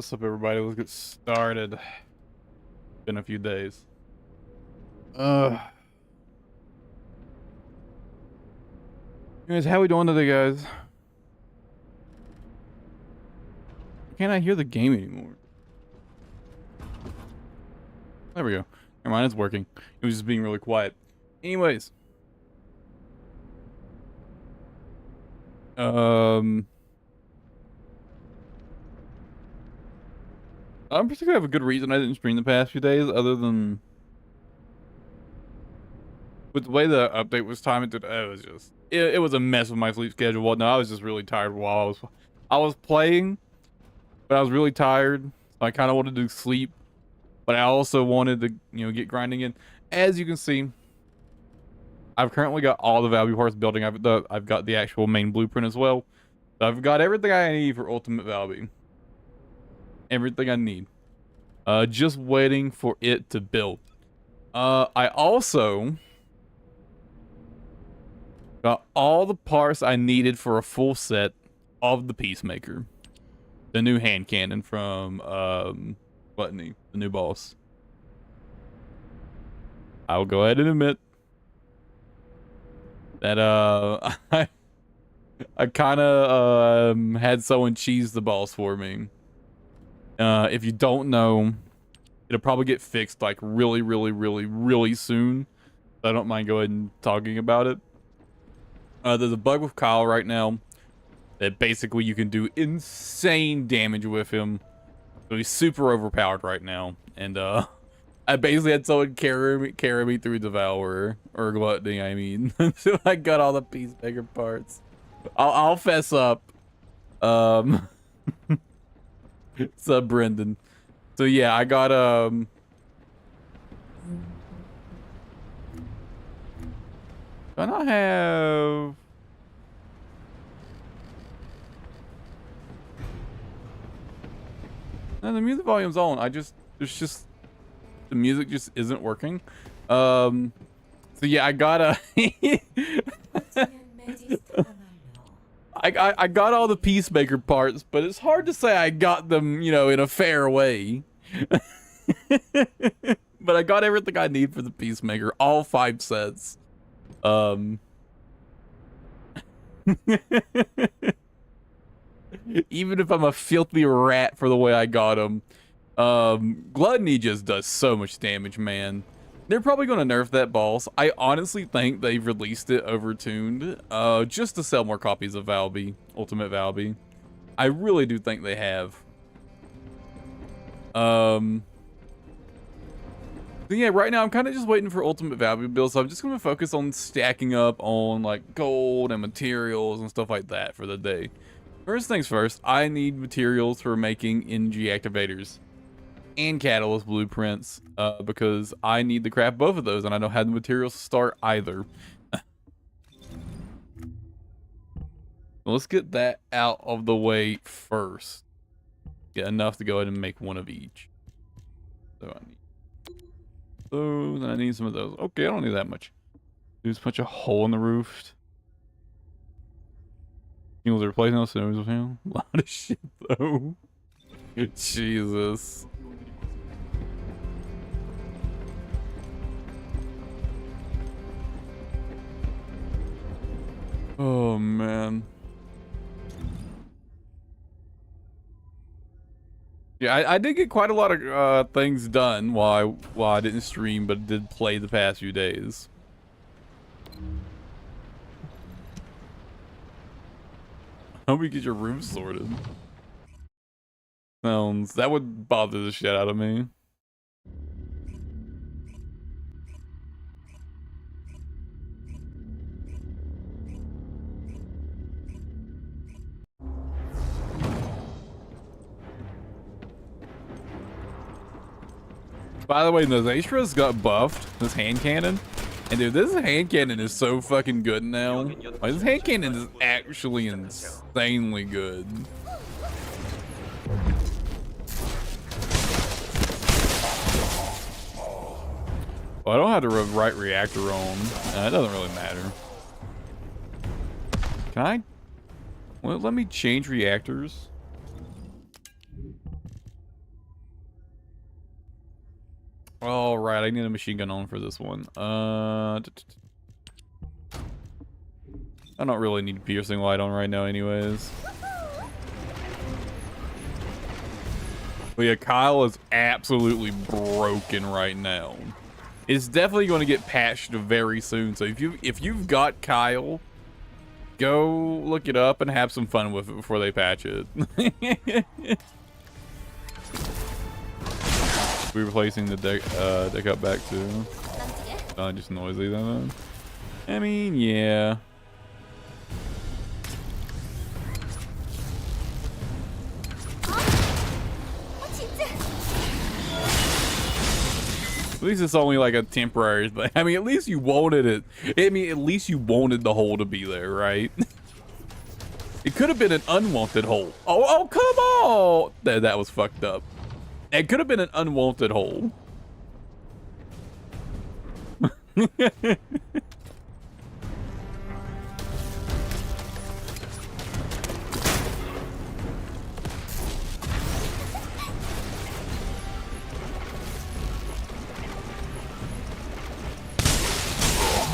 What's up, everybody? Let's get started. Been a few days. Anyways, how we doing today, guys? Can't I hear the game anymore? There we go. Never mind, it's working. It was just being really quiet. Anyways. I don't particularly have a good reason I didn't stream the past few days, other than with the way the update was timed. It was just it was a mess with my sleep schedule. Well, no, I was just really tired while I was playing, but I was really tired. So I kind of wanted to sleep, but I also wanted to get grinding in. As you can see, I've currently got all the value parts building. I've got the actual main blueprint as well. So I've got everything I need for Ultimate Valby. Everything I need. Just waiting for it to build. I also got all the parts I needed for a full set of the Peacemaker. The new hand cannon from Gluttony, the new boss. I'll go ahead and admit that I kind of had someone cheese the boss for me. If you don't know, it'll probably get fixed like really soon. So I don't mind going and talking about it. There's a bug with Kyle right now that basically you can do insane damage with him. So he's super overpowered right now. And I basically had someone carry me through Devourer, or Gluttony, I mean. So I got all the Peacemaker parts. I'll fess up. What's up, Brendan? So yeah, I got do I not have no, the music volume's on. The music just isn't working. So yeah, I got I got all the Peacemaker parts, but it's hard to say I got them, in a fair way. But I got everything I need for the Peacemaker, all 5 sets. Even if I'm a filthy rat for the way I got them, Gluttony just does so much damage, man. They're probably going to nerf that boss. I honestly think they've released it overtuned, just to sell more copies of Valby, Ultimate Valby. I really do think they have. So yeah, right now I'm kind of just waiting for Ultimate Valby build, so I'm just going to focus on stacking up on like gold and materials and stuff like that for the day. First things first, I need materials for making NG activators and catalyst blueprints, because I need to craft both of those, and I don't have the materials to start either. Let's get that out of the way first. Get enough to go ahead and make one of each. So then I need some of those. Okay, I don't need that much. Just punch a hole in the roof. Shingles are replacing those, so a lot of shit though. Jesus. Oh man. Yeah, I did get quite a lot of things done while I didn't stream, but did play the past few days. Hope you get your room sorted. That would bother the shit out of me. By the way, the Astra's got buffed, this hand cannon. And dude, this hand cannon is so fucking good now. Like, this hand cannon is actually insanely good. Well, I don't have the right reactor on. It doesn't really matter. Can I? Well, let me change reactors. All right, I need a machine gun on for this one. I don't really need piercing light on right now anyways. But yeah, Kyle is absolutely broken right now. It's definitely going to get patched very soon. So if you've got Kyle, go look it up and have some fun with it before they patch it. We're replacing the deck up back too. Just noisy then. I mean, yeah. At least it's only like a temporary thing. I mean, at least you wanted it. I mean, at least you wanted the hole to be there, right? It could have been an unwanted hole. Oh, come on! That was fucked up. It could have been an unwanted hole.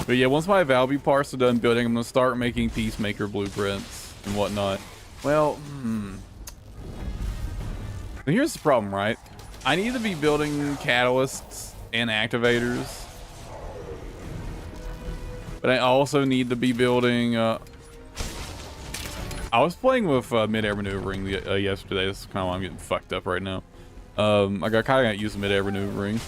But yeah, once my Valby parts are done building, I'm gonna start making Peacemaker blueprints and whatnot. Well, But here's the problem, right? I need to be building catalysts and activators. But I also need to be building, I was playing with mid-air maneuvering yesterday. This is kind of why I'm getting fucked up right now. I kind of got used to mid-air maneuvering.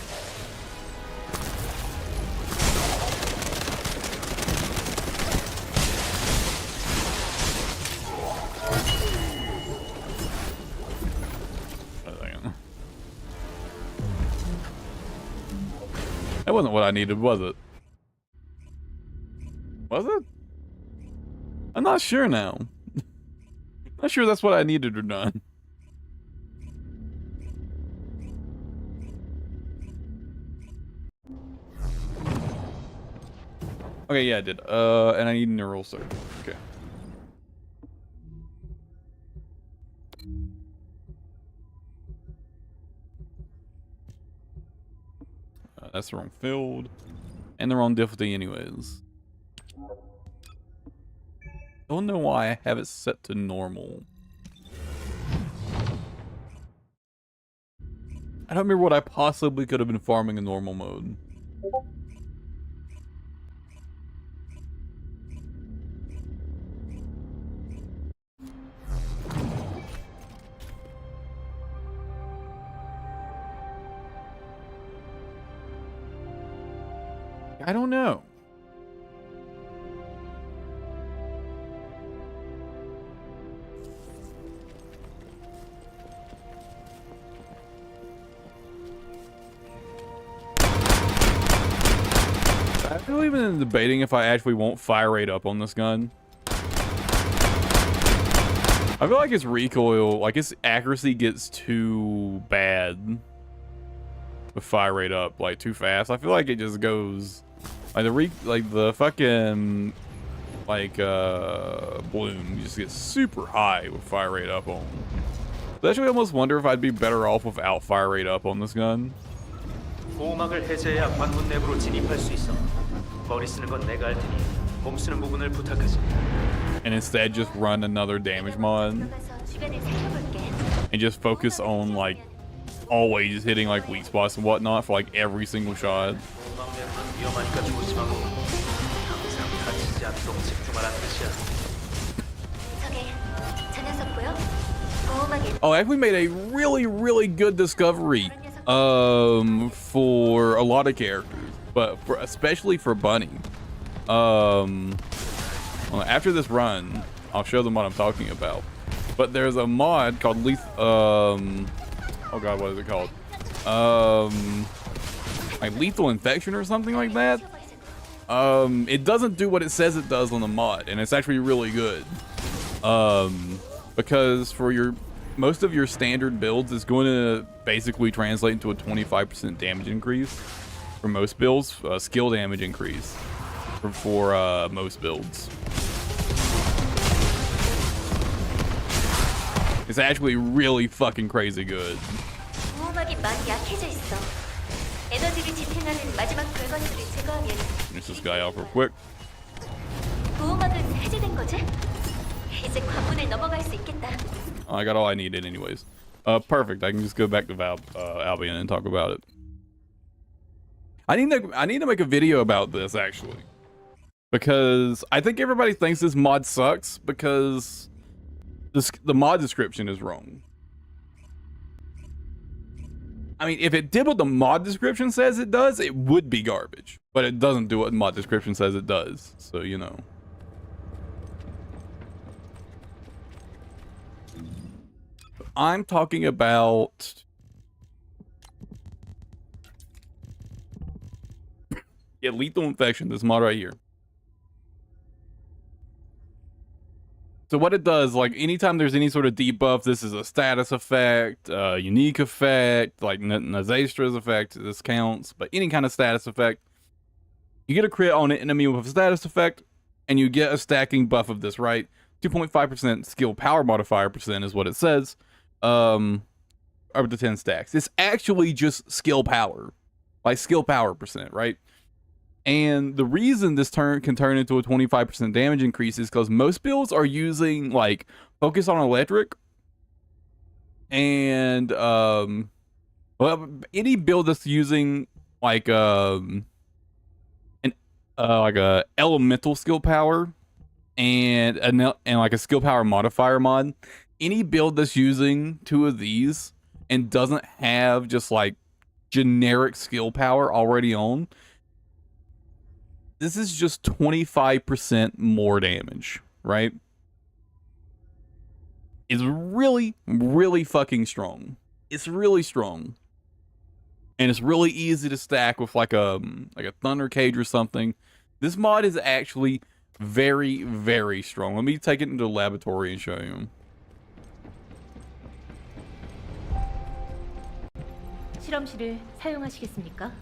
That wasn't what I needed, was it? Was it? I'm not sure now. Not sure that's what I needed or not. Okay, yeah, I did. And I need neural surge. Okay. That's the wrong field. And the wrong difficulty anyways. Don't know why I have it set to normal. I don't remember what I possibly could have been farming in normal mode. I don't know. I've really been debating if I actually won't fire rate up on this gun. I feel like its recoil, like its accuracy gets too bad with fire rate up, like too fast. I feel like it just goes like the fucking bloom just gets super high with fire rate up on. So I actually almost wonder if I'd be better off without fire rate up on this gun. 보호막을 해제해야 관문 내부로 진입할 수 있어. 머리 쓰는 건 내가 할 테니 몸 쓰는 부분을 부탁하지. And instead just run another damage mod and just focus on like always hitting like weak spots and whatnot for like every single shot. Oh, I actually made a really good discovery for a lot of characters, but especially for Bunny. After this run, I'll show them what I'm talking about. But there's a mod called oh god, what is it called? Like Lethal Infection or something like that. It doesn't do what it says it does on the mod, and it's actually really good. Because for most of your standard builds, it's going to basically translate into a 25% damage increase for most builds, skill damage increase for most builds. It's actually really fucking crazy good. 에너지를 지탱하는 마지막 별것들을 제거하면 Finish this guy off real quick. 보호막은 해제된 거지? 이제 관문을 넘어갈 수 있겠다. I got all I needed anyways. Perfect. I can just go back to Albion and talk about it. I need to make a video about this actually, because I think everybody thinks this mod sucks because the mod description is wrong. I mean, if it did what the mod description says it does, it would be garbage, but it doesn't do what the mod description says it does. So, you know. I'm talking about lethal infection, this mod right here. So what it does, like anytime there's any sort of debuff, this is a status effect, unique effect, like Nazastra's effect, this counts, but any kind of status effect, you get a crit on an enemy with a status effect, and you get a stacking buff of this, right? 2.5% skill power modifier percent is what it says. Up to 10 stacks. It's actually just skill power, like skill power percent, right? And the reason this can turn into a 25% damage increase is because most builds are using like focus on electric, and well, any build that's using like like a elemental skill power and like a skill power modifier mod, any build that's using two of these and doesn't have just like generic skill power already on, this is just 25% more damage, right? It's really, really fucking strong. It's really strong. And it's really easy to stack with like a thunder cage or something. This mod is actually very, very strong. Let me take it into the laboratory and show you. 실험실을 사용하시겠습니까?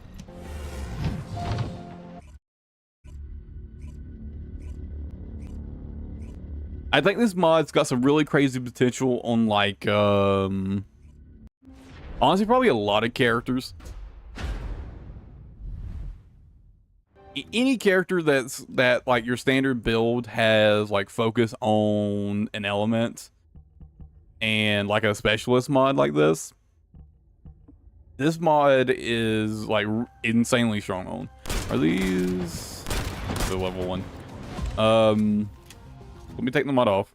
I think this mod's got some really crazy potential on like honestly probably a lot of characters. Any character that like your standard build has like focus on an element and like a specialist mod like this mod is like insanely strong on. Are these the level 1? Let me take the mod off.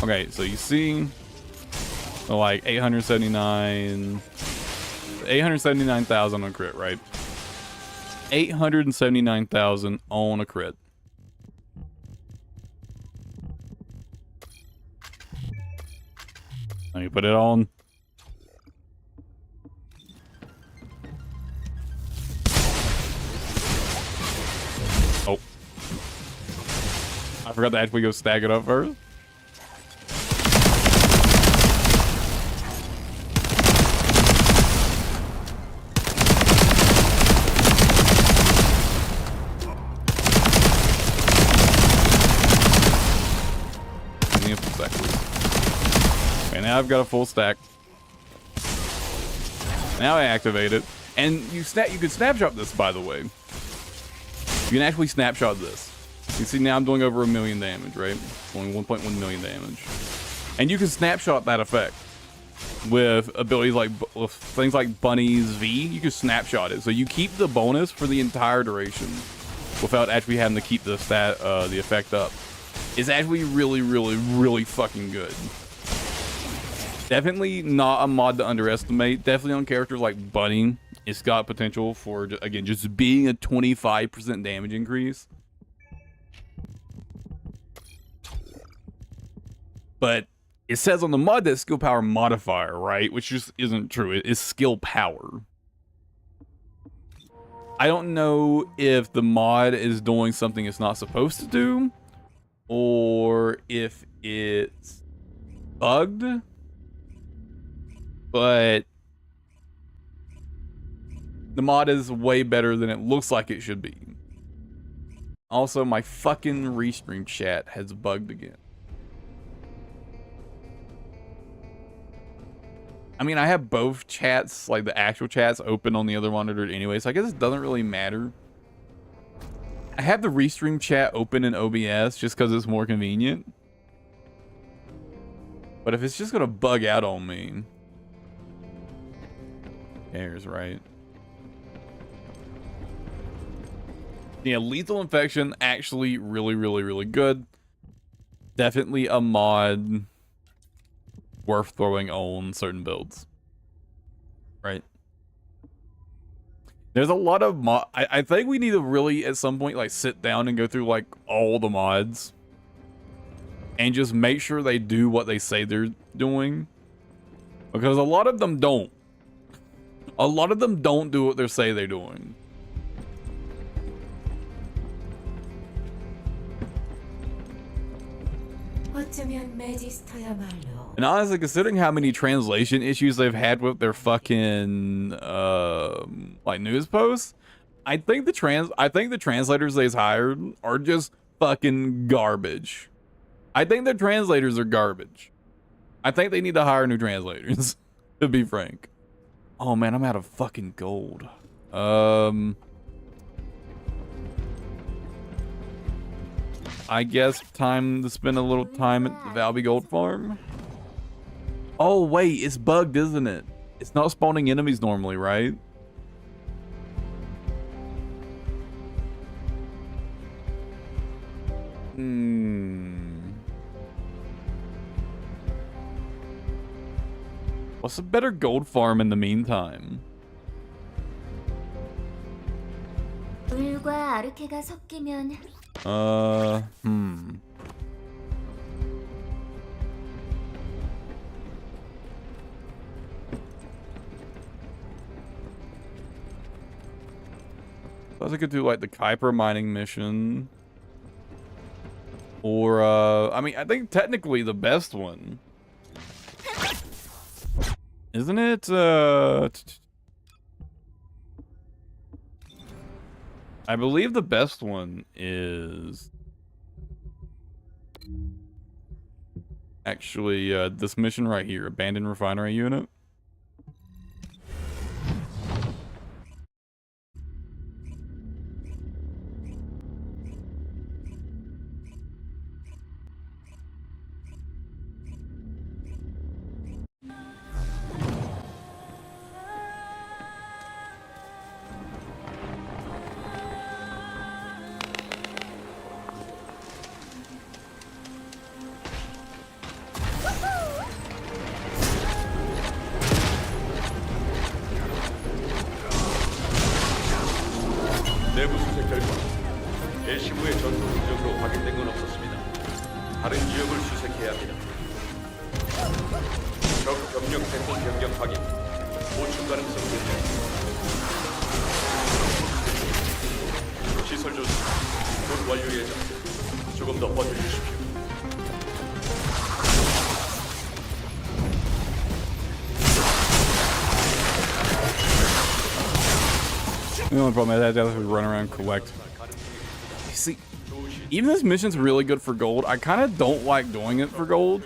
Okay, so you see like 879,000 on crit, right? 879,000 on a crit. Let me put it on. Oh. I forgot to actually go stack it up first. Okay, now I've got a full stack. Now I activate it. And you can snapshot this, by the way. You can actually snapshot this. You can see now I'm doing over 1 million damage, right? Doing 1.1 million damage. And you can snapshot that effect with abilities like with things like Bunny's V. You can snapshot it, so you keep the bonus for the entire duration without actually having to keep the effect up. It's actually really, really, really fucking good. Definitely not a mod to underestimate. Definitely on characters like Bunny, it's got potential for, again, just being a 25% damage increase. But it says on the mod that skill power modifier, right? Which just isn't true. It is skill power. I don't know if the mod is doing something it's not supposed to do, or if it's bugged, but the mod is way better than it looks like it should be. Also, my fucking restream chat has bugged again. I mean, I have both chats, like the actual chats, open on the other monitor anyway, so I guess it doesn't really matter. I have the restream chat open in OBS just because it's more convenient. But if it's just gonna bug out on me, who cares, right? Yeah, Lethal Infection, actually really, really, really good. Definitely a mod worth throwing on certain builds. Right? There's a lot of mod. I think we need to really, at some point, like, sit down and go through, like, all the mods. And just make sure they do what they say they're doing. Because a lot of them don't. A lot of them don't do what they say they're doing. And honestly, considering how many translation issues they've had with their fucking like news posts, I think the translators they've hired are just fucking garbage. I think their translators are garbage. I think they need to hire new translators, to be frank. Oh man, I'm out of fucking gold. I guess time to spend a little time at the Valby Gold Farm. Oh wait, it's bugged, isn't it? It's not spawning enemies normally, right? What's a better gold farm in the meantime? 물과 아르케가 섞이면 I could do like the Kuiper mining mission. Or I mean, I think technically the best one. Isn't it I believe the best one is actually this mission right here, Abandoned Refinery Unit. 내부 수색 결과 LC부의 전투 흔적으로 확인된 건 없었습니다. 다른 지역을 수색해야 합니다. 적 병력 생성 병력 확인. 보충 가능성 증명. 시설 조사. 곧 완료 예정. 조금 더 버텨주십시오. The only problem is I have to run around and collect. See, even this mission's really good for gold. I kind of don't like doing it for gold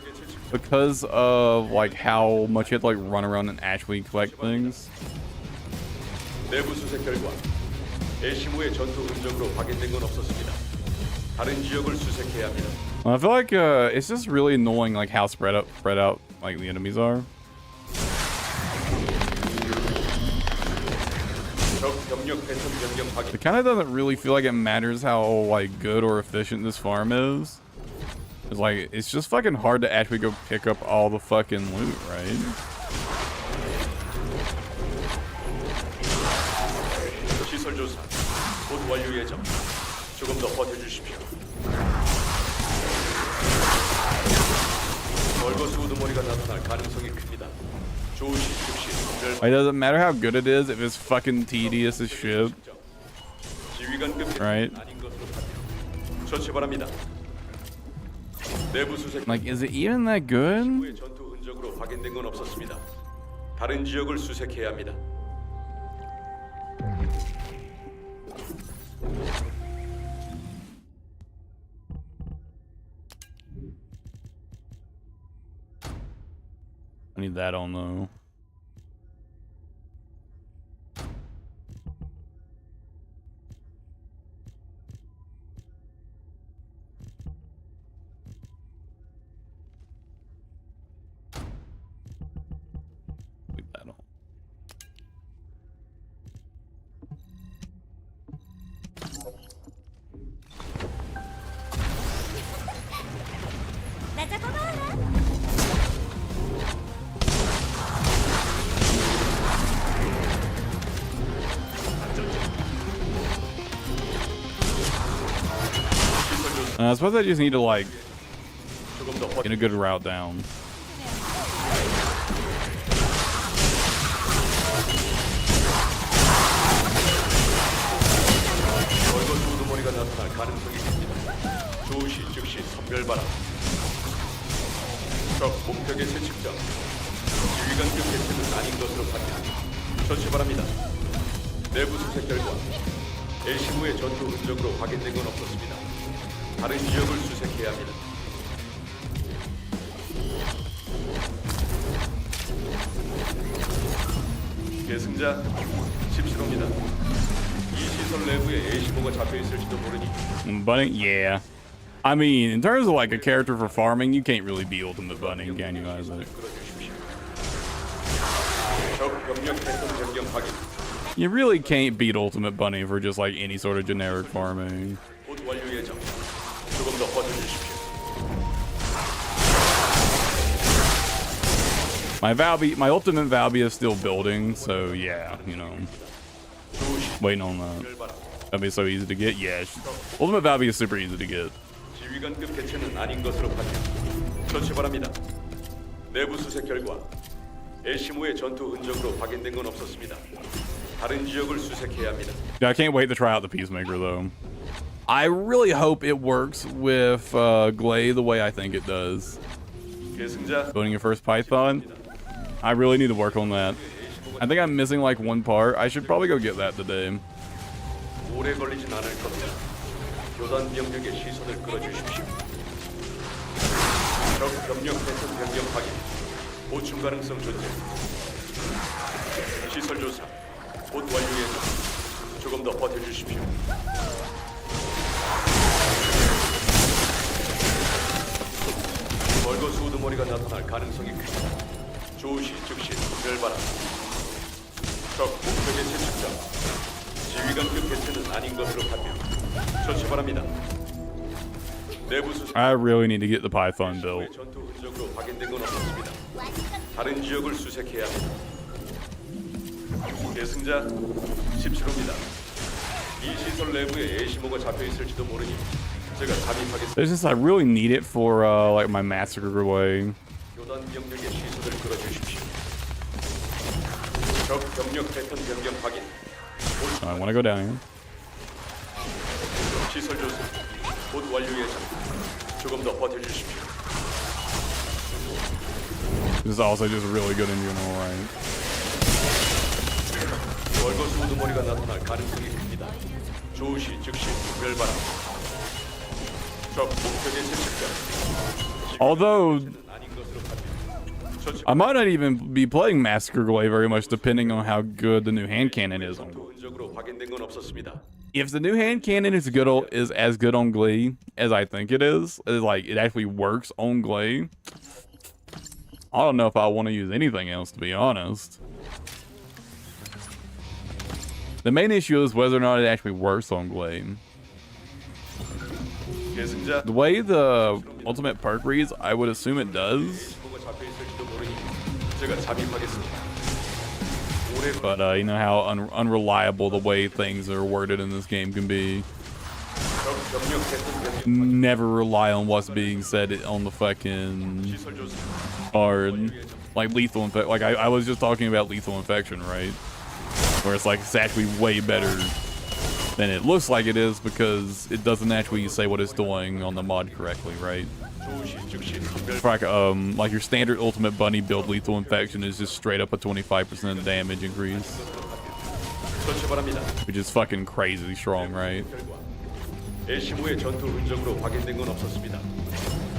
because of like how much you have to like run around and actually collect things. 내부 수색 결과 LC부의 전투 흔적으로 확인된 건 없었습니다. 다른 지역을 수색해야 합니다. I feel like it's just really annoying like how spread out like the enemies are. It kind of doesn't really feel like it matters how like good or efficient this farm is. It's like it's just fucking hard to actually go pick up all the fucking loot, right? 시설 조사 곧 완료 예정. 조금 더 버텨주십시오. 벌거수 우두머리가 나타날 가능성이 큽니다. 조심십시오. It doesn't matter how good it is if it's fucking tedious as shit. Right? 처치 바랍니다. 내부 수색. Like, is it even that good? 전투 흔적으로 확인된 건 없었습니다. 다른 지역을 수색해야 합니다. That I don't know. Leave that on. 나 잡아봐라. I suppose I just need to like get a good route down. 벌거주 우두머리가 나타날 가능성이 있습니다. 조시 즉시 선별바람. 적 목표의 채측정. 지휘관급 개체는 아닌 것으로 판명. 처치 바랍니다. 내부 수색 결과 A시무의 전투 흔적으로 확인된 건 없었습니다. 다른 지역을 수색해야 합니다. 계승자 17호입니다. 이 시설 내부에 A시무가 잡혀 있을지도 모르니 Bunny, yeah. I mean, in terms of like a character for farming, you can't really be Ultimate Bunny, can you guys? 끌어주십시오. 적 병력 패턴 변경 확인. You really can't beat Ultimate Bunny for just like any sort of generic farming. 곧 완료 예정. 조금 더 버텨주십시오. My Ultimate Valby is still building, so yeah, you know, waiting on that. That'd be so easy to get. Yeah, Ultimate Valby is super easy to get. 지휘관급 개체는 아닌 것으로 판명. 처치 바랍니다. 내부 수색 결과 A시무의 전투 흔적으로 확인된 건 없었습니다. 다른 지역을 수색해야 합니다. Yeah, I can't wait to try out the Peacemaker though. I really hope it works with Glay the way I think it does. 계승자 Building your first Python, I really need to work on that. I think I'm missing like one part. I should probably go get that today. 오래 걸리진 않을 겁니다. 교단 병력의 시선을 끌어주십시오. 적 병력 패턴 변경 확인. 보충 가능성 존재. 시설 조사. 곧 완료 예정. 조금 더 버텨주십시오. 벌거수 우두머리가 나타날 가능성이 큽니다. 조시 즉시 선별바람. 적 목표의 채측정. 지휘관급 개체는 아닌 것으로 판명. 처치 바랍니다. 내부 수색. I really need to get the Python built. 전투 흔적으로 확인된 건 없었습니다. 다른 지역을 수색해야 합니다. 계승자 17호입니다. 이 시설 내부에 A시모가 잡혀 있을지도 모르니 제가 잠입하겠습니다. It's just I really need it for like my massacre way. 교단 병력의 시선을 끌어주십시오. 적 병력 패턴 변경 확인. I want to go down here. 시설 조사. 곧 완료 예정. 조금 더 버텨주십시오. This is also just really good in general, right? 벌거수 우두머리가 나타날 가능성이 큽니다. 조시 즉시 특별바람. 적 목표의 채측자. Although 아닌 것으로 판명. 처치. I might not even be playing Massacre Glaive very much, depending on how good the new hand cannon is on. 전투 흔적으로 확인된 건 없었습니다. If the new hand cannon is as good on Glee as I think it is like it actually works on Glee, I don't know if I want to use anything else, to be honest. The main issue is whether or not it actually works on Glee. 계승자. The way the ultimate perk reads, I would assume it does. 뭐가 잡혀 있을지도 모르니 제가 잠입하겠습니다. 오래 But you know how unreliable the way things are worded in this game can be. 적 병력 패턴 변경. Never rely on what's being said on the fucking 시설 조사. card. Like lethal infection. Like I was just talking about lethal infection, right? Where it's like it's actually way better than it looks like it is because it doesn't actually say what it's doing on the mod correctly, right? 조시 즉시 특별. Like your standard ultimate bunny build lethal infection is just straight up a 25% damage increase, 처치 바랍니다. which is fucking crazy strong, right? 결과 A시무의 전투 흔적으로 확인된 건 없었습니다.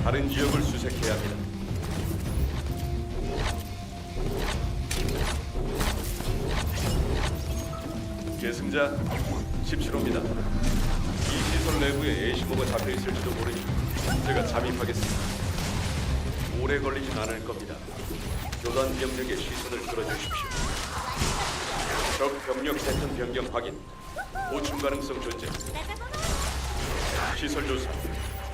다른 지역을 수색해야 합니다. 계승자 17호입니다. 이 시설 내부에 애시모가 잡혀 있을지도 모르니 제가 잠입하겠습니다. 오래 걸리진 않을 겁니다. 교단 병력의 시선을 끌어주십시오. 적 병력 패턴 변경 확인. 보충 가능성 존재. 시설 조사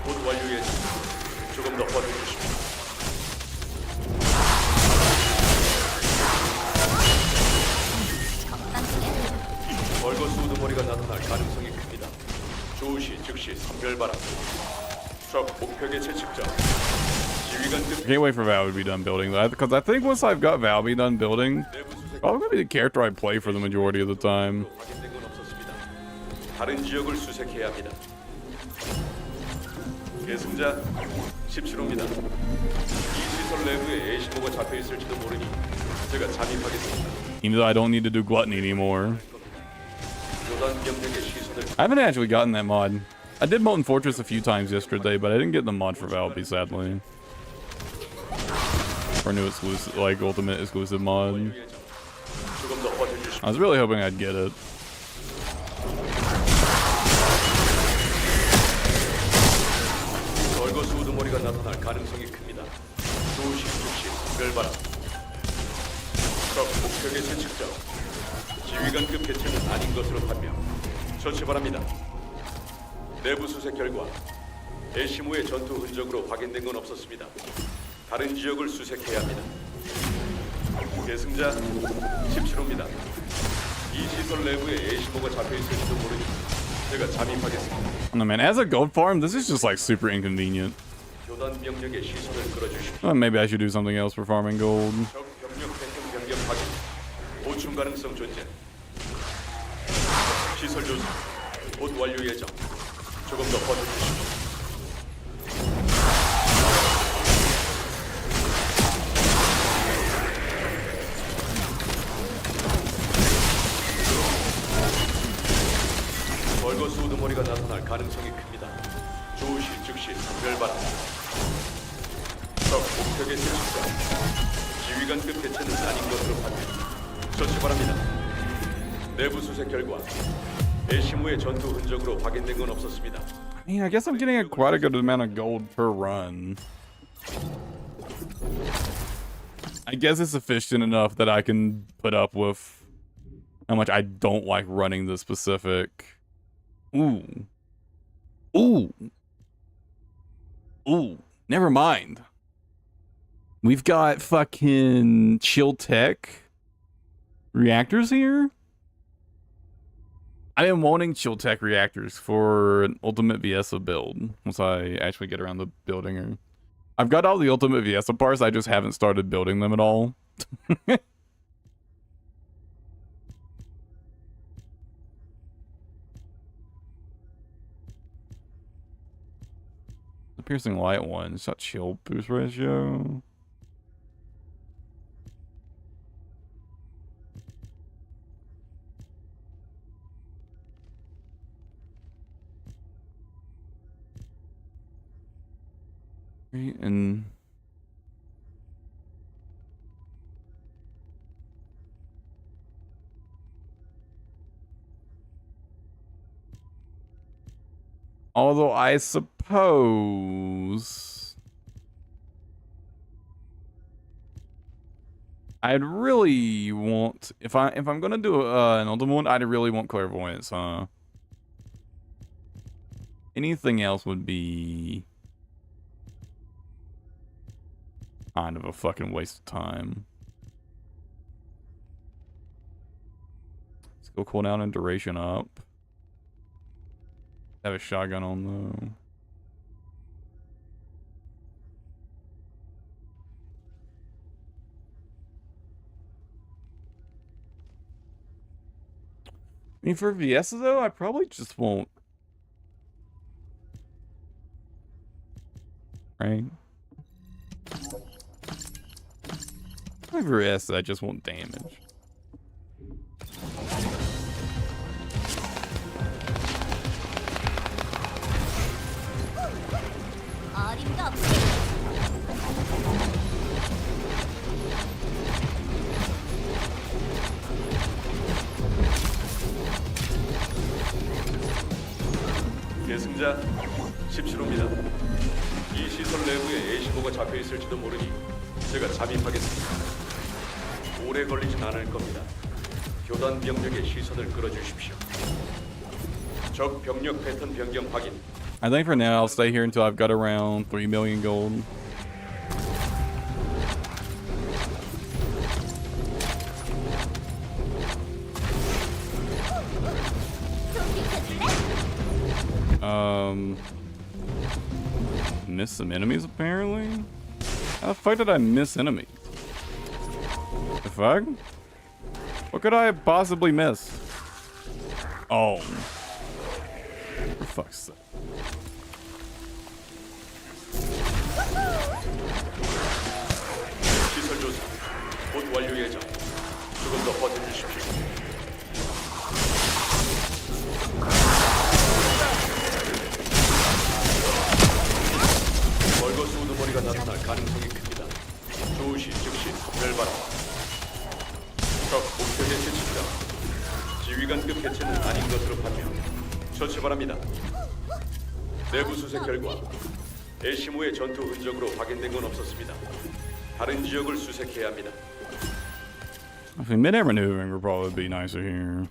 곧 완료해 주십시오. 조금 더 버텨주십시오. 벌거스 우두머리가 나타날 가능성이 큽니다. 조시 즉시 선별바람. 적 목표계 채측자. 지휘관 I can't wait for Val to be done building that, because I think once I've got Val be done building, probably gonna be the character I play for the majority of the time. 확인된 건 없었습니다. 다른 지역을 수색해야 합니다. 계승자 17호입니다. 이 시설 내부에 애시모가 잡혀 있을지도 모르니 제가 잠입하겠습니다. Even though I don't need to do gluttony anymore. 교단 병력의 시선을 I haven't actually gotten that mod. I did Molten Fortress a few times yesterday, but I didn't get the mod for Valby, sadly. Or new exclusive, like ultimate exclusive mod. 조금 더 버텨주십시오. I was really hoping I'd get it. 벌거스 우두머리가 나타날 가능성이 큽니다. 조시 즉시 선별바람. 적 목표계 채측자. 지휘관급 개체는 아닌 것으로 판명. 처치 바랍니다. 내부 수색 결과 애시모의 전투 흔적으로 확인된 건 없었습니다. 다른 지역을 수색해야 합니다. 계승자 17호입니다. 이 시설 내부에 애시모가 잡혀 있을지도 모르니 제가 잠입하겠습니다. Oh man, as a gold farm, this is just like super inconvenient. 교단 병력의 시선을 끌어주십시오. Maybe I should do something else for farming gold. 적 병력 패턴 변경 확인. 보충 가능성 존재. 시설 조사 곧 완료 예정. 조금 더 버텨주십시오. 벌거스 우두머리가 나타날 가능성이 큽니다. 조시 즉시 선별바람. 적 목표계 채측자. 지휘관급 개체는 아닌 것으로 판명. 처치 바랍니다. 내부 수색 결과 애시모의 전투 흔적으로 확인된 건 없었습니다. I mean, I guess I'm getting quite a good amount of gold per run. I guess it's sufficient enough that I can put up with how much I don't like running the specific. Ooh. Ooh. Ooh. Never mind. We've got fucking chill tech reactors here. I've been wanting chill tech reactors for an ultimate Viesa build once I actually get around to building her. I've got all the ultimate Viesa parts, I just haven't started building them at all. The piercing light one, shot chill boost ratio. And although I suppose I'd really want, if I'm gonna do an ultimate one, I'd really want clairvoyance, huh? Anything else would be kind of a fucking waste of time. Let's go cooldown and duration up. Have a shotgun on though. I mean, for Viesa though, I probably just won't. Right? For S, I just want damage. 계승자 17호입니다. 이 시설 내부에 A15가 잡혀 있을지도 모르니 제가 잠입하겠습니다. 오래 걸리진 않을 겁니다. 교단 병력의 시선을 끌어주십시오. 적 병력 패턴 변경 확인. I think for now I'll stay here until I've got around 3 million gold. Miss some enemies apparently? How the fuck did I miss enemies? The fuck? What could I possibly miss? Oh. For fuck's sake. 시설 조사 곧 완료 예정. 조금 더 버텨주십시오. 벌거스 우두머리가 나타날 가능성이 큽니다. 조시 즉시 선멸바람. 적 목표 개체 측정. 지휘관급 개체는 아닌 것으로 판명. 처치 바랍니다. 내부 수색 결과 에시무의 전투 흔적으로 확인된 건 없었습니다. 다른 지역을 수색해야 합니다. I think mid-air maneuvering would probably be nicer here.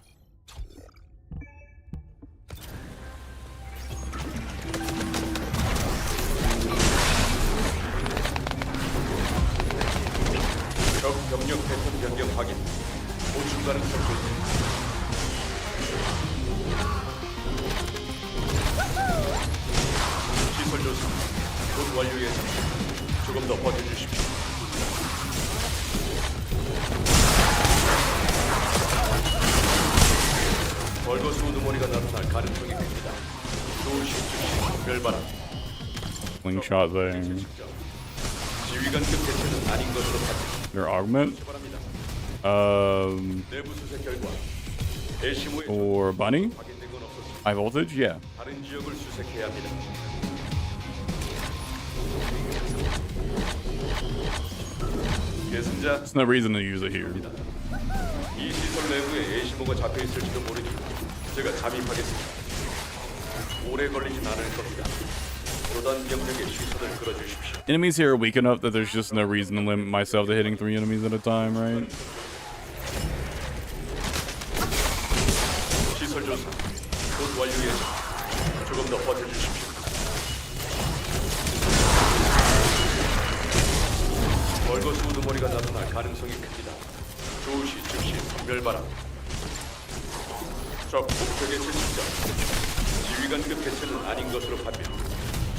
적 병력 패턴 변경 확인. 보충 가능성 조사. 시설 조사 곧 완료 예정. 조금 더 버텨주십시오. 벌거스 우두머리가 나타날 가능성이 큽니다. 조시 즉시 선별바람. Slingshot thing. 지휘관급 개체는 아닌 것으로 판명. Their augment? 바랍니다. 내부 수색 결과 에시무의 Or bunny? 확인된 건 없었습니다. High voltage? Yeah. 다른 지역을 수색해야 합니다. 계승자 There's no reason to use it here. 이 시설 내부에 에시모가 잡혀 있을지도 모르니 제가 잠입하겠습니다. 오래 걸리진 않을 겁니다. 교단 병력의 시선을 끌어주십시오. Enemies here are weak enough that there's just no reason to limit myself to hitting 3 enemies at a time, right? 시설 조사 곧 완료 예정. 조금 더 버텨주십시오. 벌거스 우두머리가 나타날 가능성이 큽니다. 조시 즉시 선별바람. 적 목표 개체 측정. 지휘관급 개체는 아닌 것으로 판명.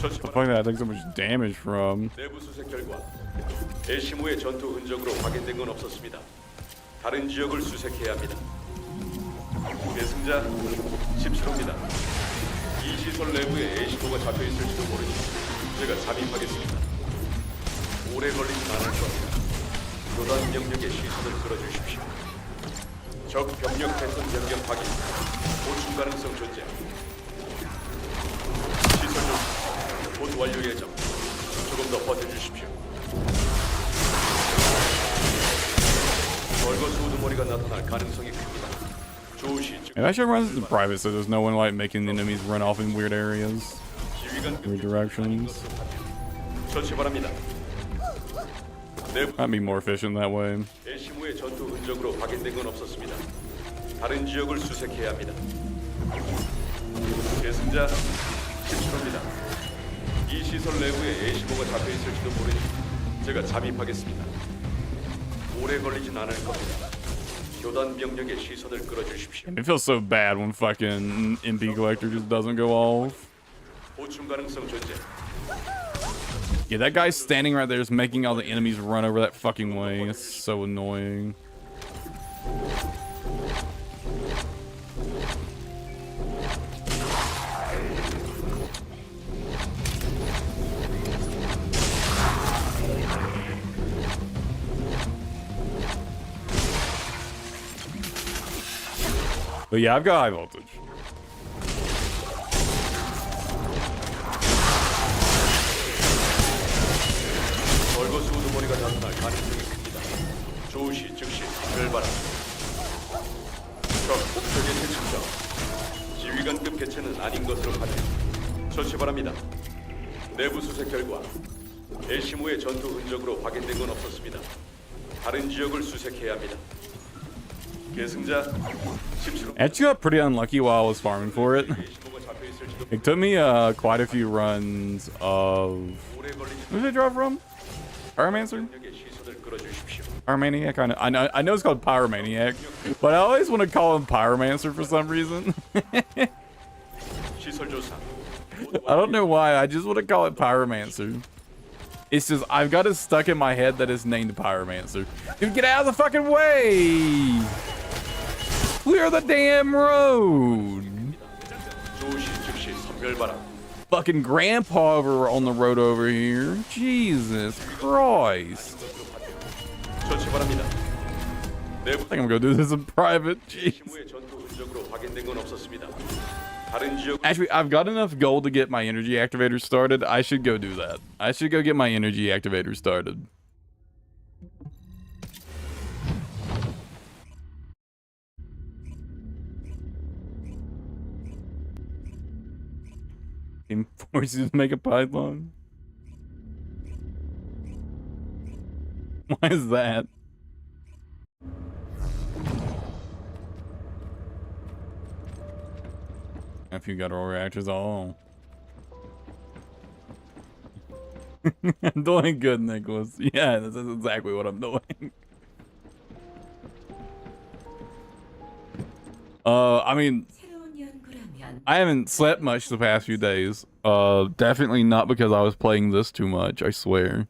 처치 The 바랍니다. fuck did I take so much damage from? 내부 수색 결과 에시무의 전투 흔적으로 확인된 건 없었습니다. 다른 지역을 수색해야 합니다. 계승자 17호입니다. 이 시설 내부에 에시무가 잡혀 있을지도 모르니 제가 잠입하겠습니다. 오래 걸리진 않을 겁니다. 교단 병력의 시선을 끌어주십시오. 적 병력 패턴 변경 확인. 보충 가능성 존재. 시설 중 곧 완료 예정. 조금 더 버텨주십시오. 벌거스 우두머리가 나타날 가능성이 큽니다. 조시 즉 Maybe I should run this in private so there's no one like making the enemies run off in weird areas. 지휘관급 Weird directions. 처치 바랍니다. 내부 Might be more efficient that way. 에시무의 전투 흔적으로 확인된 건 없었습니다. 다른 지역을 수색해야 합니다. 계승자 17호입니다. 이 시설 내부에 에시무가 잡혀 있을지도 모르니 제가 잠입하겠습니다. 오래 걸리진 않을 겁니다. 교단 병력의 시선을 끌어주십시오. It feels so bad when fucking MP collector just doesn't go off. 보충 가능성 존재. Yeah, that guy standing right there is making all the enemies run over that fucking way. It's so annoying. But yeah, I've got high voltage. 벌거스 우두머리가 나타날 가능성이 큽니다. 조시 즉시 선별바람. 적 목표 개체 측정. 지휘관급 개체는 아닌 것으로 판명. 조치 바랍니다. 내부 수색 결과 엘시모의 전투 흔적으로 확인된 건 없었습니다. 다른 지역을 수색해야 합니다. 계승자, 집시로 Actually got pretty unlucky while I was farming for it. 엘시모가 잡혀 있을지도 It took me quite a few runs of... 오래 걸리지 Who did I draw from? Pyromancer? 않게 시선을 끌어주십시오. Pyromaniac? I know it's called Pyromaniac, but I always want to call him Pyromancer for some reason. 시설 조사. I don't know why, I just want to call it Pyromancer. It's just, I've got it stuck in my head that it's named Pyromancer. Dude, get out of the fucking way! Clear the damn road! 조시 즉시 선별 바람. Fucking grandpa over on the road over here. Jesus Christ. 조치 바랍니다. 내부 I think I'm gonna do this in private. Jeez. 엘시모의 전투 흔적으로 확인된 건 없었습니다. 다른 지역 Actually, I've got enough gold to get my energy activator started. I should go do that. I should go get my energy activator started. Game forces you to make a python. Why is that? If you got all reactors, all. I'm doing good, Nicholas. Yeah, this is exactly what I'm doing. I mean, I haven't slept much the past few days. Definitely not because I was playing this too much, I swear.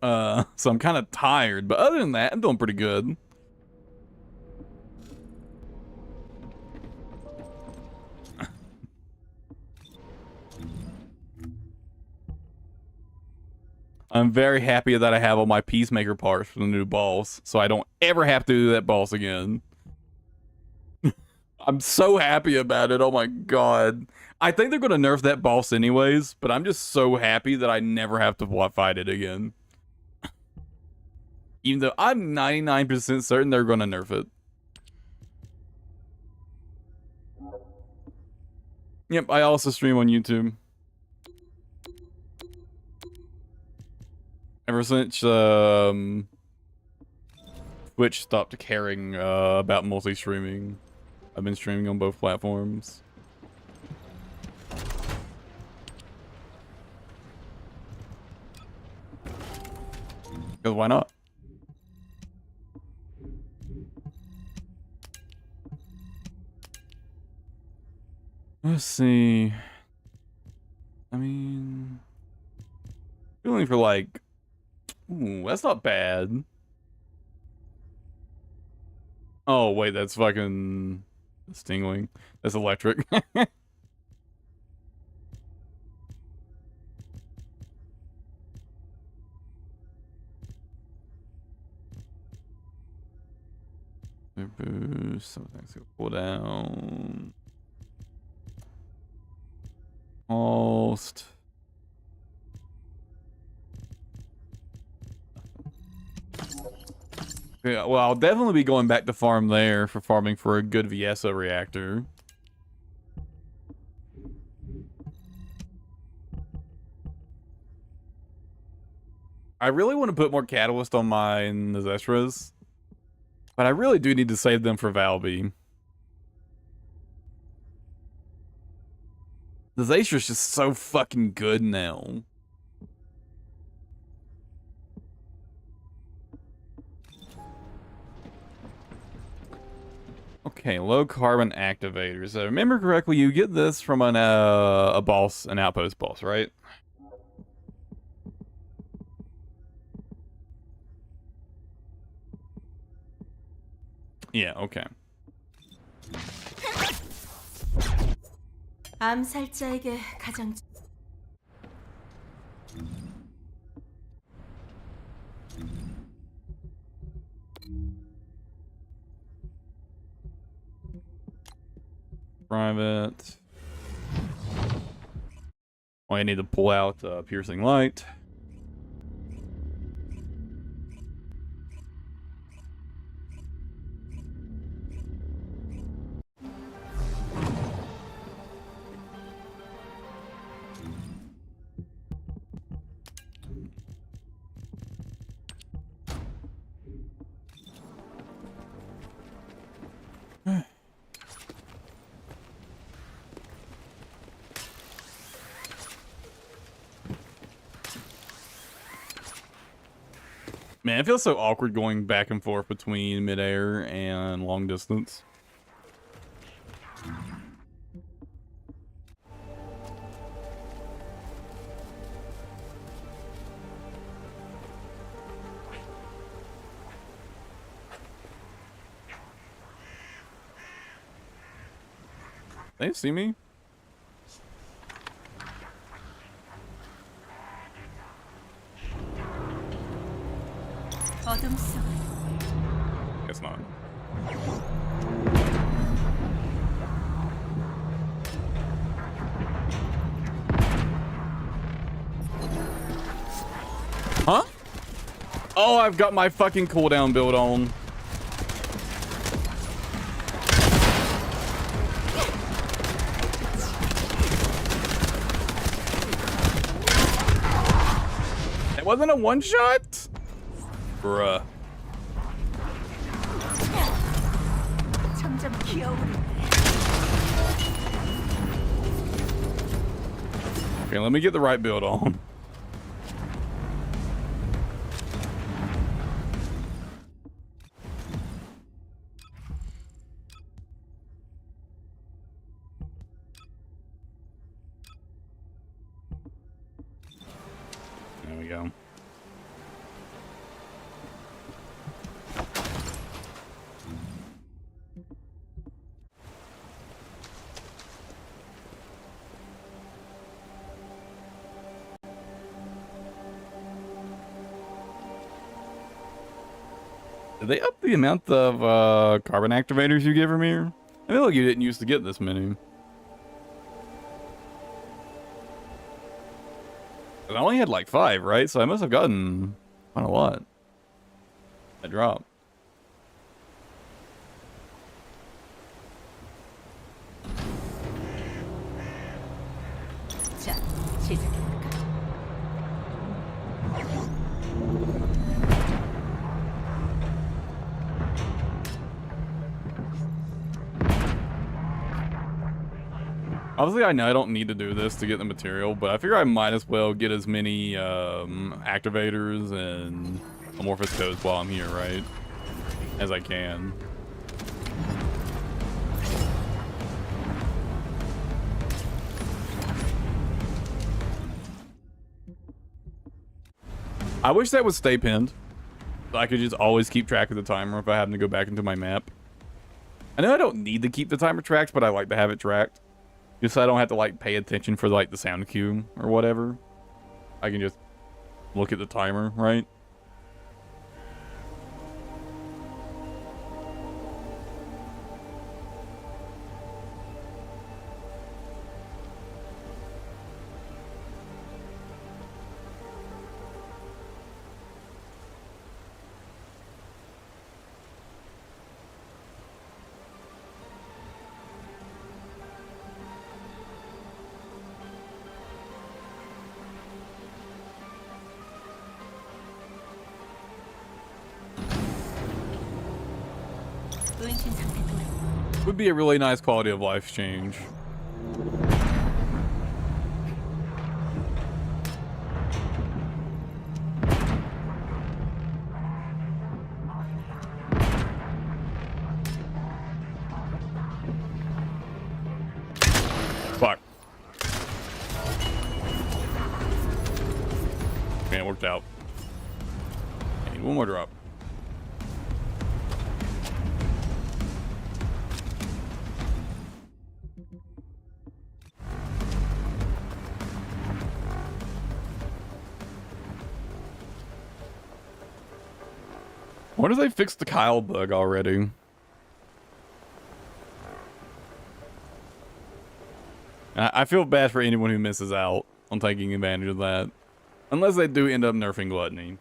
So I'm kind of tired, but other than that, I'm doing pretty good. I'm very happy that I have all my Peacemaker parts for the new boss, so I don't ever have to do that boss again. I'm so happy about it, oh my god. I think they're gonna nerf that boss anyways, but I'm just so happy that I never have to fight it again. Even though I'm 99% certain they're gonna nerf it. Yep, I also stream on YouTube. Ever since Twitch stopped caring about multi-streaming, I've been streaming on both platforms. Because why not? Let's see. I mean, feeling for like, ooh, that's not bad. Oh wait, that's fucking Stingling. That's electric. Boost. Something's gonna pull down. Almost. Yeah, well, I'll definitely be going back to farm there for farming for a good Viesa reactor. I really want to put more catalyst on my Zestras, but I really do need to save them for Valby. The Zastra's just so fucking good now. Okay, low carbon activators. If I remember correctly, you get this from an outpost boss, right? Yeah, okay. 암살자에게 가장 Private. Oh, I need to pull out piercing light. Man, it feels so awkward going back and forth between midair and long distance. They see me? 어둠 속 Guess not. Huh? Oh, I've got my fucking cooldown build on. It wasn't a one shot? Bruh. 점점 기어오르네. Okay, let me get the right build on. There we go. Did they up the amount of carbon activators you give from here? I feel like you didn't used to get this many. I only had like 5, right? So I must have gotten quite a lot. I dropped. 자, 시작해볼까? Obviously, I know I don't need to do this to get the material, but I figure I might as well get as many activators and amorphous codes while I'm here, right? As I can. I wish that would stay pinned. So I could just always keep track of the timer if I happen to go back into my map. I know I don't need to keep the timer tracked, but I like to have it tracked. Just so I don't have to like pay attention for like the sound cue or whatever. I can just look at the timer, right? 은신 상태 돌아. Would be a really nice quality of life change. Fuck. Man, it worked out. I need one more drop. I wonder if they fixed the Kyle bug already. I feel bad for anyone who misses out on taking advantage of that. Unless they do end up nerfing Gluttony.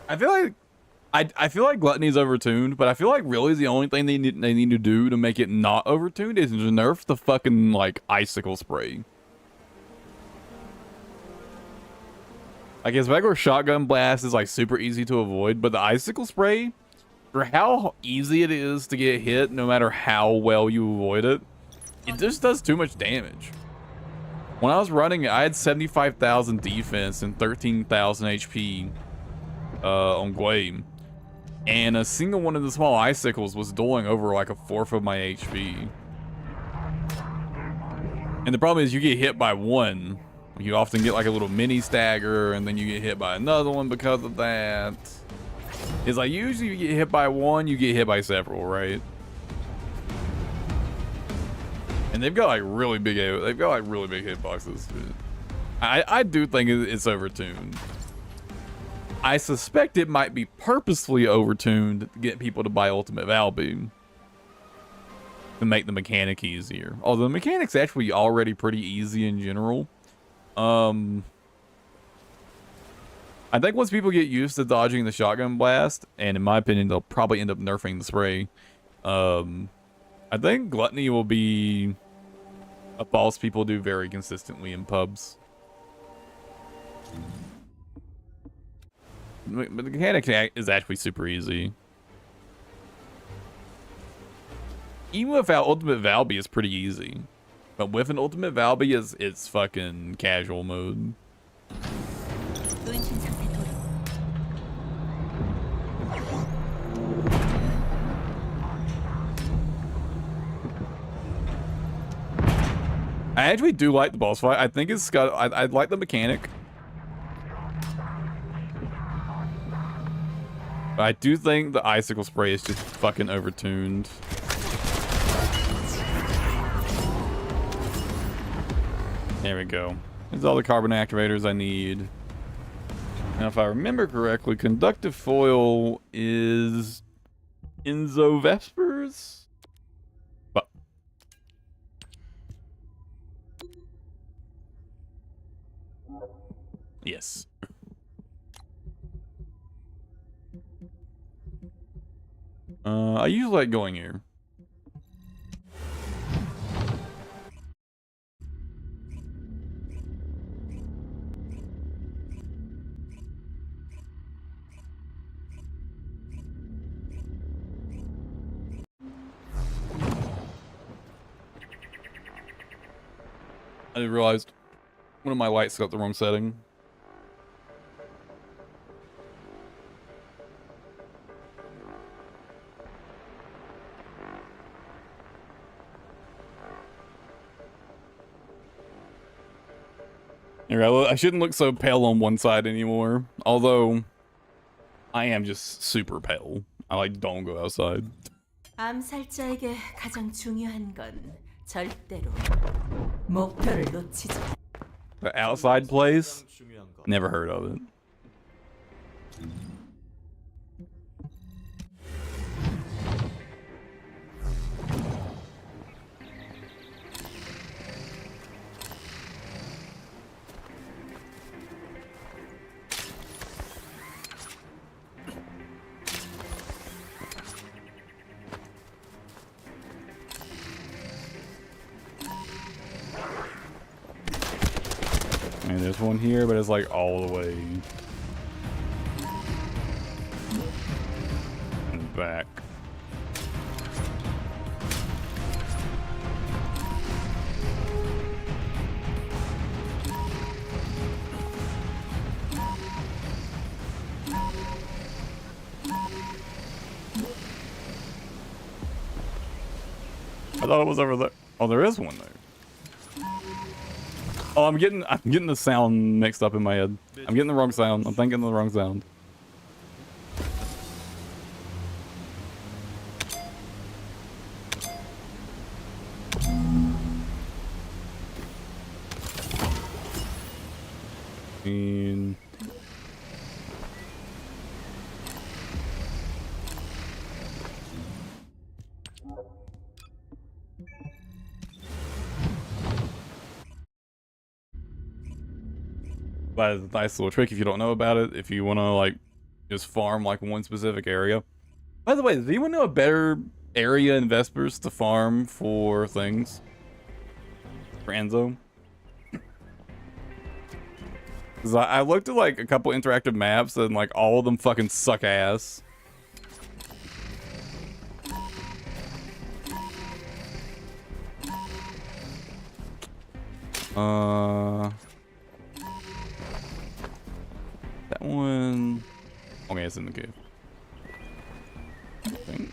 I feel like I feel like Gluttony's overtuned, but I feel like really the only thing they need to do to make it not overtuned is to nerf the fucking like icicle spray. Like his regular shotgun blast is like super easy to avoid, but the icicle spray, for how easy it is to get hit no matter how well you avoid it, it just does too much damage. When I was running it, I had 75,000 defense and 13,000 HP on Guame. And a single one of the small icicles was doing over like a fourth of my HP. And the problem is you get hit by one. You often get like a little mini stagger, and then you get hit by another one because of that. It's like usually you get hit by one, you get hit by several, right? And they've got like really big hitboxes. I do think it's overtuned. I suspect it might be purposefully overtuned to get people to buy Ultimate Valby to make the mechanic easier. Although the mechanic's actually already pretty easy in general. I think once people get used to dodging the shotgun blast, and in my opinion, they'll probably end up nerfing the spray. I think Gluttony will be a boss people do very consistently in pubs. But the mechanic is actually super easy. Even without Ultimate Valby, it's pretty easy. But with an Ultimate Valby, it's fucking casual mode. 노인신 상태 돌입. I actually do like the boss fight. I think it's got... I like the mechanic. But I do think the icicle spray is just fucking overtuned. There we go. There's all the carbon activators I need. Now, if I remember correctly, conductive foil is Enzo Vespers? But yes. I usually like going here. I realized one of my lights got the wrong setting. I shouldn't look so pale on one side anymore. Although, I am just super pale. I like don't go outside. 암살자에게 가장 중요한 건 절대로 목표를 놓치지. The outside place? Never heard of it. And there's one here, but it's like all the way in the back. I thought it was over there. Oh, there is one there. Oh, I'm getting the sound mixed up in my head. I'm getting the wrong sound. I'm thinking the wrong sound. And that is a nice little trick if you don't know about it. If you want to like just farm like one specific area. By the way, does anyone know a better area in Vespers to farm for things? For Enzo? Because I looked at like a couple interactive maps and like all of them fucking suck ass. That one. Okay, it's in the cave. I think.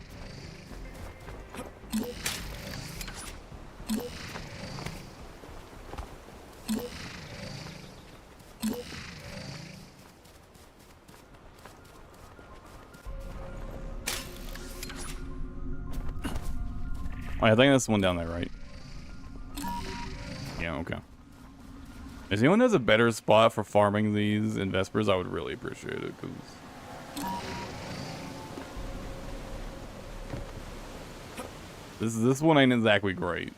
Oh, I think that's the one down there, right? Yeah, okay. If anyone has a better spot for farming these in Vespers, I would really appreciate it, because this one ain't exactly great.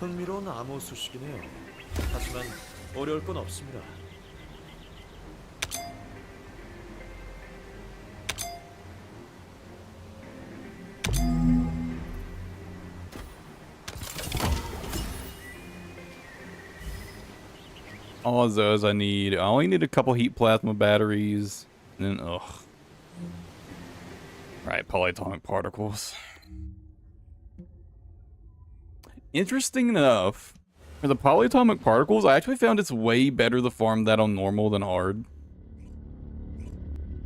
흥미로운 암호 수식이네요. 하지만 어려울 건 없습니다. All of those I only need a couple heat plasma batteries. And then, ugh. Right, polyatomic particles. Interesting enough, for the polyatomic particles, I actually found it's way better to farm that on normal than hard.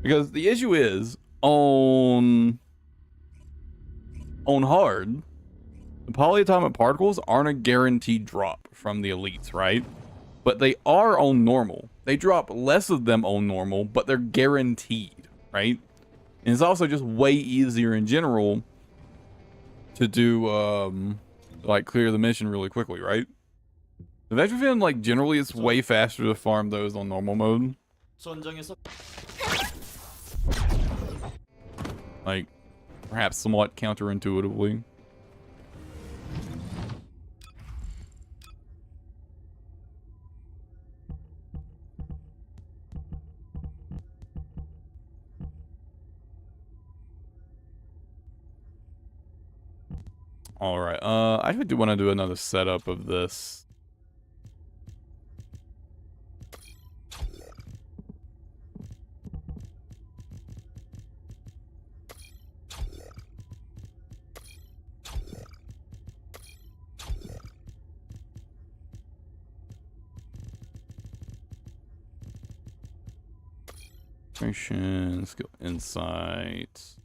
Because the issue is, on hard, the polyatomic particles aren't a guaranteed drop from the elites, right? But they are on normal. They drop less of them on normal, but they're guaranteed, right? And it's also just way easier in general to do, like, clear the mission really quickly, right? The Vectorfin, like, generally it's way faster to farm those on normal mode. 전장에서 Like, perhaps somewhat counterintuitively. All right. I actually do want to do another setup of this. Skill, insight.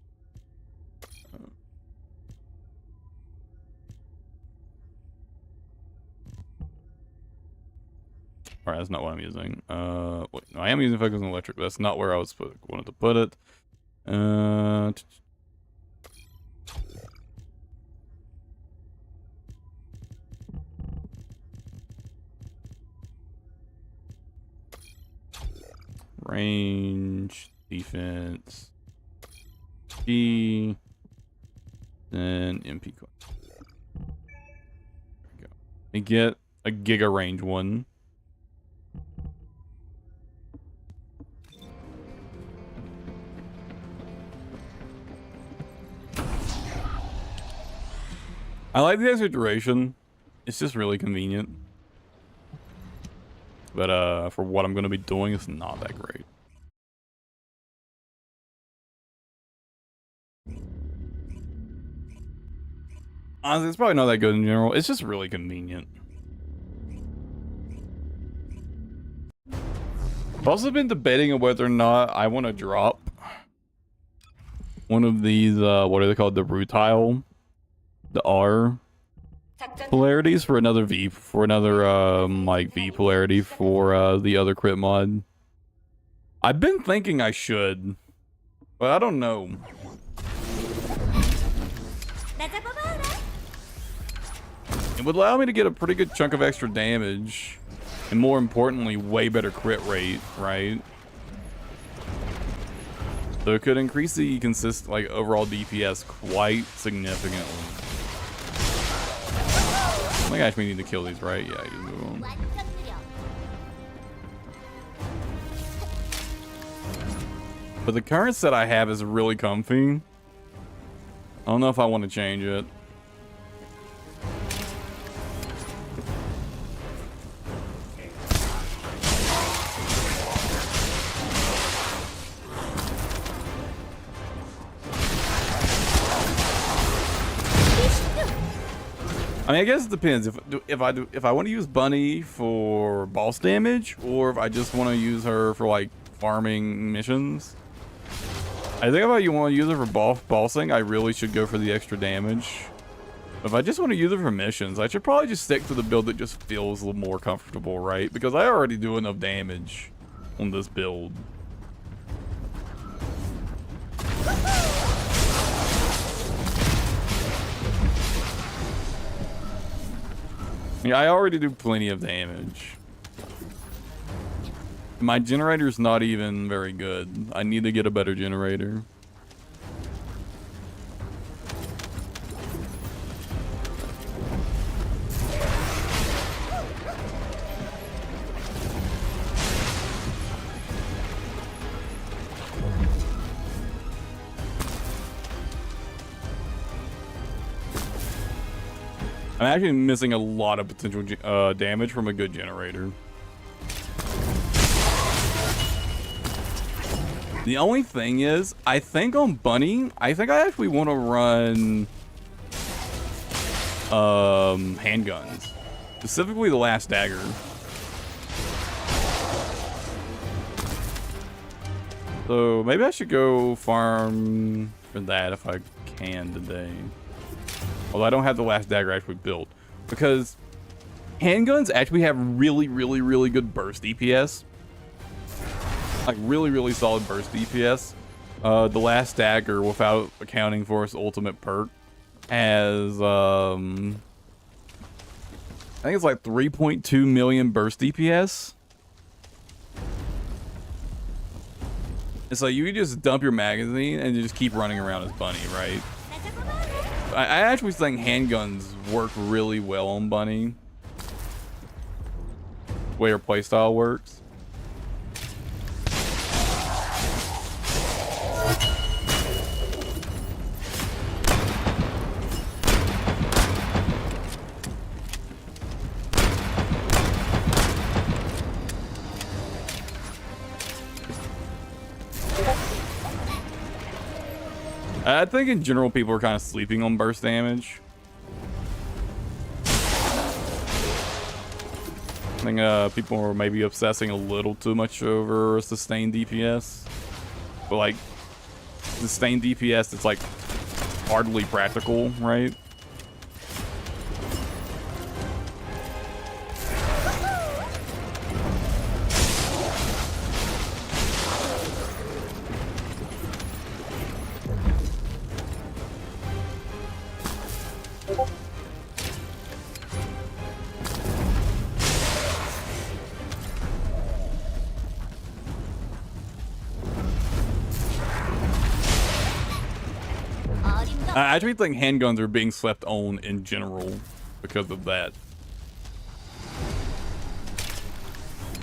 Alright, that's not what I'm using. Wait, no, I am using focus on electric, but that's not where I wanted to put it. Range, defense, G, then MP coin. There we go. Let me get a giga range one. I like the extra duration. It's just really convenient. But for what I'm going to be doing, it's not that great. Honestly, it's probably not that good in general. It's just really convenient. I've also been debating on whether or not I want to drop one of these, what are they called? The rutile. The R polarities for another V, like V polarity for the other crit mod. I've been thinking I should, but I don't know. It would allow me to get a pretty good chunk of extra damage, and more importantly, way better crit rate, right? So it could increase the overall DPS quite significantly. Oh my gosh, we need to kill these, right? Yeah, I can move on. But the current set I have is really comfy. I don't know if I want to change it. I mean, I guess it depends if I want to use Bunny for boss damage or if I just want to use her for like farming missions. I think if I want to use her for bossing, I really should go for the extra damage. But if I just want to use her for missions, I should probably just stick to the build that just feels a little more comfortable, right? Because I already do enough damage on this build. Yeah, I already do plenty of damage. My generator's not even very good. I need to get a better generator. I'm actually missing a lot of potential damage from a good generator. The only thing is, I think on Bunny, I think I actually want to run handguns. Specifically the last dagger. So maybe I should go farm for that if I can today. Although I don't have the last dagger actually built. Because handguns actually have really, really, really good burst DPS. Like really, really solid burst DPS. The last dagger, without accounting for its ultimate perk, has I think it's like 3.2 million burst DPS. And so you just dump your magazine and you just keep running around as Bunny, right? I actually think handguns work really well on Bunny. The way her playstyle works. I think in general people are kind of sleeping on burst damage. I think people are maybe obsessing a little too much over sustained DPS. But like, sustained DPS, it's like hardly practical, right? I actually think handguns are being slept on in general because of that.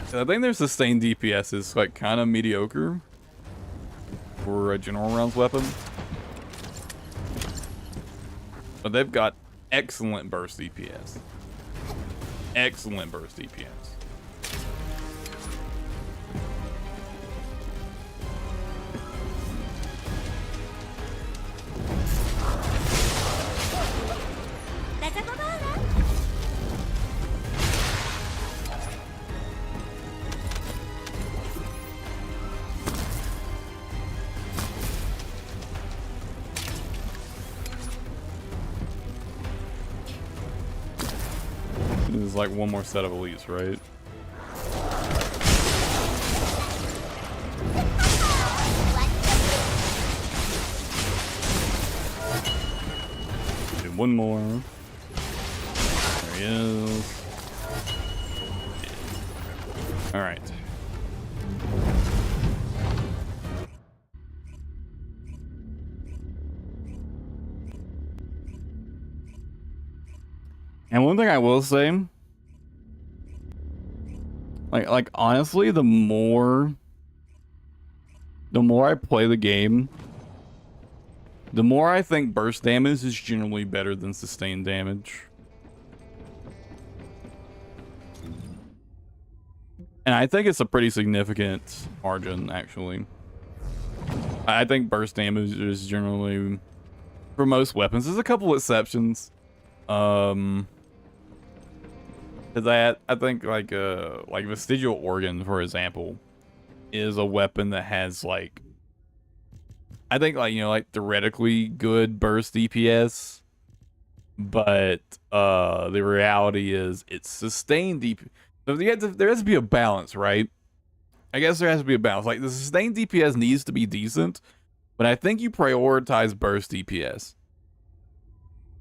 So I think their sustained DPS is like kind of mediocre for a general rounds weapon. But they've got excellent burst DPS. Excellent burst DPS. There's like one more set of elites, right? Do one more. There he is. All right. And one thing I will say, like honestly, the more I play the game, the more I think burst damage is generally better than sustained damage. And I think it's a pretty significant margin, actually. I think burst damage is generally, for most weapons, there's a couple exceptions. Cause I think like vestigial organ, for example, is a weapon that has like, I think like, you know, like theoretically good burst DPS, but the reality is it's sustained DPS. So there has to be a balance, right? I guess there has to be a balance. Like the sustained DPS needs to be decent, but I think you prioritize burst DPS.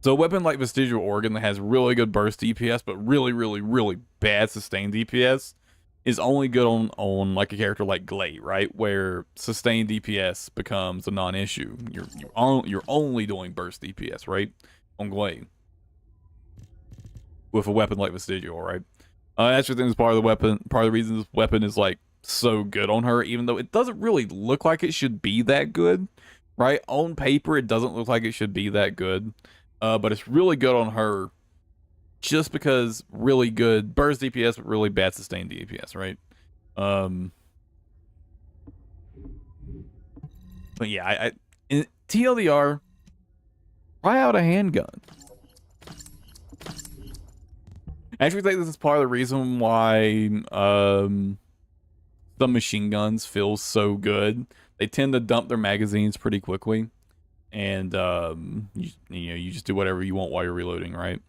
So a weapon like Vestigial Organ that has really good burst DPS, but really, really, really bad sustained DPS is only good on like a character like Glade, right? Where sustained DPS becomes a non-issue. You're only doing burst DPS, right? On Glade. With a weapon like Vestigial, right? That's just part of the weapon. Part of the reason this weapon is like so good on her, even though it doesn't really look like it should be that good, right? On paper, it doesn't look like it should be that good. But it's really good on her just because really good burst DPS, but really bad sustained DPS, right? But yeah, in TLDR, try out a handgun. I actually think this is part of the reason why some machine guns feel so good. They tend to dump their magazines pretty quickly. And you just do whatever you want while you're reloading, right?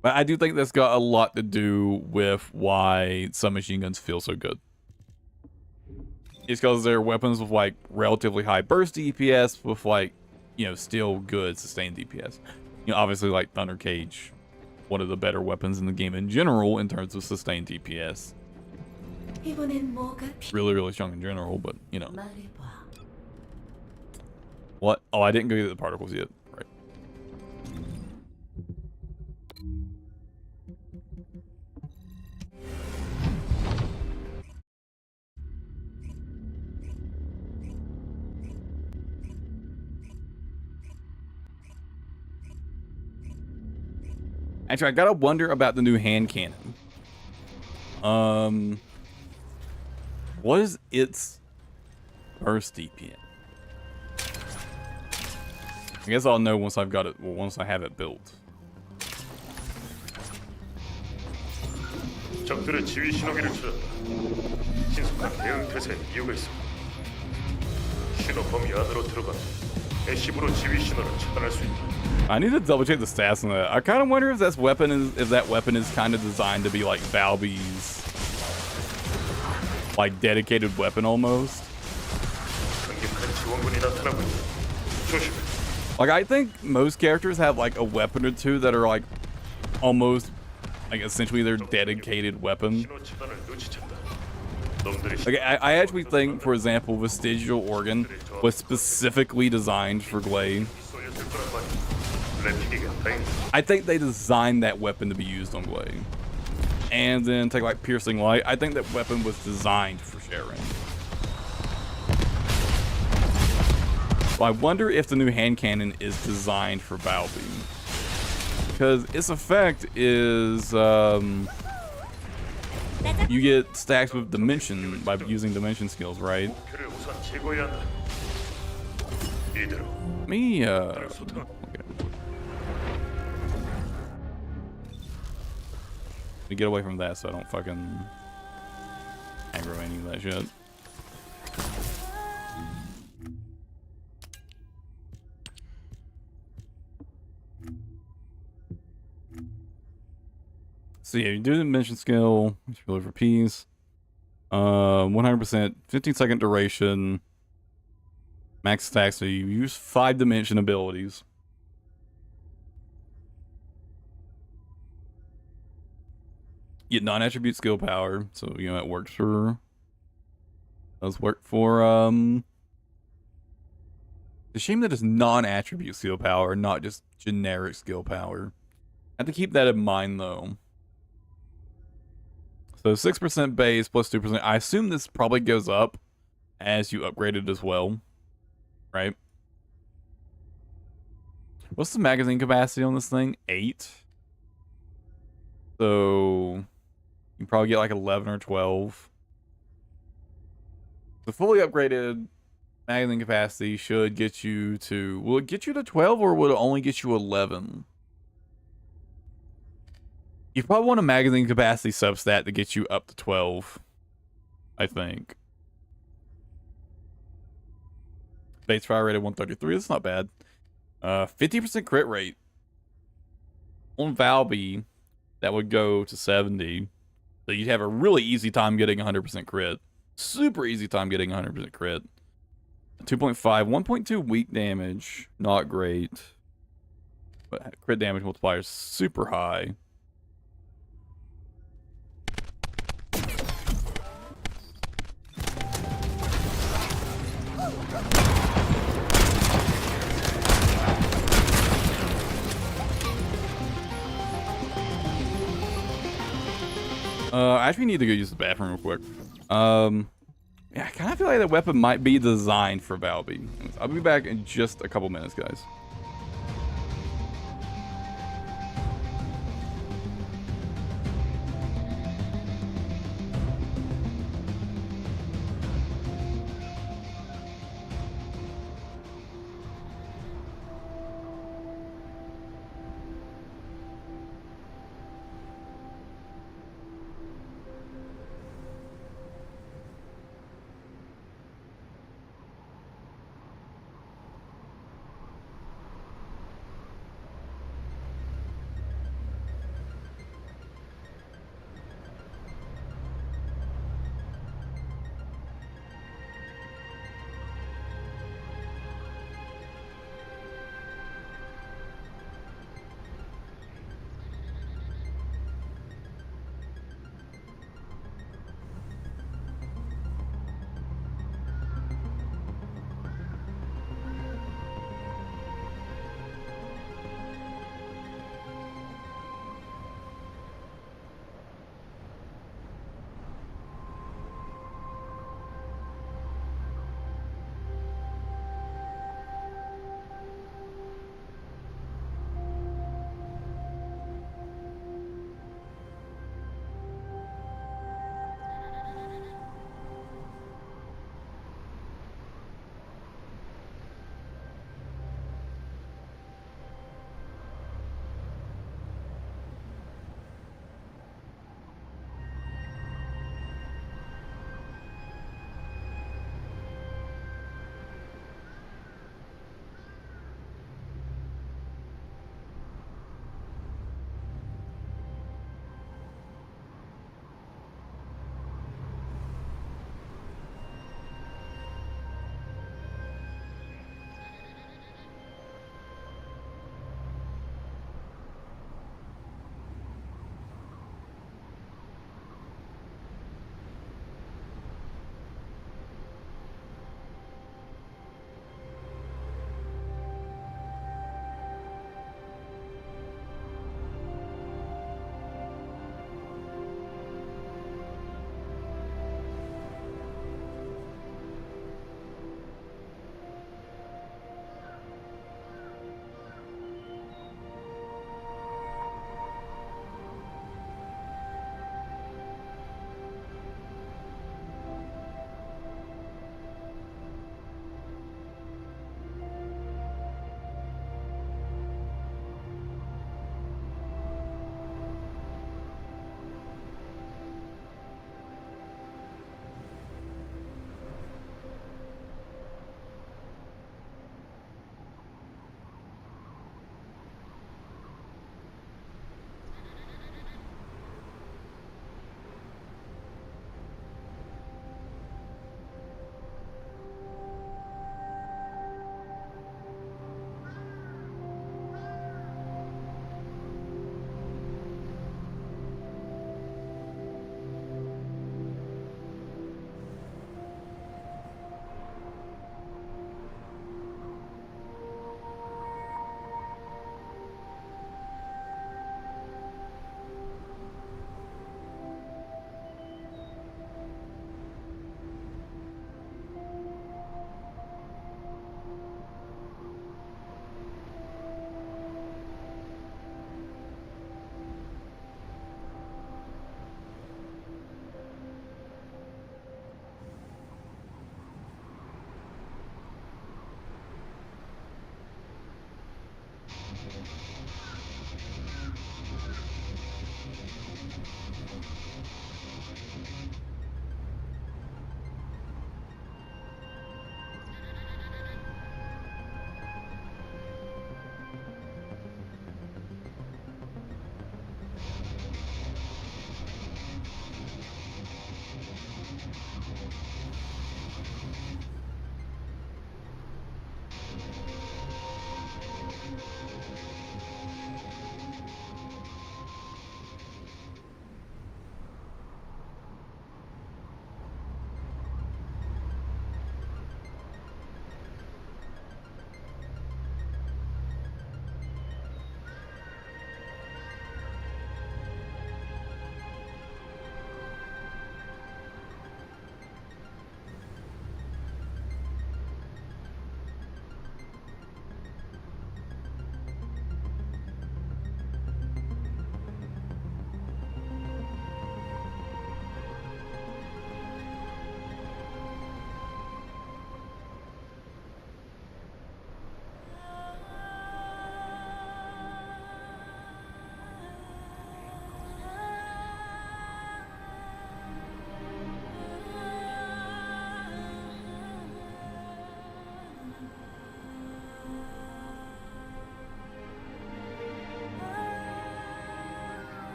But I do think that's got a lot to do with why some machine guns feel so good. It's because they're weapons with like relatively high burst DPS with like, you know, still good sustained DPS. You know, obviously like Thunder Cage, one of the better weapons in the game in general in terms of sustained DPS. Really, really strong in general, but you know. What? Oh, I didn't go get the particles yet. Right. Actually, I gotta wonder about the new hand cannon. What is its burst DPS? I guess I'll know once I've got it. Well, once I have it built. 적들의 지휘 신호기를 찾았다. 신속한 대응 태세에 이유가 있어. 신호 범위 안으로 들어가면 애쉬브로 지휘 신호를 차단할 수 있다. I need to double check the stats on that. I kind of wonder if that weapon is kind of designed to be like Valby's like dedicated weapon almost. 강력한 지원군이 나타나고 있다. 조심해. Like I think most characters have like a weapon or two that are like almost like essentially their dedicated weapon. 신호 차단을 눈치챘다. Like I actually think, for example, Vestigial Organ was specifically designed for Glade. I think they designed that weapon to be used on Glade. And then take like Piercing Light. I think that weapon was designed for Sharon. So I wonder if the new hand cannon is designed for Valby. Because its effect is you get stacks with dimension by using dimension skills, right? Me okay. Let me get away from that so I don't fucking aggro any of that shit. So yeah, you do the dimension skill, it's really for peace. 100%, 15-second duration, max stack, so you use 5 dimension abilities. Get non-attribute skill power, so you know it works for. Does work for It's a shame that it's non-attribute skill power, not just generic skill power. I have to keep that in mind though. So 6% base plus 2%. I assume this probably goes up as you upgrade it as well, right? What's the magazine capacity on this thing? 8. So you probably get like 11 or 12. The fully upgraded magazine capacity should get you to... Will it get you to 12 or will it only get you 11? You probably want a magazine capacity substat to get you up to 12, I think. Base fire rate at 133. That's not bad. 50% crit rate. On Valby, that would go to 70. So you'd have a really easy time getting 100% crit. Super easy time getting 100% crit. 2.5, 1.2 weak damage. Not great. But crit damage multiplier is super high. I actually need to go use the bathroom real quick. Yeah, I kind of feel like that weapon might be designed for Valby. I'll be back in just a couple minutes, guys.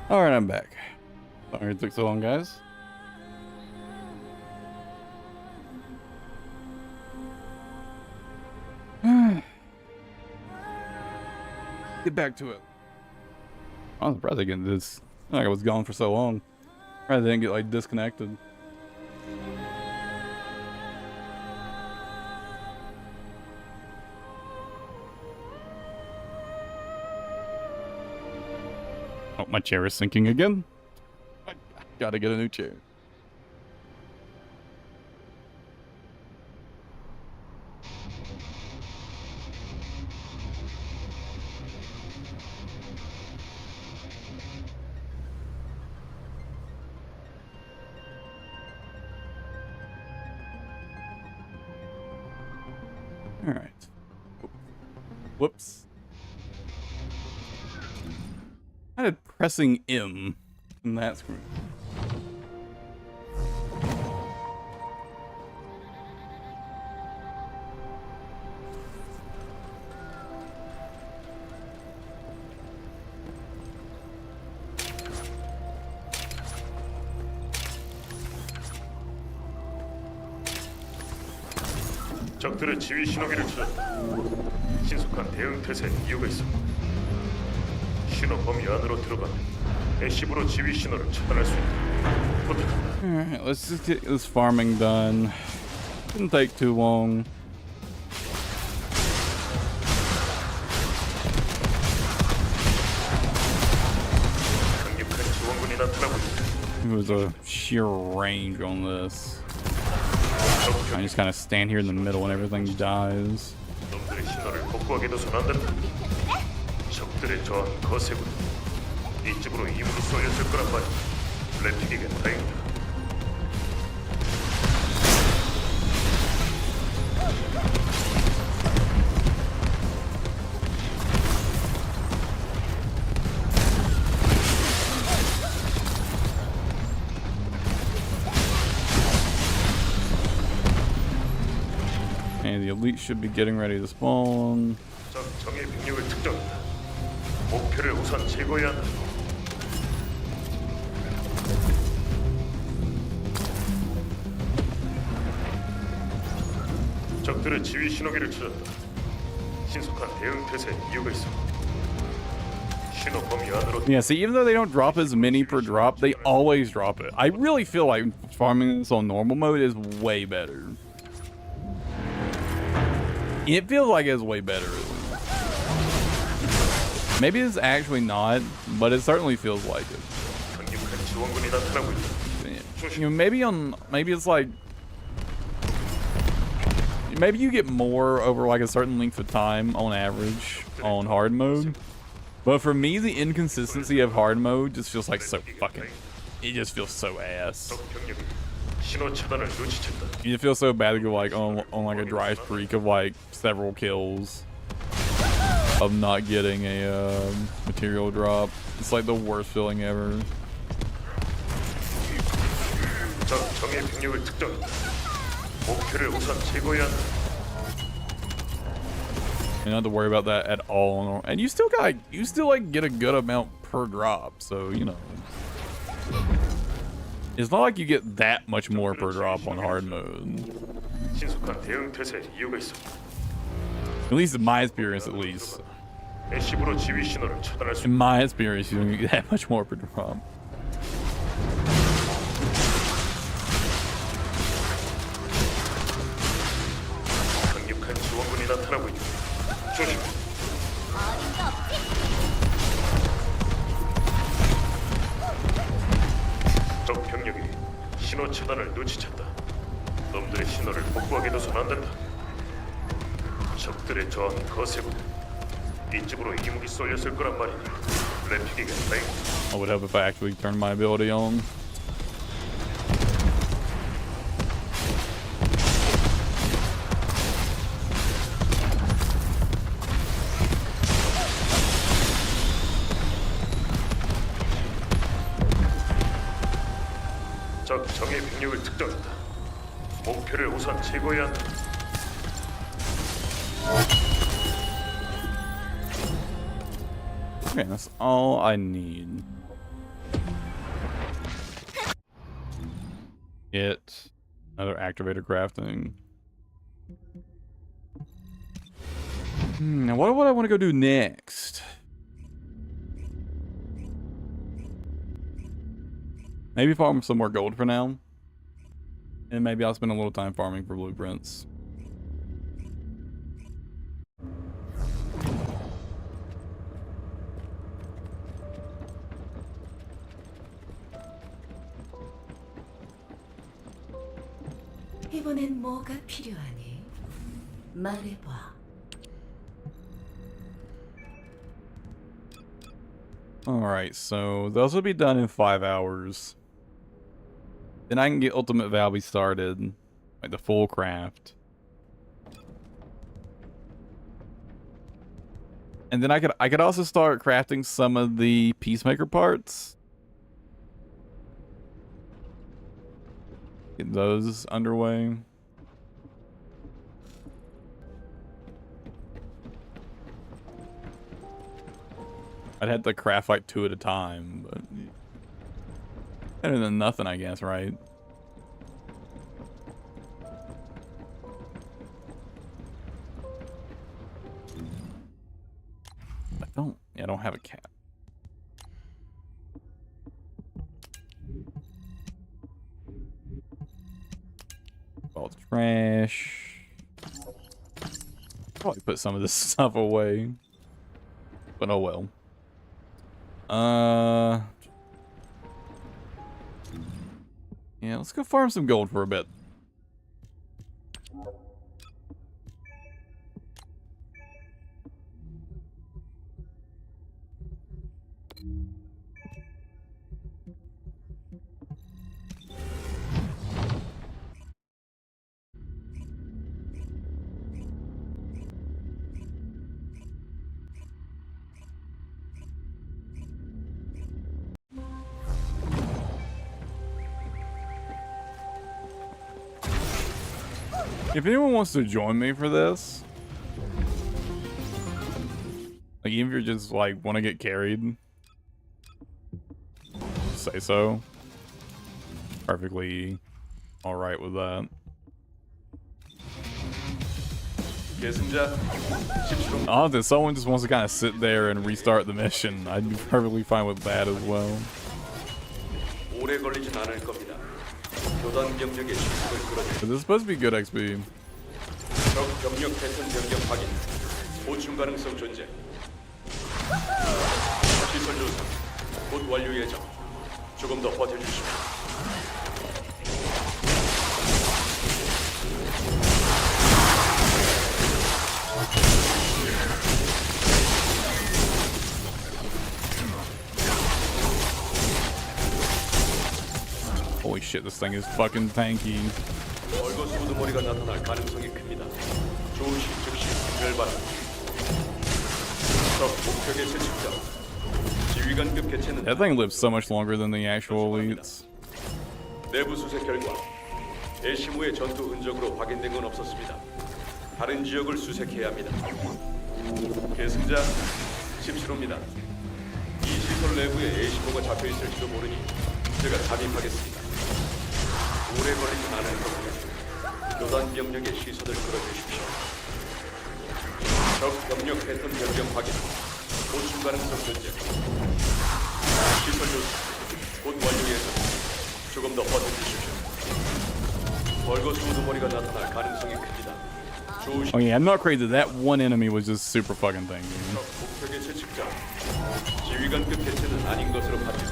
All right, I'm back. Sorry it took so long, guys. Get back to it. I was surprised I didn't get this. Like I was gone for so long. I didn't get like disconnected. Oh, my chair is sinking again. I gotta get a new chair. All right. Whoops. I did pressing M in that screen. 적들의 지휘 신호기를 찾았다. 신속한 대응 태세에 이유가 있어. 신호 범위 안으로 들어가면 애쉬브로 지휘 신호를 차단할 수 있다. 부탁한다. Alright, let's just get this farming done. Didn't take too long. 강력한 지원군이 나타나고 있다. It was a sheer range on this. I just kind of stand here in the middle and everything dies. 놈들의 신호를 복구하게 둬서는 안 된다. 적들의 저항 거세군. 이쪽으로 이물이 쏠렸을 거란 말이야. 래픽에게 다행이다. And the elite should be getting ready to spawn. 적 정예 병력을 특정한다. 목표를 우선 제거해야 한다. 적들의 지휘 신호기를 찾았다. 신속한 대응 태세에 이유가 있어. 신호 범위 안으로 Yeah, see, even though they don't drop as many per drop, they always drop it. I really feel like farming this on normal mode is way better. It feels like it's way better. Maybe it's actually not, but it certainly feels like it. 강력한 지원군이 나타나고 있다. You know, maybe it's like, maybe you get more over like a certain length of time on average on hard mode. But for me, the inconsistency of hard mode just feels like so fucking, it just feels so ass. 적 병력이 신호 차단을 눈치챘다. You feel so bad to go like on like a dry streak of like several kills of not getting a material drop. It's like the worst feeling ever. 적 정예 병력을 특정한다. 목표를 우선 제거해야 한다. You don't have to worry about that at all. And you still like get a good amount per drop. So, you know, it's not like you get that much more per drop on hard mode. 신속한 대응 태세에 이유가 있어. At least in my experience, at least. 애쉬브로 지휘 신호를 차단할 수 In my experience, you don't get that much more per drop. 강력한 지원군이 나타나고 있다. 조심. 적 병력이 신호 차단을 눈치챘다. 놈들의 신호를 복구하게 둬서는 안 된다. 적들의 저항이 거세군. 이쪽으로 이무기 쏠렸을 거란 말이야. 래픽에게 다행이다. I would help if I actually turned my ability on. 적 정예 병력을 특정한다. 목표를 우선 제거해야 한다. Okay, that's all I need. Get another activator crafting. Now what would I want to go do next? Maybe farm some more gold for now. And maybe I'll spend a little time farming for blueprints. 이번엔 뭐가 필요하니? 말해봐. Alright, so those will be done in 5 hours. Then I can get Ultimate Valby started. Like the full craft. And then I could also start crafting some of the Peacemaker parts. Get those underway. I'd have to craft like 2 at a time, but better than nothing, I guess, right? I don't have a cat. All the trash. Probably put some of this stuff away, but oh well. Yeah, let's go farm some gold for a bit. If anyone wants to join me for this, like even if you're just like want to get carried, say so. Perfectly all right with that. Oh, if someone just wants to kind of sit there and restart the mission, I'd be perfectly fine with that as well. This is supposed to be good XP. 적 병력 패턴 변경 확인. 보충 가능성 존재. 시설 조사. 곧 완료 예정. 조금 더 버텨주십시오. Holy shit, this thing is fucking tanky. 얼거 소두머리가 나타날 가능성이 큽니다. 조시 즉시 분별받아. 적 목표계 채측자. 지휘관급 개체는 That thing lives so much longer than the actual elites. 내부 수색 결과 애시무의 전투 흔적으로 확인된 건 없었습니다. 다른 지역을 수색해야 합니다. 계승자 17호입니다. 이 시설 내부에 애시무가 잡혀 있을지도 모르니 제가 잠입하겠습니다. 오래 걸리지 않을 겁니다. 교단 병력의 시선을 끌어주십시오. 적 병력 패턴 변경 확인. 보충 가능성 존재. 시설 조사. 곧 완료 예정. 조금 더 버텨주십시오. 벌거수 우두머리가 나타날 가능성이 큽니다. 조심. Oh yeah, I'm not crazy. That one enemy was just super fucking tanky. 목표계 채측자. 지휘관급 개체는 아닌 것으로 판명.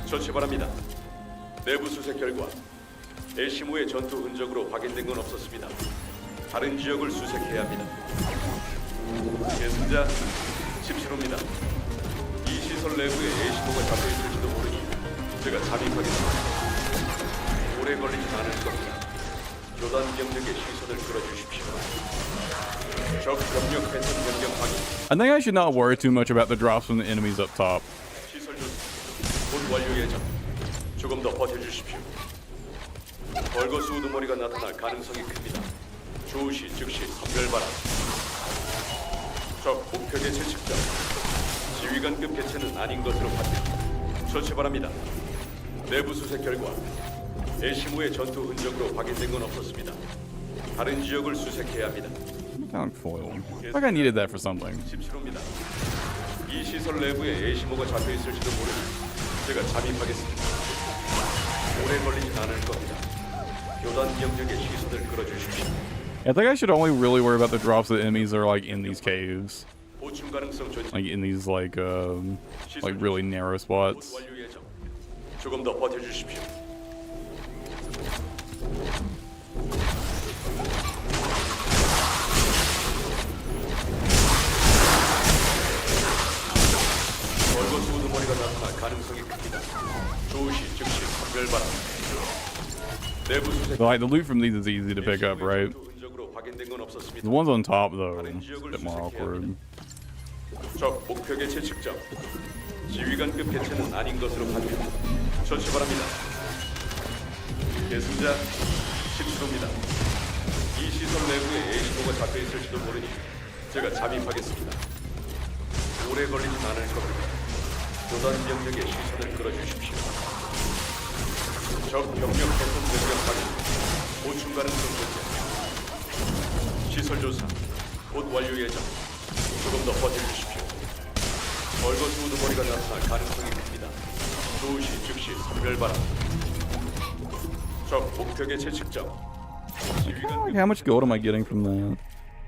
조치 바랍니다. 내부 수색 결과 애시무의 전투 흔적으로 확인된 건 없었습니다. 다른 지역을 수색해야 합니다. 계승자 17호입니다. 이 시설 내부에 애시무가 잡혀 있을지도 모르니 제가 잠입하겠습니다. 오래 걸리지 않을 겁니다. 교단 병력의 시선을 끌어주십시오. 적 병력 패턴 변경 확인. I think I should not worry too much about the drops from the enemies up top. 시설 조사. 곧 완료 예정. 조금 더 버텨주십시오. 벌거수 우두머리가 나타날 가능성이 큽니다. 조시 즉시 선별바람. 적 목표계 채측자. 지휘관급 개체는 아닌 것으로 판명. 처치 바랍니다. 내부 수색 결과 에시모의 전투 흔적으로 확인된 건 없었습니다. 다른 지역을 수색해야 합니다. Found foil. Like I needed that for something. 17호입니다. 이 시설 내부에 에시모가 잡혀 있을지도 모르니 제가 잠입하겠습니다. 오래 걸리진 않을 겁니다. 교단 병력의 시선을 끌어주십시오. I think I should only really worry about the drops that enemies are like in these caves, 보충 가능성 존재. like in these like really narrow spots. 완료 예정. 조금 더 버텨주십시오. 벌거스 우두머리가 나타날 가능성이 큽니다. 조시 즉시 선별 바랍니다. 내부 수색. Like the loot from these is easy to pick up, right? 흔적으로 확인된 건 없었습니다. The ones on top though, a bit more awkward. 적 목표 개체 측정. 지휘관급 개체는 아닌 것으로 판명. 조치 바랍니다. 계승자 10수로입니다. 이 시설 내부에 에이시모가 잡혀 있을지도 모르니 제가 잠입하겠습니다. 오래 걸리진 않을 겁니다. 교단 병력의 시선을 끌어주십시오. 적 병력 패턴 변경 확인. 보충 가능성 존재. 시설 조사. 곧 완료 예정. 조금 더 버텨주십시오. 벌거스 우두머리가 나타날 가능성이 큽니다. 조시 즉시 선별 바랍니다. 적 목표 개체 측정. Like, how much gold am I getting from that?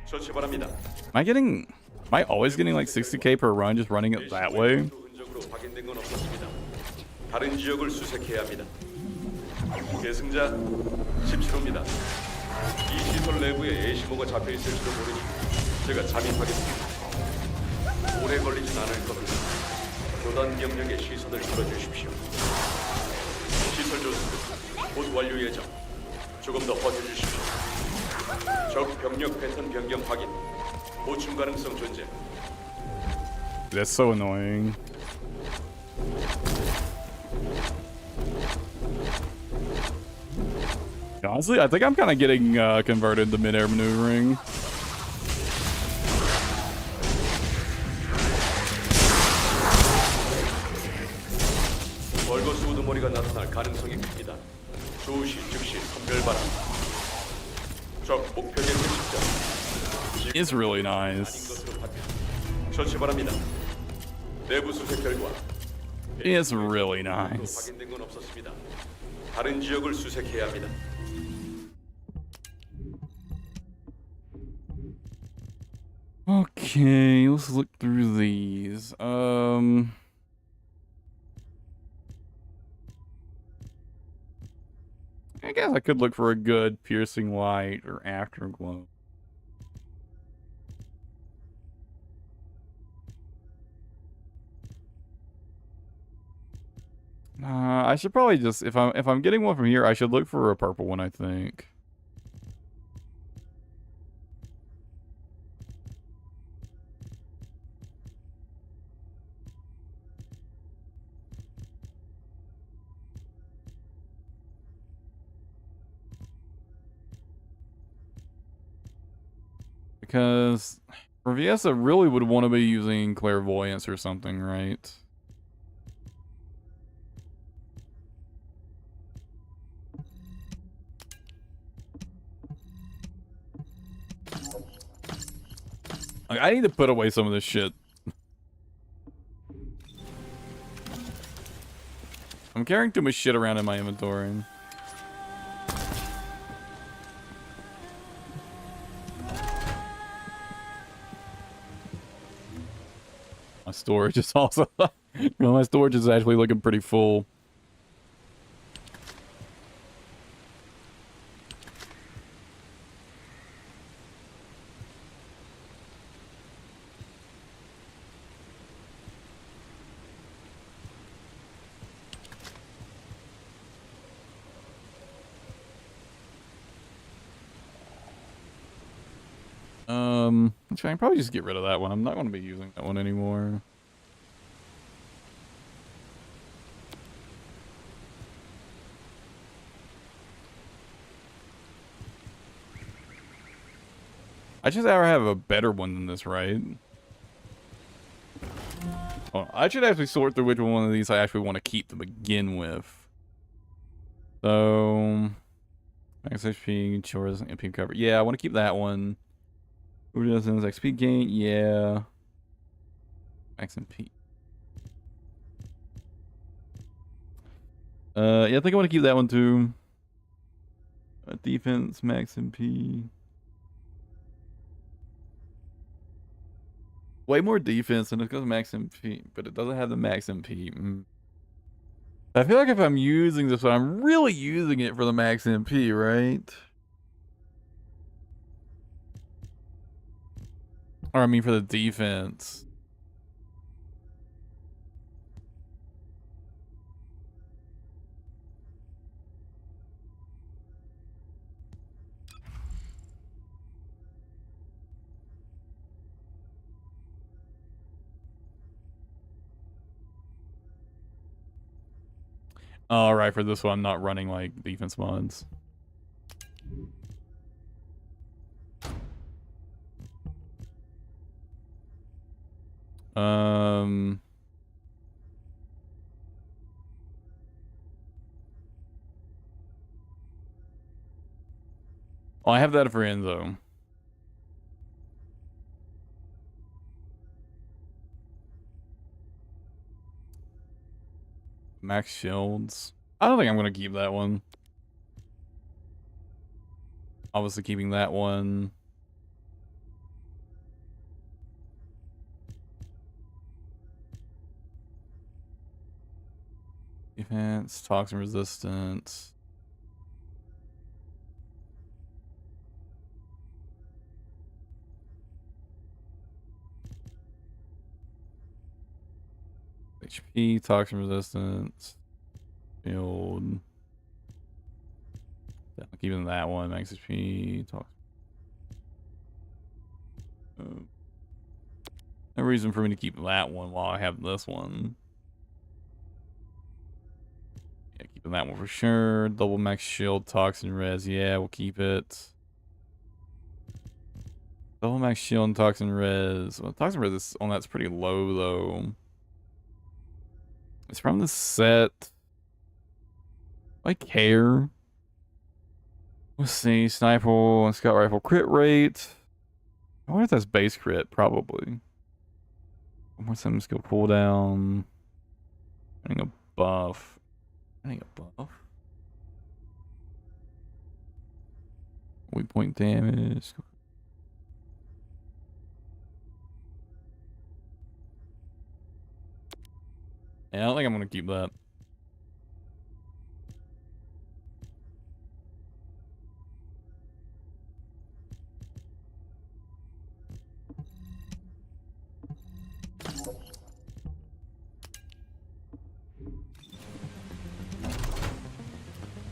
조치 바랍니다. Am I always getting like 60k per run just running it that way? 흔적으로 확인된 건 없었습니다. 다른 지역을 수색해야 합니다. 계승자 17호입니다. 이 시설 내부에 에이시모가 잡혀 있을지도 모르니 제가 잠입하겠습니다. 오래 걸리진 않을 겁니다. 교단 병력의 시선을 끌어주십시오. 시설 조사 곧 완료 예정. 조금 더 버텨주십시오. 적 병력 패턴 변경 확인. 보충 가능성 존재. That's so annoying. Honestly, I think I'm kind of getting converted to mid-air maneuvering. 벌거스 우두머리가 나타날 가능성이 큽니다. 조시 즉시 선별 바랍니다. 적 목표 개체 측정. It's really 아닌 nice. 것으로 판명. 조치 바랍니다. 내부 수색 결과 It's really nice. 확인된 건 없었습니다. 다른 지역을 수색해야 합니다. Okay, let's look through these. I guess I could look for a good piercing light or afterglow. I should probably just if I'm getting one from here, I should look for a purple one, I think. Because for VS, I really would want to be using clairvoyance or something, right? Like, I need to put away some of this shit. I'm carrying too much shit around in my inventory. My storage is also... well, my storage is actually looking pretty full. Actually, I can probably just get rid of that one. I'm not going to be using that one anymore. I just ever have a better one than this, right? Oh, I should actually sort through which one of these I actually want to keep to begin with. So max HP, chores, MP cover. Yeah, I want to keep that one. Reduces XP gain. Yeah. Max MP. Yeah, I think I want to keep that one too. Defense, max MP. Way more defense than it goes max MP, but it doesn't have the max MP. I feel like if I'm using this one, I'm really using it for the max MP, right? Or I mean for the defense. All right, for this one, I'm not running like defense mods. Oh, I have that for Enzo. Max shields. I don't think I'm gonna keep that one. Obviously keeping that one. Defense, toxin resistance. HP, toxin resistance. Shield. Definitely keeping that one. Max HP, toxin. No reason for me to keep that one while I have this one. Yeah, keeping that one for sure. Double max shield, toxin res. Yeah, we'll keep it. Double max shield and toxin res. Well, toxin res on that's pretty low though. It's from the set. I care. Let's see. Sniper and scout rifle crit rate. I wonder if that's base crit. Probably. More some skill cooldown. Getting a buff. Getting a buff. Weak point damage. Yeah, I don't think I'm gonna keep that.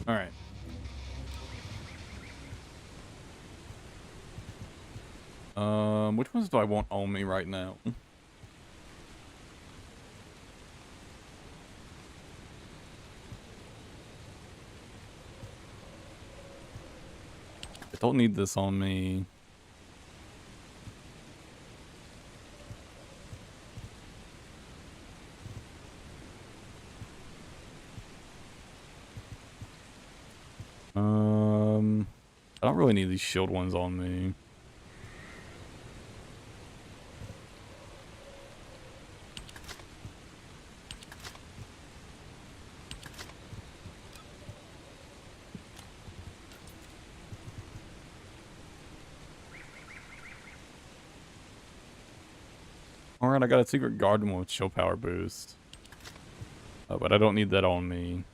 All right. Which ones do I want on me right now? I don't need this on me. I don't really need these shield ones on me. Alright, I got a secret garden with chill power boost. But I don't need that on me.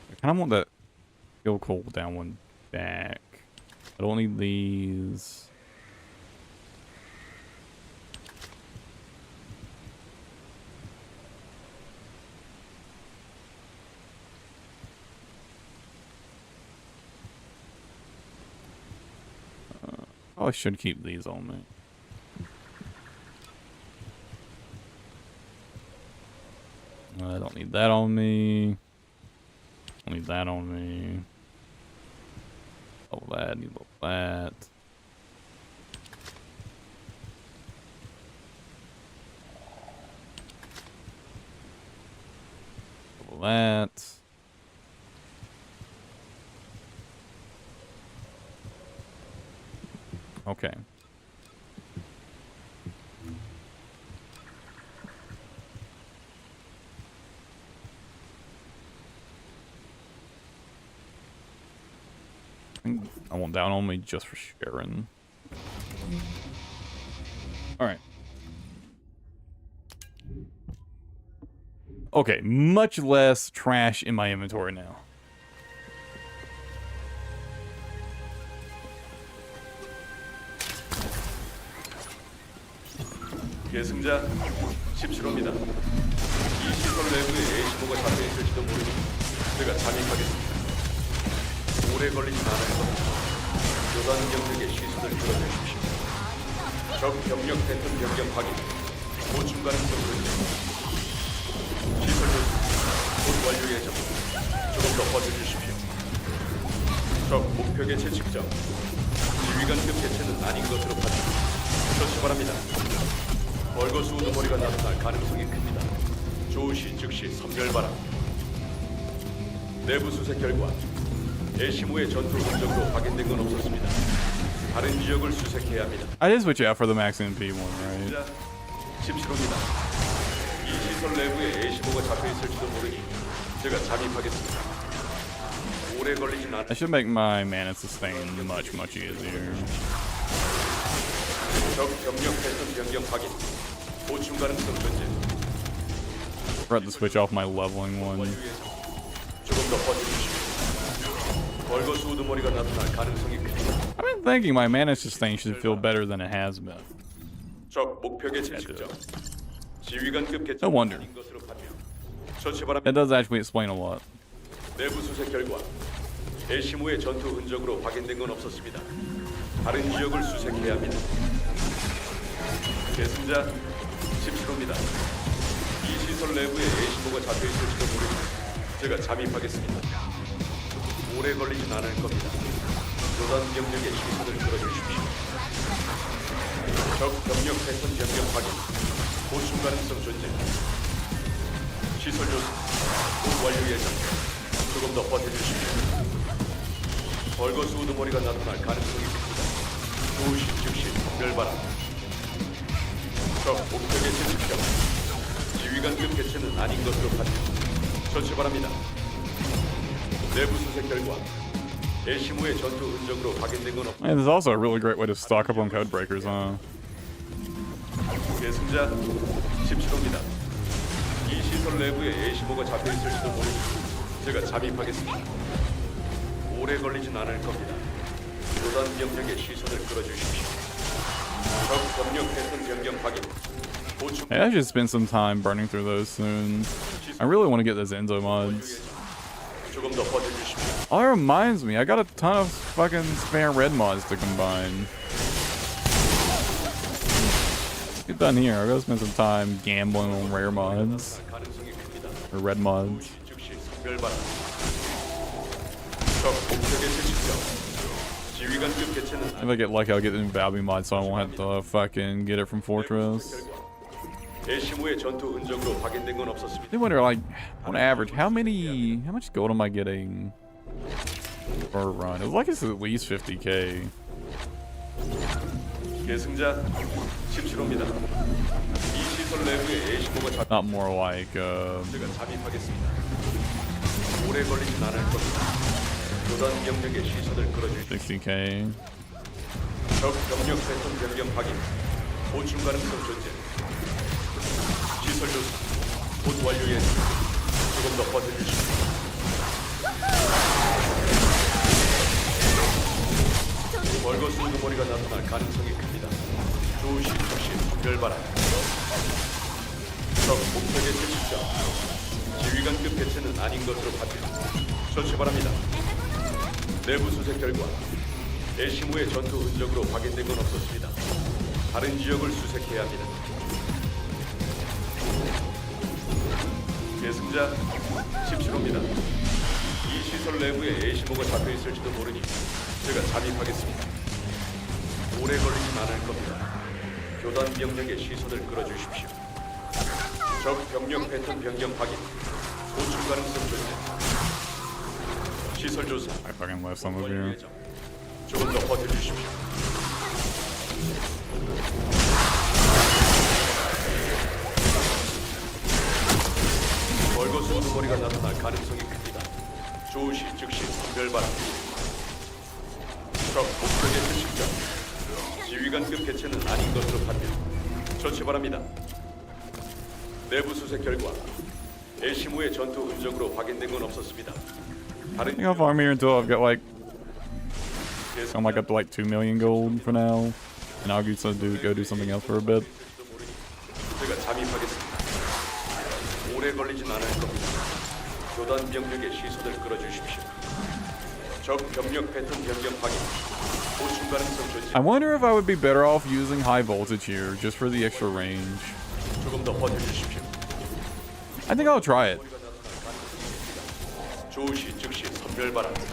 I kind of want that skill cooldown one back. I don't need these. Oh, I should keep these on me. I don't need that on me. Don't need that on me. All that, need all that. All that. Okay. I want down on me just for Sharon. Alright. Okay, much less trash in my inventory now. 계승자 17호입니다. 이 시설 내부에 A15가 잡혀있을지도 모르니 제가 잠입하겠습니다. 오래 걸리진 않을 겁니다. 교단 경력의 시선을 끌어주십시오. 적 병력 패턴 변경 확인. 보충 가능성 조정. 시설 조정. 곧 완료 예정. 조금 더 버텨주십시오. 적 목표 개체 측정. 지휘관급 개체는 아닌 것으로 판단. 조치 바랍니다. 벌거수 우두머리가 나타날 가능성이 큽니다. 조시 즉시 선멸 바랍니다. 내부 수색 결과 애시무의 전투 흔적으로 확인된 건 없었습니다. 다른 지역을 수색해야 합니다. I did switch out for the max MP one, right? 17호입니다. 이 시설 내부에 애시무가 잡혀있을지도 모르니 제가 잠입하겠습니다. 오래 걸리진 않... I should make my mana sustain much easier. 적 병력 패턴 변경 확인. 보충 가능성 존재. Forgot to switch off my leveling one. 조금 더 버텨주십시오. 벌거수 우두머리가 나타날 가능성이 큽니다. I've been thinking my mana sustain should feel better than it has been. 적 목표 개체 측정. 지휘관급 개체 No wonder. 아닌 것으로 판명. 처치 바랍니다. That does actually explain a lot. 내부 수색 결과 애시무의 전투 흔적으로 확인된 건 없었습니다. 다른 지역을 수색해야 합니다. 계승자 17호입니다. 이 시설 내부에 애시무가 잡혀있을지도 모르니 제가 잠입하겠습니다. 오래 걸리진 않을 겁니다. 교단 병력의 시선을 끌어주십시오. 적 병력 패턴 변경 확인. 보충 가능성 존재. 시설 조사. 곧 완료 예정. 조금 더 버텨주십시오. 벌거수 우두머리가 나타날 가능성이 큽니다. 조시 즉시 선멸 바랍니다. 적 목표 개체 측정. 지휘관급 개체는 아닌 것으로 판명. 처치 바랍니다. 내부 수색 결과 애시무의 전투 흔적으로 확인된 건 없습니다. And there's also a really great way to stock up on code breakers, huh? 계승자 17호입니다. 이 시설 내부에 애시무가 잡혀있을지도 모르니 제가 잠입하겠습니다. 오래 걸리진 않을 겁니다. 교단 병력의 시선을 끌어주십시오. 적 병력 패턴 변경 확인. 보충. Hey, I should spend some time burning through those soon. I really want to get those Enzo mods. 조금 더 버텨주십시오. Oh, that reminds me, I got a ton of fucking spare red mods to combine. Get done here. I gotta spend some time gambling on rare mods. 가능성이 큽니다. Or red mods. 즉시 선별 바랍니다. 적 목표 개체 측정. 지휘관급 개체는 If I get lucky, I'll get the new Valby mod so I won't have to fucking get it from Fortress. 애시무의 전투 흔적으로 확인된 건 없었습니다. I wonder, like, on average, how much gold am I getting per run? It looks like it's at least 50k. 계승자 17호입니다. 이 시설 내부에 애시무가 잡... Not more like, 제가 잠입하겠습니다. 오래 걸리진 않을 겁니다. 교단 병력의 시선을 끌어주십시오. 60k. 적 병력 패턴 변경 확인. 보충 가능성 존재. 시설 조사. 곧 완료 예정. 조금 더 버텨주십시오. 벌거수 우두머리가 나타날 가능성이 큽니다. 조시 즉시 선별 바랍니다. 적 목표 개체 측정. 지휘관급 개체는 아닌 것으로 판명. 처치 바랍니다. 내부 수색 결과 애시무의 전투 흔적으로 확인된 건 없었습니다. 다른 지역을 수색해야 합니다. 계승 계승자 17호입니다. 이 시설 내부에 에이시모가 잡혀 있을지도 모르니 제가 잠입하겠습니다. 오래 걸리진 않을 겁니다. 교단 병력의 시선을 끌어주십시오. 적 병력 패턴 변경 확인. 보충 가능성 존재. 시설 조사. I fucking left some of here. 조금 더 버텨주십시오. 벌거수 우두머리가 나타날 가능성이 큽니다. 조시 즉시 선별 바랍니다. 적 목표 개체 측정. 지휘관급 개체는 아닌 것으로 판명. 처치 바랍니다. 내부 수색 결과 에시무의 전투 흔적으로 확인된 건 없었습니다. I think I'll farm here until I've got like I'm like up to like 2 million gold for now, and I'll go do something else for a bit. 제가 잠입하겠습니다. 오래 걸리진 않을 겁니다. 교단 병력의 시선을 끌어주십시오. 적 병력 패턴 변경 확인. 보충 가능성 존재. I wonder if I would be better off using high voltage here just for the extra range. 조금 더 버텨주십시오. I think I'll try it. 조시 즉시 선별 바랍니다.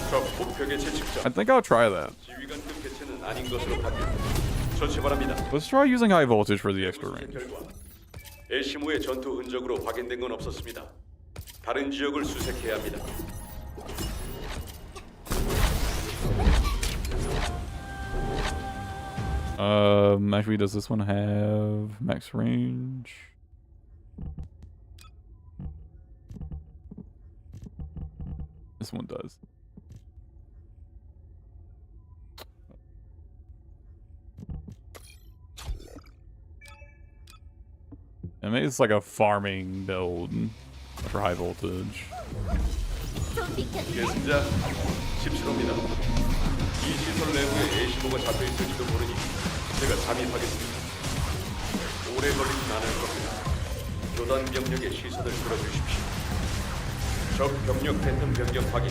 적 목표 개체 측정. I think I'll try that. 지휘관급 개체는 아닌 것으로 판명. 처치 바랍니다. Let's try using high voltage for the extra range. 결과 에시무의 전투 흔적으로 확인된 건 없었습니다. 다른 지역을 수색해야 합니다. Actually, does this one have max range? This one does. I mean, it's like a farming build for high voltage. 좀 비켜주세요. 계승자 17호입니다. 이 시설 내부에 에시모가 잡혀 있을지도 모르니 제가 잠입하겠습니다. 오래 걸리진 않을 겁니다. 교단 병력의 시선을 끌어주십시오. 적 병력 패턴 변경 확인.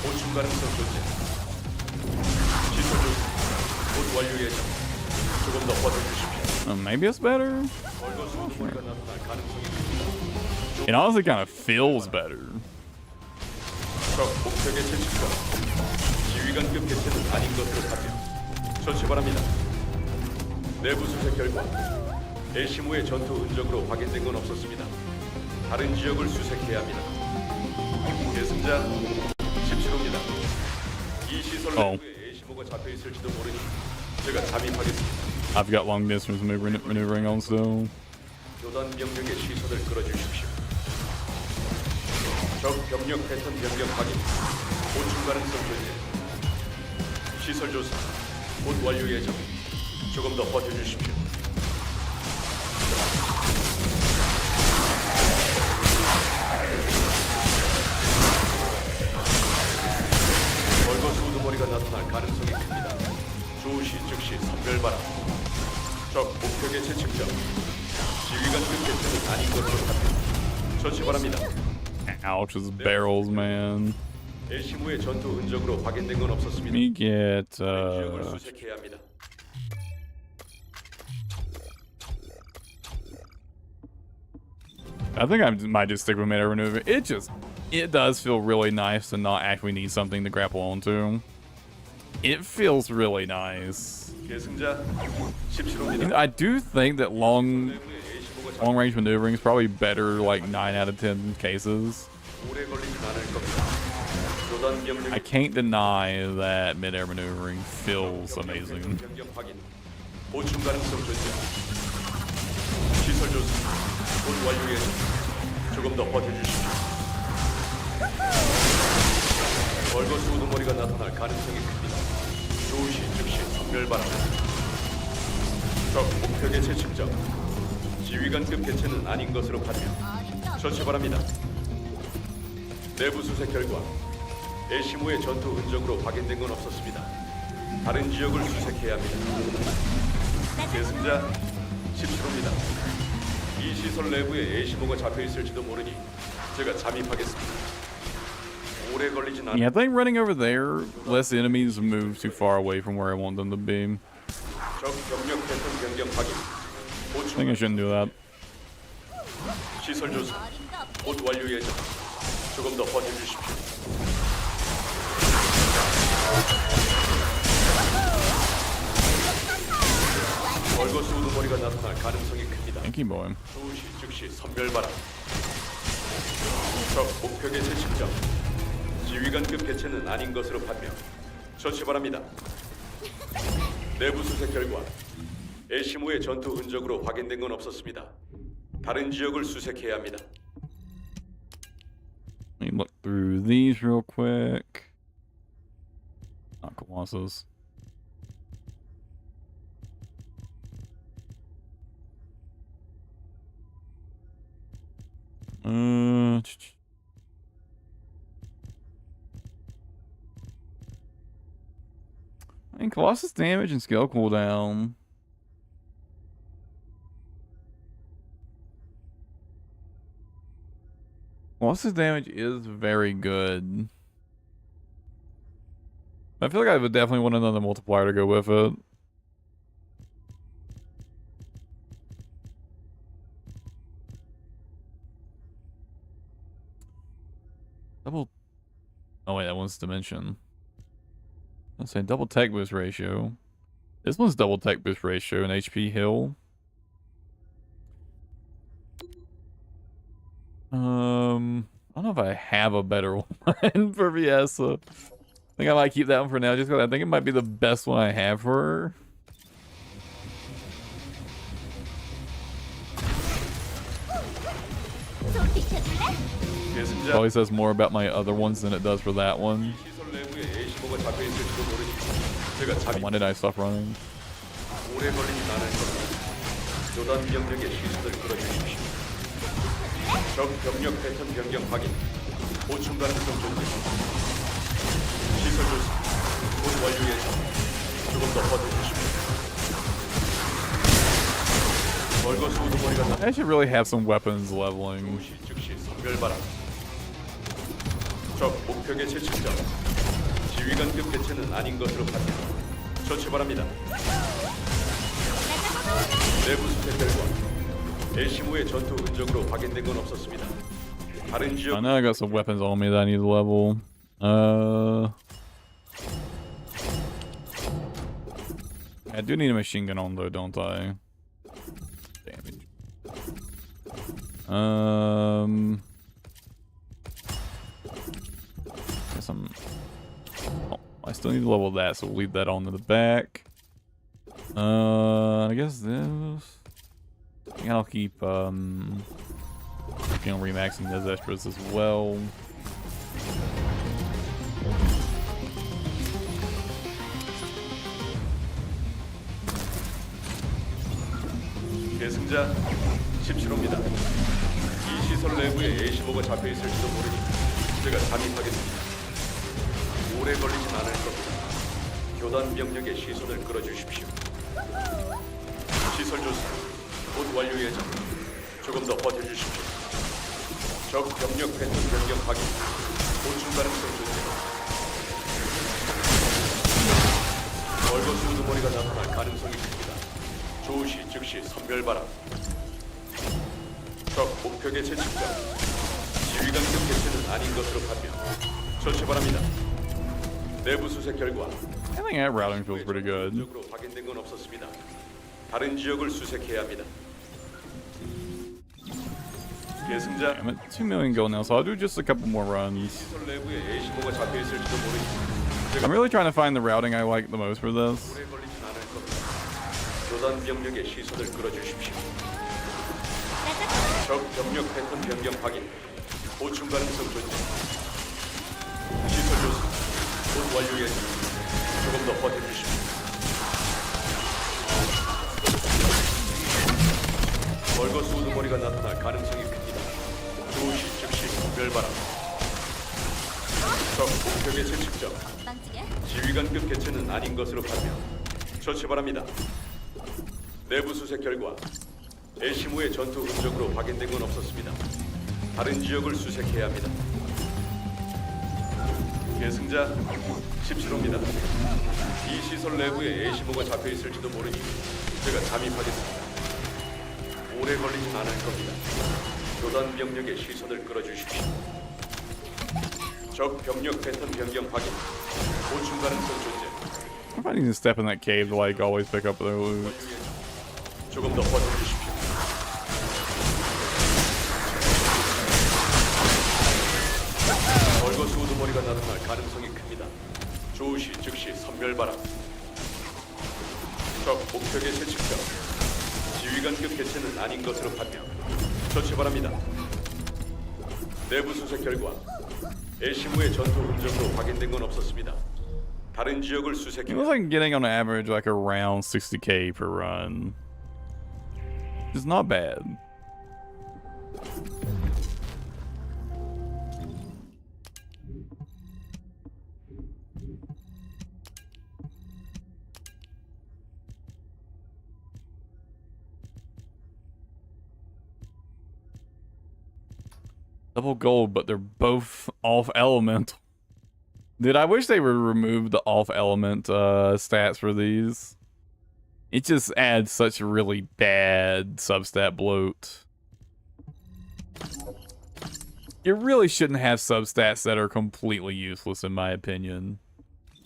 보충 가능성 존재. 시설 조사. 곧 완료 예정. 조금 더 버텨주십시오. Maybe it's better. 벌거수 우두머리가 나타날 가능성이 It honestly kind of feels better. 적 목표 개체 측정. 지휘관급 개체는 아닌 것으로 판명. 처치 바랍니다. 내부 수색 결과 에시무의 전투 흔적으로 확인된 건 없었습니다. 다른 지역을 수색해야 합니다. 계승자 17호입니다. 이 시설 내부에 에시무가 잡혀 있을지도 모르니 제가 잠입하겠습니다. I've got long distance maneuvering on still. 교단 병력의 시선을 끌어주십시오. 적 병력 패턴 변경 확인. 보충 가능성 존재. 시설 조사. 곧 완료 예정. 조금 더 버텨주십시오. 벌거수 우두머리가 나타날 가능성이 큽니다. 조시 즉시 선별 바랍니다. 적 목표 개체 측정. 지휘관급 개체는 아닌 것으로 판명. 처치 바랍니다. Ouch, his barrels, man. 에시무의 전투 흔적으로 확인된 건 없었습니다. Let me get 지역을 수색해야 합니다. I think I might just stick with maneuver maneuver. It does feel really nice to not actually need something to grapple onto. It feels really nice. 계승자 17호입니다. I do think that long range maneuvering is probably better like 9 out of 10 cases. 오래 걸리진 않을 겁니다. 교단 병력 I can't deny that mid-air maneuvering feels amazing. 변경 확인. 보충 가능성 존재. 시설 조사. 곧 완료 예정. 조금 더 버텨주십시오. 벌거수 우두머리가 나타날 가능성이 큽니다. 조시 즉시 선별 바랍니다. 적 목표 개체 측정. 지휘관급 개체는 아닌 것으로 판명. 처치 바랍니다. 내부 수색 결과 에시무의 전투 흔적으로 확인된 건 없었습니다. 다른 지역을 수색해야 합니다. 계승자 17호입니다. 이 시설 내부에 에시무가 잡혀 있을지도 모르니 제가 잠입하겠습니다. 오래 걸리진 않. Yeah, I think running over there lets the enemies move too far away from where I want them to be. 적 병력 패턴 변경 확인. I think I shouldn't do that. 시설 조사 곧 완료 예정. 조금 더 버텨주십시오. 벌거스 우두머리가 나타날 가능성이 큽니다. Thank you, boy. 조시 즉시 선멸 바람. 적 목표 개체 측정. 지휘관급 개체는 아닌 것으로 판명. 처치 바랍니다. 내부 수색 결과 애시모의 전투 흔적으로 확인된 건 없었습니다. 다른 지역을 수색해야 합니다. Let me look through these real quick. Not Colossus. I mean, Colossus damage and skill cooldown. Colossus damage is very good. I feel like I would definitely want another multiplier to go with it. Double. Oh wait, that one's dimension. Let's say double tech boost ratio. This one's double tech boost ratio and HP heal. I don't know if I have a better one for Viessa. I think I might keep that one for now, just because I think it might be the best one I have for her. Probably says more about my other ones than it does for that one. 시설 내부에 애시모가 잡혀 있을지도 모르니 제가 잠입. When did I stop running? 오래 걸리진 않을 겁니다. 교단 병력의 시선을 끌어주십시오. 적 병력 패턴 변경 확인. 보충 가능성 존재. 시설 조사. 곧 완료 예정. 조금 더 버텨주십시오. 벌거스 우두머리가 I should really have some weapons leveling. 도시 즉시 선별 바람. 적 목표 개체 측정. 지휘관급 개체는 아닌 것으로 판명. 처치 바랍니다. 내부 수색 결과 애시모의 전투 흔적으로 확인된 건 없었습니다. 다른 I 지역 know I got some weapons on me that I need to level. I do need a machine gun on though, don't I? Damage. Guess I'm. Oh, I still need to level that, so we'll leave that on to the back. I guess this. I think I'll keep remaxing those extras as well. 계승자 17호입니다. 이 시설 내부에 애시모가 잡혀 있을지도 모르니 제가 잠입하겠습니다. 오래 걸리진 않을 겁니다. 교단 병력의 시선을 끌어주십시오. 시설 조사 곧 완료 예정. 조금 더 버텨주십시오. 적 병력 패턴 변경 확인. 보충 가능성 존재. 벌거스 우두머리가 나타날 가능성이 큽니다. 조시 즉시 선별 바람. 적 목표 개체 측정. 지휘관급 개체는 아닌 것으로 판명. 처치 바랍니다. 내부 수색 결과 I think that routing feels pretty good. 적으로 확인된 건 없었습니다. 다른 지역을 수색해야 합니다. 계승자 I'm at 2 million gold now, so I'll do just a couple more runs. 시설 내부에 애시모가 잡혀 있을지도 모르니 I'm really trying to find the routing I like the most for this. 오래 걸리진 않을 겁니다. 교단 병력의 시선을 끌어주십시오. 적 병력 패턴 변경 확인. 보충 가능성 존재. 시설 조사. 곧 완료 예정. 조금 더 버텨주십시오. 벌거스 우두머리가 나타날 가능성이 큽니다. 조시 즉시 선별바람. 적 목표 개체 측정. 지휘관급 개체는 아닌 것으로 판명. 처치 바랍니다. 내부 수색 결과 애시모의 전투 흔적으로 확인된 건 없었습니다. 다른 지역을 수색해야 합니다. 계승자 17호입니다. 이 시설 내부에 애시모가 잡혀 있을지도 모르니 제가 잠입하겠습니다. 오래 걸리진 않을 겁니다. 교단 병력의 시선을 끌어주십시오. 적 병력 패턴 변경 확인. 보충 가능성 존재. I might need to step in that cave to like always pick up their loot. 조금 더 버텨주십시오. 벌거스 우두머리가 나타날 가능성이 큽니다. 조시 즉시 선멸 바람. 적 목표 개체 측정. 지휘관급 개체는 아닌 것으로 판명. 조치 바랍니다. 내부 수색 결과 애시무의 전투 흔적도 확인된 건 없었습니다. 다른 지역을 It 수색해 looks like getting on average like around 60k per run. It's not bad. Double gold, but they're both off elemental. Dude, I wish they would remove the off element stats for these. It just adds such really bad substat bloat. You really shouldn't have substats that are completely useless, in my opinion.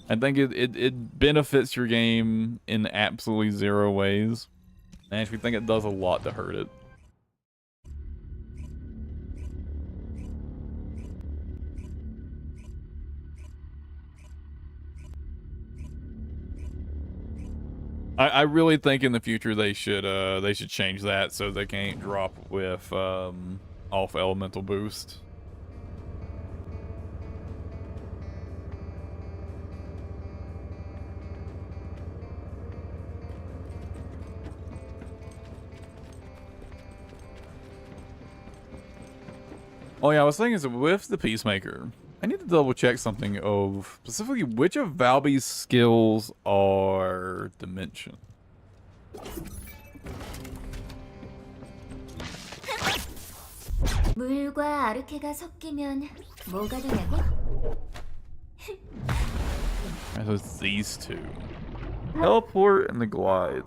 I think it benefits your game in absolutely zero ways. I actually think it does a lot to hurt it. I really think in the future they should change that so they can't drop with off elemental boost. Oh yeah, I was thinking so with the Peacemaker, I need to double check something of specifically which of Valby's skills are Dimension. 물과 아르케가 섞이면 뭐가 되냐고? Alright, so it's these two. Teleport and the glide.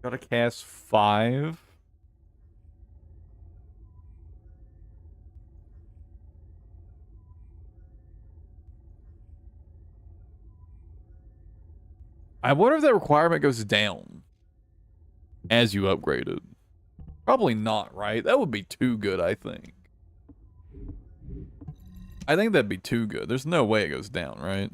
Gotta cast 5. I wonder if that requirement goes down as you upgrade it. Probably not, right? That would be too good, I think. I think that'd be too good. There's no way it goes down, right?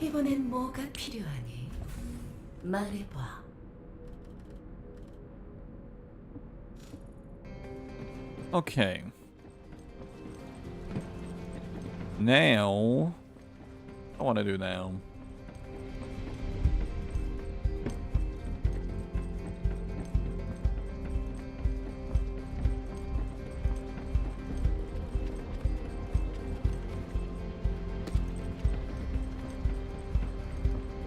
이번엔 뭐가 필요하니? 말해봐. Okay. Now, I want to do now.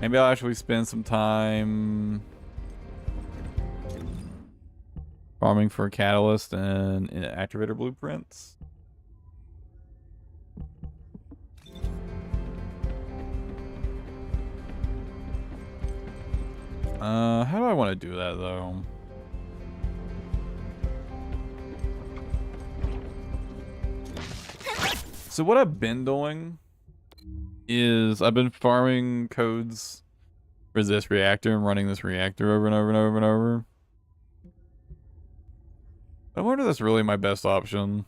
Maybe I'll actually spend some time farming for a catalyst and activator blueprints. How do I want to do that though? So what I've been doing is I've been farming codes for this reactor and running this reactor over and over and over and over. I wonder if that's really my best option.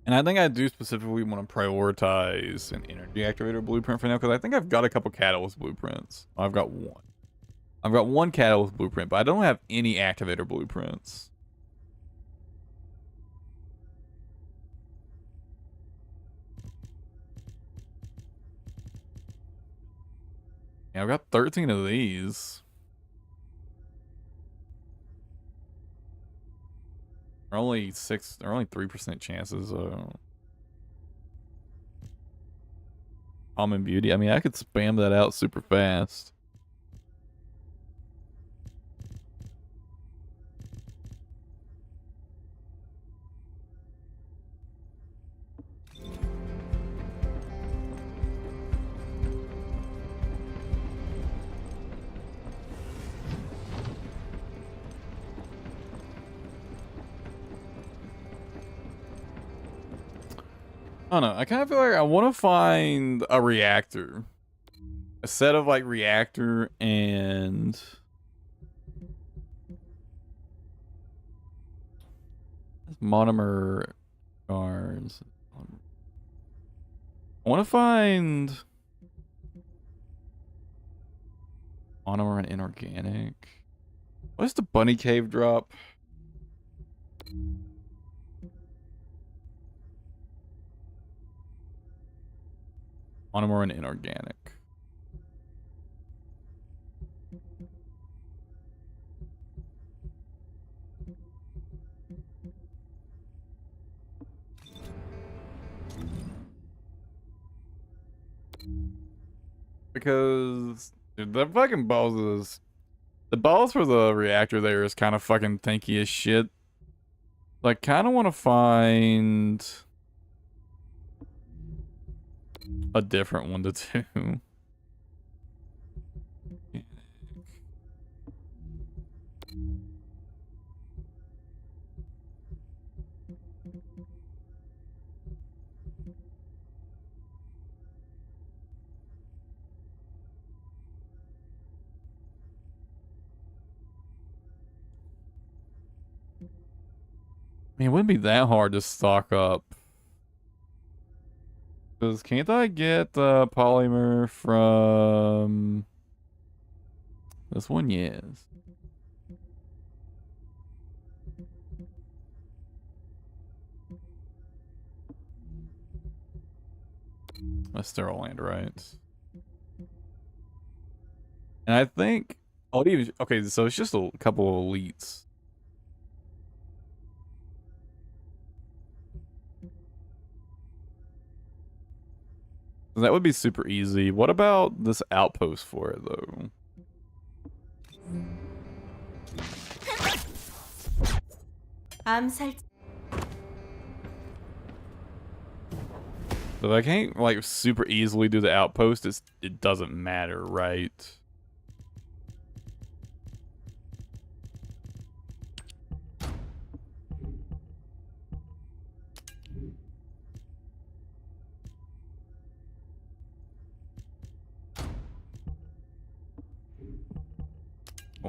And I think I do specifically want to prioritize an energy activator blueprint for now, because I think I've got a couple catalyst blueprints. I've got one. I've got one catalyst blueprint, but I don't have any activator blueprints. Yeah, I've got 13 of these. They're only 3% chances. Common beauty. I mean, I could spam that out super fast. I don't know. I kind of feel like I want to find a reactor. A set of like reactor and monomer jars. I want to find monomer and inorganic. What's the bunny cave drop? Monomer and inorganic. Because dude, the fucking the balls for the reactor there is kind of fucking tanky as shit. Like, kind of want to find a different one to do. I mean, it wouldn't be that hard to stock up. Because can't I get polymer from this one? Yes. That's sterile land, right? And I think okay, so it's just a couple of elites. That would be super easy. What about this outpost for it, though? 암살. So if I can't, like, super easily do the outpost, it doesn't matter, right?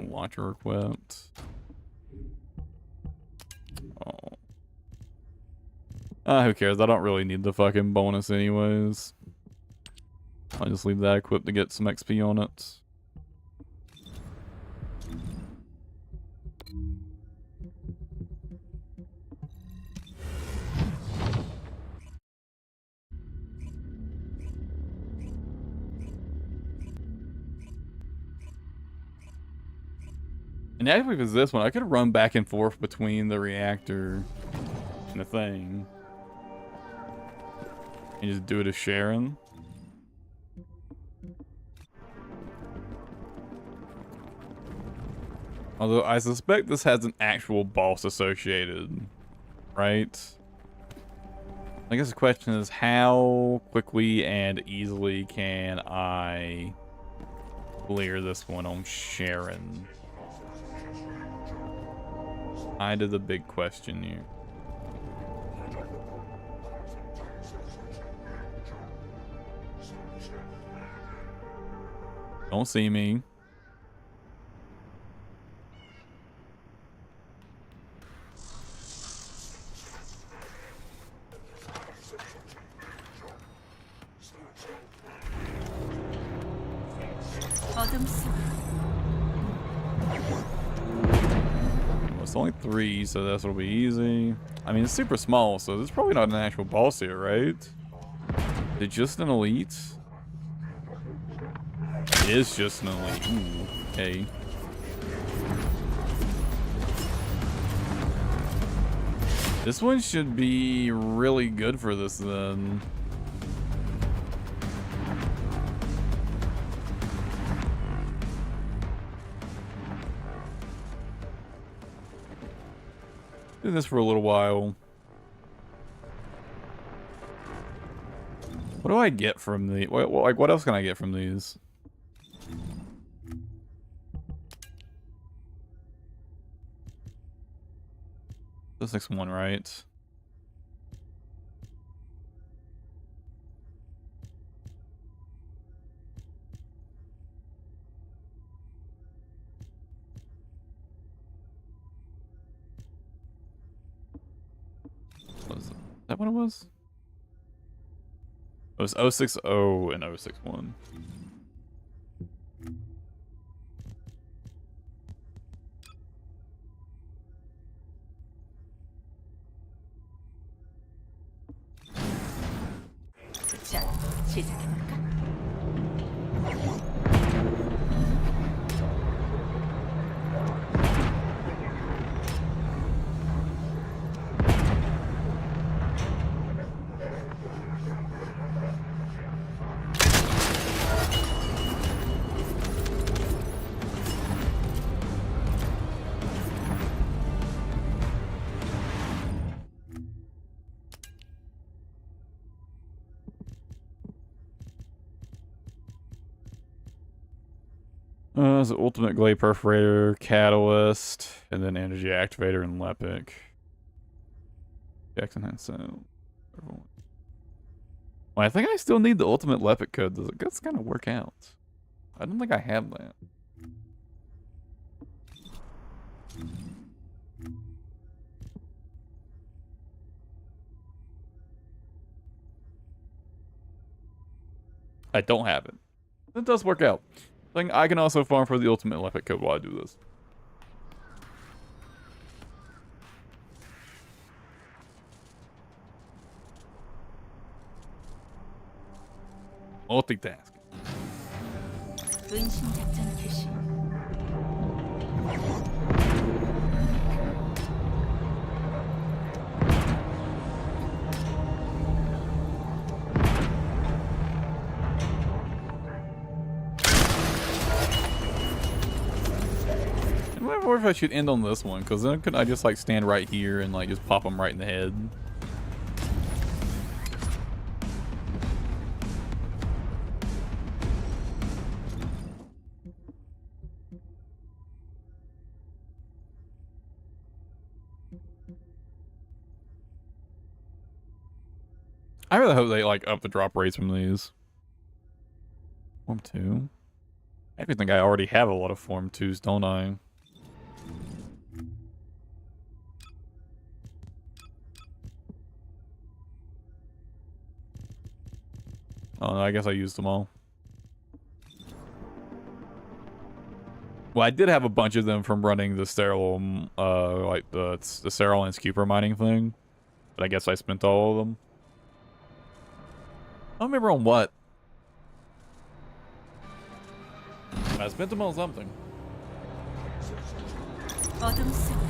Launcher equipped. Oh. Who cares? I don't really need the fucking bonus anyways. I'll just leave that equipped to get some XP on it. And actually, if it's this one, I could run back and forth between the reactor and the thing. And just do it as Sharon. Although I suspect this has an actual boss associated, right? I guess the question is, how quickly and easily can I clear this one on Sharon? I did the big question here. Don't see me. It's only 3, so this will be easy. I mean, it's super small, so it's probably not an actual boss here, right? Is it just an elite? It is just an elite. Ooh, okay. This one should be really good for this then. Do this for a little while. What do I get from the what else can I get from these? This next one, right? Was that what it was? It was 060 and 061. 자, 시작해볼까? It's the ultimate glade perforator, catalyst, and then energy activator and lepic. Jackson has so. Well, I think I still need the ultimate lepic code. That's kind of work out. I don't think I have that. I don't have it. It does work out. I can also farm for the ultimate lepic code while I do this. Multitask. 은신 작전 개시. I wonder if I should end on this one, because then could I just like stand right here and like just pop them right in the head? I really hope they like up the drop rates from these. Form 2? I actually think I already have a lot of Form 2s, don't I? Oh, no, I guess I used them all. Well, I did have a bunch of them from running the sterile, like the sterile and skewer mining thing. But I guess I spent all of them. I don't remember on what. I spent them on something. 어둠 속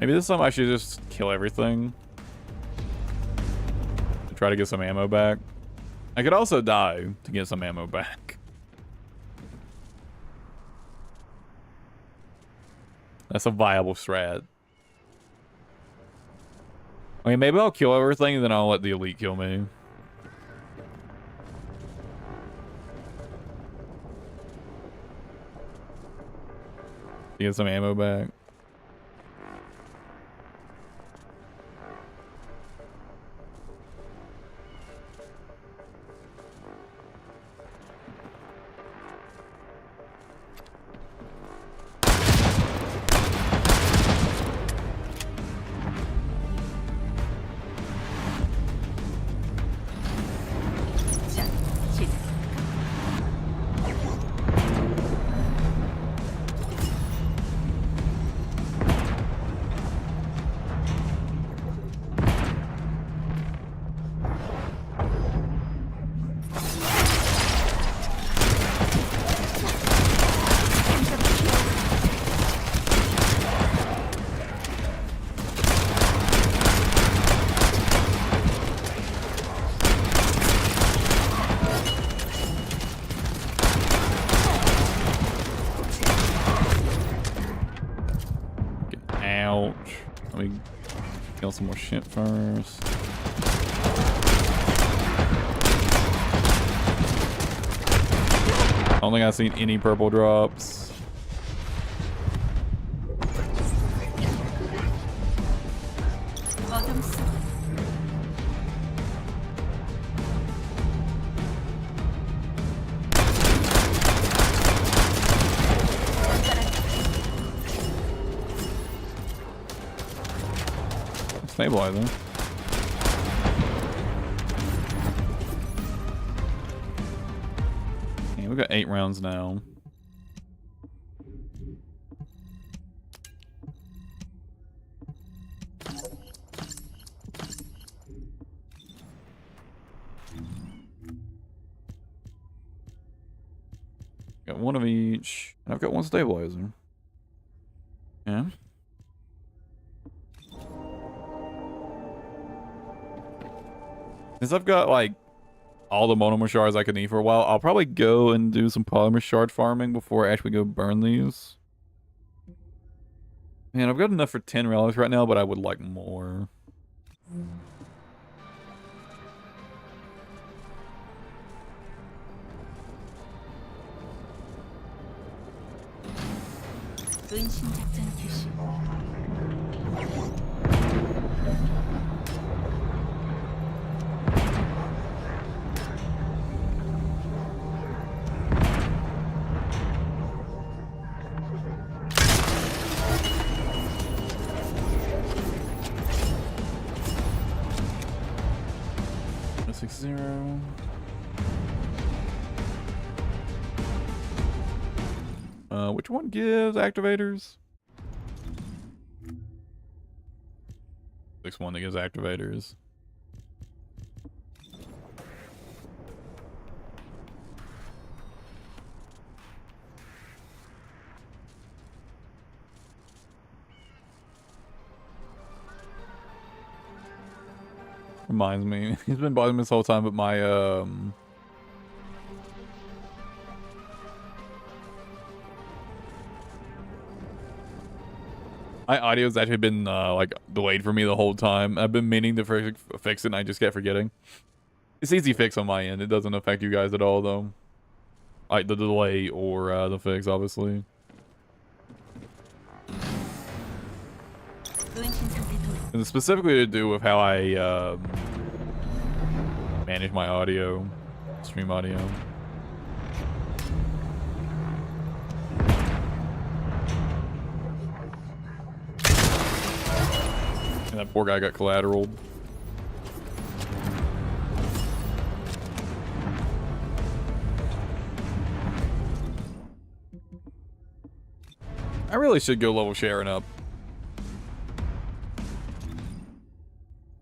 Maybe this time I should just kill everything. To try to get some ammo back. I could also die to get some ammo back. That's a viable strat. I mean, maybe I'll kill everything and then I'll let the elite kill me. To get some ammo back. 자, 시작. me kill some more shit first. I don't think I've seen any purple drops. 어둠 속 Stabilizing. Yeah, we got 8 rounds now. Got one of each. And I've got one stabilizer. Yeah. Since I've got like all the monomer shards I could need for a while, I'll probably go and do some polymer shard farming before I actually go burn these. Man, I've got enough for 10 relics right now, but I would like more. 은신 작전 개시. Zero. Which one gives activators? 6-1 that gives activators. Reminds me, he's been bothering me this whole time, but my audio's actually been like delayed for me the whole time. I've been meaning to fix it and I just kept forgetting. It's easy fix on my end. It doesn't affect you guys at all though. Like the delay or the fix, obviously. And it's specifically to do with how I manage my audio, stream audio. And that poor guy got collateraled. I really should go level sharing up.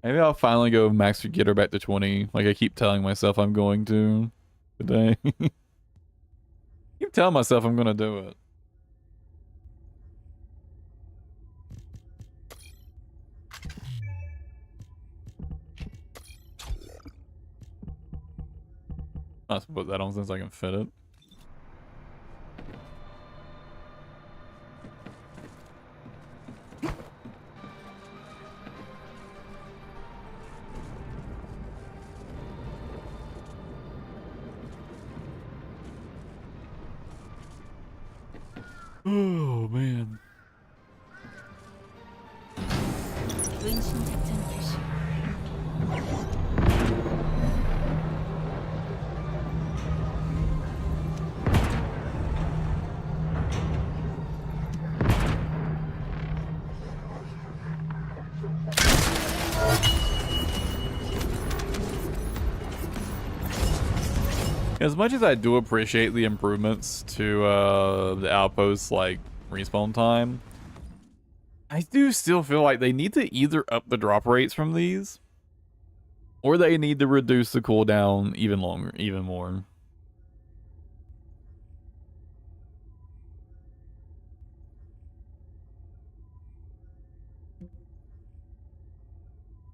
Maybe I'll finally go max getter back to 20, like I keep telling myself I'm going to today. Keep telling myself I'm gonna do it. I'll put that on since I can fit it. Oh man. 은신 작전 개시. As much as I do appreciate the improvements to the outposts like respawn time, I do still feel like they need to either up the drop rates from these, or they need to reduce the cooldown even more.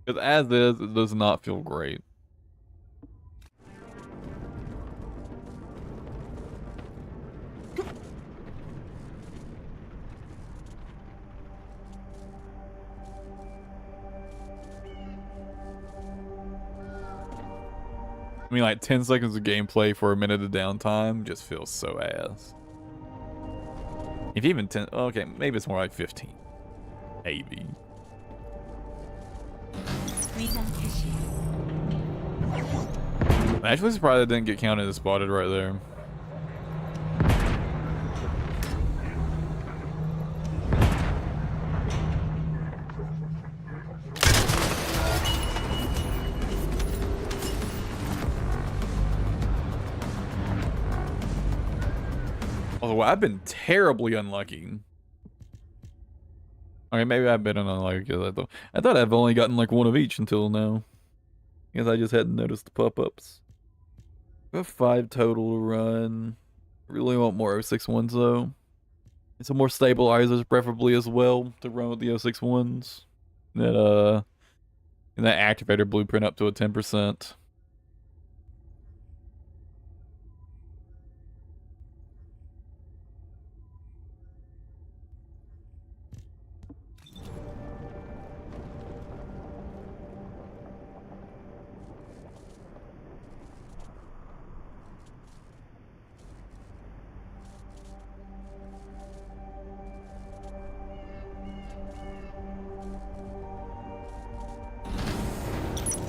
Because as is, it does not feel great. I mean, like 10 seconds of gameplay for a minute of downtime just feels so ass. If even 10, okay, maybe it's more like 15. Maybe. 위장 개시. I'm actually surprised I didn't get counted as spotted right there. Although I've been terribly unlucky. Okay, maybe I've been unlucky because I thought I've only gotten like one of each until now. I guess I just hadn't noticed the pop-ups. We have 5 total to run. Really want more 061s though. And some more stabilizers preferably as well to run with the 061s. That and that activator blueprint up to a 10%.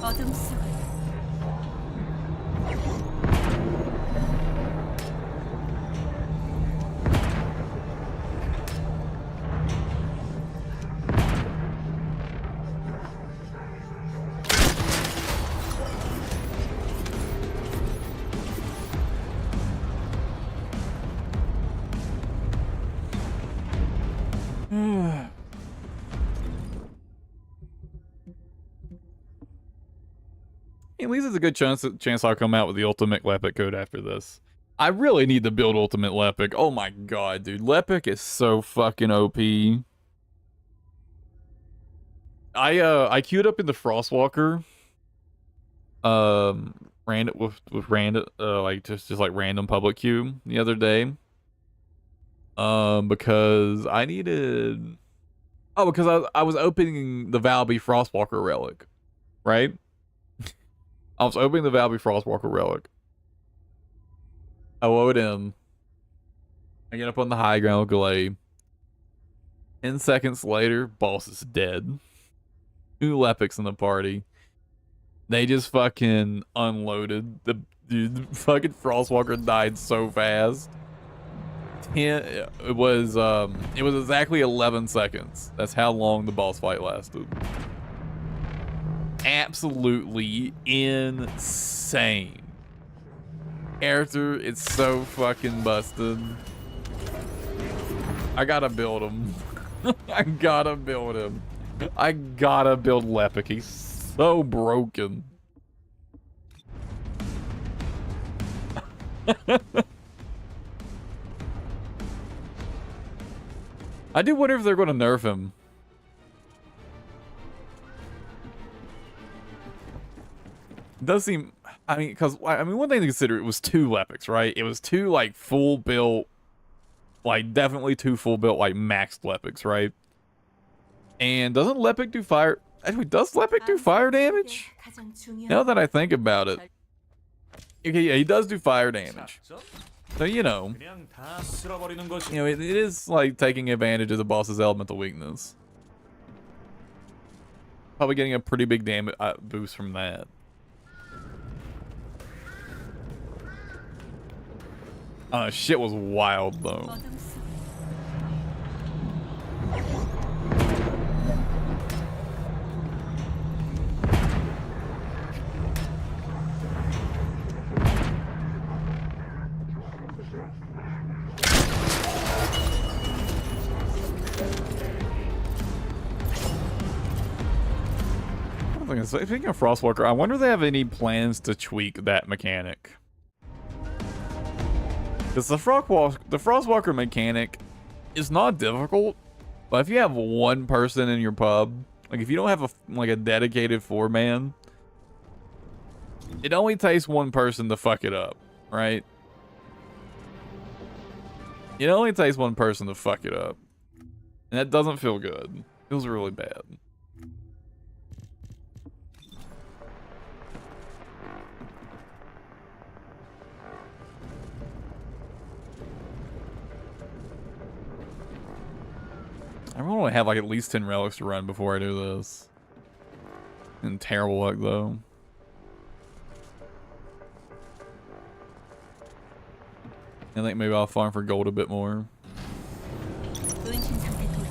어둠 속 At least it's a good chance I'll come out with the ultimate Lepic code after this. I really need to build ultimate Lepic. Oh my god, dude. Lepic is so fucking OP. I queued up in the Frostwalker. Ran it with random like just like random public queue the other day. Because I needed because I was opening the Valby Frostwalker relic, right? I was opening the Valby Frostwalker relic. I load in. I get up on the high ground with Glade. 10 seconds later, boss is dead. 2 Lepics in the party. They just fucking unloaded. The fucking Frostwalker died so fast. It was exactly 11 seconds. That's how long the boss fight lasted. Absolutely insane. Character, it's so fucking busted. I gotta build him. I gotta build him. I gotta build Lepic. He's so broken. I do wonder if they're gonna nerf him. It does seem, I mean, because, I mean, one thing to consider, it was 2 Lepics, right? It was 2, like, full built, like, definitely 2 full built, like, maxed Lepics, right? And doesn't Lepic do fire, actually, does Lepic do fire damage? 가장 중요한 Now that I think about it. Okay, yeah, he does do fire damage. So, you know, 그냥 다 쓸어버리는 것이. it is, like, taking advantage of the boss's elemental weakness. Probably getting a pretty big damage boost from that. Shit was wild though. 어둠 속 Speaking of Frostwalker, I wonder if they have any plans to tweak that mechanic. Because the Frostwalker mechanic is not difficult, but if you have one person in your pub, like if you don't have a dedicated 4-man, it only takes one person to fuck it up, right? It only takes one person to fuck it up. And that doesn't feel good. It feels really bad. I really want to have like at least 10 relics to run before I do this. And terrible luck though. I think maybe I'll farm for gold a bit more. 은신 상태 돌.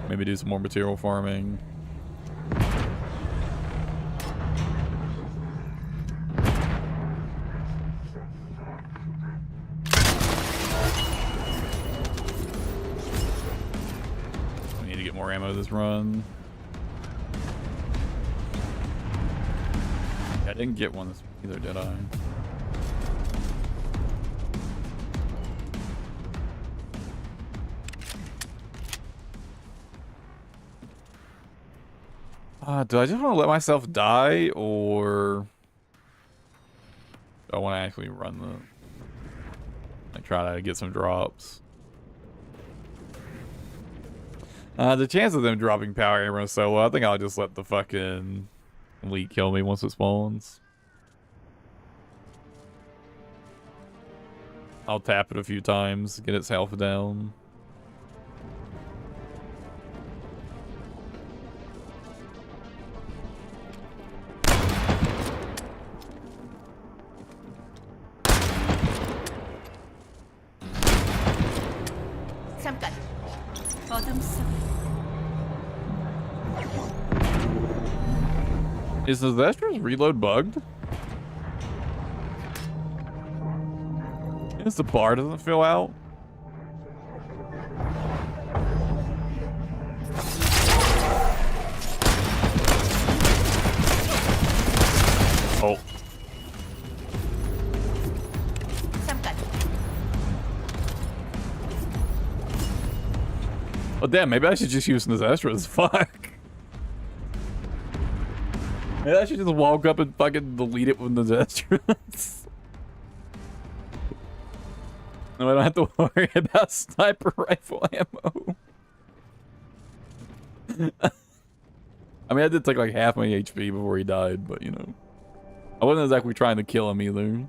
Maybe do some more material farming. We need to get more ammo this run. I didn't get one this either, did I? Do I just want to let myself die, or do I want to actually run the... like, try to get some drops? The chance of them dropping power armor is so low, I think I'll just let the fucking elite kill me once it spawns. I'll tap it a few times, get its health down. 잠깐. 어둠 속. Is the Zestra's reload bugged? Is the bar doesn't fill out? Oh. 잠깐. Oh damn, maybe I should just use the Zestras. Fuck. Maybe I should just walk up and fucking delete it with the Zestras. No, I don't have to worry about sniper rifle ammo. I mean, I did take like half my HP before he died, but you know. I wasn't exactly trying to kill him either.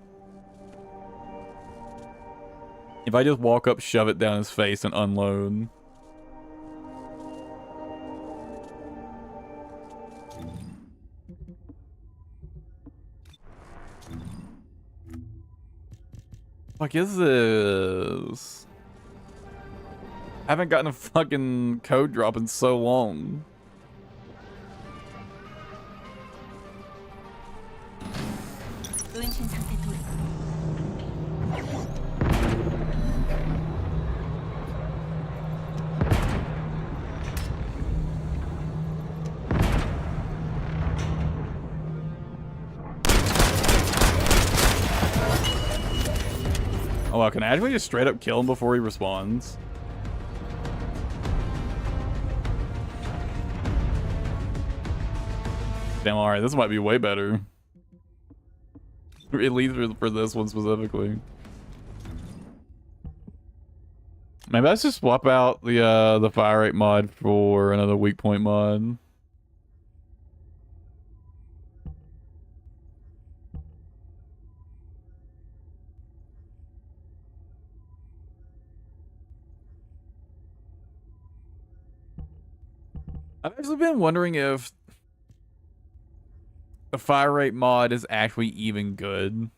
If I just walk up, shove it down his face, and unload. Fuck is this? I haven't gotten a fucking code drop in so long. 은신 상태 돌. Oh, I can actually just straight up kill him before he responds. Damn, alright, this might be way better. At least for this one specifically. Maybe let's just swap out the fire rate mod for another weak point mod. I've actually been wondering if the fire rate mod is actually even good.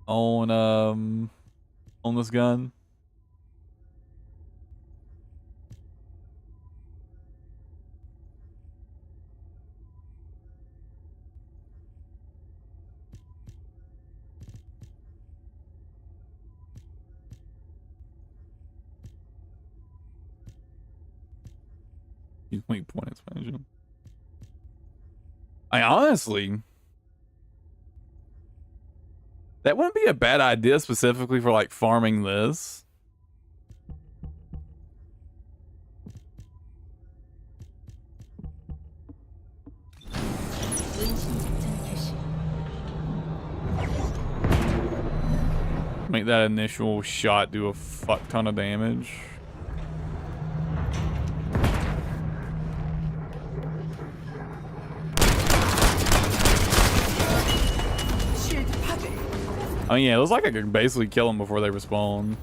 On this gun. He's weak point expansion. I honestly, that wouldn't be a bad idea specifically for like farming this. Make that initial shot do a fuck ton of damage. 쉴드 파괴. I mean, yeah, it looks like I could basically kill them before they respond.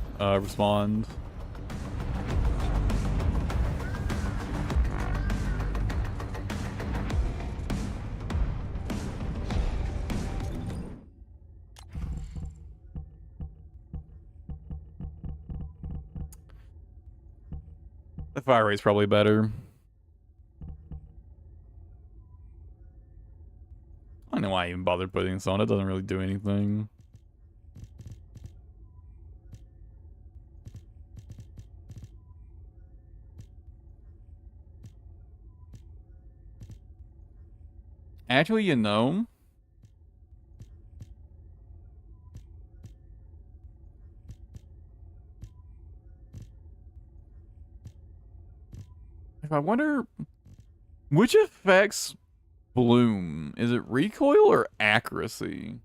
The fire rate's probably better. I don't know why I even bothered putting this on. It doesn't really do anything. Actually, you know, if I wonder which affects bloom, is it recoil or accuracy?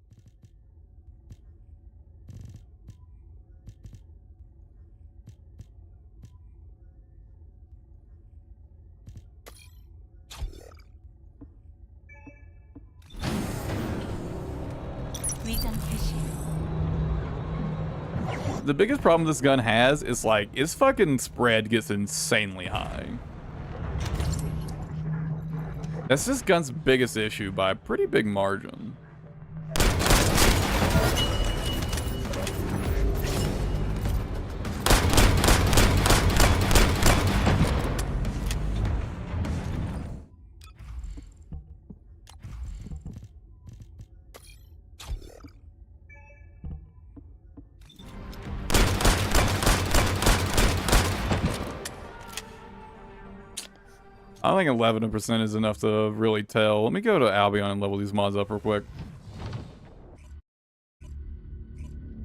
위장 개시. The biggest problem this gun has is like its fucking spread gets insanely high. That's this gun's biggest issue by a pretty big margin. I think 11% is enough to really tell. Let me go to Albion and level these mods up real quick.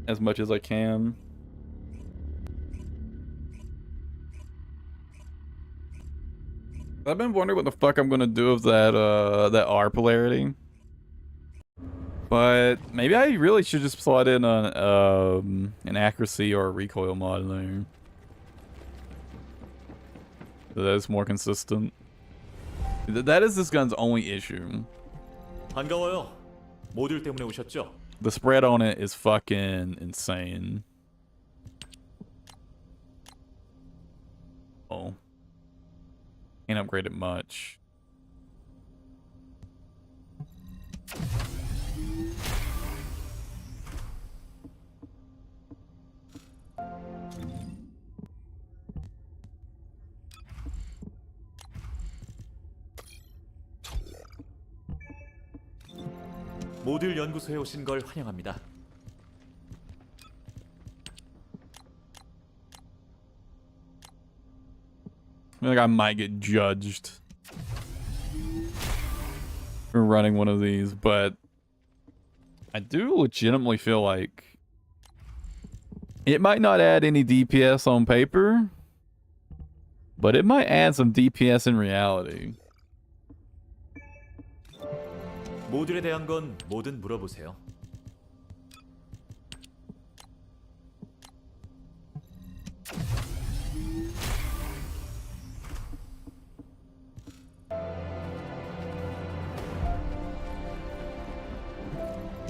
As much as I can. I've been wondering what the fuck I'm gonna do with that that R polarity. But maybe I really should just slot in an accuracy or a recoil mod in there. So that is more consistent. That is this gun's only issue. 반가워요. 모듈 때문에 오셨죠? The spread on it is fucking insane. Oh. Can't upgrade it much. 모듈 연구소에 오신 걸 환영합니다. I feel like I might get judged for running one of these, but I do legitimately feel like it might not add any DPS on paper, but it might add some DPS in reality. 모듈에 대한 건 뭐든 물어보세요.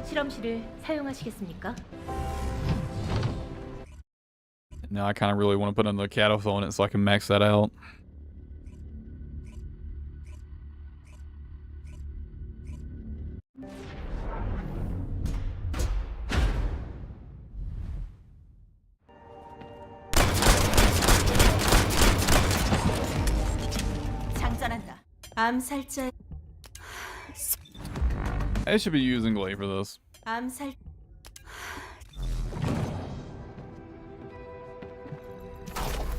실험실을 사용하시겠습니까? Now I kind of really want to put another catapult on it so I can max that out. 장전한다. 암살자. I should be using Glade for this. 암살.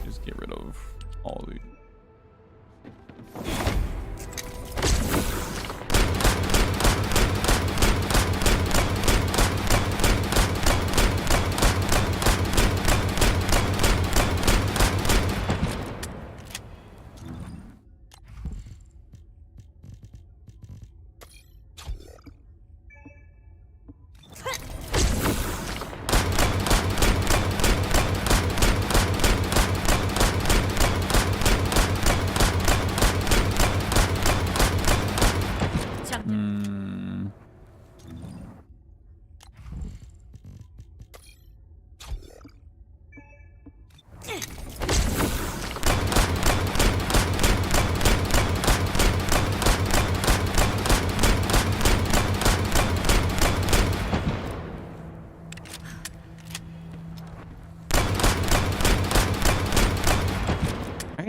Just get rid of all of these.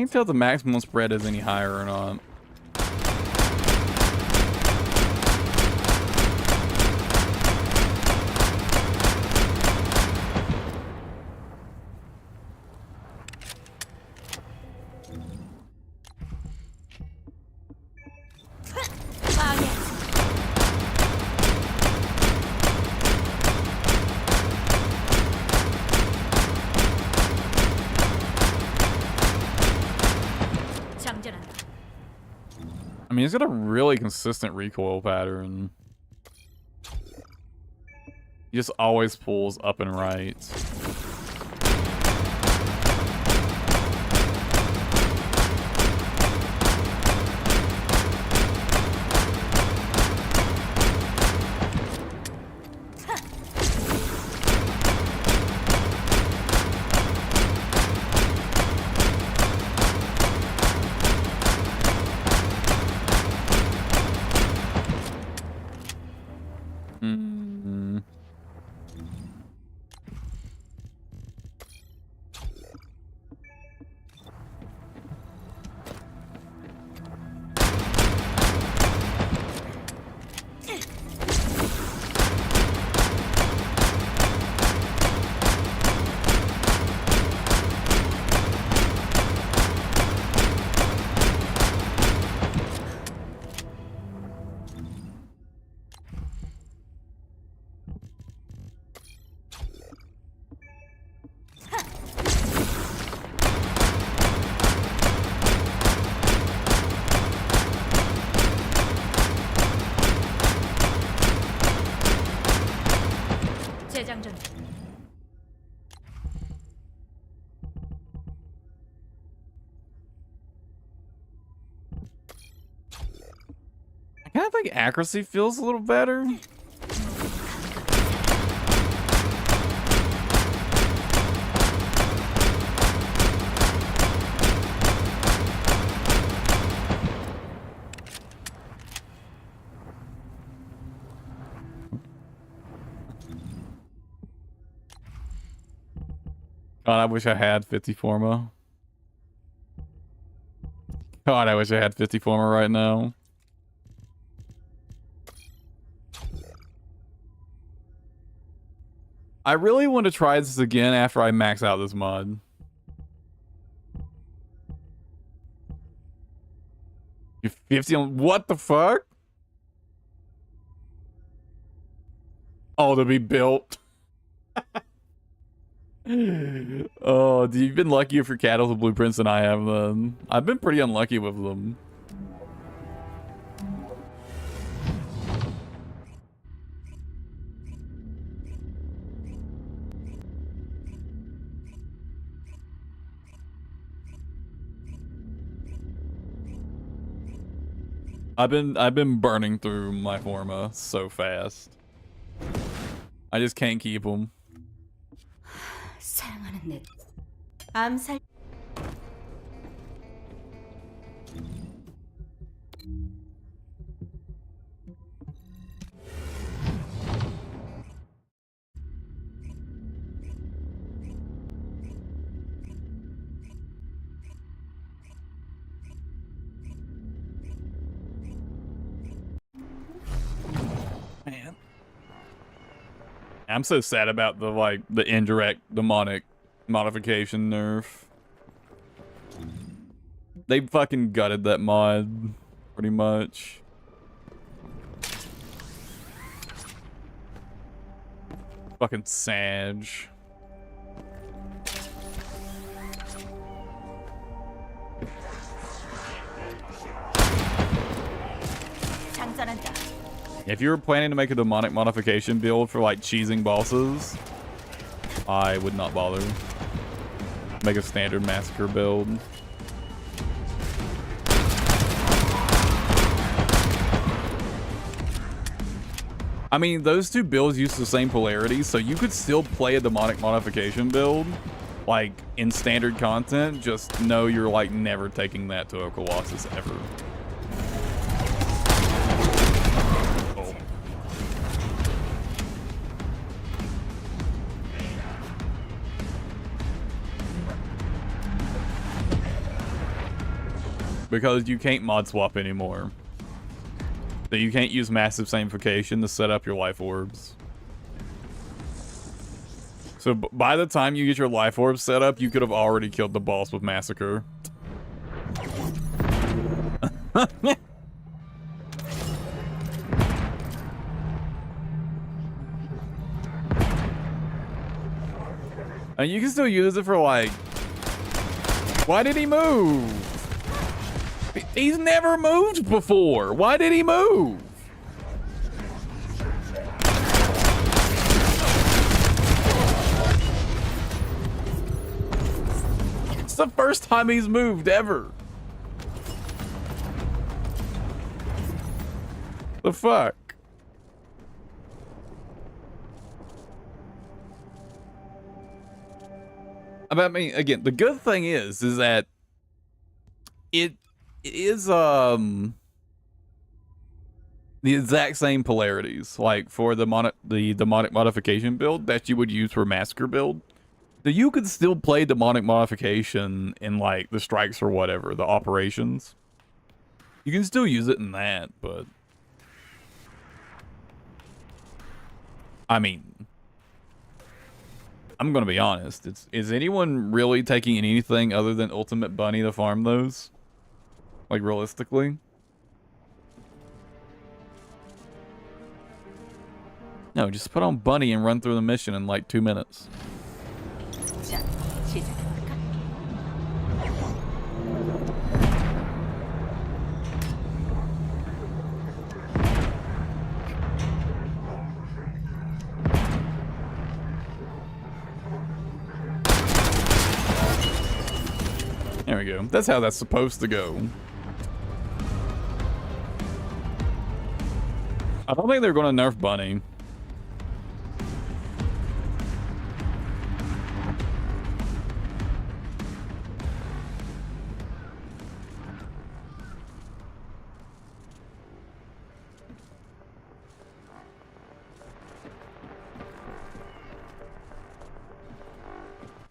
can't tell if the maximum spread is any higher or not. 장전한다. I mean, it's got a really consistent recoil pattern. He just always pulls up and right. 재장전. I kind of think accuracy feels a little better. God, I wish I had 50 Forma. God, I wish I had 50 Forma right now. I really want to try this again after I max out this mod. You're 50 on what the fuck? Oh, to be built. Oh, dude, you've been luckier for cattle blueprints than I have then. I've been pretty unlucky with them. I've been burning through my Forma so fast. I just can't keep them. 사랑하는 내 암살. Man. I'm so sad about the indirect demonic modification nerf. They fucking gutted that mod pretty much. Fucking Sage. 장전한다. If you were planning to make a demonic modification build for like cheesing bosses, I would not bother. Make a standard massacre build. I mean, those two builds use the same polarity, so you could still play a demonic modification build, like in standard content. Just know you're like never taking that to a Colossus ever. because you can't mod swap anymore. So you can't use massive sanctification to set up your life orbs. So by the time you get your life orbs set up, you could have already killed the boss with Massacre. And you can still use it for like... Why did he move? He's never moved before. Why did he move? It's the first time he's moved ever. The fuck? I mean, again, the good thing is that it is the exact same polarities, like for the demonic modification build that you would use for Massacre build. So you could still play demonic modification in like the strikes or whatever, the operations. You can still use it in that, but I mean, I'm gonna be honest. Is anyone really taking anything other than Ultimate Bunny to farm those? Like realistically? No, just put on Bunny and run through the mission in like 2 minutes. 자, 시작해볼까? There we go. That's how that's supposed to go. I don't think they're going to nerf Bunny.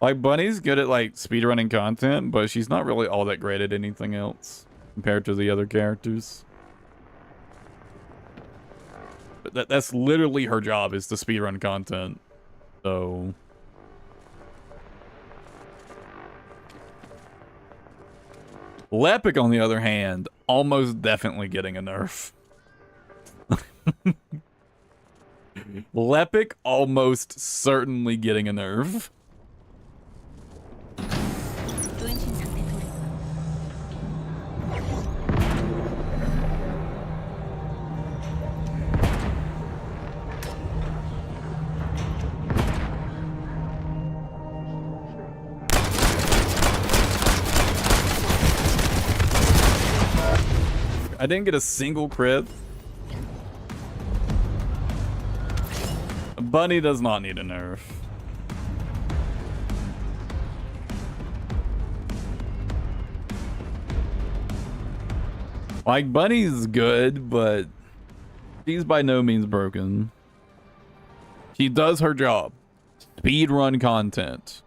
Like, Bunny's good at, like, speedrunning content, but she's not really all that great at anything else compared to the other characters. But that's literally her job, is to speedrun content. So... Lepic, on the other hand, almost definitely getting a nerf. Lepic almost certainly getting a nerf. 은신 상태 돌입. I didn't get a single crit. Bunny does not need a nerf. Like, Bunny's good, but she's by no means broken. She does her job. Speedrun content.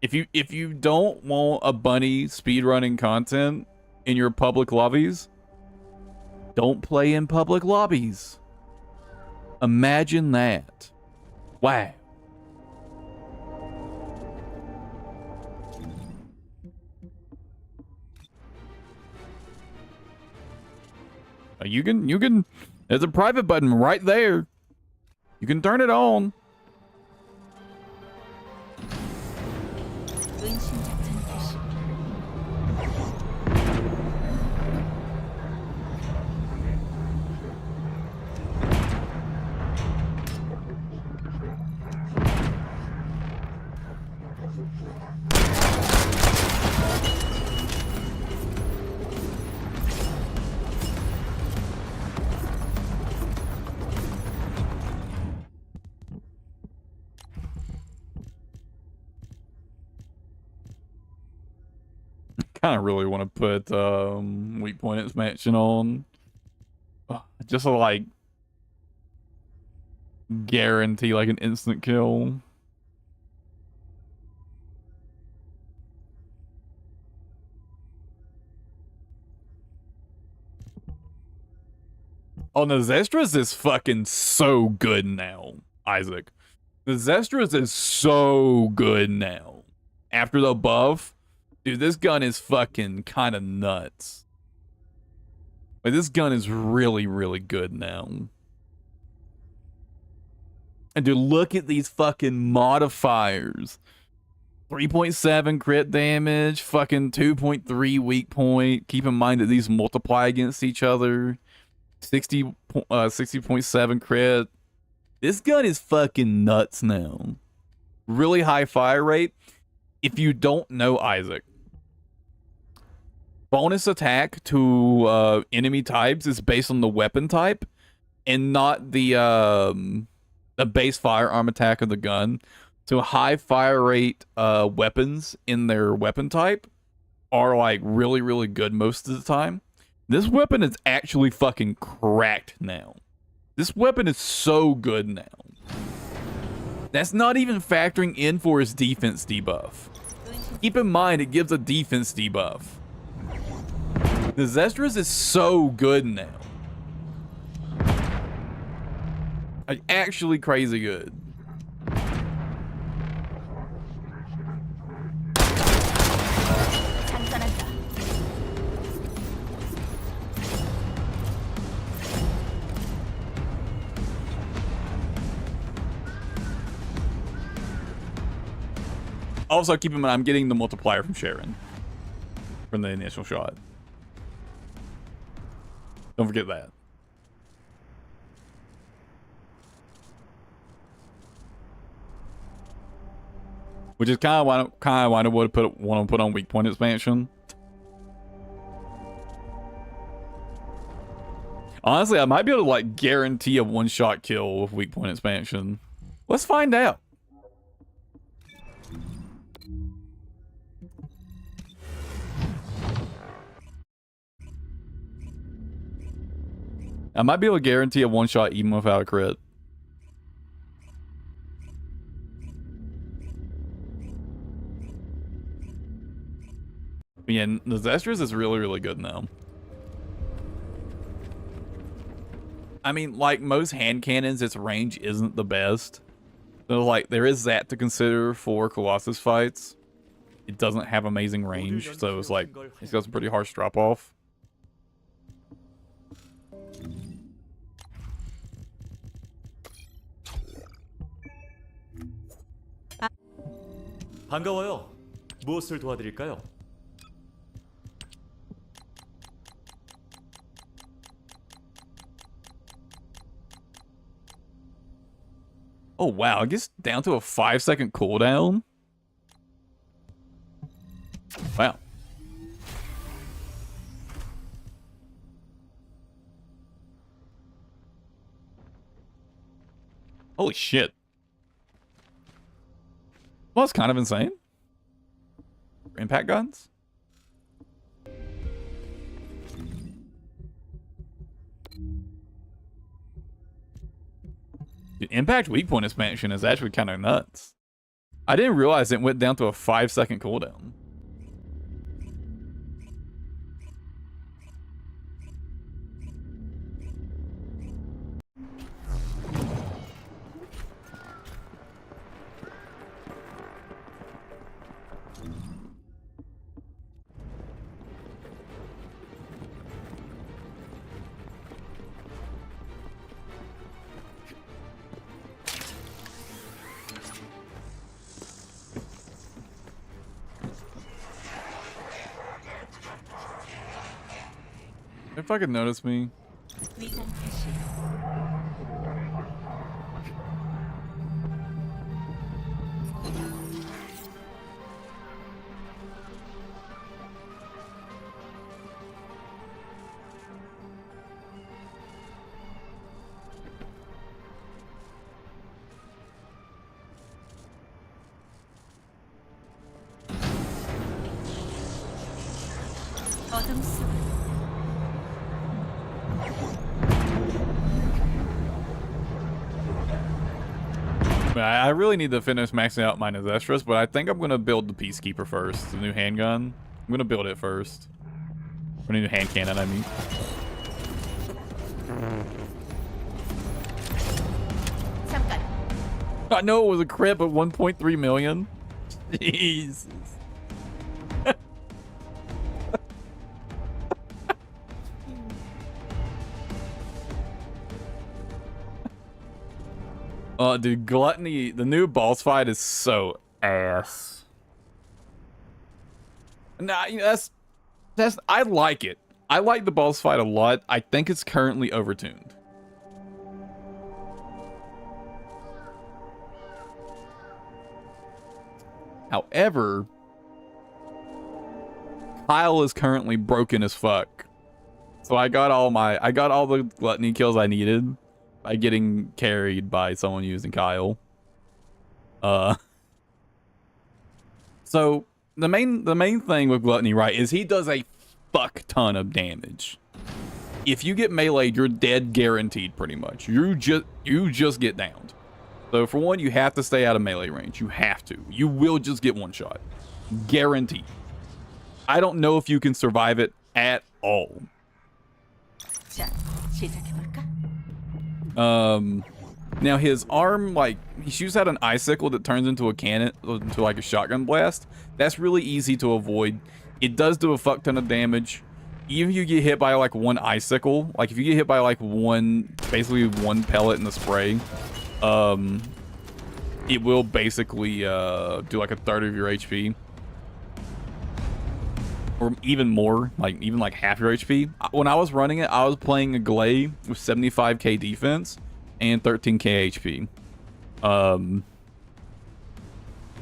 If you don't want a Bunny speedrunning content in your public lobbies, don't play in public lobbies. Imagine that. Wow. You can, there's a private button right there. You can turn it on. 은신 작전 개시. Kind of really want to put weak point expansion on, just to like guarantee like an instant kill. Oh, the Zestras is fucking so good now, Isaac. The Zestras is so good now. After the buff, dude, this gun is fucking kind of nuts. Like, this gun is really, really good now. And dude, look at these fucking modifiers. 3.7 crit damage, fucking 2.3 weak point. Keep in mind that these multiply against each other. 60.7 crit. This gun is fucking nuts now. Really high fire rate. If you don't know Isaac, bonus attack to enemy types is based on the weapon type and not the base firearm attack of the gun. So high fire rate weapons in their weapon type are like really, really good most of the time. This weapon is actually fucking cracked now. This weapon is so good now. That's not even factoring in for his defense debuff. Keep in mind, it gives a defense debuff. The Zestras is so good now. Like, actually crazy good. 장전한다. Also, keep in mind, I'm getting the multiplier from Sharon. From the initial shot. Don't forget that. Which is kind of why I want to put on weak point expansion. Honestly, I might be able to like guarantee a one-shot kill with weak point expansion. Let's find out. I might be able to guarantee a one-shot even without a crit. Yeah, the Zestras is really, really good now. I mean, like most hand cannons, its range isn't the best. So, like, there is that to consider for Colossus fights. It doesn't have amazing range, so it's like, it's got some pretty harsh drop-off. 반가워요. 무엇을 도와드릴까요? Oh, wow. It gets down to a 5-second cooldown. Wow. Holy shit. Well, that's kind of insane. Impact guns? The impact weak point expansion is actually kind of nuts. I didn't realize it went down to a 5-second cooldown. If I could notice me. 위장 개시. 어둠 속 I really need to finish maxing out my Zestras, but I think I'm going to build the Peacekeeper first. The new handgun. I'm going to build it first. Or new hand cannon, I mean. I know it was a crit, but 1.3 million. Jesus. Oh, dude, Gluttony, the new boss fight is so ass. Nah, you know, that's I like it. I like the boss fight a lot. I think it's currently overtuned. However, Kyle is currently broken as fuck. So I got all the Gluttony kills I needed by getting carried by someone using Kyle. So the main thing with Gluttony, right, is he does a fuck ton of damage. If you get meleeed, you're dead guaranteed pretty much. You just get downed. So for one, you have to stay out of melee range. You have to. You will just get one shot. Guaranteed. I don't know if you can survive it at all. 자, 시작해볼까? Now his arm, like, he shoots out an icicle that turns into a cannon, into like a shotgun blast. That's really easy to avoid. It does do a fuck ton of damage. Even if you get hit by like one icicle, like if you get hit by like basically one pellet in the spray, it will basically do like a third of your HP. Or even more, like even like half your HP. When I was running it, I was playing a Glade with 75k defense and 13k HP.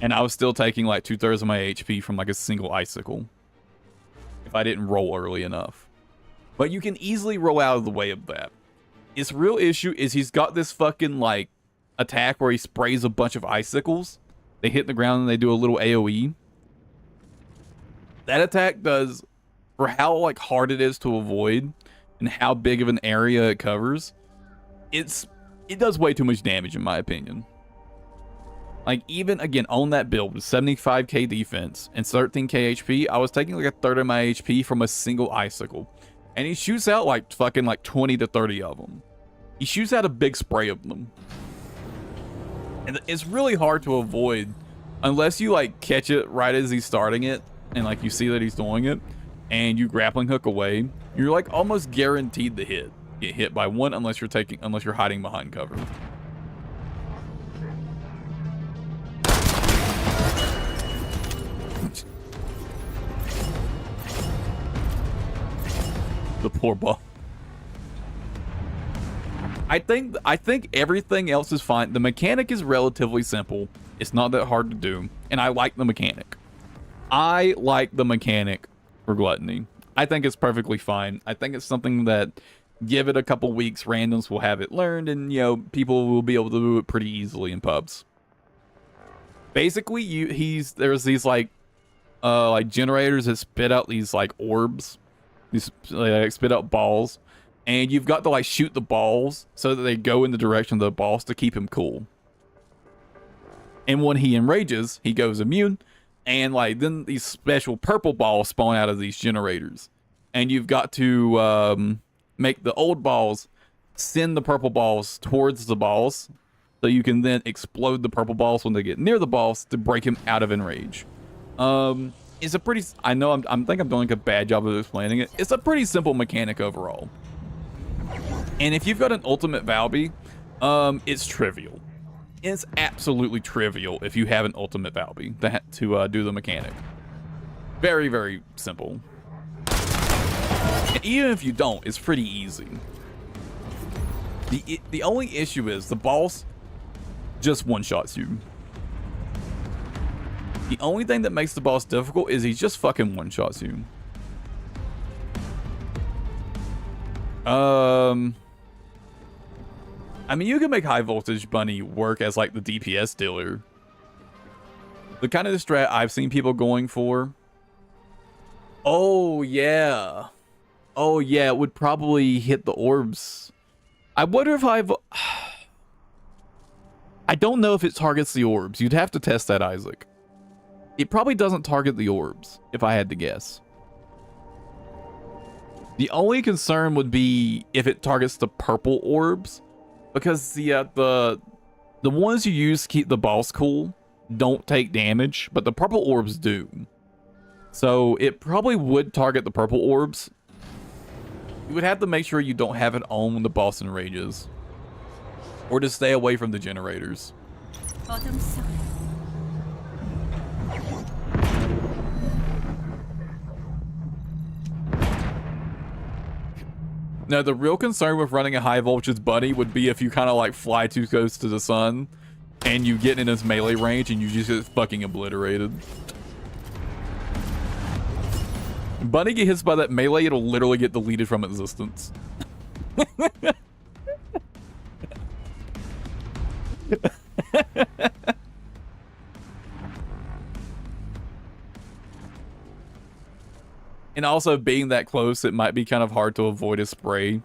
And I was still taking like 2/3 of my HP from like a single icicle if I didn't roll early enough. But you can easily roll out of the way of that. His real issue is he's got this fucking like attack where he sprays a bunch of icicles. They hit the ground and they do a little AoE. That attack does, for how like hard it is to avoid and how big of an area it covers, it does way too much damage in my opinion. Like even again on that build with 75k defense and 13k HP, I was taking like a third of my HP from a single icicle. And he shoots out like fucking like 20 to 30 of them. He shoots out a big spray of them. And it's really hard to avoid unless you like catch it right as he's starting it. And like you see that he's doing it and you grappling hook away, you're like almost guaranteed to get hit by one unless you're hiding behind cover. The poor ball. I think everything else is fine. The mechanic is relatively simple. It's not that hard to do, and I like the mechanic. I like the mechanic for Gluttony. I think it's perfectly fine. I think it's something that, give it a couple weeks, randoms will have it learned, and you know people will be able to do it pretty easily in pubs. Basically, there's these like generators that spit out these like orbs, these like spit out balls, and you've got to like shoot the balls so that they go in the direction of the boss to keep him cool. And when he enrages, he goes immune. And like then these special purple balls spawn out of these generators, and you've got to make the old balls send the purple balls towards the balls, so you can then explode the purple balls when they get near the balls to break him out of enrage. It's a pretty. I know I think I'm doing a bad job of explaining it. It's a pretty simple mechanic overall. And if you've got an ultimate Valby, it's trivial. It's absolutely trivial if you have an ultimate Valby to do the mechanic. Very, very simple. And even if you don't, it's pretty easy. The only issue is the boss just one-shots you. The only thing that makes the boss difficult is he just fucking one-shots you. I mean, you can make High Voltage Bunny work as like the DPS dealer. The kind of strat I've seen people going for. Oh yeah. Oh yeah, it would probably hit the orbs. I wonder if I don't know if it targets the orbs. You'd have to test that, Isaac. It probably doesn't target the orbs, if I had to guess. The only concern would be if it targets the purple orbs. Because the The ones you use to keep the boss cool don't take damage, but the purple orbs do. So it probably would target the purple orbs. You would have to make sure you don't have it on when the boss enrages. Or to stay away from the generators. 어둠 속에 Now, the real concern with running a high voltage buddy would be if you kind of like fly too close to the sun and you get in his melee range and you just get fucking obliterated. Bunny get hit by that melee, it'll literally get deleted from existence. And also, being that close, it might be kind of hard to avoid a spray.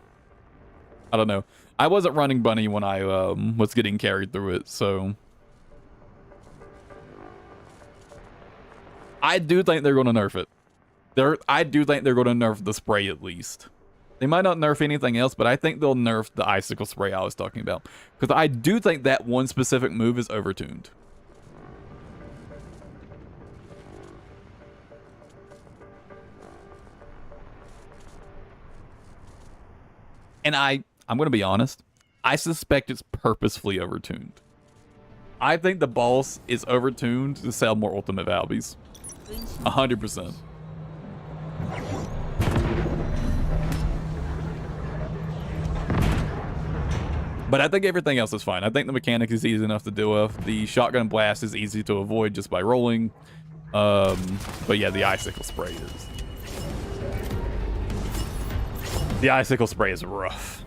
I don't know. I wasn't running Bunny when I was getting carried through it, so... I do think they're going to nerf it. I do think they're going to nerf the spray at least. They might not nerf anything else, but I think they'll nerf the icicle spray I was talking about. Because I do think that one specific move is overtuned. And I'm going to be honest, I suspect it's purposefully overtuned. I think the boss is overtuned to sell more ultimate Valbies. 100%. But I think everything else is fine. I think the mechanic is easy enough to deal with. The shotgun blast is easy to avoid just by rolling. But yeah, the icicle spray is... The icicle spray is rough.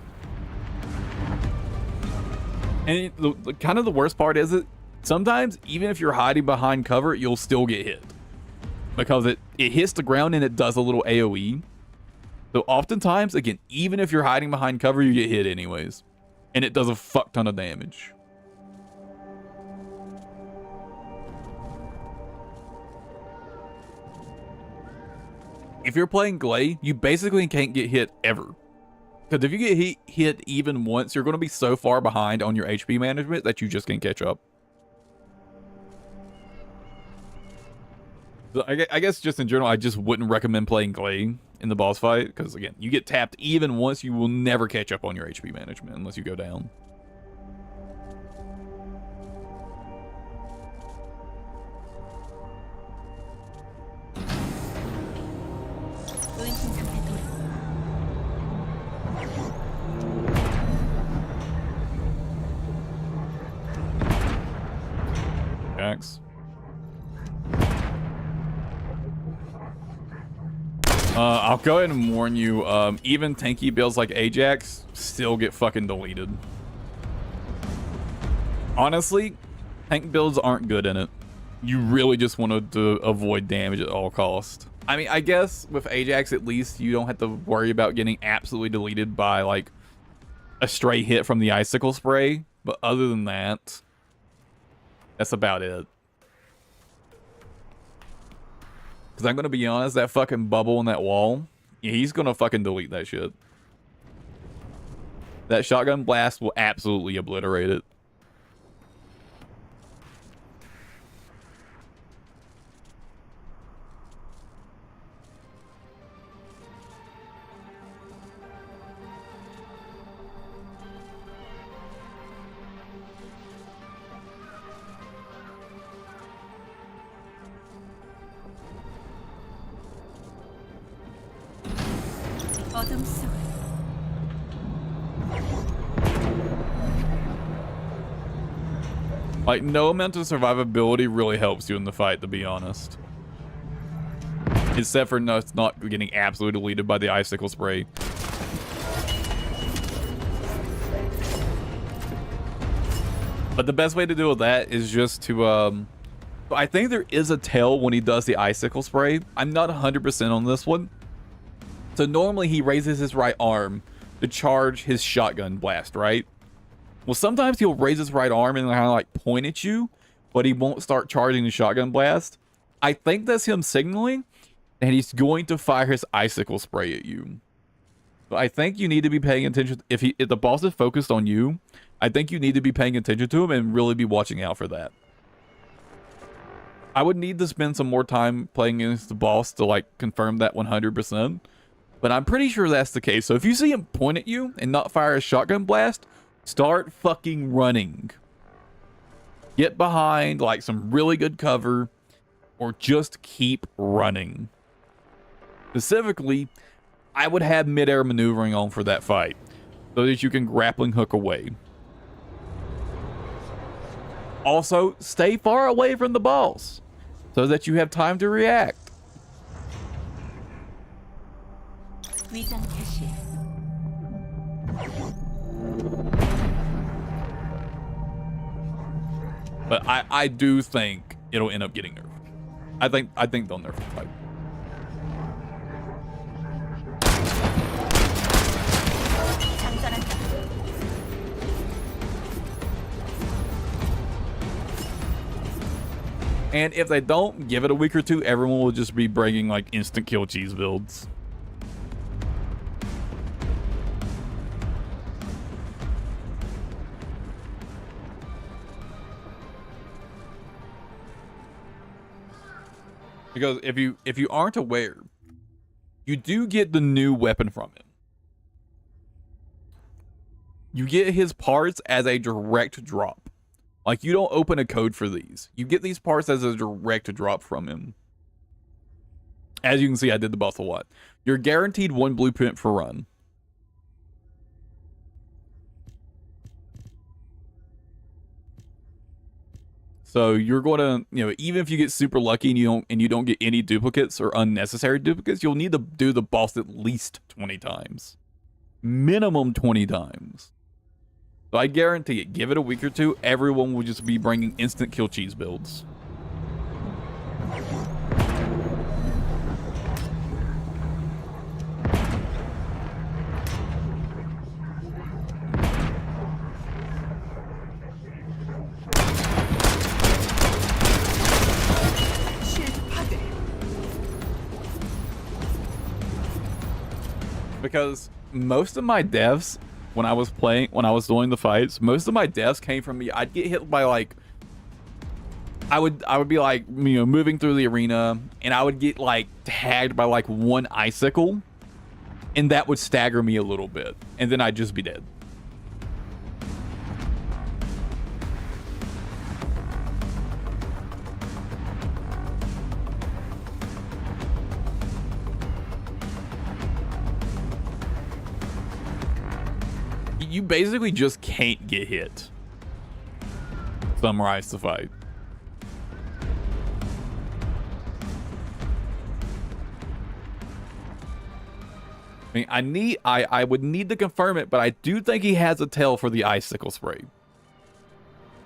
And kind of the worst part is that sometimes, even if you're hiding behind cover, you'll still get hit. Because it hits the ground and it does a little AoE. So oftentimes, again, even if you're hiding behind cover, you get hit anyways. And it does a fuck ton of damage. If you're playing Glay, you basically can't get hit ever. Because if you get hit even once, you're going to be so far behind on your HP management that you just can't catch up. So I guess just in general, I just wouldn't recommend playing Glay in the boss fight. Because again, you get tapped even once, you will never catch up on your HP management unless you go down. 은신 상태 돌입. Axe. I'll go ahead and warn you, even tanky builds like Ajax still get fucking deleted. Honestly, tank builds aren't good in it. You really just want to avoid damage at all costs. I mean, I guess with Ajax, at least you don't have to worry about getting absolutely deleted by like a stray hit from the icicle spray. But other than that, that's about it. Because I'm going to be honest, that fucking bubble in that wall, yeah, he's going to fucking delete that shit. That shotgun blast will absolutely obliterate it. 어둠 속에 Like, no amount of survivability really helps you in the fight, to be honest. Except for not getting absolutely deleted by the icicle spray. But the best way to deal with that is just to, I think there is a tail when he does the icicle spray. I'm not 100% on this one. So normally he raises his right arm to charge his shotgun blast, right? Well, sometimes he'll raise his right arm and kind of like point at you, but he won't start charging the shotgun blast. I think that's him signaling that he's going to fire his icicle spray at you. I think you need to be paying attention. If the boss is focused on you, I think you need to be paying attention to him and really be watching out for that. I would need to spend some more time playing against the boss to like confirm that 100%. But I'm pretty sure that's the case. So if you see him point at you and not fire a shotgun blast, start fucking running. Get behind like some really good cover or just keep running. Specifically, I would have mid-air maneuvering on for that fight so that you can grappling hook away. Also, stay far away from the boss so that you have time to react. 위장 개시. But I do think it'll end up getting nerfed. I think they'll nerf the fight. 장전한다. And if they don't give it a week or two, everyone will just be bringing like instant kill cheese builds. Because if you aren't aware, you do get the new weapon from him. You get his parts as a direct drop. Like, you don't open a code for these. You get these parts as a direct drop from him. As you can see, I did the boss a lot. You're guaranteed 1 blueprint per run. So you're going to, you know, even if you get super lucky and you don't get any duplicates or unnecessary duplicates, you'll need to do the boss at least 20 times. Minimum 20 times. So I guarantee it, give it a week or two, everyone will just be bringing instant kill cheese builds. Because most of my deaths when I was doing the fights, most of my deaths came from me. I'd get hit by like, I would be like, you know, moving through the arena and I would get like tagged by like one icicle and that would stagger me a little bit and then I'd just be dead. You basically just can't get hit. Summarize the fight. I mean, I would need to confirm it, but I do think he has a tail for the icicle spray.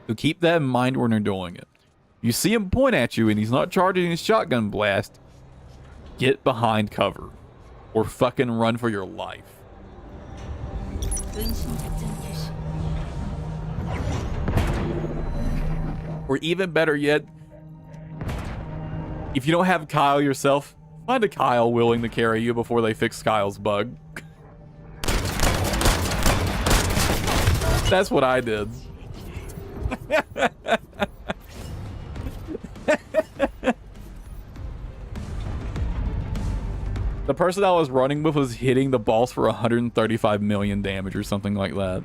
So keep that in mind when you're doing it. You see him point at you and he's not charging his shotgun blast, get behind cover. Or fucking run for your life. Or even better yet, if you don't have Kyle yourself, find a Kyle willing to carry you before they fix Kyle's bug. That's what I did. The person I was running with was hitting the boss for 135 million damage or something like that.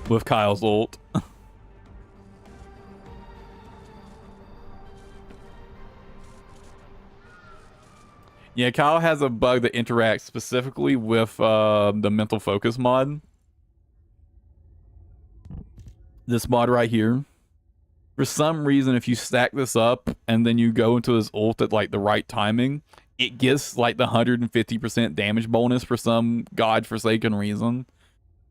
With Kyle's ult. Yeah, Kyle has a bug that interacts specifically with the mental focus mod. This mod right here. For some reason, if you stack this up and then you go into his ult at like the right timing, it gets like the 150% damage bonus for some godforsaken reason.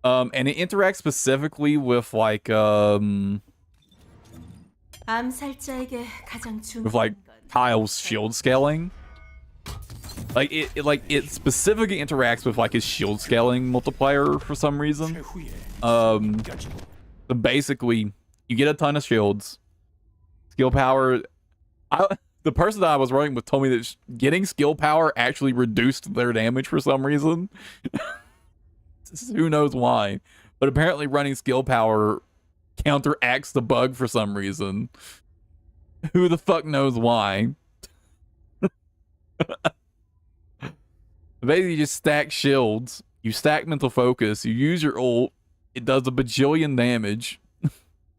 And it interacts specifically with like 암살자에게 가장 with like Kyle's shield scaling. Like it specifically interacts with like his shield scaling multiplier for some reason. So basically, you get a ton of shields. Skill power. the person that I was running with told me that getting skill power actually reduced their damage for some reason. Who knows why? But apparently running skill power counteracts the bug for some reason. Who the fuck knows why? Basically, you just stack shields. You stack mental focus. You use your ult. It does a bajillion damage.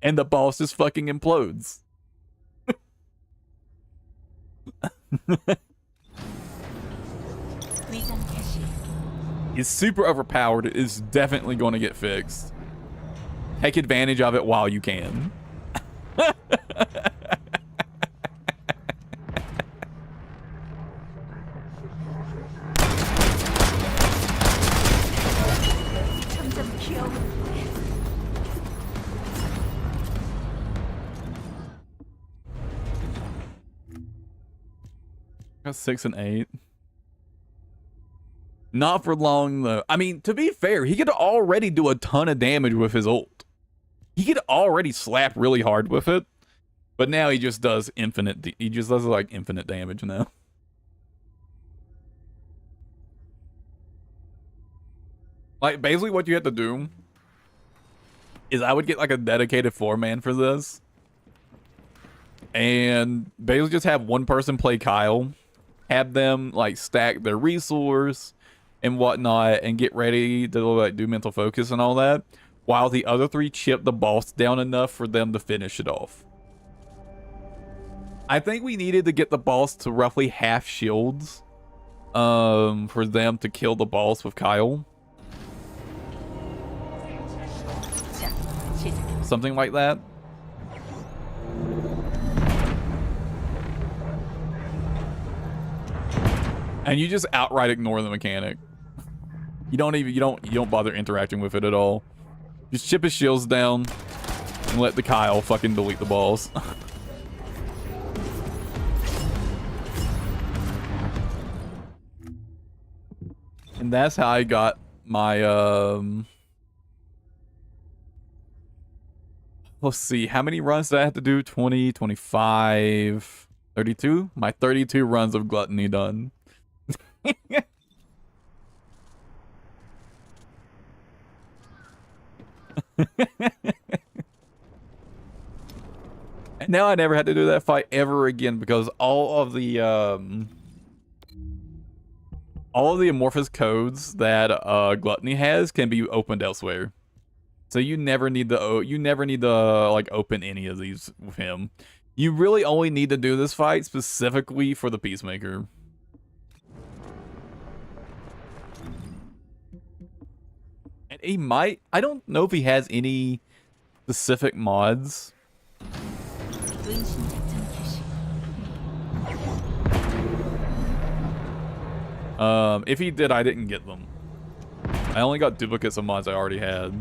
And the boss just fucking implodes. 위장 개시. It's super overpowered. It's definitely going to get fixed. Take advantage of it while you can. 점점 귀여워. Got 6 and 8. Not for long, though. I mean, to be fair, he could already do a ton of damage with his ult. He could already slap really hard with it. But now he just does infinite... He just does, like, infinite damage now. Like, basically what you have to do is I would get, like, a dedicated 4-man for this. And basically just have one person play Kyle. Have them, like, stack their resource and whatnot and get ready to, like, do mental focus and all that, while the other 3 chip the boss down enough for them to finish it off. I think we needed to get the boss to roughly half shields for them to kill the boss with Kyle. 자, 시작. Something like that. And you just outright ignore the mechanic. You don't bother interacting with it at all. Just chip his shields down and let the Kyle fucking delete the balls. And that's how I got my let's see, how many runs did I have to do? 20, 25, 32? My 32 runs of Gluttony done. And now I never had to do that fight ever again because all of the amorphous codes that Gluttony has can be opened elsewhere. So you never need to like open any of these with him. You really only need to do this fight specifically for the Peacemaker. And he might, I don't know if he has any specific mods. 은신 작전 개시. If he did, I didn't get them. I only got duplicates of mods I already had.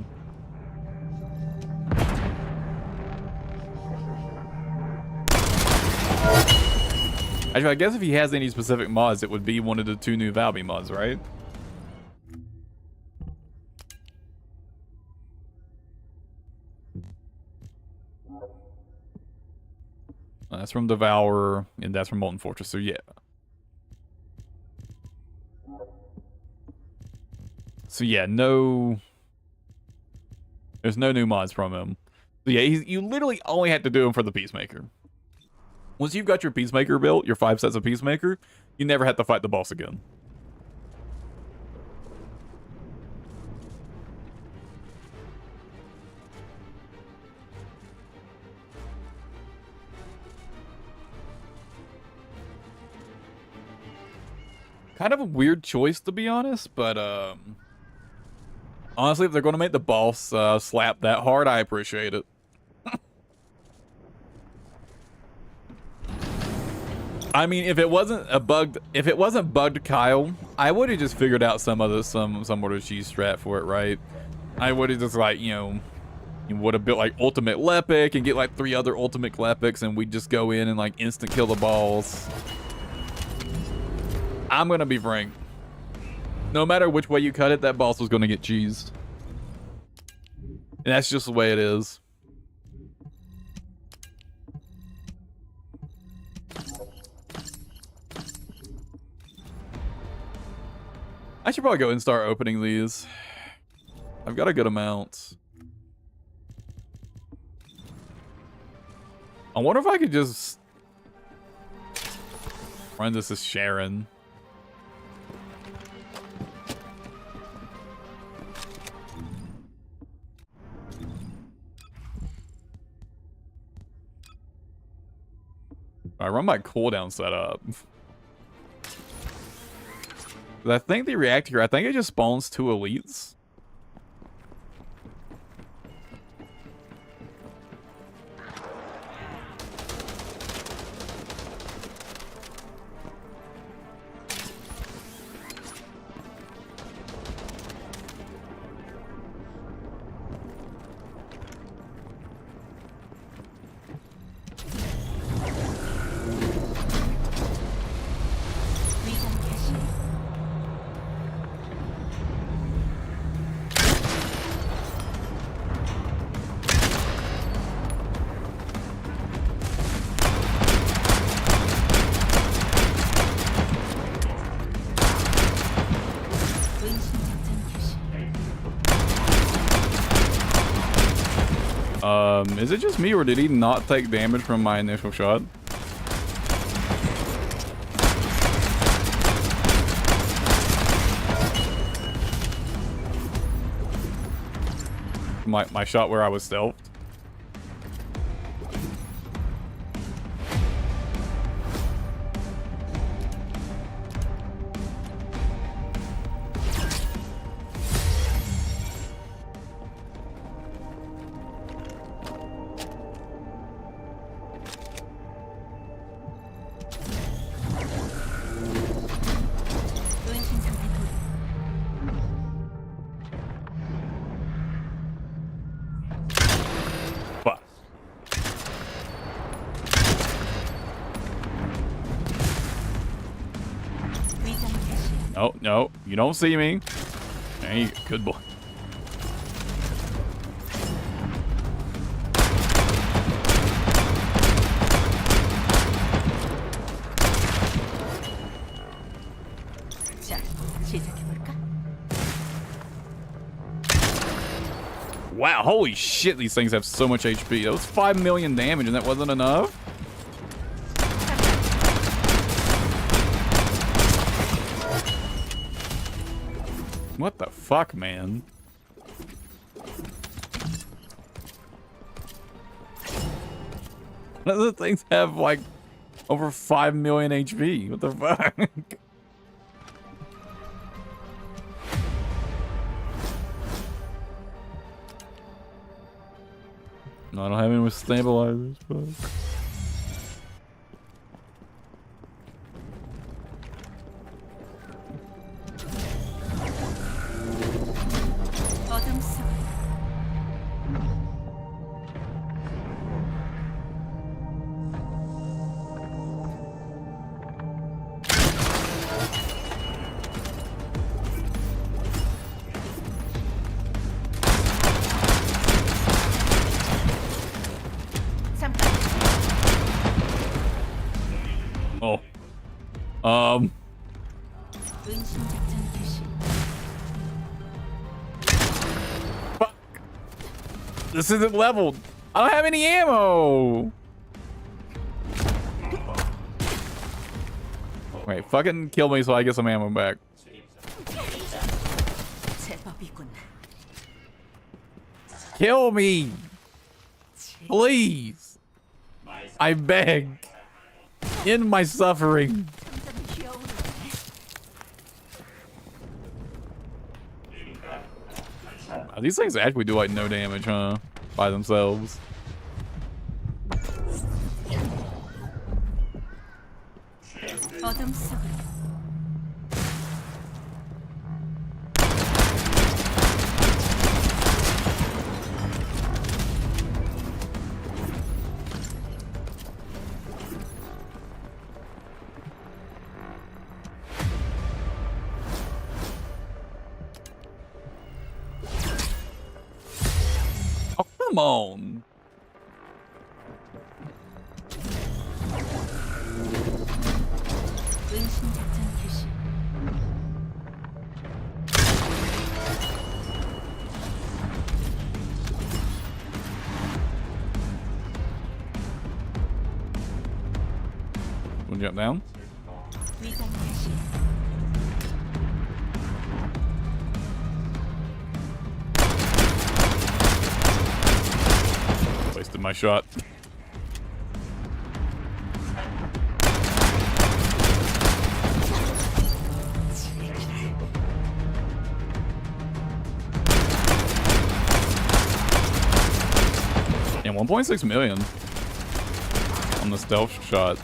Actually, I guess if he has any specific mods, it would be one of the 2 new Valby mods, right? That's from Devourer, and that's from Molten Fortress, so yeah. So yeah, no... There's no new mods from him. So yeah, you literally only had to do him for the Peacemaker. Once you've got your Peacemaker built, your 5 sets of Peacemaker, you never have to fight the boss again. Kind of a weird choice, to be honest, but honestly, if they're going to make the boss slap that hard, I appreciate it. I mean, if it wasn't bugged Kyle, I would have just figured out some sort of cheese strat for it, right? I would have just, like, you would have built like ultimate Lepic and get like 3 other ultimate Lepics, and we'd just go in and like instant kill the balls. I'm gonna be frank. No matter which way you cut it, that boss was gonna get cheesed. And that's just the way it is. I should probably go and start opening these. I've got a good amount. I wonder if I could just run this as Sharon. I run my cooldown setup. I think the reactor, I think it just spawns 2 elites. Is it just me, or did he not take damage from my initial shot? My shot where I was stealthed? Oh, no, you don't see me. Hey, good boy. 자, 시작해볼까? Wow, holy shit, these things have so much HP. That was 5 million damage and that wasn't enough? What the fuck, man? None of the things have like over 5 million HP. What the fuck? No, I don't have any with stabilizers, but fuck. This isn't leveled. I don't have any ammo. Wait, fucking kill me so I get some ammo back. Kill me. Please. I beg. End my suffering. These things actually do like no damage, huh? By themselves. Come on. Wanna jump down? 위장 개시. Wasted my shot. And 1.6 million on the stealth shot.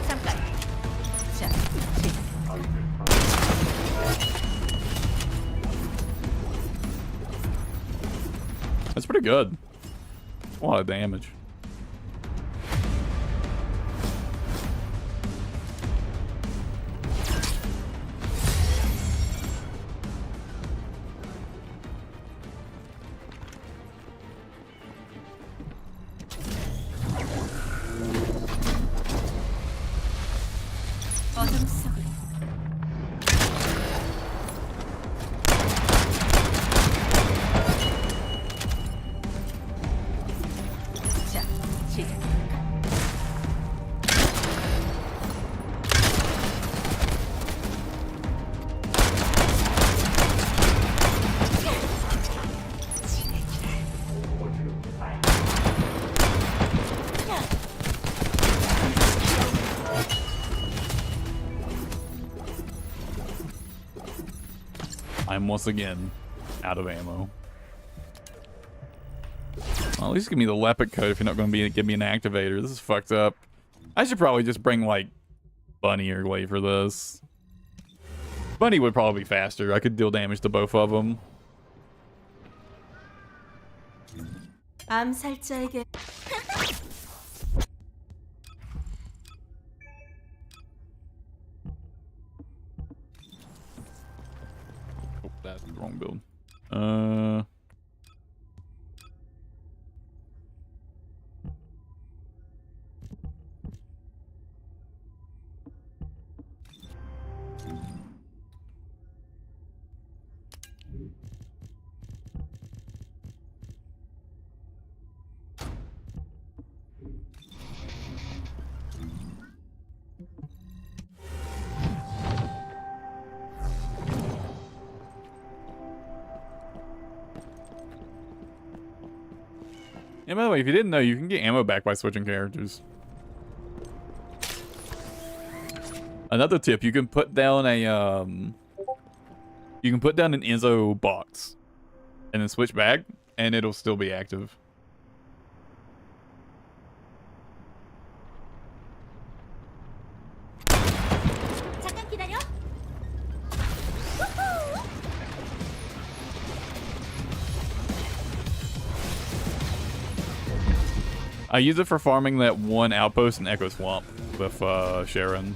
잠깐. 자, 시작해볼까? That's pretty good. A lot of damage. 어둠 속으로. 자, 시작해볼까? I'm once again out of ammo. Well, at least give me the leopard coat if you're not going to give me an activator. This is fucked up. I should probably just bring, like, Bunny or Glaive for this. Bunny would probably be faster. I could deal damage to both of them. 암살자에게 Oh, that's the wrong build. And by the way, if you didn't know, you can get ammo back by switching characters. Another tip, you can put down a you can put down an Enzo box and then switch back and it'll still be active. 잠깐 기다려. I use it for farming that one outpost in Echo Swamp with Sharon.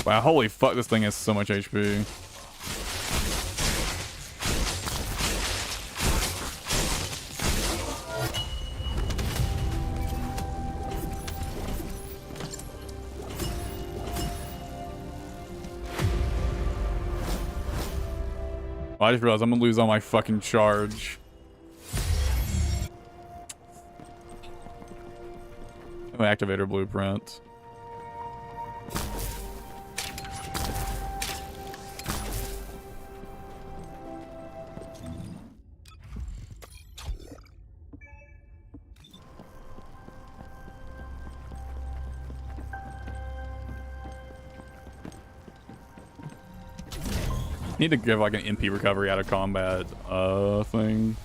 Wow, holy fuck, this thing has so much HP. Oh, I just realized I'm gonna lose all my fucking charge. Oh, activator blueprint. Need to give like an MP recovery out of combat thing.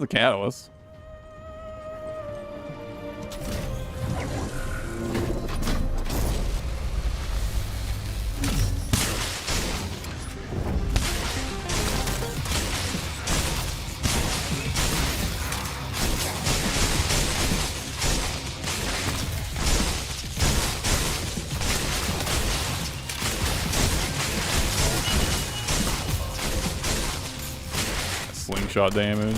That's a catalyst. Slingshot damage.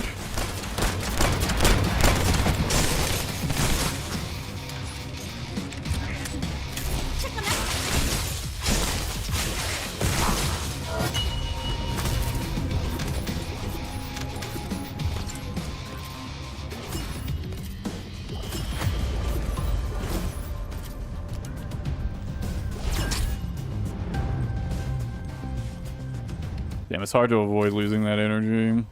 Damn, it's hard to avoid losing that energy.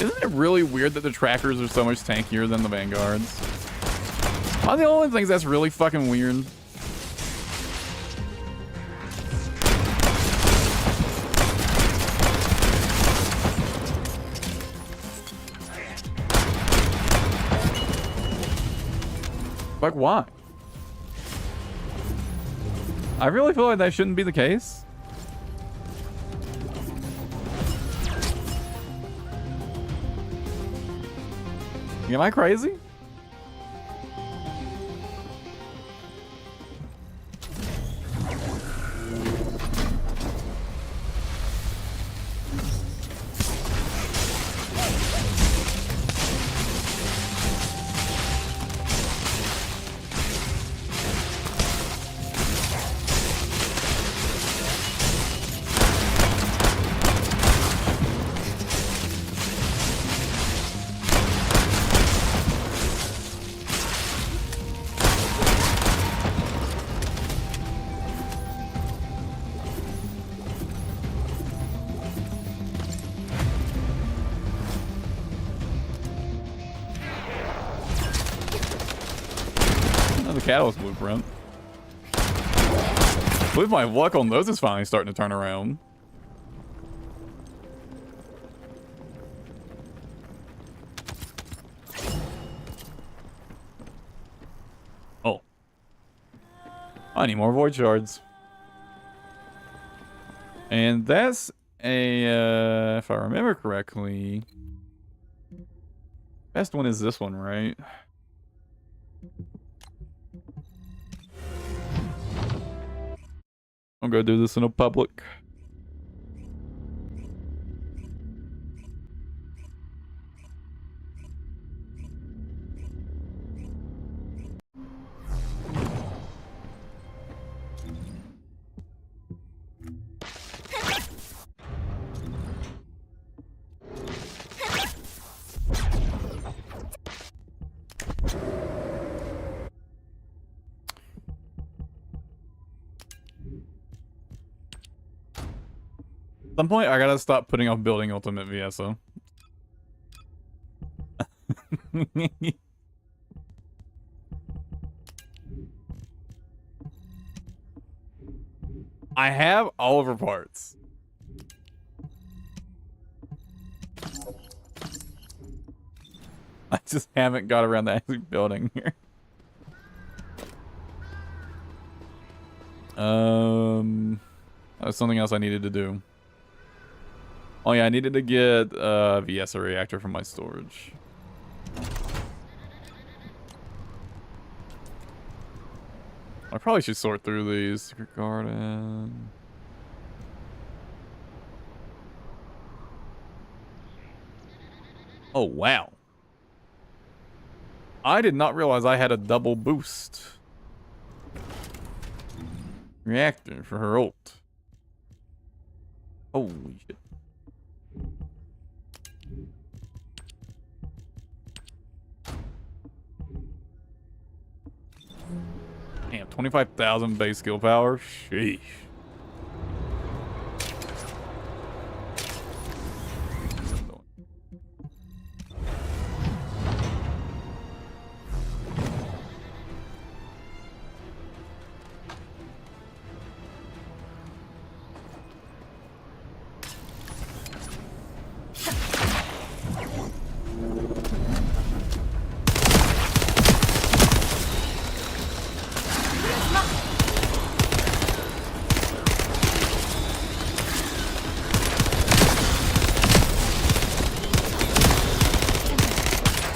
Isn't it really weird that the trackers are so much tankier than the vanguards? One of the only things that's really fucking weird. Like, why? I really feel like that shouldn't be the case. Am I crazy? Catalyst blueprint. I believe my luck on those is finally starting to turn around. Oh. I need more void shards. And that's a, if I remember correctly, best one is this one, right? I'm gonna do this in a public. At some point, I gotta stop putting off building Ultimate VSO. I have all of her parts. I just haven't got around to actually building here. That was something else I needed to do. Oh yeah, I needed to get VSO reactor from my storage. I probably should sort through these. Secret Garden. Oh wow. I did not realize I had a double boost reactor for her ult. Holy shit. 25,000 base skill power. Sheesh.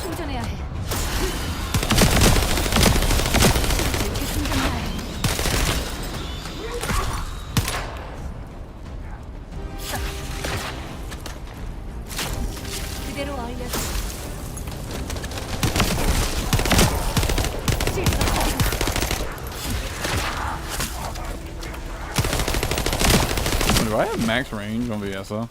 충전해야 해. 이렇게 충전해야 해. 그대로 얼려줘. Do I have max range on VSA?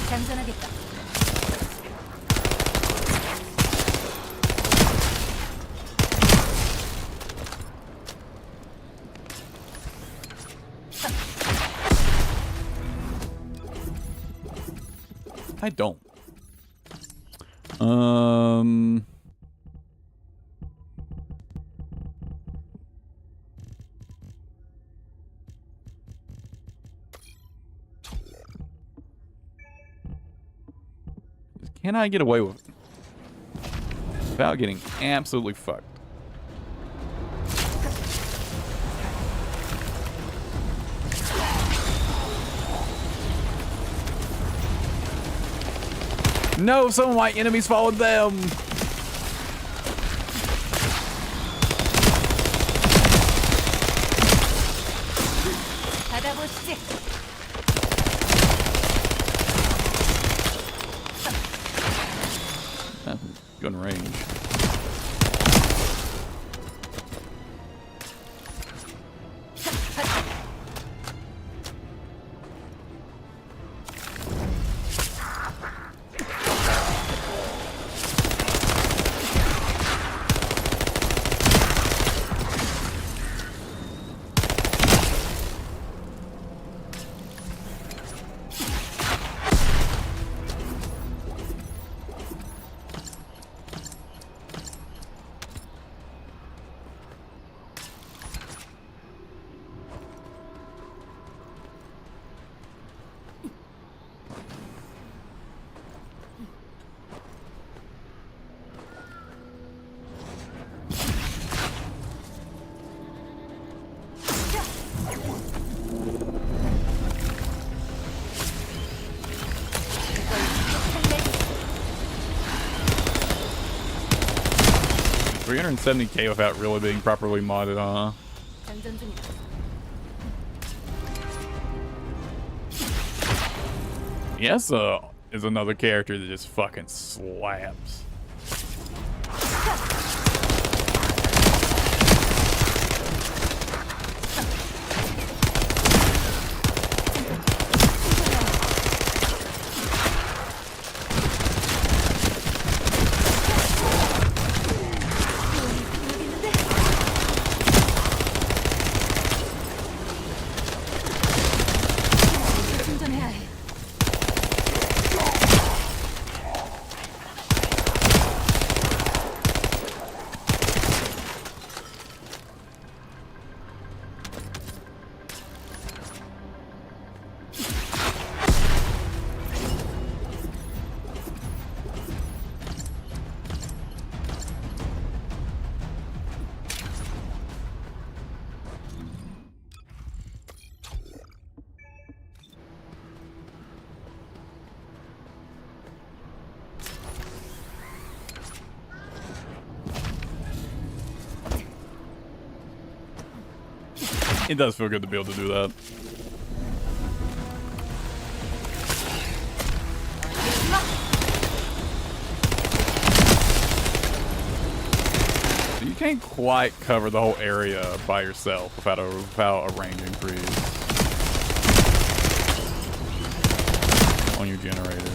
장전하겠다. I don't. Can I get away with it without getting absolutely fucked? No, some of my enemies followed them. 받아보시지. Good range. $370K without really being properly modded, huh? 장전 중이다. Yes, is another character that just fucking slaps. 충전해야 해. It does feel good to be able to do that. You can't quite cover the whole area by yourself without a range increase on your generator.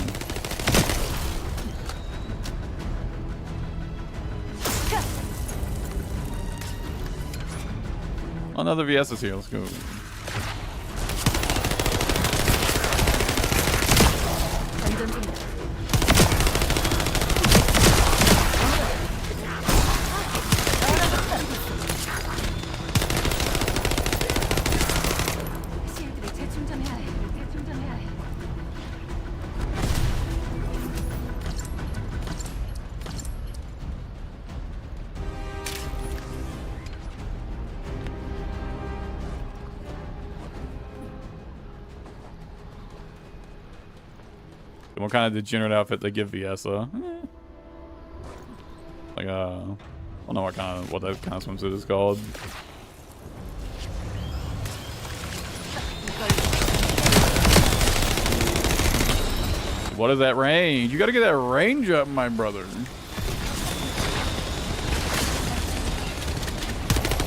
Another VS is here. Let's go. 장전 중이다. 실드를 재충전해야 해. 재충전해야 해. What kind of degenerate outfit they give Viesa? Like I don't know what that kind of swimsuit is called. What is that range? You gotta get that range up, my brother.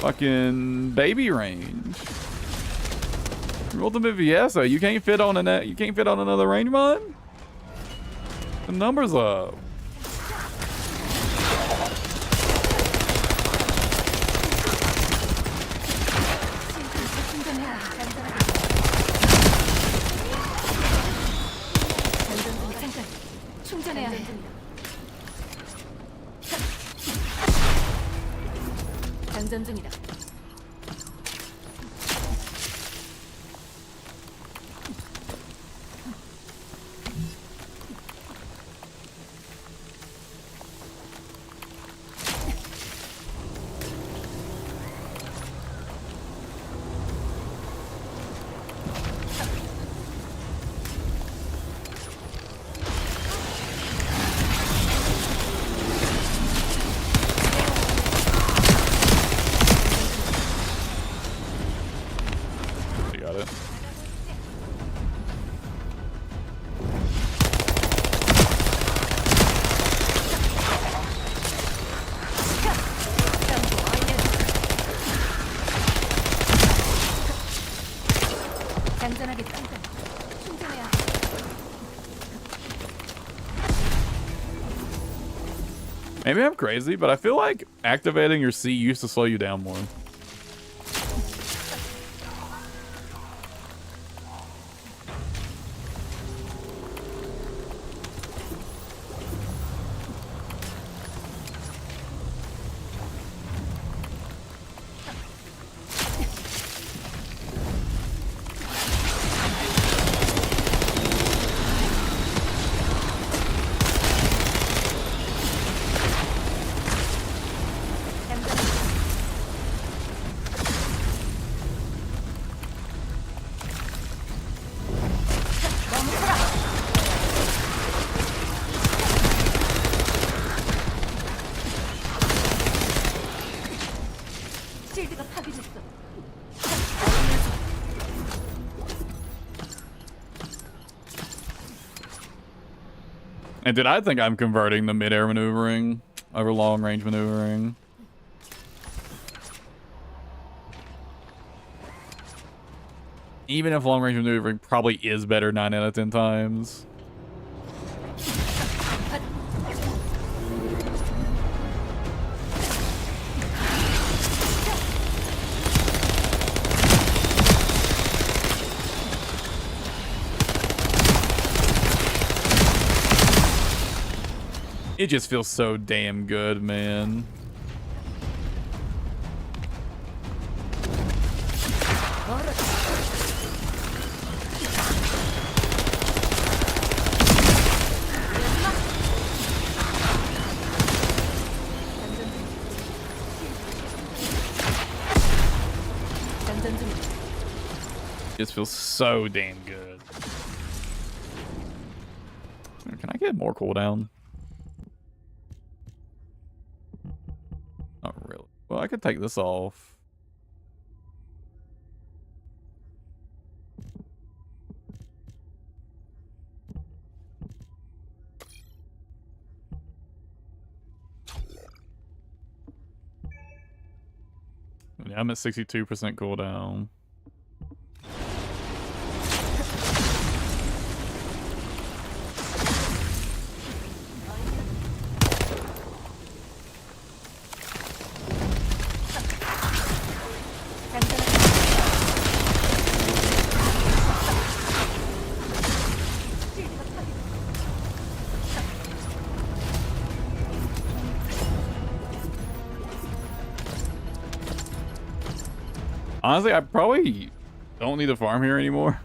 Fucking baby range. Ultimate Viesa, you can't fit on you can't fit on another range mod? The numbers up. 충전해야 해. 장전 중이다. You got it. 장전하겠다. 충전해야 해. Maybe I'm crazy, but I feel like activating your C used to slow you down more. 실드가 파괴됐어. And did I think I'm converting the mid-air maneuvering over long-range maneuvering? Even if long-range maneuvering probably is better 9 out of 10 times. It just feels so damn good, man. It just feels so damn good. Can I get more cooldown? Not really. Well, I could take this off. Yeah, I'm at 62% cooldown. 장전하겠다. Honestly, I probably don't need to farm here anymore. How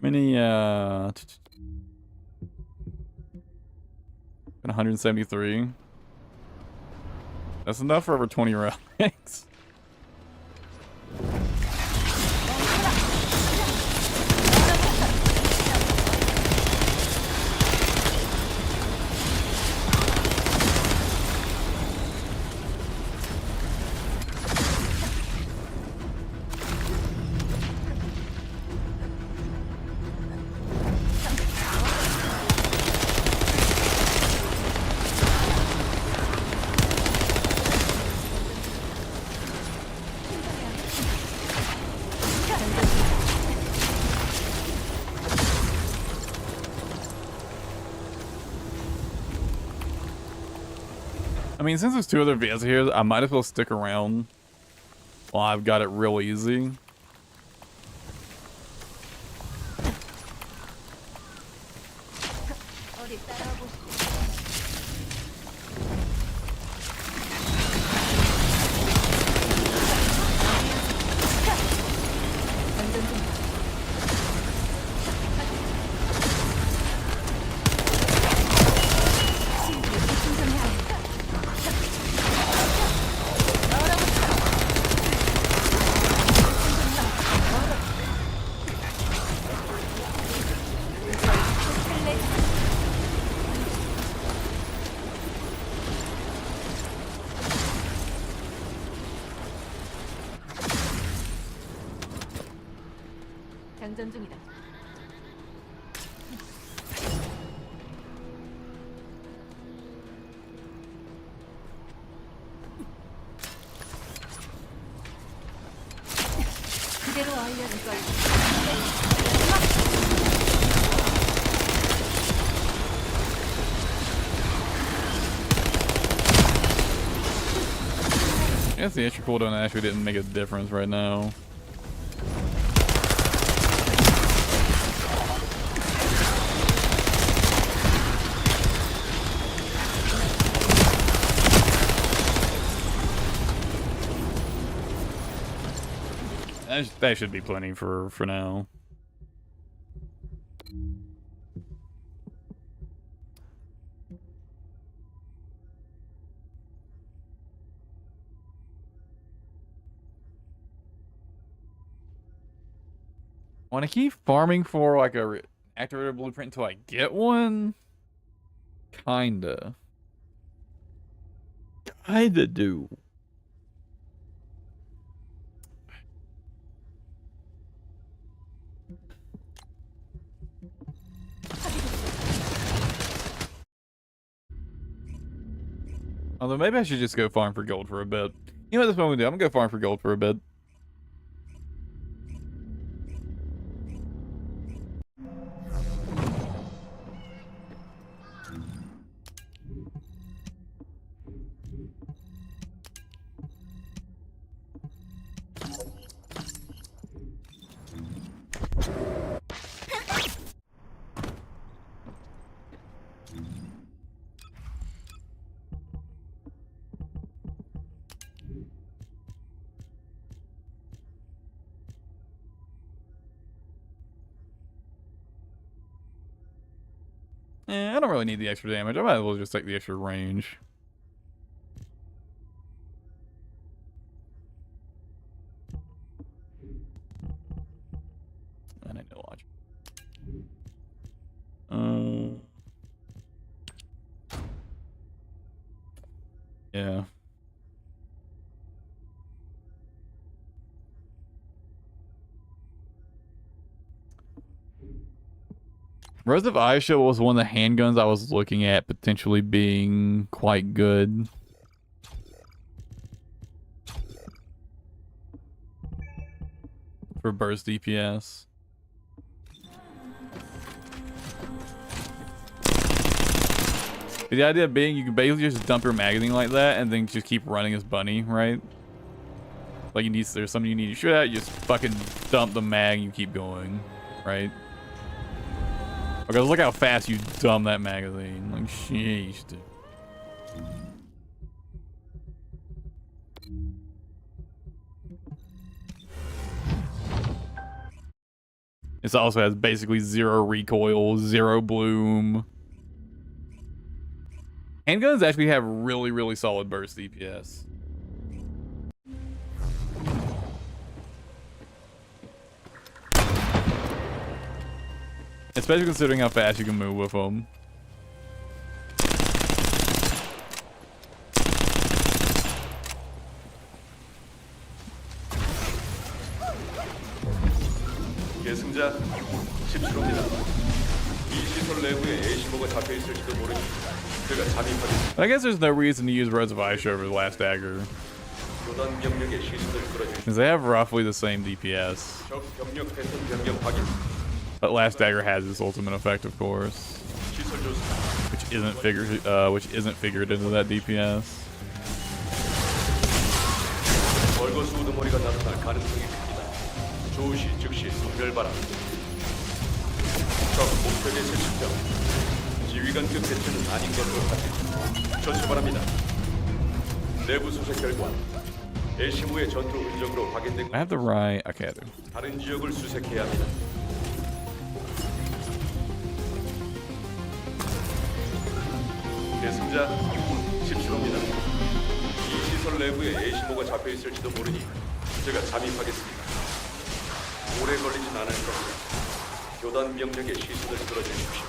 many, 173. That's enough for over 20 rounds. I mean, since there's 2 other videos here, I might as well stick around while I've got it real easy. 어디 따라오고 장전 중이다. 실드 충전해야 해. 장전 중이다. 그대로 알려줄 걸. I guess the extra cooldown actually didn't make a difference right now. That should be plenty for now. Want to keep farming for like a activator blueprint until I get one? Kinda do. Although maybe I should just go farm for gold for a bit. You know what this moment do? I'm gonna go farm for gold for a bit. I don't really need the extra damage. I might as well just take the extra range. And I know watch. Yeah. Rose of Aisha was one of the handguns I was looking at potentially being quite good. For burst DPS. The idea being you can basically just dump your magazine like that and then just keep running as Bunny, right? Like there's something you need to shoot at, you just fucking dump the mag and you keep going, right? Okay, look how fast you dump that magazine. Like, sheesh, dude. This also has basically 0 recoil, 0 bloom. Handguns actually have really, really solid burst DPS. Especially considering how fast you can move with them. 계승자 10초입니다. 이 시설 내부에 A15가 잡혀 있을지도 모르니 제가 잠입하겠습니다. I guess there's no reason to use Rose of Ice over the last dagger. 교단 병력의 시선을 끌어주십시오. Because they have roughly the same DPS. 적 병력 패턴 변경 확인. But last dagger has its ultimate effect, of course. 시설 조사. Which isn't figured into that DPS. 벌거수 우두머리가 나타날 가능성이 큽니다. 조시 즉시 선별 바람. 적 목표의 실시점. 지휘관급 대체는 아닌 것으로 확인. 조치 바랍니다. 내부 수색 결과 애시무의 전투 흔적으로 확인된 I have the right. Okay, I do. 다른 지역을 수색해야 합니다. 계승자 10km입니다. 이 시설 내부에 애시모가 잡혀 있을지도 모르니 제가 잠입하겠습니다. 오래 걸리진 않을 겁니다. 교단 병력의 시선을 끌어주십시오.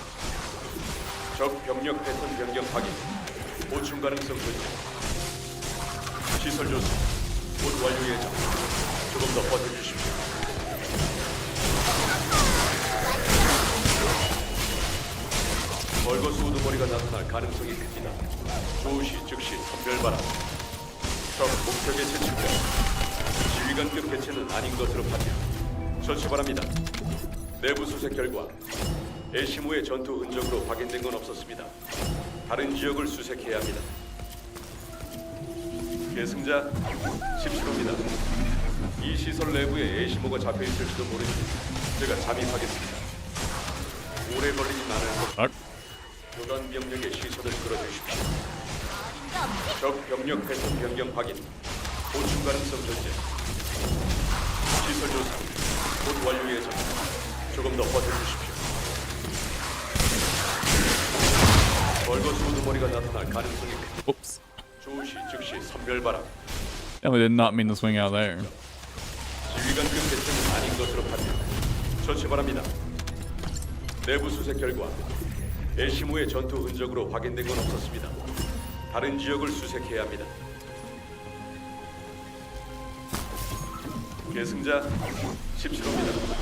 적 병력 패턴 변경 확인. 보충 가능성 존재. 시설 조사. 곧 완료 예정. 조금 더 버텨주십시오. 벌거수 우두머리가 나타날 가능성이 큽니다. 조시 즉시 선별 바람. 적 목표 개체 측정. 지휘관급 개체는 아닌 것으로 판명. 처치 바랍니다. 내부 수색 결과 애시무의 전투 흔적으로 확인된 건 없었습니다. 다른 지역을 수색해야 합니다. 계승자 10km입니다. 이 시설 내부에 애시무가 잡혀 있을지도 모르니 제가 잠입하겠습니다. 오래 걸리진 않을 것. 교단 병력의 시선을 끌어주십시오. 적 병력 패턴 변경 확인. 보충 가능성 존재. 시설 조사. 곧 완료 예정. 조금 더 버텨주십시오. 벌거수 우두머리가 나타날 가능성이 큽니다. Oops. 조시 즉시 선별 바람. Definitely did not mean to swing out there. 지휘관급 대체는 아닌 것으로 판명. 처치 바랍니다. 내부 수색 결과 애시무의 전투 흔적으로 확인된 건 없었습니다. 다른 지역을 수색해야 합니다. 계승자 10km입니다.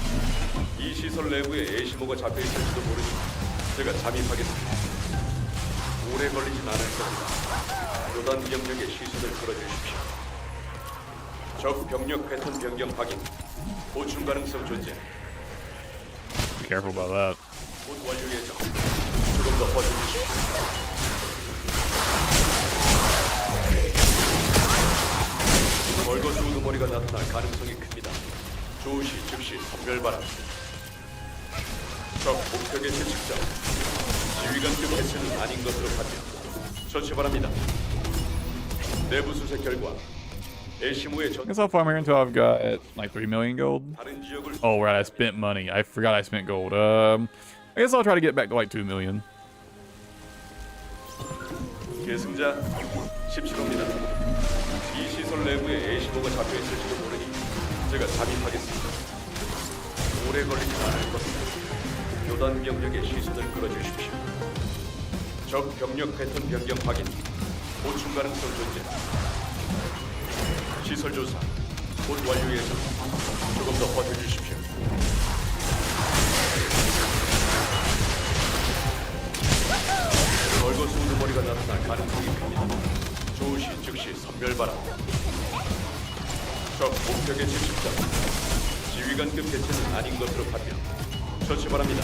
이 시설 내부에 애시무가 잡혀 있을지도 모르니 제가 잠입하겠습니다. 오래 걸리진 않을 겁니다. 교단 병력의 시선을 끌어주십시오. 적 병력 패턴 변경 확인. 보충 가능성 존재. Be careful about that. 곧 완료 예정. 조금 더 버텨주십시오. 벌거수 우두머리가 나타날 가능성이 큽니다. 조시 즉시 선별 바람. 적 목표 개체 측정. 지휘관급 개체는 아닌 것으로 판명. 처치 바랍니다. 내부 수색 결과 애시무의 I 전 guess I'll farm here until I've got like 3 million gold. 다른 지역을 Oh, right, I spent money. I forgot I spent gold. I guess I'll try to get back to like 2 million. 계승자 17호입니다. 이 시설 내부에 애시모가 잡혀 있을지도 모르니 제가 잠입하겠습니다. 오래 걸리진 않을 겁니다. 교단 병력의 시선을 끌어주십시오. 적 병력 패턴 변경 확인. 보충 가능성 존재. 시설 조사. 곧 완료 예정. 조금 더 버텨주십시오. 벌거수 우두머리가 나타날 가능성이 큽니다. 조시 즉시 선별 바람. 적 목표 개체 측정. 지휘관급 개체는 아닌 것으로 판명. 처치 바랍니다.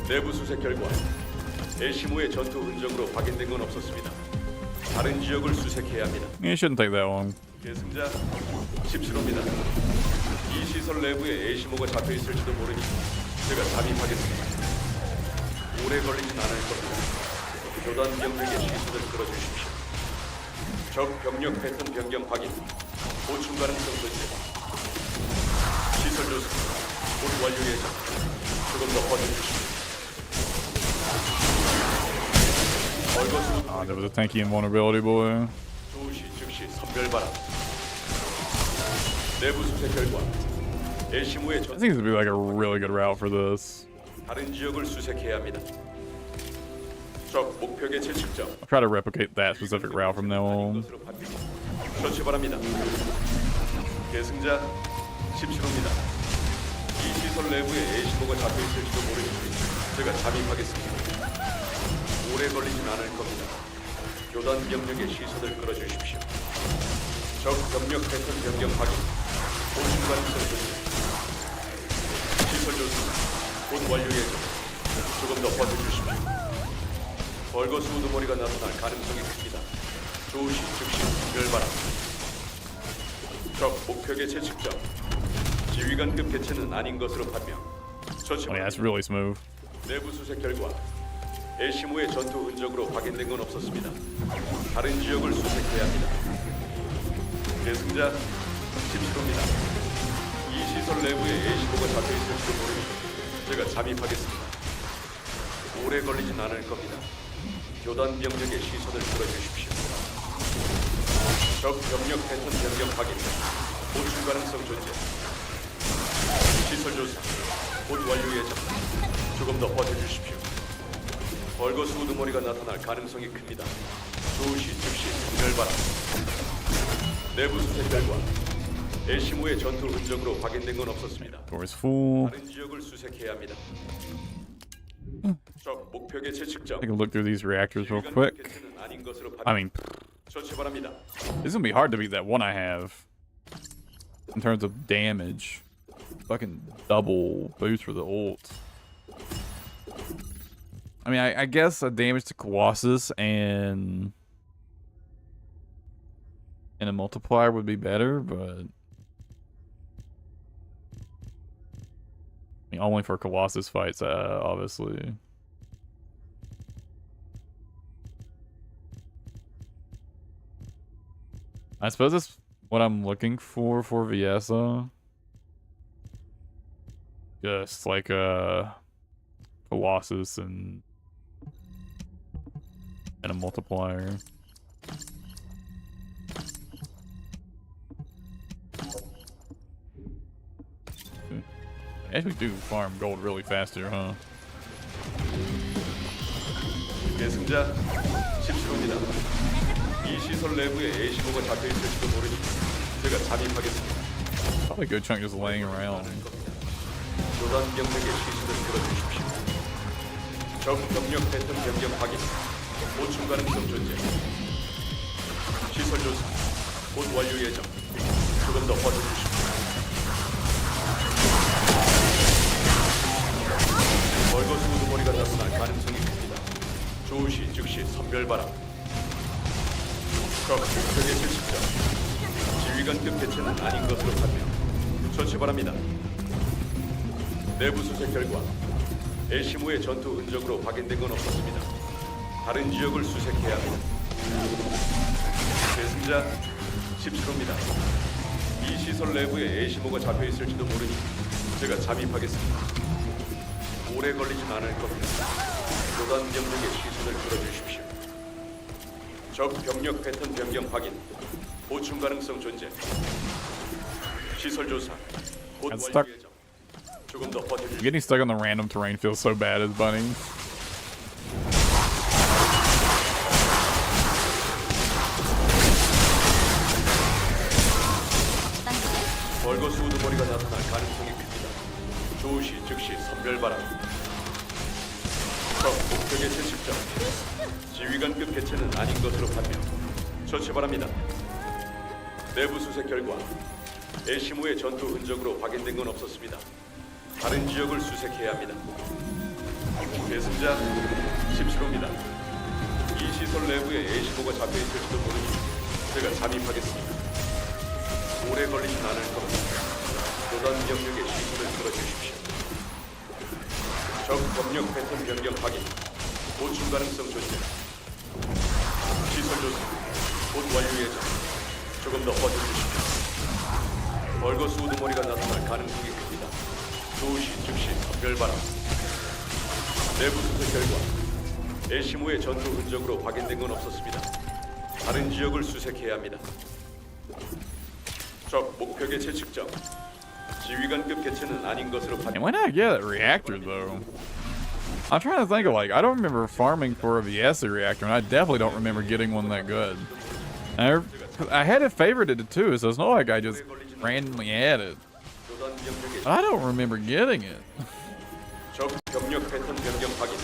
내부 수색 결과 애시무의 전투 흔적으로 확인된 건 없었습니다. 다른 지역을 수색해야 합니다. It shouldn't take that long. 계승자 17호입니다. 이 시설 내부에 애시모가 잡혀 있을지도 모르니 제가 잠입하겠습니다. 오래 걸리진 않을 겁니다. 교단 병력의 시선을 끌어주십시오. 적 병력 패턴 변경 확인. 보충 가능성 존재. 시설 조사. 곧 완료 예정. 조금 더 버텨주십시오. 벌거수 Ah, there was a tanky invulnerability, boy. 조시 즉시 선별 바람. 내부 수색 결과 엘시무의 I 전 think this would be like a really good route for this. 다른 지역을 수색해야 합니다. 적 목표 개체 측정. I'll try to replicate that specific route from now on. 것으로 판명. 처치 바랍니다. 계승자 17호입니다. 이 시설 내부에 A15가 잡혀 있을지도 모르니 제가 잠입하겠습니다. 오래 걸리진 않을 겁니다. 교단 병력의 시선을 끌어주십시오. 적 병력 패턴 변경 확인. 보충 가능성 조사. 시설 조사. 곧 완료 예정. 조금 더 버텨주십시오. 벌거수 우두머리가 나타날 가능성이 큽니다. 조시 즉시 열바람. 적 목표 개체 측정. 지휘관급 개체는 아닌 것으로 판명. 처치 Oh yeah, that's really smooth. 내부 수색 결과 엘시무의 전투 흔적으로 확인된 건 없었습니다. 다른 지역을 수색해야 합니다. 계승자 17호입니다. 이 시설 내부에 A15가 잡혀 있을지도 모르니 제가 잠입하겠습니다. 오래 걸리진 않을 겁니다. 교단 병력의 시선을 끌어주십시오. 적 병력 패턴 변경 확인. 보충 가능성 존재. 시설 조사. 곧 완료 예정. 조금 더 버텨주십시오. 벌거수 우두머리가 나타날 가능성이 큽니다. 조시 즉시 선별바람. 내부 수색 결과 엘시무의 전투 흔적으로 확인된 건 없었습니다. Door is full. 다른 지역을 수색해야 합니다. 적 목표 개체 측정. Take a look through these reactors real quick. 개체는 아닌 것으로 I mean, 처치 바랍니다. it's gonna be hard to beat that one I have in terms of damage. Fucking double boost for the ult. I mean, I guess a damage to Colossus and a multiplier would be better, but I mean, only for Colossus fights, obviously. I suppose that's what I'm looking for Viesa. Just like Colossus and a multiplier. Actually do farm gold really fast here, huh? 계승자 17호입니다. 이 시설 내부에 A15가 잡혀 있을지도 모르니 제가 잠입하겠습니다. Probably a good chunk just laying around. 교단 병력의 시선을 끌어주십시오. 적 병력 패턴 변경 확인. 보충 가능성 존재. 시설 조사. 곧 완료 예정. 조금 더 버텨주십시오. 벌거수 우두머리가 나타날 가능성이 큽니다. 조시 즉시 선별바람. 적 목표의 실직자. 지휘관급 개체는 아닌 것으로 판명. 처치 바랍니다. 내부 수색 결과 엘시무의 전투 흔적으로 확인된 건 없었습니다. 다른 지역을 수색해야 합니다. 계승자 17호입니다. 이 시설 내부에 엘시무가 잡혀 있을지도 모르니 제가 잠입하겠습니다. 오래 걸리진 않을 겁니다. 교단 병력의 시선을 끌어주십시오. 적 병력 패턴 변경 확인. 보충 가능성 존재. 시설 조사. 곧 That's 완료 stuck. 예정. 조금 더 버텨주십시오. Getting stuck on the random terrain feels so bad as Bunny. 벌거수 우두머리가 나타날 가능성이 큽니다. 조시 즉시 선별바람. 적 목표 개체 측정. 지휘관급 개체는 아닌 것으로 판명. 처치 바랍니다. 내부 수색 결과 엘시무의 전투 흔적으로 확인된 건 없었습니다. 다른 지역을 수색해야 합니다. 계승자 17호입니다. 이 시설 내부에 A15가 잡혀 있을지도 모르니 제가 잠입하겠습니다. 오래 걸리진 않을 겁니다. 교단 병력의 시선을 끌어주십시오. 적 병력 패턴 변경 확인. 보충 가능성 존재. 시설 조사. 곧 완료 예정. 조금 더 버텨주십시오. 벌거수 우두머리가 나타날 가능성이 큽니다. 조시 즉시 선별바람. 내부 수색 결과 애시모의 전투 흔적으로 확인된 건 없었습니다. 다른 지역을 수색해야 합니다. 적 목표 개체 측정. 지휘관급 개체는 아닌 것으로 And 판명. when did I get a reactor though? I'm trying to think of like I don't remember farming for a Viesa reactor, and I definitely don't remember getting one that good. I had it favorited it too, so it's not like I just randomly had it. 교단 병력의 I don't remember getting it. 적 병력 패턴 변경 확인.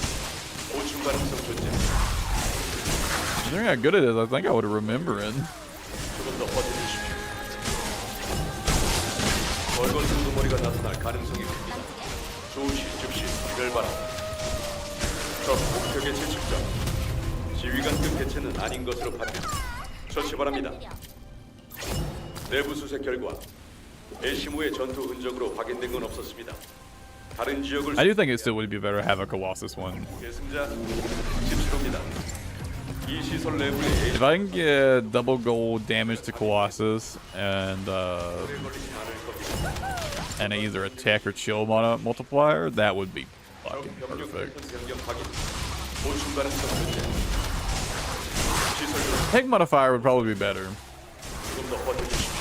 보충 가능성 존재. Considering how good it is, I think I would remember it. 조금 더 버텨주십시오. 벌건 승두머리가 나타날 가능성이 큽니다. 조시 즉시 선별바람. 적 목표 개체 측정. 지휘관급 개체는 아닌 것으로 판명. 처치 바랍니다. 내부 수색 결과 애시모의 전투 흔적으로 확인된 건 없었습니다. 다른 지역을 I do think it still would be better to have a Colossus one. 계승자 17호입니다. 이 시설 내부의 If I can get double gold damage to Colossus and 걸리지 않을 겁니다. either attack or chill multiplier, that would be fucking 병력 perfect. 패턴 변경 확인. 보충 가능성 존재. 시설 중 Tank modifier would probably be better. 조금 더 버텨주십시오.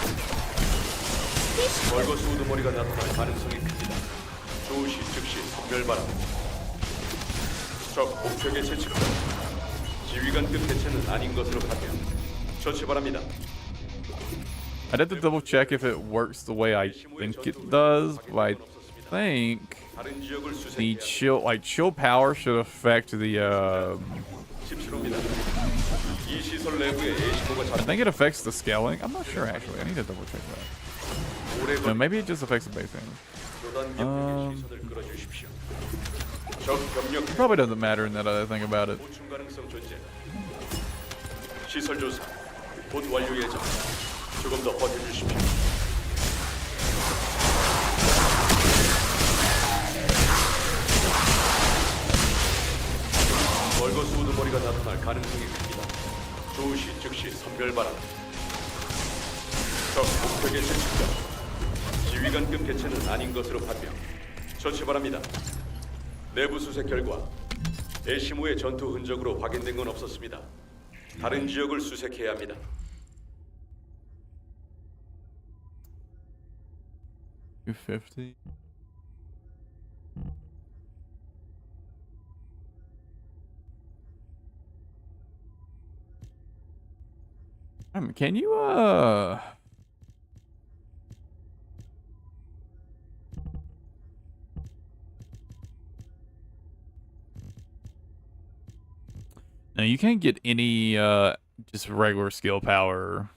벌거스 우두머리가 나타날 가능성이 큽니다. 조시 즉시 선별바람. 적 목표 개체 측정. 지휘관급 개체는 아닌 것으로 판명. 처치 바랍니다. I'd have to double check if it works the way I think it does, but I think 다른 지역을 the 수색해야 chill power should affect the 17호입니다. 이 시설 내부에 애시모가 I 잡힌 think it affects the scaling. I'm not sure actually. I need to double check that. 오래 No, maybe it just affects the base damage. 교단 병력의 시선을 끌어주십시오. 적 병력 It probably doesn't matter in that other thing about it. 보충 가능성 존재. 시설 조사 곧 완료 예정. 조금 더 버텨주십시오. 벌거스 우두머리가 나타날 가능성이 큽니다. 조시 즉시 선별바람. 적 목표 개체 측정. 지휘관급 개체는 아닌 것으로 판명. 처치 바랍니다. 내부 수색 결과 애시모의 전투 흔적으로 확인된 건 없었습니다. 다른 지역을 수색해야 합니다. $250. Can you No, you can't get any just regular skill power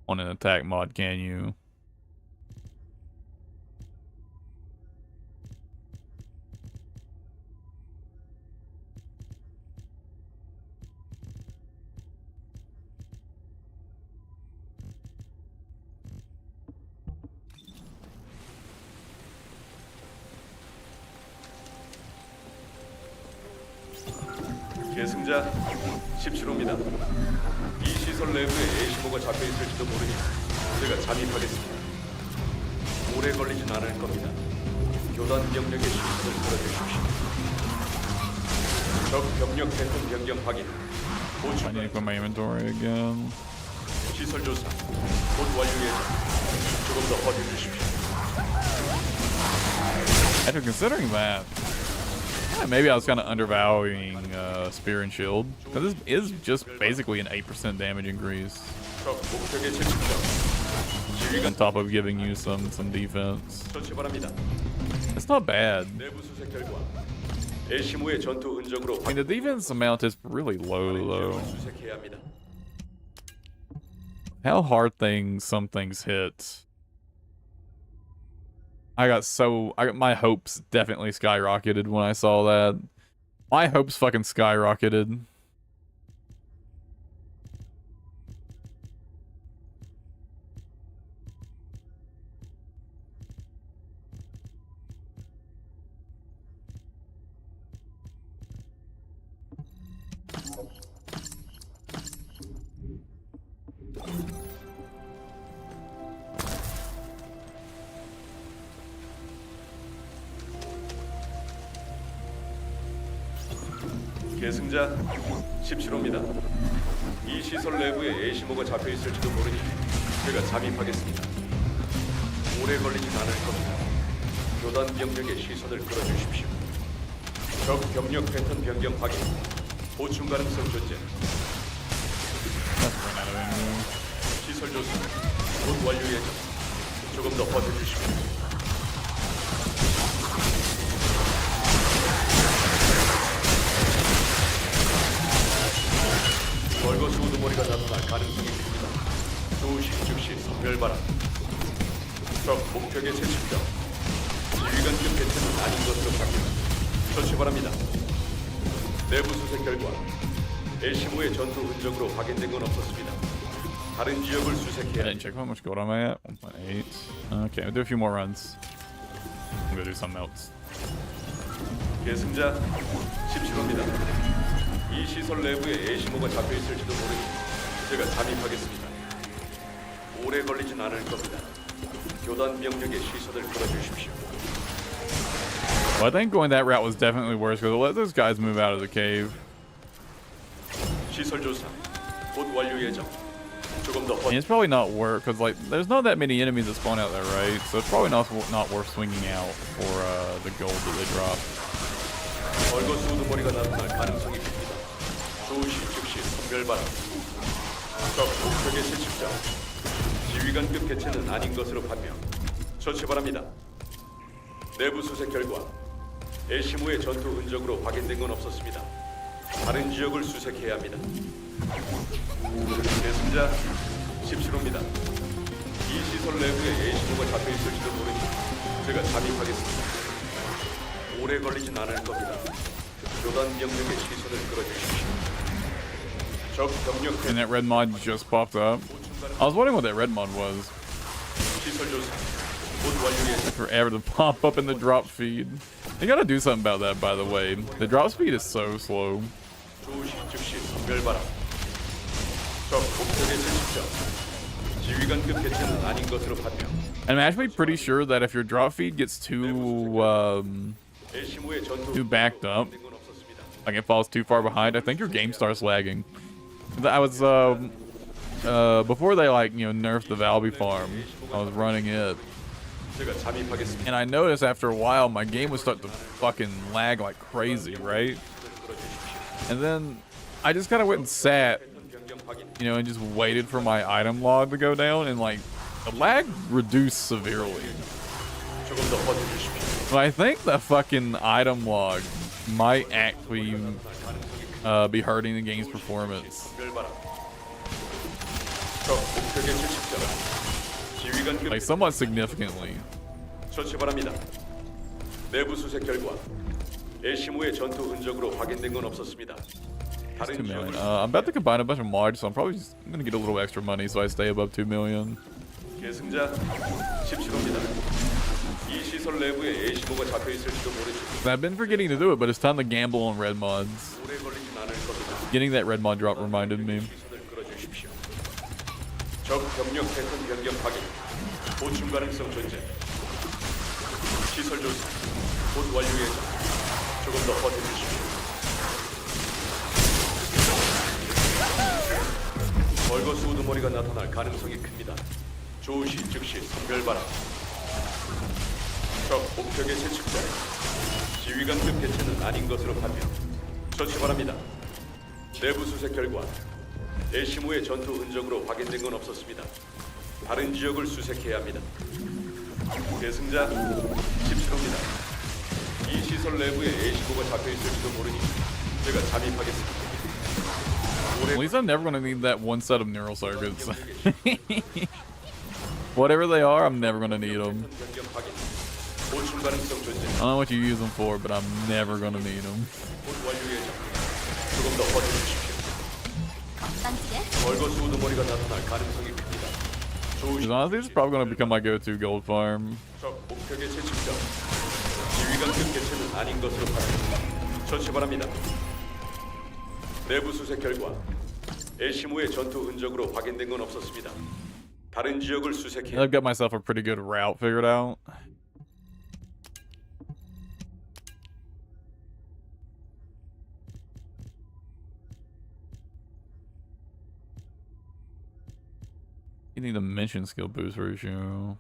on an attack mod, can you? 계승자 17호입니다. 이 시설 내부에 애시모가 잡혀 있을지도 모르니 제가 잠입하겠습니다. 오래 걸리진 않을 겁니다. 교단 병력의 시선을 끌어주십시오. 적 병력 패턴 변경 확인. I 보충 need to put my inventory again. 시설 조사 곧 완료 예정. 조금 더 버텨주십시오. After considering that, yeah, maybe I was kind of undervaluing Spear and Shield. Because this is just basically an 8% damage increase. 적 목표 개체 측정. 지휘관 On top of giving you some defense. 처치 바랍니다. It's not bad. 내부 수색 결과 애시모의 전투 흔적으로 I mean, the defense amount is really low, though. 수색해야 합니다. How hard some things hit. My hopes definitely skyrocketed when I saw that. My hopes fucking skyrocketed. 계승자 17호입니다. 이 시설 내부에 에이시모가 잡혀 있을지도 모르니 제가 잠입하겠습니다. 오래 걸리진 않을 겁니다. 교단 병력의 시선을 끌어주십시오. 적 병력 패턴 변경 확인. 보충 가능성 존재. 시설 조사 곧 완료 예정. 조금 더 버텨주십시오. 벌거스 우두머리가 나타날 가능성이 큽니다. 조시 즉시 선별바람. 적 목표계 채집자. 지휘관급 배치는 아닌 것으로 확인. 처치 바랍니다. 내부 수색 결과 에시무의 전투 흔적으로 확인된 건 없었습니다. 다른 지역을 I 수색해야 didn't check how much gold am I at. 1.8. Okay, we'll do a few more runs. I'm gonna do something else. 계승자 17호입니다. 이 시설 내부에 에시모가 잡혀 있을지도 모르니 제가 잠입하겠습니다. 오래 걸리진 않을 겁니다. 교단 병력의 시선을 끌어주십시오. Well, I think going that route was definitely worse because it let those guys move out of the cave. 시설 조사 곧 완료 예정. 조금 더 And it's probably not worth because like there's not that many enemies that spawn out there, right? So it's probably not worth swinging out for the gold that they drop. 벌거스 우두머리가 나타날 가능성이 큽니다. 조시 즉시 선별바람. 적 목표계 채집자. 지휘관급 개체는 아닌 것으로 판명. 처치 바랍니다. 내부 수색 결과 에시무의 전투 흔적으로 확인된 건 없었습니다. 다른 지역을 수색해야 합니다. 계승자 17호입니다. 이 시설 내부에 에시무가 잡혀 있을지도 모르니 제가 잠입하겠습니다. 오래 걸리진 않을 겁니다. 교단 병력의 시선을 끌어주십시오. 적 병력 And that red mod just popped up. I was wondering what that red mod was. 시설 조사 곧 완료 예정. Forever to pop up in the drop feed. They gotta do something about that, by the way. The drop speed is so slow. 조시 즉시 선별바람. 적 목표계 채집자. 지휘관급 개체는 아닌 것으로 판명. And I'm actually pretty sure that if your drop feed gets 에시무의 전투 too backed up, 확인된 건 없었습니다. like it falls too far behind, I think your game starts lagging. I was before they like nerfed the Valby farm, I was running it, 제가 잠입하겠습니다. and I noticed after a while my game would start to fucking lag like crazy, right? And then I just kind of went and sat, 변경 확인. and just waited for my item log to go down, and like the lag reduced severely. 조금 더 버텨주십시오. But I think the fucking item log might actually be hurting the game's performance. 선별바람. 적 목표계 채집자. 지휘관급 Like somewhat significantly. 처치 바랍니다. 내부 수색 결과 에시무의 전투 흔적으로 확인된 건 없었습니다. 2 다른 million. 지역을 I'm about to combine a bunch of mods, so I'm probably just gonna get a little extra money so I stay above 2 million. 계승자 17호입니다. 이 시설 내부에 에이시모가 잡혀 있을지도 모르지. I've been forgetting to do it, but it's time to gamble on red mods. 오래 걸리진 않을 겁니다. Getting that red mod drop reminded me. 시선을 끌어주십시오. 적 병력 패턴 변경 확인. 보충 가능성 존재. 시설 조사 곧 완료 예정. 조금 더 버텨주십시오. 벌거스 우두머리가 나타날 가능성이 큽니다. 조시 즉시 선별바람. 적 목표계 채집자. 지휘관급 개체는 아닌 것으로 판명. 처치 바랍니다. 내부 수색 결과 에시무의 전투 흔적으로 확인된 건 없었습니다. 다른 지역을 수색해야 합니다. 계승자 17호입니다. 이 시설 내부에 에시무가 잡혀 있을지도 모르니 제가 잠입하겠습니다. At least I'm never gonna need that one set of neural circuits. Whatever they are, I'm never gonna need them. 변경 확인. 보충 가능성 존재. I don't know what you use them for, but I'm never gonna need them. 곧 완료 예정. 조금 더 버텨주십시오. 벌거스 우두머리가 나타날 가능성이 큽니다. Because honestly, this is probably gonna become my go-to gold farm. 적 목표계 채집자. 지휘관급 개체는 아닌 것으로 판명. 처치 바랍니다. 내부 수색 결과 에시무의 전투 흔적으로 확인된 건 없었습니다. 다른 지역을 수색해. I've got myself a pretty good route figured out. You need a mission skill boost ratio.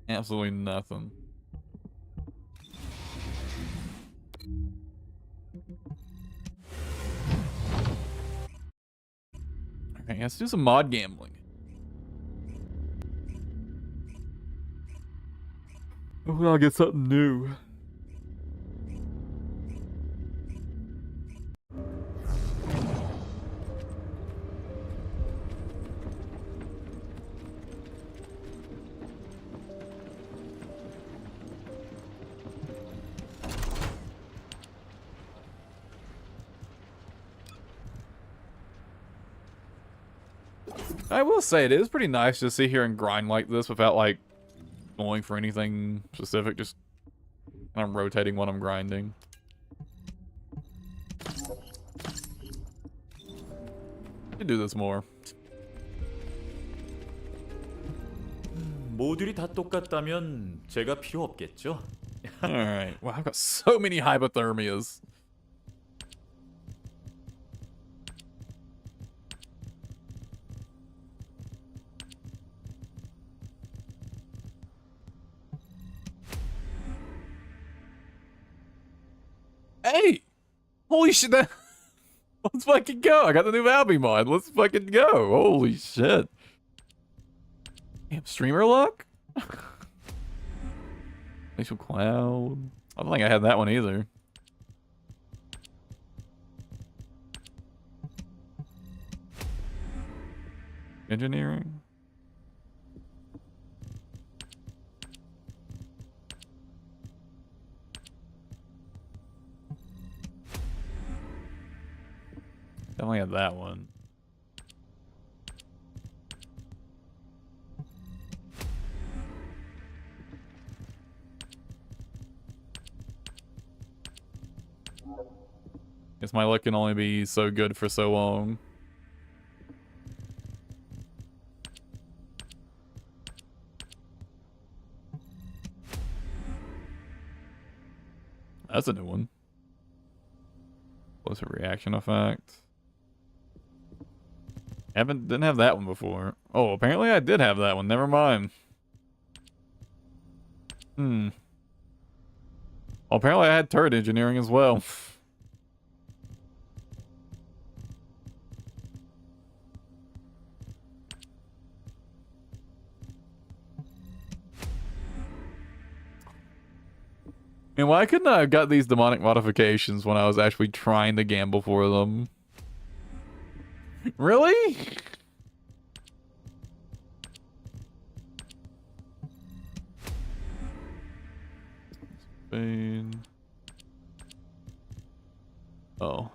Absolutely nothing. Okay, let's do some mod gambling. Hopefully I'll get something new. I will say it is pretty nice to sit here and grind like this without like going for anything specific, just kind of rotating what I'm grinding. Could do this more. 모듈이 다 똑같다면 제가 필요 없겠죠? Alright. Wow, I've got so many hypothermias. Hey! Holy shit, that... Let's fucking go. I got the new Valby mod. Let's fucking go. Holy shit. Damn, streamer luck? Facial cloud. I don't think I had that one either. Engineering. Definitely had that one. Guess my luck can only be so good for so long. That's a new one. What's a reaction effect? Didn't have that one before. Oh, apparently I did have that one. Never mind. Well, apparently I had turret engineering as well. And why couldn't I have got these demonic modifications when I was actually trying to gamble for them? Really? Spain. Oh.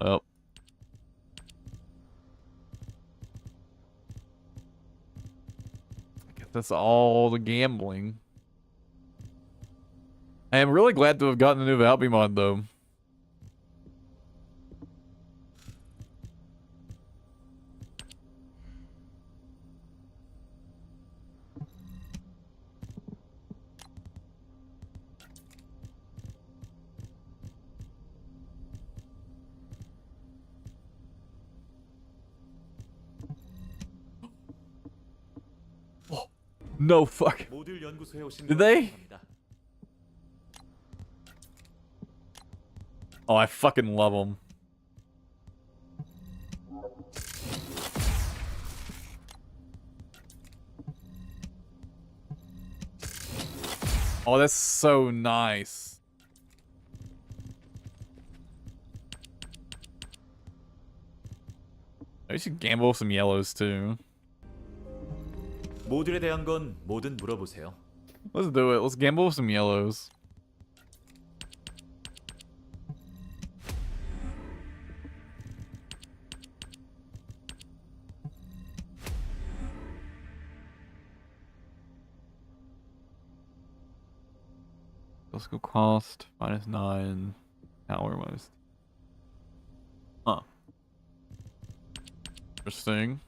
Well. I guess that's all the gambling. I am really glad to have gotten the new Valby mod though. No fuck. 모듈 연구소에 오신 Did 걸 they? 환영합니다. Oh, I fucking love them. Oh, that's so nice. I should gamble with some yellows too. 모듈에 대한 건 뭐든 물어보세요. Let's do it. Let's gamble with some yellows. Let's go cost -9. Power -. Huh. Interesting.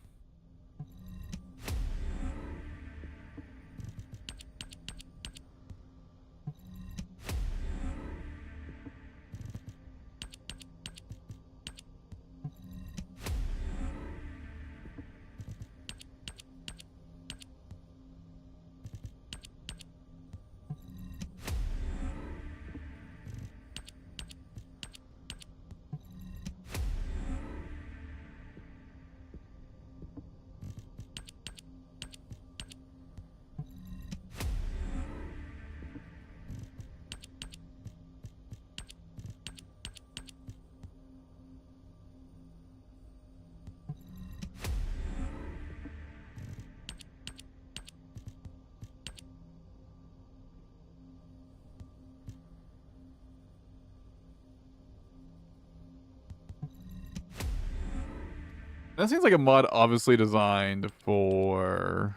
That seems like a mod obviously designed for...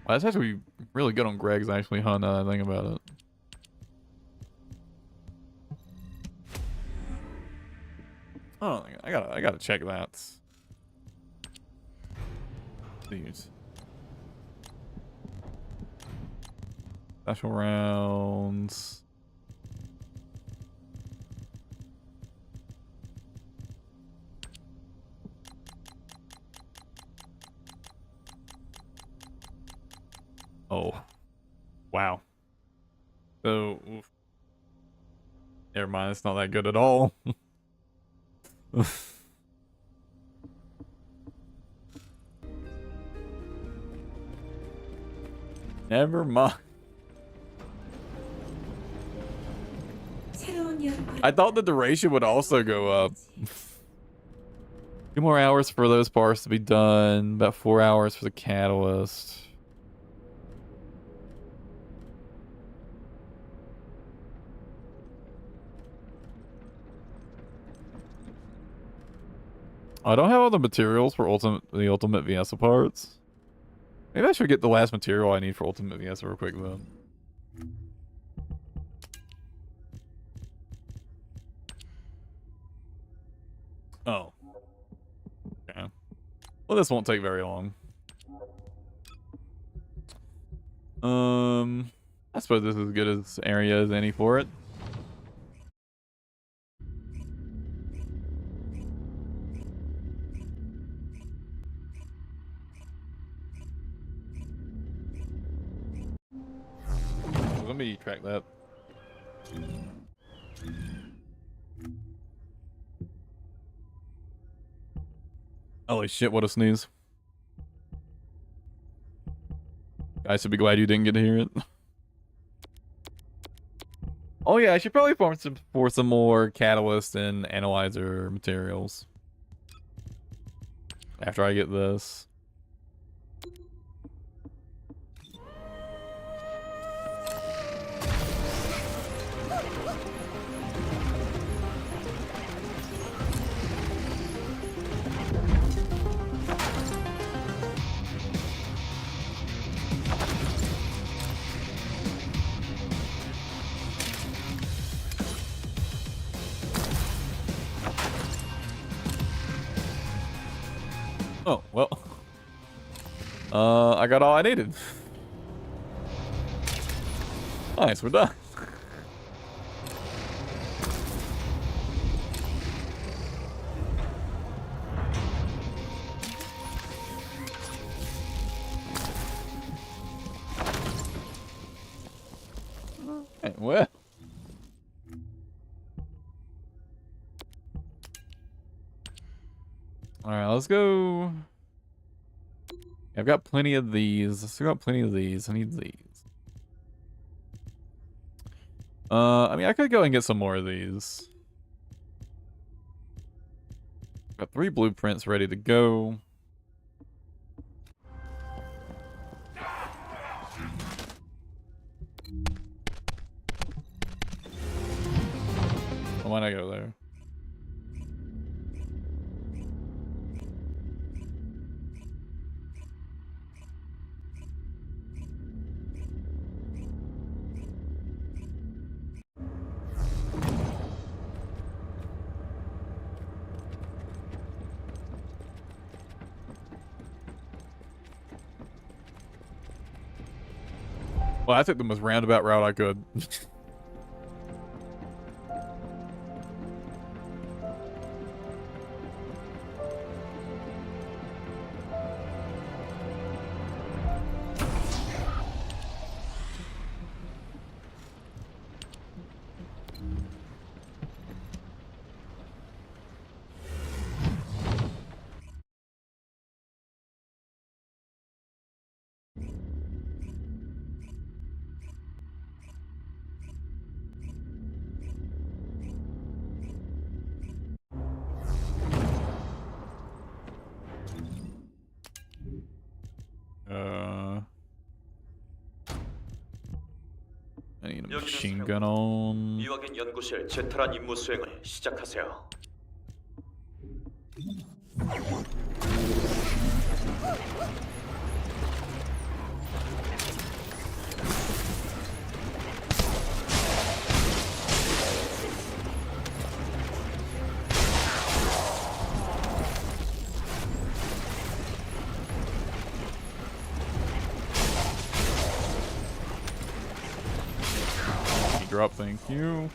Well, that's actually really good on Greg's actually, huh, now that I think about it. Oh, I gotta check that. These. Special rounds. Oh. Wow. So, oof. Never mind, it's not that good at all. Never mind. I thought the duration would also go up. 2 more hours for those parts to be done. About 4 hours for the catalyst. I don't have all the materials for the Ultimate Viesa parts. Maybe I should get the last material I need for Ultimate Viesa real quick though. Oh. Okay. Well, this won't take very long. I suppose this is as good as area as any for it. Let me track that. Holy shit, what a sneeze. I should be glad you didn't get to hear it. Oh yeah, I should probably farm for some more catalyst and analyzer materials. After I get this. Oh, well. I got all I needed. Nice, we're done. Hey, well. Alright, let's go. I've got plenty of these. I've still got plenty of these. I need these. I mean, I could go and get some more of these. Got 3 blueprints ready to go. Why not go there? Well, I took the most roundabout route I could. I need a machine gun on. 미확인 연구실 제탈한 임무 수행을 시작하세요. Drop, thank you.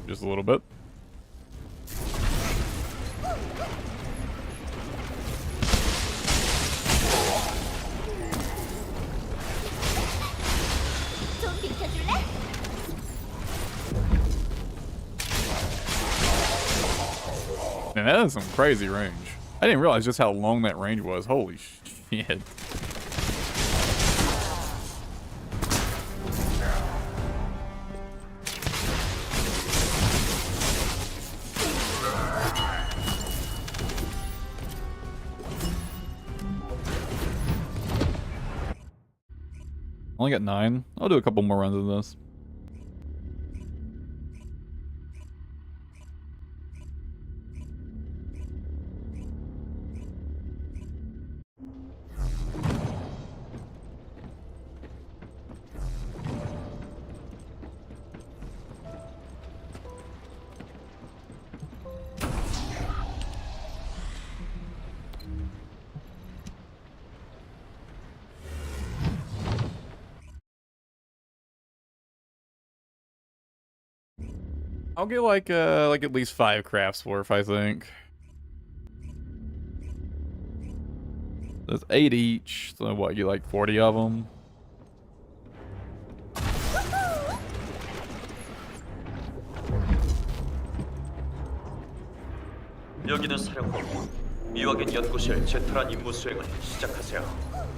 Just a little bit. 좀 비켜줄래? Man, that is some crazy range. I didn't realize just how long that range was. Holy shit. Only got 9. I'll do a couple more runs of this. I'll get like at least 5 crafts worth, I think. There's 8 each, so what, you like 40 of them? 여기는 사령부. 미확인 연구실 제탈한 임무 수행을 시작하세요.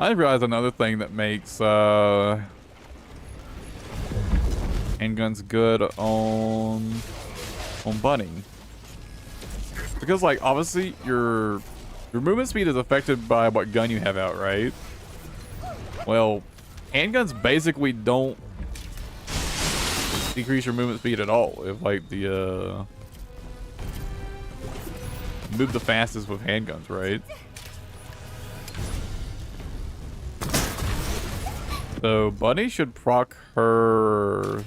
I realized another thing that makes handguns good on Bunny, because like obviously your movement speed is affected by what gun you have out, right? Well, handguns basically don't decrease your movement speed at all. If like the move the fastest with handguns, right? So Bunny should proc her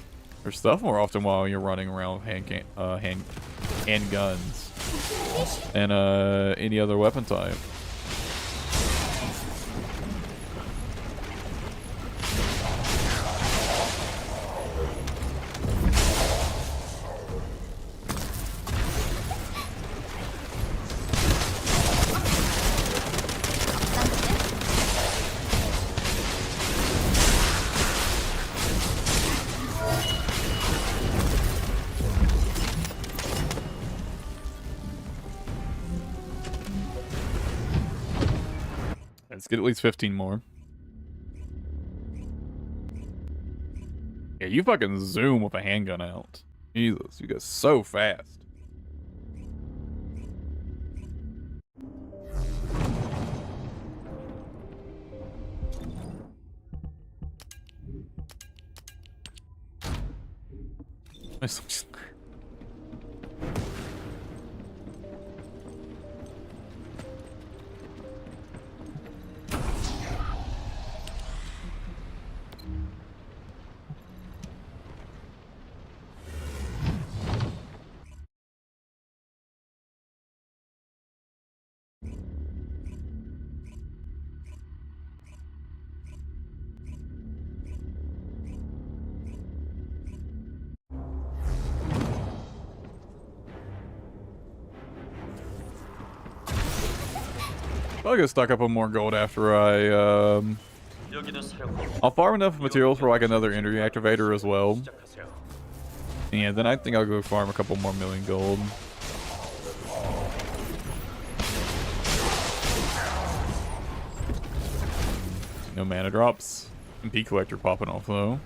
stuff more often while you're running around with handguns and any other weapon type. Let's get at least 15 more. Yeah, you fucking zoom with a handgun out. Jesus, you go so fast. I'll go stock up on more gold after 여기는 사령부. I'll farm enough materials for like another energy activator as well. 시작하세요. And then I think I'll go farm a couple more million gold. No mana drops. MP collector popping off though.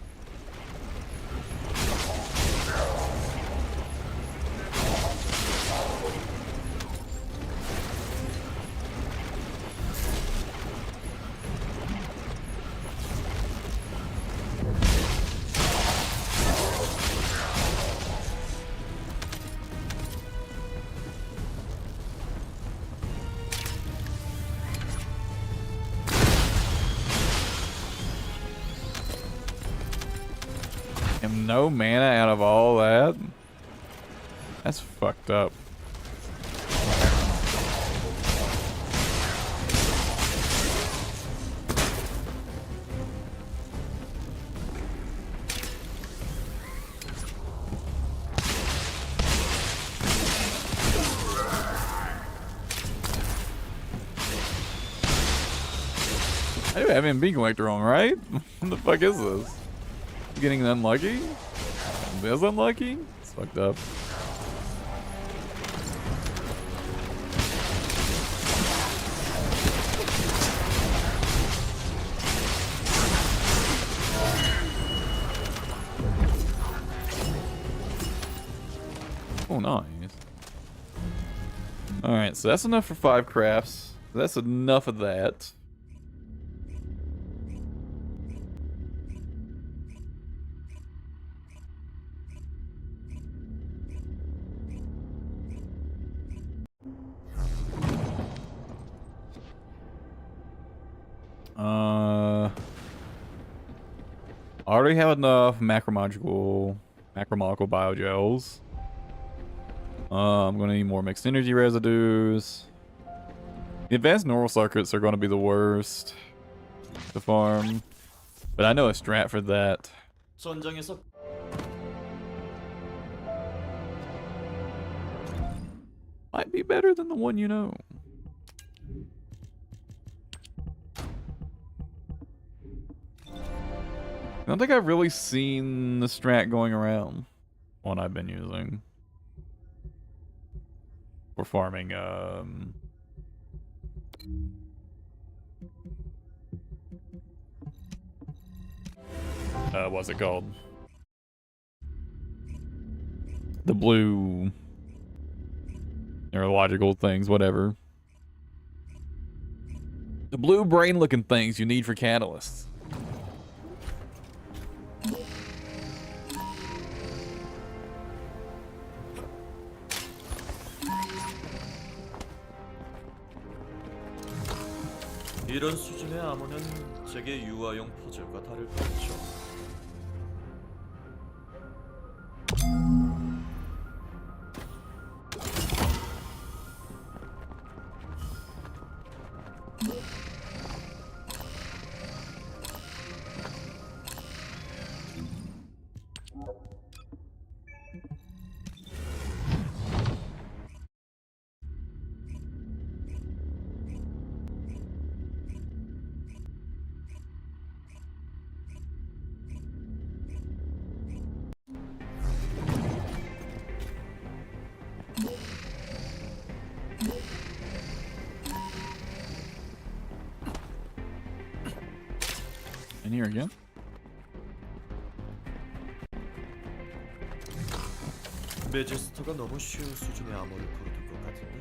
No mana out of all that? That's fucked up. I do have MB collector on, right? What the fuck is this? Getting unlucky? This unlucky? It's fucked up. Oh, nice. Alright, so that's enough for 5 crafts. That's enough of that. I already have enough macromolecule biogels. I'm gonna need more mixed energy residues. The advanced neural circuits are gonna be the worst to farm, but I know a strat for that. 전장에서 Might be better than the one you know. I don't think I've really seen the strat going around. One I've been using. For farming, what's it called? The blue neurological things, whatever. The blue brain looking things you need for catalysts. 이런 수준의 암호는 제게 유아용 퍼즐과 다를 바 없죠. here again. 매제스터가 너무 쉬운 수준의 암호를 걸어둘 것 같은데.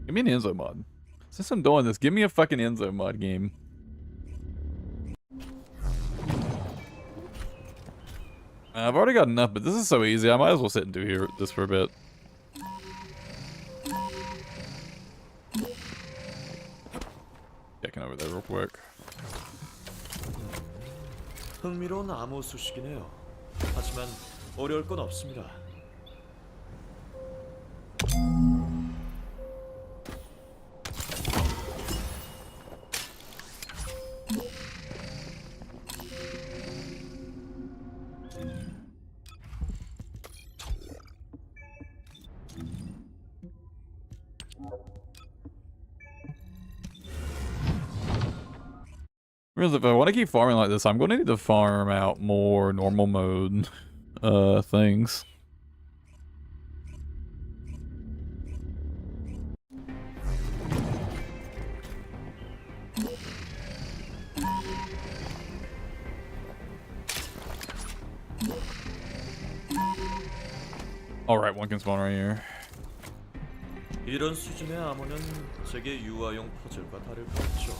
Give me an Enzo mod. Since I'm doing this, give me a fucking Enzo mod game. I've already got enough, but this is so easy. I might as well sit and do here this for a bit. Checking over there real quick. 흥미로운 암호 수식이네요. 하지만 어려울 건 없습니다. Whereas if I want to keep farming like this, I'm going to need to farm out more normal mode things. Alright, one can spawn right here. 이런 수준의 암호는 제게 유아용 퍼즐과 다를 바 없죠.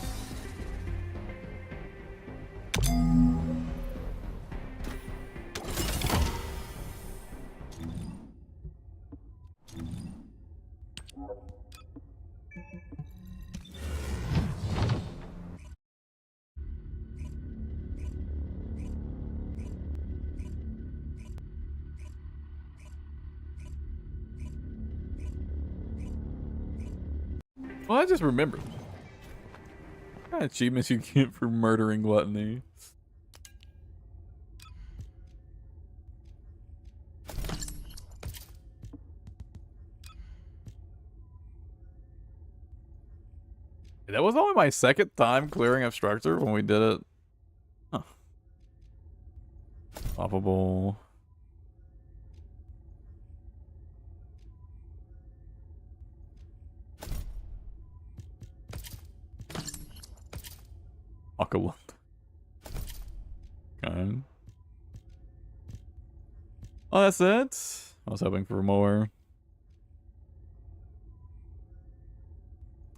Well, I just remembered. What kind of achievements you get for murdering gluttony? That was only my second time clearing Obstructor when we did it. Huh. Poppable. Aqualand. Okay. Oh, that's it? I was hoping for more.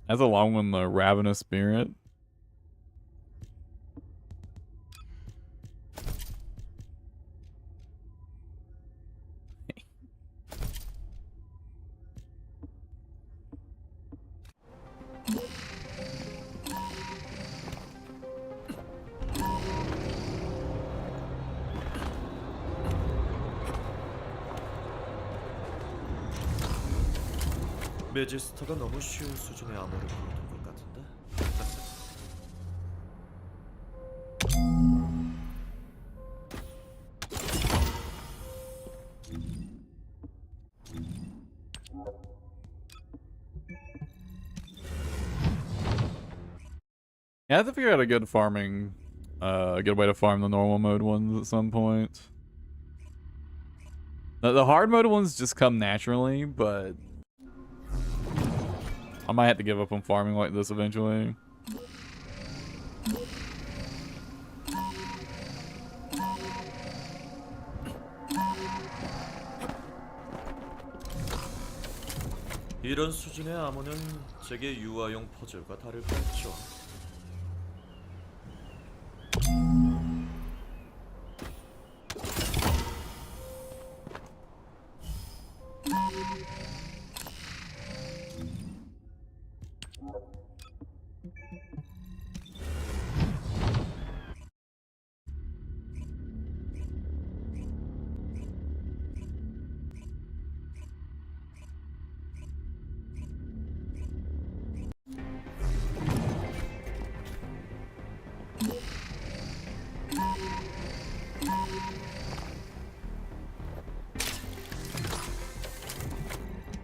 That's a long one, the Ravenous Spirit. 매제스터가 너무 쉬운 수준의 암호를 걸어둔 것 같은데. Yeah, I have to figure out a good farming, a good way to farm the normal mode ones at some point. The hard mode ones just come naturally, but I might have to give up on farming like this eventually. 이런 수준의 암호는 제게 유아용 퍼즐과 다를 바 없죠.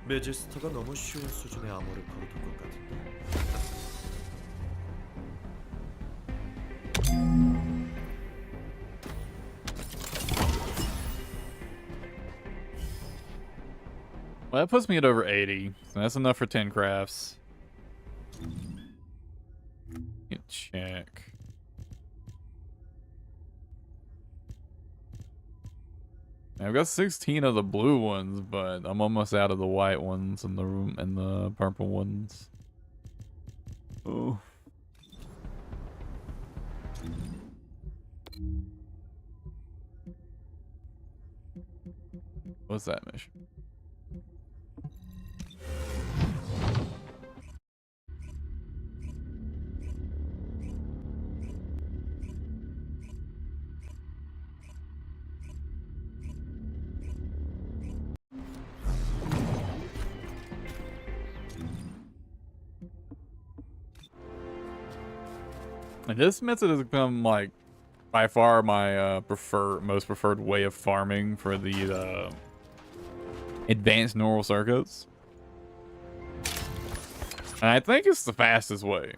매제스터가 너무 쉬운 수준의 암호를 걸어둔 것 같은데. Well, that puts me at over 80. So that's enough for 10 crafts. Check. I've got 16 of the blue ones, but I'm almost out of the white ones and the purple ones. Oh. What's that mission? And this method has become like by far my most preferred way of farming for the advanced neural circuits. And I think it's the fastest way.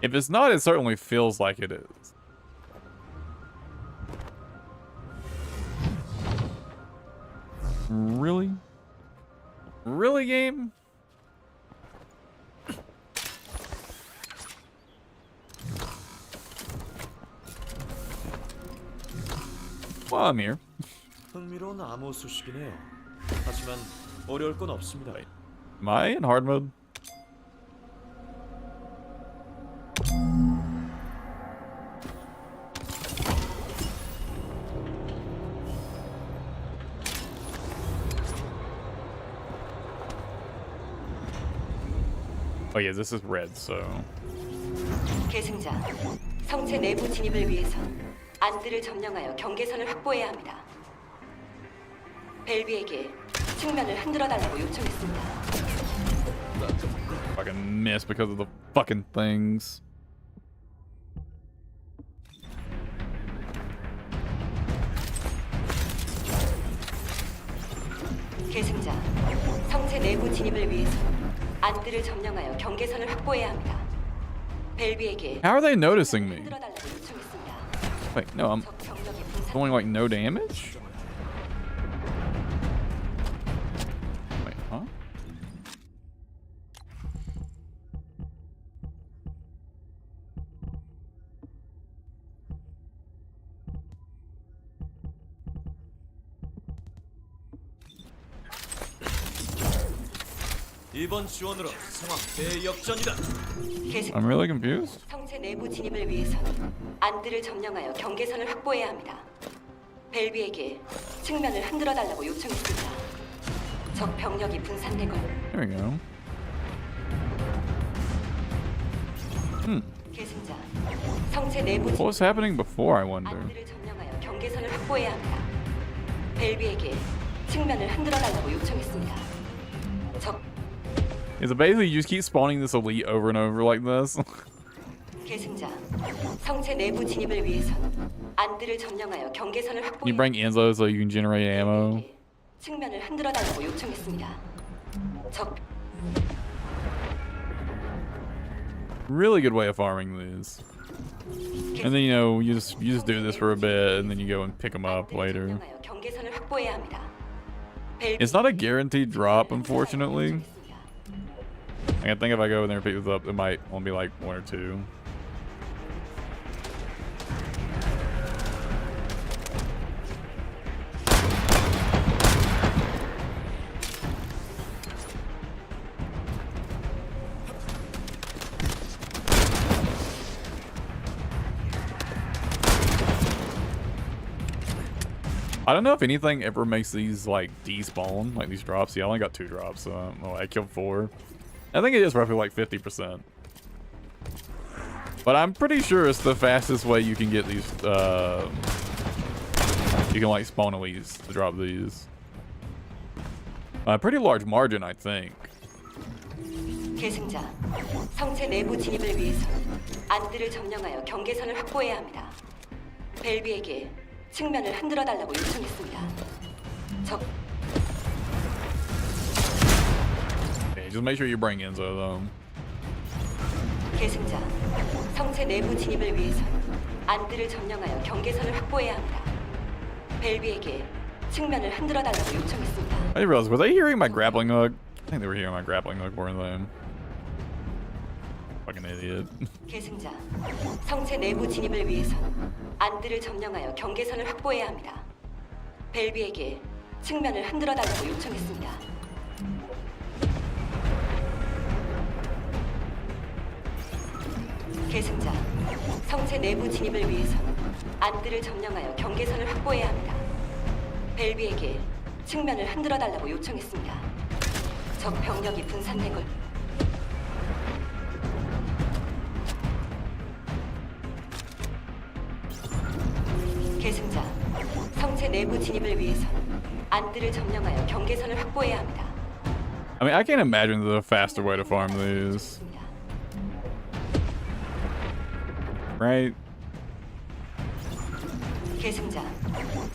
If it's not, it certainly feels like it is. Really? Really, game? Well, I'm here. 흥미로운 암호 수식이네요. 하지만 어려울 건 없습니다. Am I in hard mode? Oh yeah, this is red, so. 계승자, 성체 내부 진입을 위해서 안들을 점령하여 경계선을 확보해야 합니다. 벨비에게 측면을 흔들어 달라고 요청했습니다. Fucking miss because of the fucking things. 계승자, 성체 내부 진입을 위해서 안들을 점령하여 경계선을 확보해야 합니다. 벨비에게 How are they noticing me? 흔들어 달라고 요청했습니다. Wait, no, I'm 적 병력이 분산. doing like no damage? Wait, huh? 이번 지원으로 상황 대역전이다. 계승 I'm really confused. 성체 내부 진입을 위해서는 안들을 점령하여 경계선을 확보해야 합니다. 벨비에게 측면을 흔들어 달라고 요청했습니다. 적 병력이 분산되건 There we go. 계승자, 성체 내부 What was happening before, I wonder? 안들을 점령하여 경계선을 확보해야 합니다. 벨비에게 측면을 흔들어 달라고 요청했습니다. 적 Is it basically you just keep spawning this elite over and over like this? 계승자, 성체 내부 진입을 위해서는 안들을 점령하여 경계선을 You 확보해야 bring Enzo so you can generate ammo. 벨비에게 측면을 흔들어 달라고 요청했습니다. 적 Really good way of farming these. And then you just do this for a bit and then you go and pick them up later. 점령하여 경계선을 확보해야 합니다. It's not a guaranteed drop, unfortunately. I think if I go in there and pick this up, it might only be like 1 or 2. I don't know if anything ever makes these like despawn, like these drops. Yeah, I only got 2 drops, so I killed 4. I think it is roughly like 50%. But I'm pretty sure it's the fastest way you can get these, you can like spawn elites to drop these. A pretty large margin, I think. 계승자, 성체 내부 진입을 위해서 안들을 점령하여 경계선을 확보해야 합니다. 벨비에게 측면을 흔들어 달라고 요청했습니다. 적 Yeah, just make sure you bring Enzo though. 계승자, 성체 내부 진입을 위해서 안들을 점령하여 경계선을 확보해야 합니다. 벨비에게 측면을 흔들어 달라고 요청했습니다. I didn't realize, were they hearing my grappling hook? I think they were hearing my grappling hook more than fucking idiot. 계승자, 성체 내부 진입을 위해선 안들을 점령하여 경계선을 확보해야 합니다. 벨비에게 측면을 흔들어 달라고 요청했습니다. 계승자, 성체 내부 진입을 위해선 안들을 점령하여 경계선을 확보해야 합니다. 벨비에게 측면을 흔들어 달라고 요청했습니다. 적 병력이 분산된 걸 계승자, 성체 내부 진입을 위해선 안들을 점령하여 경계선을 확보해야 합니다. I mean, I can't imagine the faster way to farm these. Right? 계승자,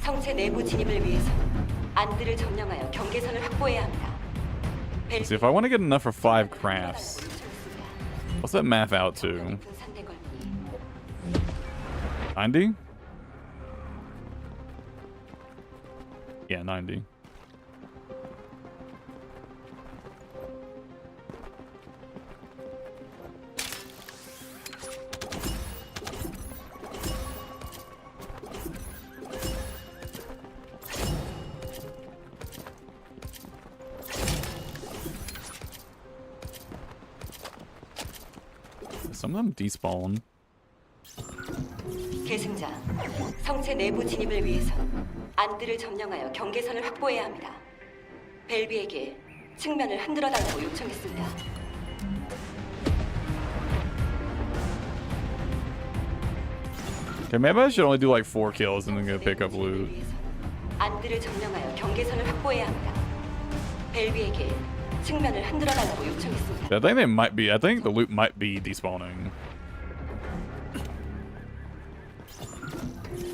성체 내부 진입을 위해선 안들을 점령하여 경계선을 확보해야 합니다. Let's see, if I want to get enough for 5 crafts, what's that math out to? 분산된 걸 보니 90? Yeah, 90. Some of them despawn. 계승자, 성체 내부 진입을 위해선 안들을 점령하여 경계선을 확보해야 합니다. 벨비에게 측면을 흔들어 달라고 요청했습니다. Okay, maybe I should only do like 4 kills and then go pick up loot. 안들을 점령하여 경계선을 확보해야 합니다. 벨비에게 측면을 흔들어 달라고 요청했습니다. I think they might be. I think the loot might be despawning.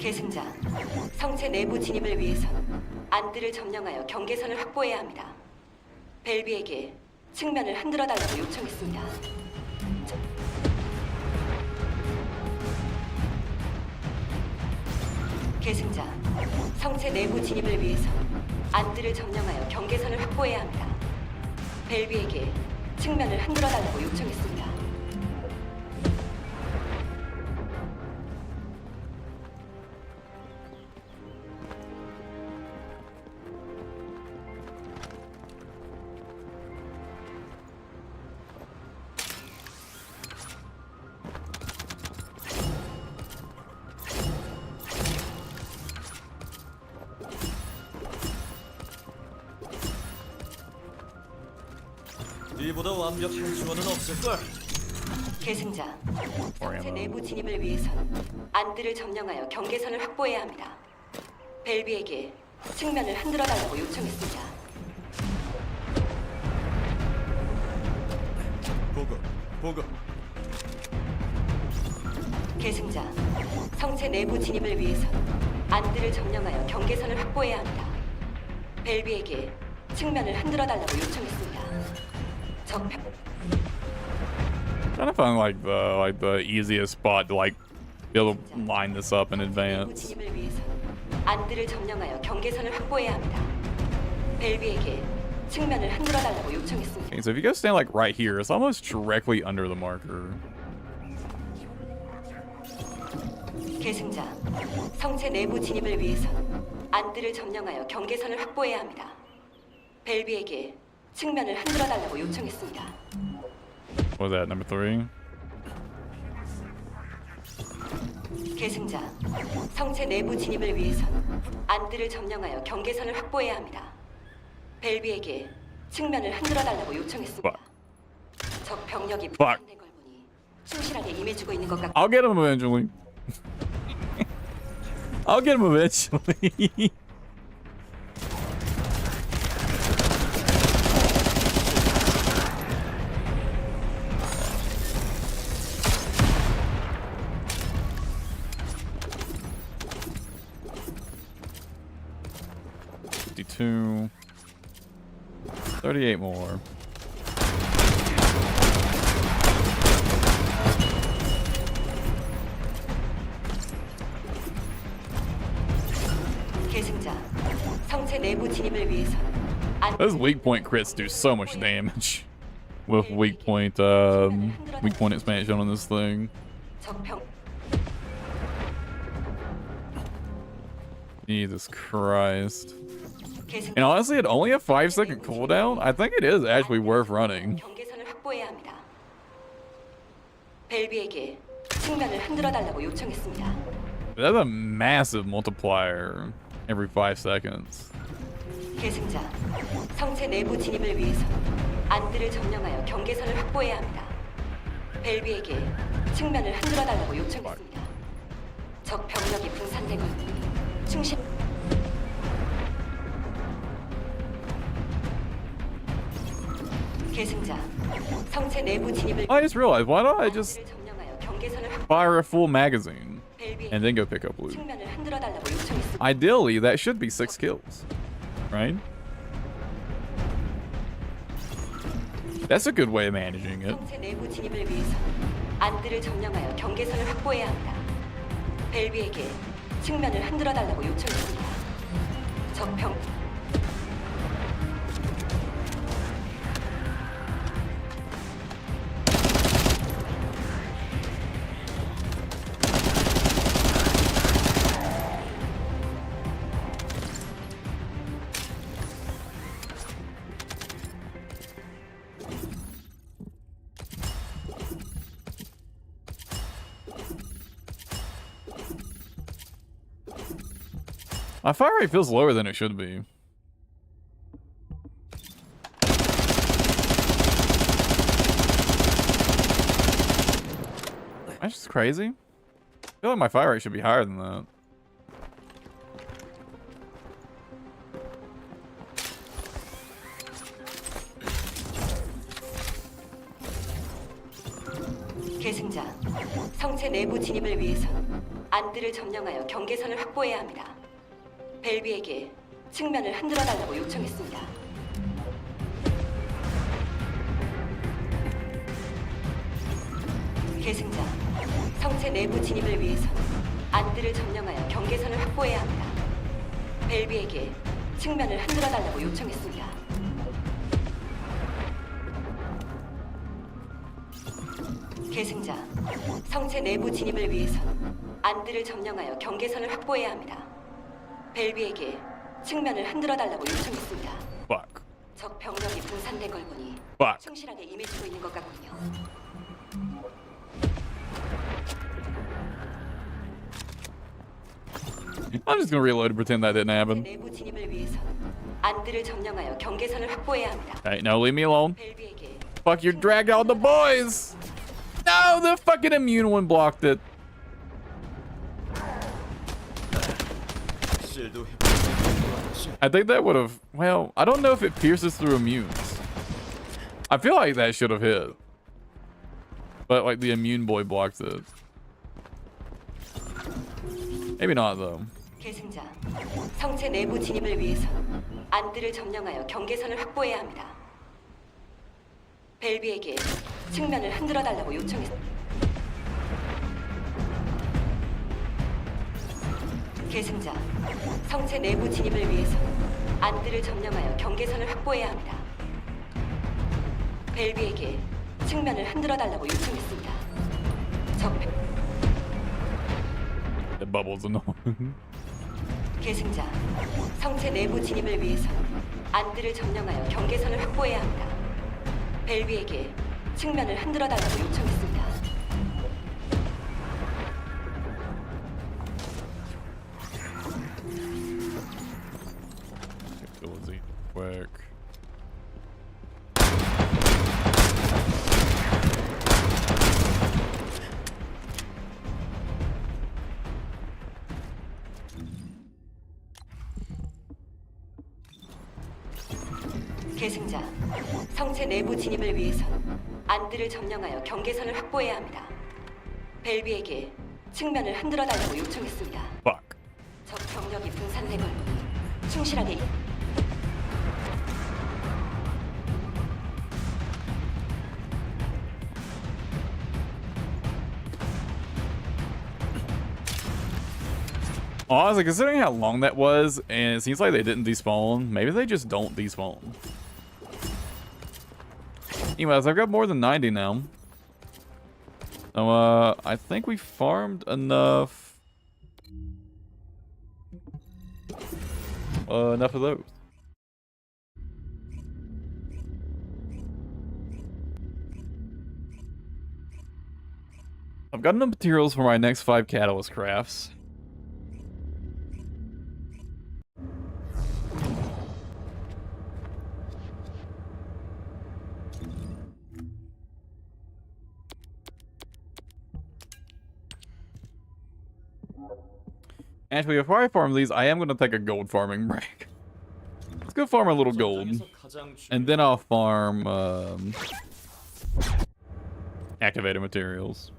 계승자, 성체 내부 진입을 위해선 안들을 점령하여 경계선을 확보해야 합니다. 벨비에게 측면을 흔들어 달라고 요청했습니다. 계승자, 성체 내부 진입을 위해선 안들을 점령하여 경계선을 확보해야 합니다. 벨비에게 측면을 흔들어 달라고 요청했습니다. 이보다 완벽한 지원은 없을걸. 계승자, 성체 내부 진입을 위해선 안들을 점령하여 경계선을 확보해야 합니다. 벨비에게 측면을 흔들어 달라고 요청했습니다. 보고. 계승자, 성체 내부 진입을 위해선 안들을 점령하여 경계선을 확보해야 합니다. 벨비에게 측면을 흔들어 달라고 요청했습니다. 적병 Trying to find like the easiest spot to like be able to line this up in 내부 advance. 진입을 위해선 안들을 점령하여 경계선을 확보해야 합니다. 벨비에게 측면을 흔들어 달라고 요청했습니다. Okay, so if you guys stand like right here, it's almost directly under the marker. 계승자, 성체 내부 진입을 위해선 안들을 점령하여 경계선을 확보해야 합니다. 벨비에게 측면을 흔들어 달라고 요청했습니다. What was that, number 3? 계승자, 성체 내부 진입을 위해선 안들을 점령하여 경계선을 확보해야 합니다. 벨비에게 측면을 흔들어 달라고 요청했습니다. 적 병력이 분산된 걸 보니 충실하게 임해주고 있는 것 같고 I'll get him eventually. I'll get him eventually. $52. 38 more. 계승자, 성체 내부 진입을 위해서 Those weak point crits do so much damage with weak point expansion on this thing. 적병 Jesus Christ. 계승 And honestly, at only a 5-second cooldown, I think it is actually worth running. 경계선을 확보해야 합니다. 벨비에게 측면을 흔들어 달라고 요청했습니다. That's a massive multiplier every 5 seconds. 계승자, 성체 내부 진입을 위해서 안들을 점령하여 경계선을 확보해야 합니다. 벨비에게 측면을 흔들어 달라고 요청했습니다. 적 병력이 분산되고 충실. 계승자, 성체 내부 진입을 I just realized, why don't I just 안들을 점령하여 경계선을 확 fire a full magazine 벨비에게 and then go pick up loot? 측면을 흔들어 달라고 요청했습니다. Ideally, that should be 6 kills, right? That's a good way of managing it. 성체 내부 진입을 위해서 안들을 점령하여 경계선을 확보해야 합니다. 벨비에게 측면을 흔들어 달라고 요청했습니다. 적병 My fire rate feels lower than it should be. That's just crazy. I feel like my fire rate should be higher than that. 계승자, 성체 내부 진입을 위해서 안들을 점령하여 경계선을 확보해야 합니다. 벨비에게 측면을 흔들어 달라고 요청했습니다. 계승자, 성체 내부 진입을 위해서 안들을 점령하여 경계선을 확보해야 합니다. 벨비에게 측면을 흔들어 달라고 요청했습니다. 계승자, 성체 내부 진입을 위해서 안들을 점령하여 경계선을 확보해야 합니다. 벨비에게 측면을 흔들어 달라고 요청했습니다. Fuck. 적 병력이 분산된 걸 보니 Fuck. 충실하게 임해주고 있는 것 같군요. I'm just gonna reload and pretend that didn't happen. 내부 진입을 위해서 안들을 점령하여 경계선을 확보해야 합니다. Hey, no, leave me alone. 벨비에게 Fuck, you're dragging out the boys! No, the fucking immune one blocked it. 실도 I think that would have, well, I don't know if it pierces through immunes. I feel like that should have hit. But like the immune boy blocked it. Maybe not though. 계승자, 성체 내부 진입을 위해서 안들을 점령하여 경계선을 확보해야 합니다. 벨비에게 측면을 흔들어 달라고 요청했습니다. 계승자, 성체 내부 진입을 위해서 안들을 점령하여 경계선을 확보해야 합니다. 벨비에게 측면을 흔들어 달라고 요청했습니다. 적 The bubble's annoying. 계승자, 성체 내부 진입을 위해서 안들을 점령하여 경계선을 확보해야 합니다. 벨비에게 측면을 흔들어 달라고 요청했습니다. Ability quick. 계승자, 성체 내부 진입을 위해서 안들을 점령하여 경계선을 확보해야 합니다. 벨비에게 측면을 흔들어 달라고 요청했습니다. Fuck. 적 병력이 분산된 걸 보니 충실하게 Honestly, considering how long that was, and it seems like they didn't despawn, maybe they just don't despawn. Anyways, I've got more than 90 now. So, I think we farmed enough. Enough of those. I've got enough materials for my next 5 catalyst crafts. Actually, before I farm these, I am going to take a gold farming break. Let's go farm a little gold. And then I'll farm activator materials.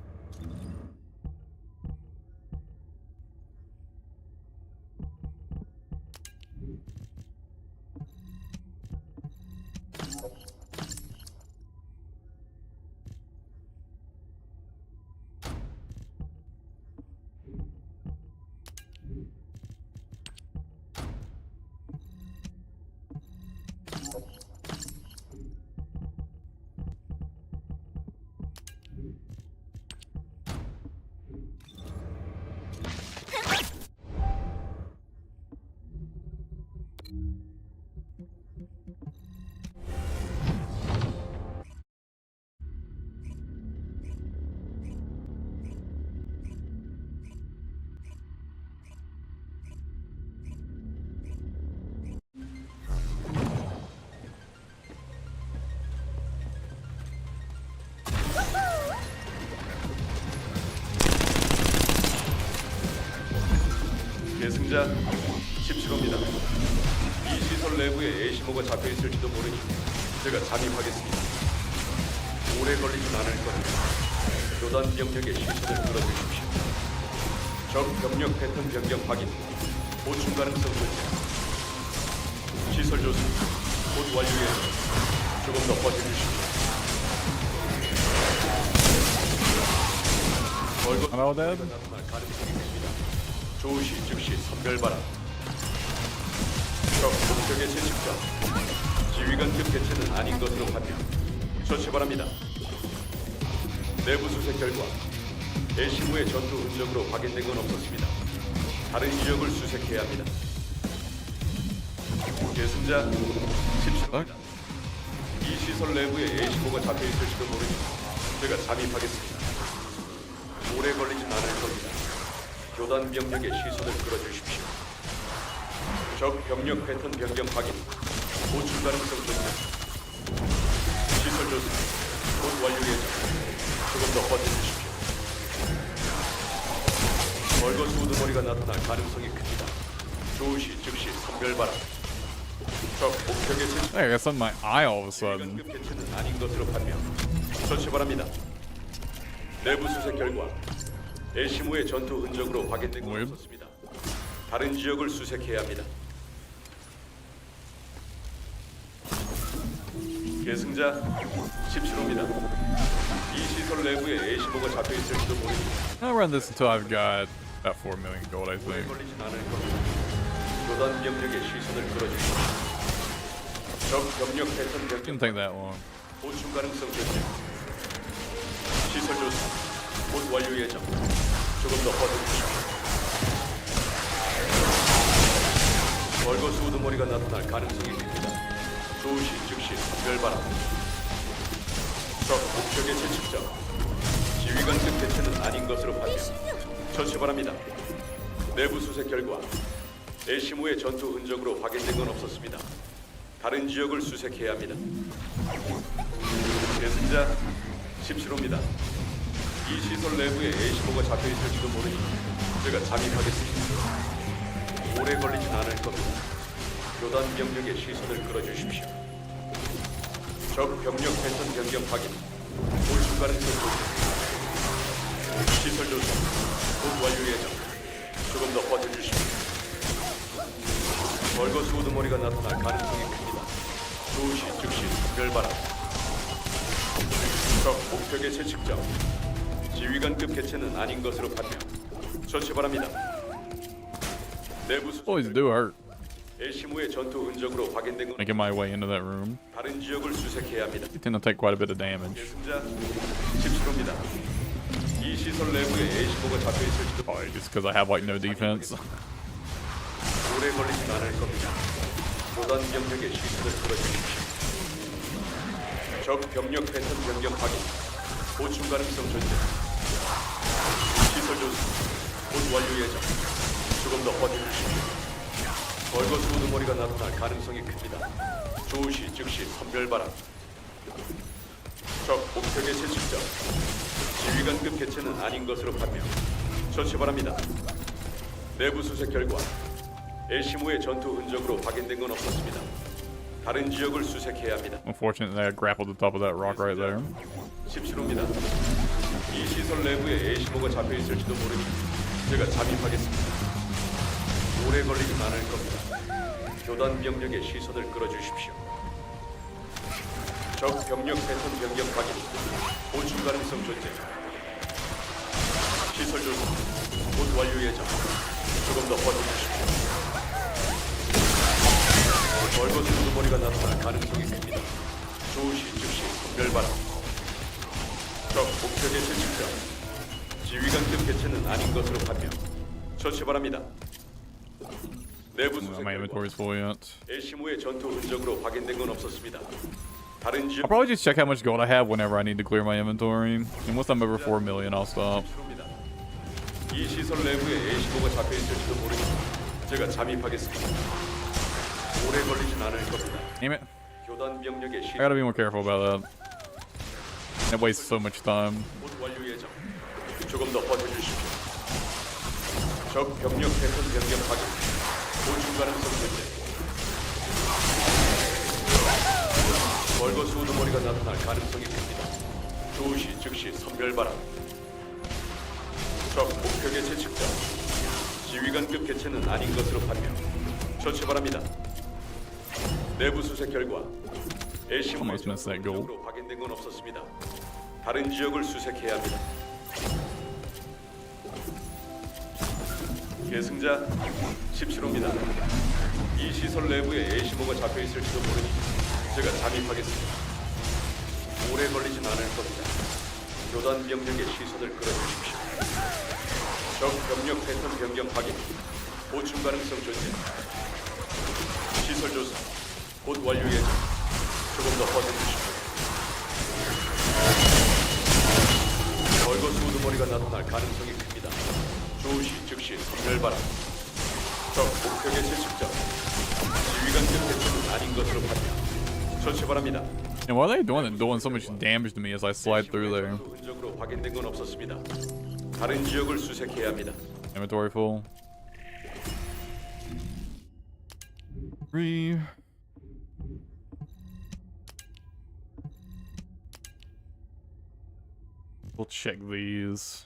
계승자 17호입니다. 이 시설 내부에 에시모가 잡혀 있을지도 모르니 제가 잠입하겠습니다. 오래 걸리진 않을 겁니다. 교단 병력의 시선을 끌어주십시오. 적 병력 패턴 변경 확인. 보충 가능성 조사. 시설 조사. 곧 완료해. 조금 더 버텨주십시오. Hello, Dad. 나타날 가능성이 큽니다. 조시 즉시 선별바람. 적 목적의 채집자. 지휘관급 개체는 아닌 것으로 판명. 처치 바랍니다. 내부 수색 결과 에시무의 전투 흔적으로 확인된 건 없었습니다. 다른 지역을 수색해야 합니다. 계승자 17호입니다. 이 시설 내부에 에시무가 잡혀 있을지도 모르니 제가 잠입하겠습니다. 오래 걸리진 않을 겁니다. 교단 병력의 시선을 끌어주십시오. 적 병력 패턴 변경 확인. 보충 가능성 조사. 시설 조사. 곧 완료 예정. 조금 더 버텨주십시오. 벌거수 우두머리가 나타날 가능성이 큽니다. 조시 즉시 선별바람. 적 목표의 채취. Hey, I got something in my eye all of a sudden. 급 개체는 아닌 것으로 판명. 처치 바랍니다. 내부 수색 결과 에시무의 전투 흔적으로 확인된 건 없었습니다. 다른 지역을 수색해야 합니다. 계승자 17호입니다. 이 시설 내부에 에시무가 잡혀 있을지도 모르니 I'll run this until I've got about 4 million gold, I 오래 think. 걸리진 않을 겁니다. 교단 병력의 시선을 끌어주십시오. 적 병력 패턴 Didn't 변경 take that long. 보충 가능성 결정. 시설 조사. 곧 완료 예정. 조금 더 버텨주십시오. 벌거수 우두머리가 나타날 가능성이 큽니다. 조시 즉시 선별바람. 적 목적의 채집자. 지휘관급 대체는 아닌 것으로 판명. 처치 바랍니다. 내부 수색 결과 에시무의 전투 흔적으로 확인된 건 없었습니다. 다른 지역을 수색해야 합니다. 계승자 17호입니다. 이 시설 내부에 에시모가 잡혀 있을지도 모르니 제가 잠입하겠습니다. 오래 걸리진 않을 겁니다. 교단 병력의 시선을 끌어주십시오. 적 병력 패턴 변경 확인. 보충 가능성 조사. 시설 조사. 곧 완료 예정. 조금 더 버텨주십시오. 벌거수 우두머리가 나타날 가능성이 큽니다. 조시 즉시 선별바람. 적 목표의 채측자. 지휘관급 개체는 아닌 것으로 판명. 처치 바랍니다. 내부 수색 Boys do hurt. 애시무의 전투 흔적으로 확인된 건 Making my way into that room. 다른 지역을 수색해야 합니다. You tend to take quite a bit of damage. 계승자 10초입니다. 이 시설 내부에 애시무가 잡혀 있을지도 Probably just because I have like no defense. 오래 걸리진 않을 겁니다. 교단 병력의 시선을 끌어주십시오. 적 병력 패턴 변경 확인. 보충 가능성 존재. 시설 조사. 곧 완료 예정. 조금 더 버텨주십시오. 벌거스 우두머리가 나타날 가능성이 큽니다. 조시 즉시 선별바람. 적 목표 개체 측정. 지휘관급 개체는 아닌 것으로 판명. 처치 바랍니다. 내부 수색 결과 애시무의 전투 흔적으로 확인된 건 없었습니다. 다른 지역을 수색해야 합니다. Unfortunate that I grappled the top of that rock right there. 10시로입니다. 이 시설 내부에 애시무가 잡혀 있을지도 모르니 제가 잠입하겠습니다. 오래 걸리진 않을 겁니다. 교단 병력의 시선을 끌어주십시오. 적 병력 패턴 변경 확인. 보충 가능성 존재. 시설 조사. 곧 완료 예정. 조금 더 버텨주십시오. 벌거스 우두머리가 나타날 가능성이 큽니다. 조시 즉시 선별바람. 적 목표 개체 측정. 지휘관급 개체는 아닌 것으로 판명. 처치 바랍니다. 내부 수색 My inventory's full yet. 애시무의 전투 흔적으로 확인된 건 없었습니다. 다른 지역 I'll probably just check how much gold I have whenever I need to clear my inventory. And once I'm over 4 million, I'll stop. 이 시설 내부에 애시무가 잡혀 있을지도 모르니 제가 잠입하겠습니다. 오래 걸리진 않을 겁니다. Damn it. 교단 병력의 I gotta be more careful about that. It wastes so much time. 곧 완료 예정. 조금 더 버텨주십시오. 적 병력 패턴 변경 확인. 보충 가능성 존재. 벌거스 우두머리가 나타날 가능성이 큽니다. 조시 즉시 선별바람. 적 목표 개체 측정. 지휘관급 개체는 아닌 것으로 판명. 처치 바랍니다. 내부 수색 결과 애시무의 Almost missed that goal. 전투로 확인된 건 없었습니다. 다른 지역을 수색해야 합니다. 계승자 10시로입니다. 이 시설 내부에 애시무가 잡혀 있을지도 모르니 제가 잠입하겠습니다. 오래 걸리진 않을 겁니다. 교단 병력의 시선을 끌어주십시오. 적 병력 패턴 변경 확인. 보충 가능성 존재. 시설 조사. 곧 완료 예정. 조금 더 버텨주십시오. 벌거스 우두머리가 나타날 가능성이 큽니다. 조시 즉시 선별바람. 적 목표 개체 측정. 지휘관급 개체는 아닌 것으로 판명. 처치 바랍니다. And why are they doing so much damage to me as I slide through there? 흔적으로 확인된 건 없었습니다. 다른 지역을 수색해야 합니다. Inventory full. 3. We'll check these.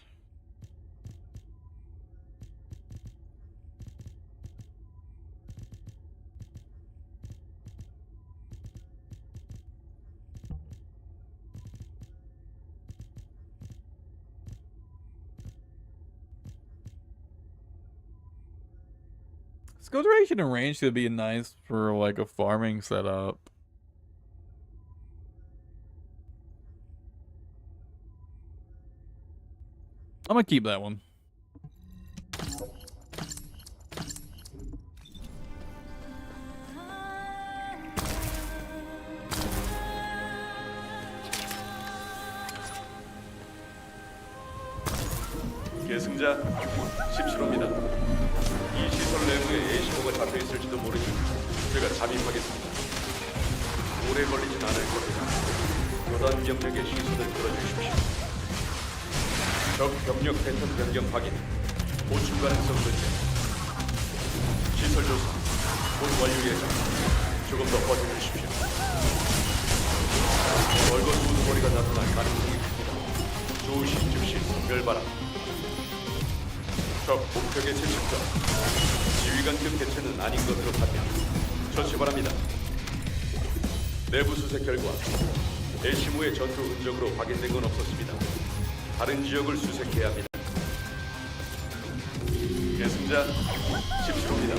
Skill duration and range could be nice for like a farming setup. I'm gonna keep that one. 계승자 10시로입니다. 이 시설 내부에 애시무가 잡혀 있을지도 모르니 제가 잠입하겠습니다. 오래 걸리진 않을 겁니다. 교단 병력의 시선을 끌어주십시오. 적 병력 패턴 변경 확인. 보충 가능성 존재. 시설 조사. 곧 완료 예정. 조금 더 버텨주십시오. 벌거스 우두머리가 나타날 가능성이 큽니다. 조시 즉시 선별바람. 적 목표 개체 측정. 지휘관급 개체는 아닌 것으로 판명. 처치 바랍니다. 내부 수색 결과 애시무의 전투 흔적으로 확인된 건 없었습니다. 다른 지역을 수색해야 합니다. 계승자 계승자 17호입니다.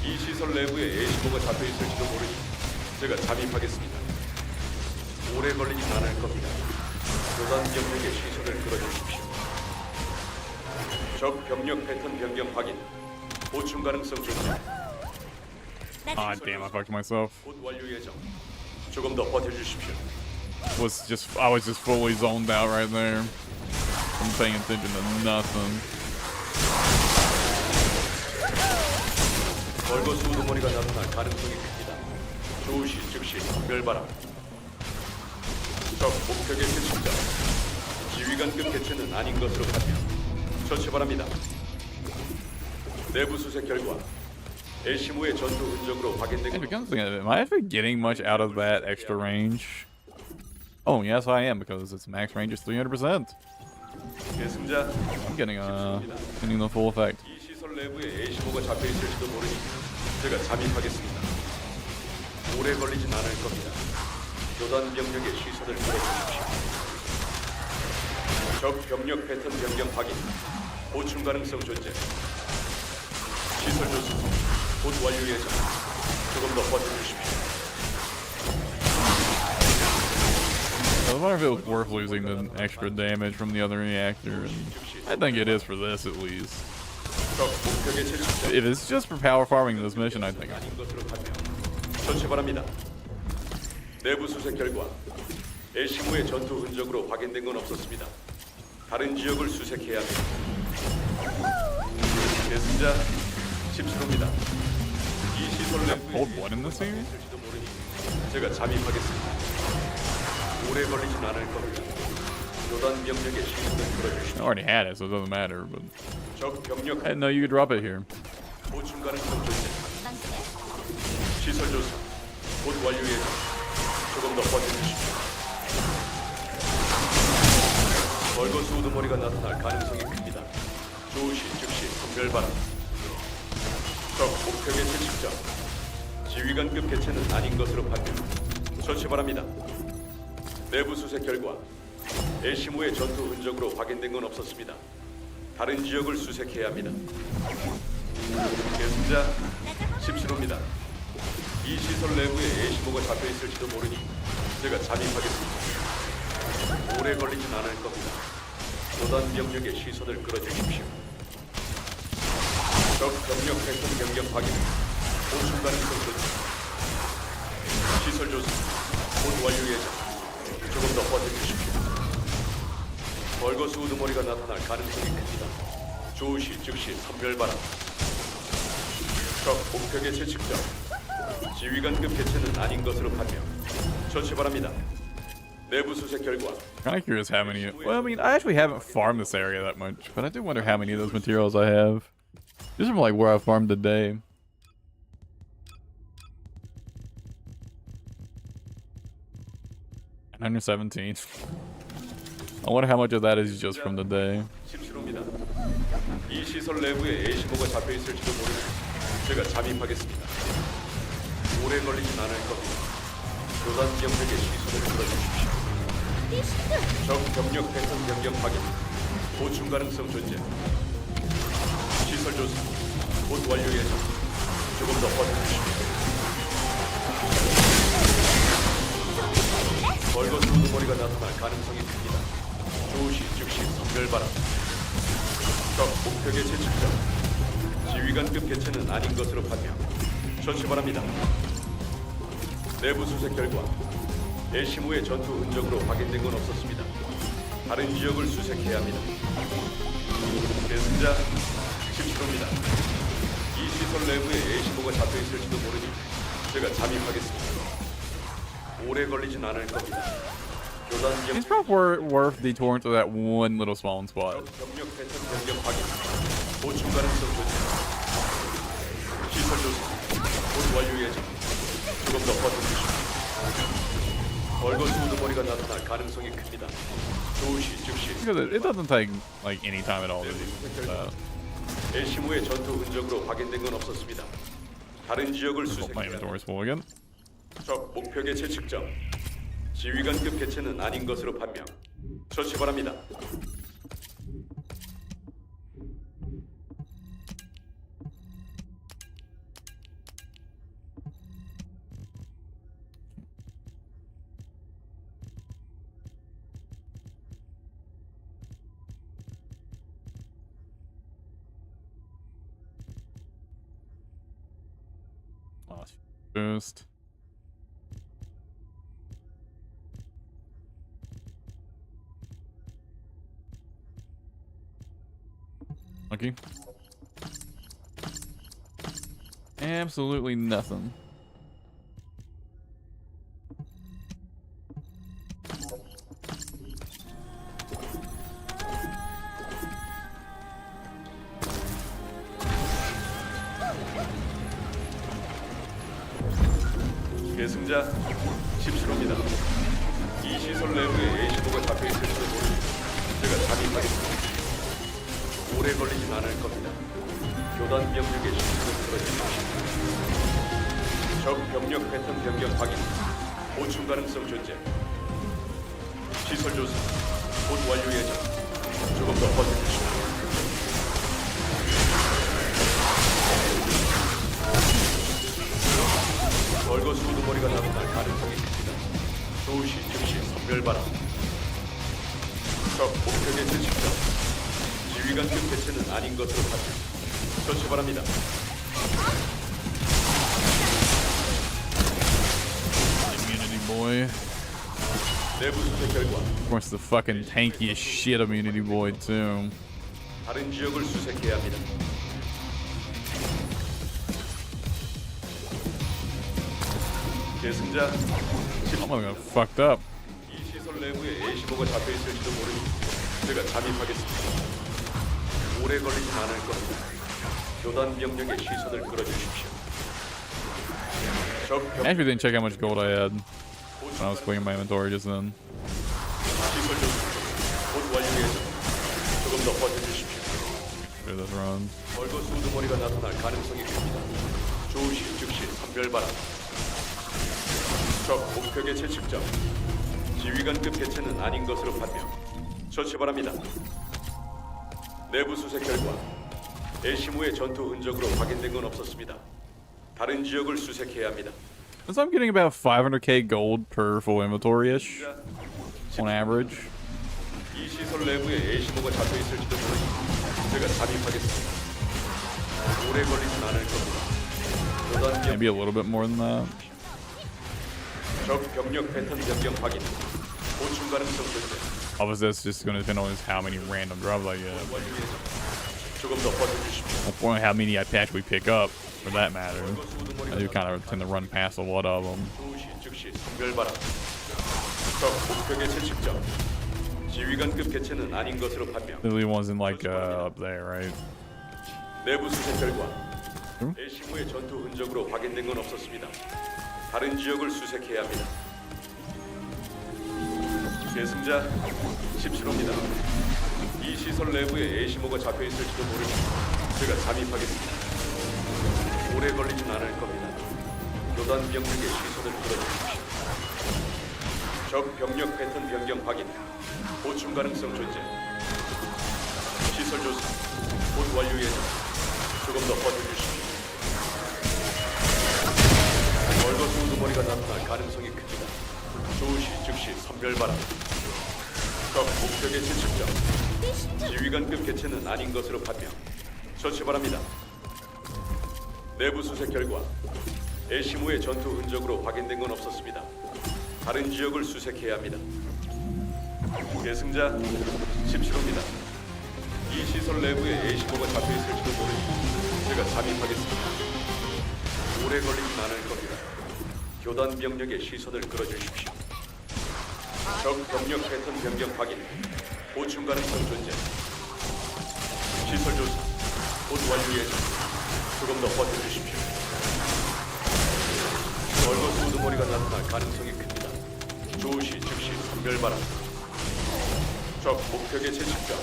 이 시설 내부에 A15가 잡혀 있을지도 모르니 제가 잠입하겠습니다. 오래 걸리진 않을 겁니다. 교단 병력의 시선을 끌어주십시오. 적 병력 패턴 변경 확인. 보충 가능성 조사. Ah, damn, I fucked myself. 곧 완료 예정. 조금 더 버텨주십시오. I was just fully zoned out right there. I'm paying attention to nothing. 벌거수 우두머리가 나타날 가능성이 큽니다. 조시 즉시 선별바람. 적 목표 개체 측정. 지휘관급 개체는 아닌 것으로 판명. 처치 바랍니다. 내부 수색 결과 애시무의 전투 흔적으로 확인된 It 것 becomes thinking, am I actually getting much out of that extra range? Oh, yes, I am, because its max range is 300%. 계승자 I'm getting the full effect. 이 시설 내부에 애시무가 잡혀 있을지도 모르니 제가 잠입하겠습니다. 오래 걸리진 않을 겁니다. 교단 병력의 시선을 끌어주십시오. 적 병력 패턴 변경 확인. 보충 가능성 존재. 시설 조사. 곧 완료 예정. 조금 더 버텨주십시오. I wonder if it was worth losing the extra damage from the other reactor. And I think it is for this, at least. 적 목표 개체 측정. If it's just for power farming this mission, I think. 아닌 것으로 판명. 처치 바랍니다. 내부 수색 결과 애시무의 전투 흔적으로 확인된 건 없었습니다. 다른 지역을 수색해야 합니다. 계승자 17호입니다. 이 시설 내부에 Hold one in this series? 있을지도 모르니 제가 잠입하겠습니다. 오래 걸리진 않을 겁니다. 교단 병력의 시선을 I 끌어주십시오. already had it, so it doesn't matter. But 적 병력 I didn't know you could drop it here. 보충 가능성 존재. 시설 조사. 곧 완료 예정. 조금 더 버텨주십시오. 벌거수 우두머리가 나타날 가능성이 큽니다. 조시 즉시 선별바람. 적 목표 개체 측정. 지휘관급 개체는 아닌 것으로 판명. 처치 바랍니다. 내부 수색 결과 애시무의 전투 흔적으로 확인된 건 없었습니다. 다른 지역을 수색해야 합니다. 계승자 17호입니다. 이 시설 내부에 애시무가 잡혀 있을지도 모르니 제가 잠입하겠습니다. 오래 걸리진 않을 겁니다. 교단 병력의 시선을 끌어주십시오. 적 병력 패턴 변경 확인. 보충 가능성 조사. 시설 조사. 곧 완료 예정. 조금 더 버텨주십시오. 벌거수 우두머리가 나타날 가능성이 큽니다. 조시 즉시 선별바람. 적 목표 개체 측정. 지휘관급 개체는 아닌 것으로 판명. 처치 바랍니다. 내부 수색 결과 Kind of curious how many. Well, I mean, I actually haven't farmed this area that much, but I do wonder how many of those materials I have. Just from like where I farmed today. $117. I wonder how much of that is just from today. 17호입니다. 이 시설 내부에 A15가 잡혀 있을지도 모르니 제가 잠입하겠습니다. 오래 걸리진 않을 겁니다. 교단 병력의 시선을 끌어주십시오. 적 병력 패턴 변경 확인. 보충 가능성 존재. 시설 조사. 곧 완료 예정. 조금 더 버텨주십시오. 벌거수 우두머리가 나타날 가능성이 큽니다. 조시 즉시 선별바람. 적 목표 개체 측정. 지휘관급 개체는 아닌 것으로 판명. 처치 바랍니다. 내부 수색 결과 애시무의 전투 흔적으로 확인된 건 없었습니다. 다른 지역을 수색해야 합니다. 계승자 17호입니다. 이 시설 내부에 애시무가 잡혀 있을지도 모르니 제가 잠입하겠습니다. 오래 걸리진 않을 겁니다. 교단 It's 병 probably worth detouring to that one little spawn spot. 병력 패턴 변경 확인. 보충 가능성 조사. 시설 조사. 곧 완료 예정. 조금 더 버텨주십시오. 벌거수 우두머리가 나타날 가능성이 큽니다. 조시 즉시. Because it doesn't take like any time at all to do that. 애시무의 전투 흔적으로 확인된 건 없었습니다. 다른 지역을 My 수색해야 inventory's full again. 적 목표 개체 측정. 지휘관급 개체는 아닌 것으로 판명. 처치 바랍니다. Last boost. Okay. Absolutely nothing. 계승자 17호입니다. 이 시설 내부에 A시보가 잡혀있을지도 모르니 제가 잠입하겠습니다. 오래 걸리진 않을 겁니다. 교단 병력의 시설을 풀어주십시오. 적 병력 패턴 변경 확인, 보충 가능성 존재. 시설 조사 곧 완료 예정. 조금 더 버텨주십시오. 벌거스 우두머리가 나타날 가능성이 큽니다. 조시 즉시 선별바람. 적 목표 개체 직전. 지휘관급 개체는 아닌 것으로 판정. 조치 바랍니다. Immunity boy. 내부 수색 결과 Of course, the fucking tankiest shit immunity boy too. 다른 지역을 수색해야 합니다. 계승자 I'm gonna get fucked up. 이 시설 내부에 A15가 잡혀 있을지도 모르니 제가 잠입하겠습니다. 오래 걸리진 않을 겁니다. 교단 병력의 시선을 끌어주십시오. 적 병 I actually didn't check how much gold I had when I was cleaning my inventory just then. 시설 곧 완료 예정. 조금 더 버텨주십시오. Do this run. 벌거스 우두머리가 나타날 가능성이 큽니다. 조시 즉시 선별바람. 적 목표 개체 측정. 지휘관급 개체는 아닌 것으로 판명. 처치 바랍니다. 내부 수색 결과 에시무의 전투 흔적으로 확인된 건 없었습니다. 다른 지역을 수색해야 합니다. Since I'm getting about 500k gold per full inventory-ish on average. 이 시설 내부에 에시무가 잡혀 있을지도 모르니 제가 잠입하겠습니다. 오래 걸리진 않을 겁니다. 교단 Maybe a little bit more than that. 적 병력 패턴 변경 확인. 보충 가능성 존재. Obviously, that's just gonna depend on just how many random drops I get. 완료 예정. 조금 더 버텨주십시오. Or how many I actually pick up, for that matter. I do kind of tend to run past a lot of them. 조시 즉시 선별바람. 적 목표 개체 측정. 지휘관급 개체는 아닌 것으로 판명. The ones in like up there, right? 내부 수색 결과 에시무의 전투 흔적으로 확인된 건 없었습니다. 다른 지역을 수색해야 합니다. 계승자 17호입니다. 이 시설 내부에 에시모가 잡혀 있을지도 모르니 제가 잠입하겠습니다. 오래 걸리진 않을 겁니다. 교단 병력의 시선을 끌어주십시오. 적 병력 패턴 변경 확인. 보충 가능성 존재. 시설 조사 곧 완료 예정. 조금 더 버텨주십시오. 벌거스 우두머리가 나타날 가능성이 큽니다. 조시 즉시 선별바람. 적 목표 개체 측정. 지휘관급 개체는 아닌 것으로 판명. 처치 바랍니다. 내부 수색 결과 에시무의 전투 흔적으로 확인된 건 없었습니다. 다른 지역을 수색해야 합니다. 계승자 17호입니다. 이 시설 내부에 에시무가 잡혀 있을지도 모르니 제가 잠입하겠습니다. 오래 걸리진 않을 겁니다. 교단 병력의 시선을 끌어주십시오. 적 병력 패턴 변경 확인. 보충 가능성 존재. 시설 조사 곧 완료 예정. 조금 더 버텨주십시오. 벌거스 우두머리가 나타날 가능성이 큽니다. 조시 즉시 선별바람. 적 목표 개체 측정.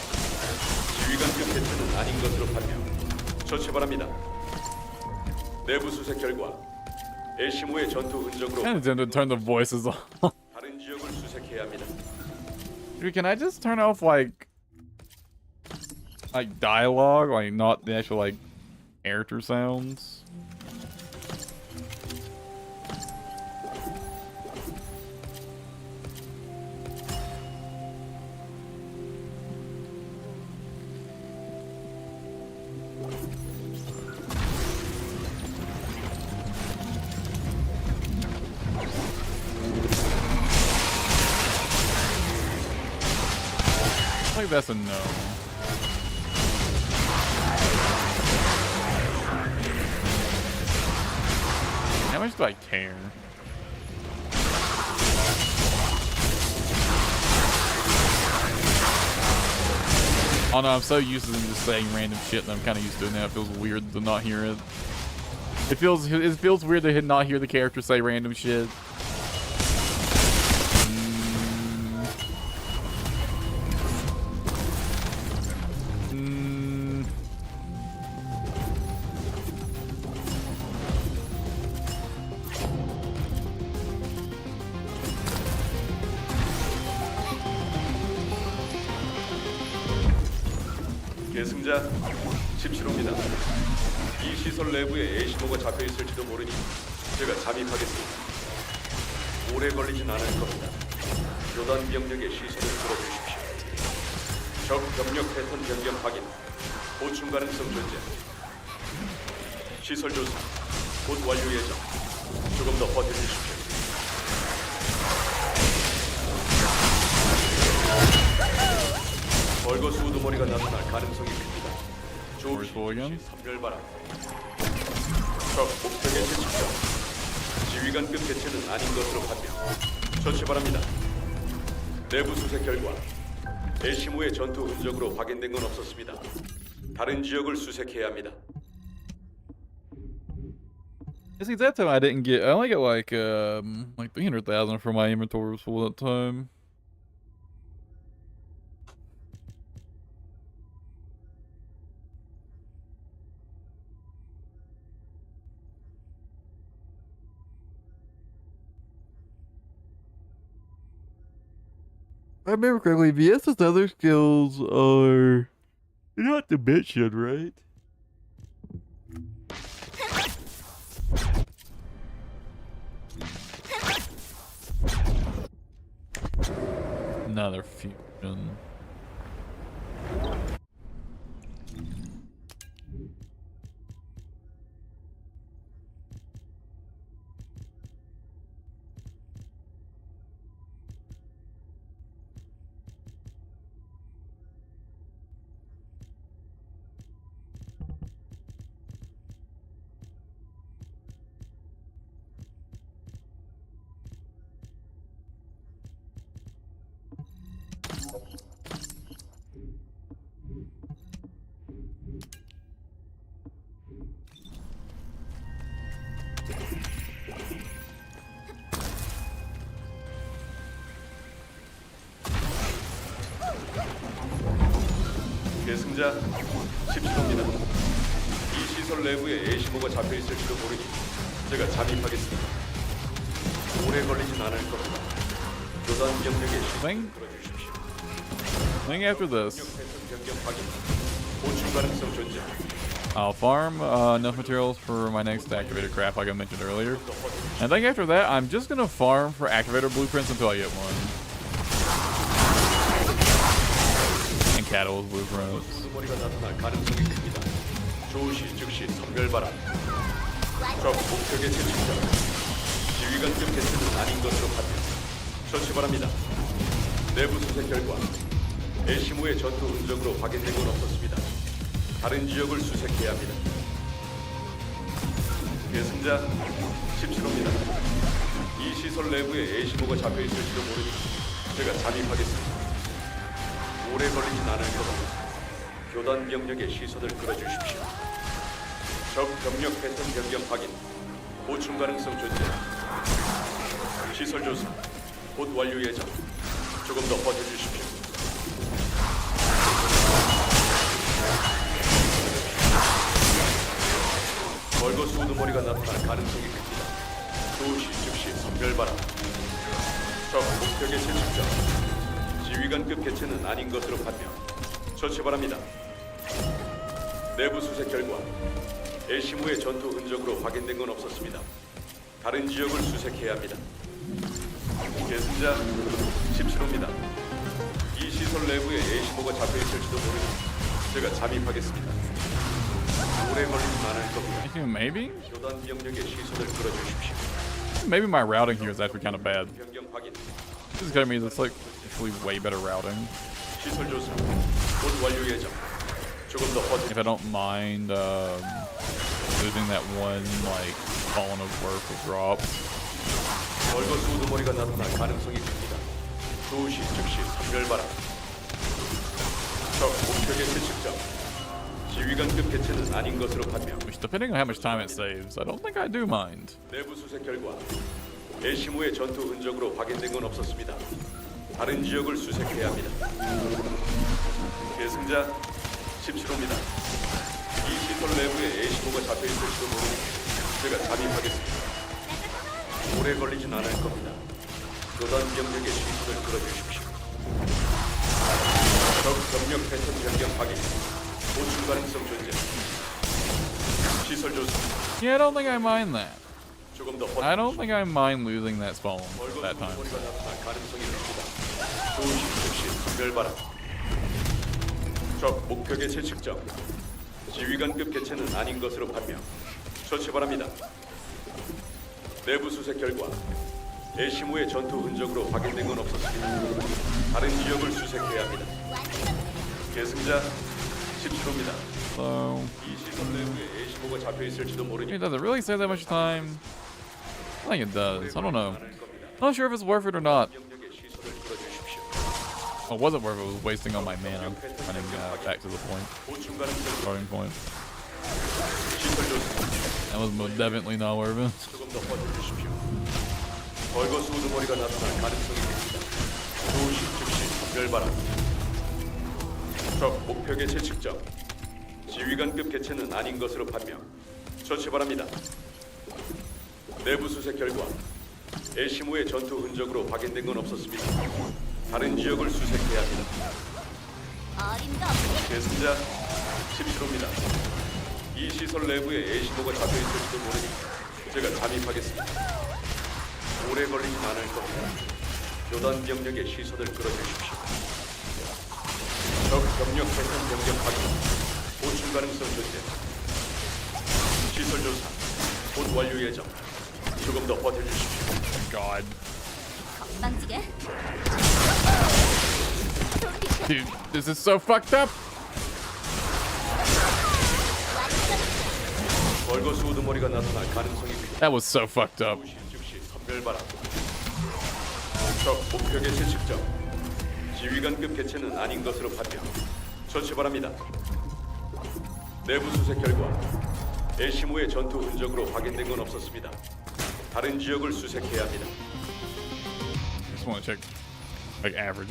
지휘관급 개체는 아닌 것으로 판명. 처치 바랍니다. 내부 수색 결과 에시무의 전투 흔적으로 Kind of tend to turn the voices off. 다른 지역을 수색해야 합니다. Dude, can I just turn off like dialogue, like not the actual like character sounds? think that's a no. How much do I care? Oh no, I'm so used to them just saying random shit and I'm kind of used to it now. It feels weird to not hear it. It feels weird to not hear the character say random shit. 계승자 17호입니다. 이 시설 내부에 A15가 잡혀 있을지도 모르니 제가 잠입하겠습니다. 오래 걸리진 않을 겁니다. 교단 병력의 시선을 들어주십시오. 적 병력 패턴 변경 확인, 보충 가능성 존재. 시설 조사, 곧 완료 예정. 조금 더 버텨주십시오. 벌거수 우두머리가 나타날 가능성이 큽니다. 조시 선별 바람. 적 목표의 실측정. 지휘관급 개체는 아닌 것으로 판명. 처치 바랍니다. 내부 수색 결과 에시무의 전투 흔적으로 확인된 건 없었습니다. 다른 지역을 수색해야 합니다. See, that time I didn't get. I only got like 300,000 for my inventory full that time. I remember correctly, VS's other skills are not dimension, right? Another fusion. 계승자 17호입니다. 이 시설 내부에 A15가 잡혀 있을지도 모르니 제가 잠입하겠습니다. 오래 걸리진 않을 겁니다. 교단 병력의 시선을 끌어주십시오. I think after this, 병력 확인, 보충 가능성 존재. I'll farm enough materials for my next activator craft, like I mentioned earlier. And I think after that, I'm just gonna farm for activator blueprints until I get one. And catalyst blueprints. 머리가 나타날 가능성이 큽니다. 조시 즉시 선별 바람. 적 목표의 채취자. 지휘관급 개체는 아닌 것으로 판명. 처치 바랍니다. 내부 수색 결과 에시무의 전투 흔적으로 확인된 건 없었습니다. 다른 지역을 수색해야 합니다. 계승자 17호입니다. 이 시설 내부에 A15가 잡혀 있을지도 모르니 제가 잠입하겠습니다. 오래 걸리진 않을 겁니다. 교단 병력의 시선을 끌어주십시오. 적 병력 패턴 변경 확인, 보충 가능성 존재. 시설 조사, 곧 완료 예정. 조금 더 버텨주십시오. 벌거수 우두머리가 나타날 가능성이 큽니다. 조시 즉시 선별 바람. 적 목표의 채취자. 지휘관급 개체는 아닌 것으로 판명. 처치 바랍니다. 내부 수색 결과 에시무의 전투 흔적으로 확인된 건 없었습니다. 다른 지역을 수색해야 합니다. 계승자 17호입니다. 이 시설 내부에 A15가 잡혀 있을지도 모르니 제가 잠입하겠습니다. 오래 걸리진 않을 겁니다. I think maybe? 교단 병력의 시선을 끌어주십시오. Maybe my routing here is actually kind of bad. 변경 확인. This is gonna mean it's like actually way better routing. 시설 조사 곧 완료 예정. 조금 더 버텨. If I don't mind losing that one like fallen of worth of drop. 벌거스 우두머리가 나타날 가능성이 큽니다. 조시 즉시 선별바람. 적 목표 개체 측정. 지휘관급 개체는 아닌 것으로 판명. Which, depending on how much time it saves, I don't think I do mind. 내부 수색 결과 에시무의 전투 흔적으로 확인된 건 없었습니다. 다른 지역을 수색해야 합니다. 계승자 17호입니다. 이 시설 내부에 에시무가 잡혀있을지도 모르니 제가 잠입하겠습니다. 오래 걸리진 않을 겁니다. 교단 병력의 시선을 끌어주십시오. 적 병력 패턴 변경 확인. 보충 가능성 존재. 시설 조사. Yeah, I don't think I mind that. 조금 더 I don't think I mind losing that spawn 벌거스 that time. 우두머리가 나타날 가능성이 큽니다. 조시 즉시 선별바람. 적 목표 개체 측정. 지휘관급 개체는 아닌 것으로 판명. 처치 바랍니다. 내부 수색 결과 에시무의 전투 흔적으로 확인된 건 없었습니다. 다른 지역을 수색해야 합니다. 계승자 17호입니다. So 이 시설 내부에 에시무가 잡혀 있을지도 모르니 it doesn't really save that much time. I think it does. I don't know. I'm not sure if it's worth it or not. 병력의 시선을 끌어주십시오. Oh, it wasn't worth it. It was wasting all my mana running back to the point, 보충 가능성 starting point. 시설 조사. That was most definitely not worth it. 조금 더 버텨주십시오. 벌거스 우두머리가 나타날 가능성이 큽니다. 조시 즉시 선별바람. 적 목표 개체 측정. 지휘관급 개체는 아닌 것으로 판명. 처치 바랍니다. 내부 수색 결과 에시무의 전투 흔적으로 확인된 건 없었습니다. 다른 지역을 수색해야 합니다. 어림도 없지. 계승자 17호입니다. 이 시설 내부에 에시모가 잡혀있을지도 모르니 제가 잠입하겠습니다. 오래 걸리진 않을 겁니다. 교단 병력의 시선을 끌어주십시오. 적 병력 패턴 병력 확인. 보충 가능성 존재. 시설 조사 곧 완료 예정. 조금 더 버텨주십시오. God, 건방지게. dude, this is so fucked up. 벌거스 우두머리가 나타날 가능성이 큽니다. That was so fucked up. 즉시 선별바람. 적 목표 개체 측정. 지휘관급 개체는 아닌 것으로 판명. 처치 바랍니다. 내부 수색 결과 에시무의 전투 흔적으로 확인된 건 없었습니다. 다른 지역을 수색해야 합니다. Just want to check, like average.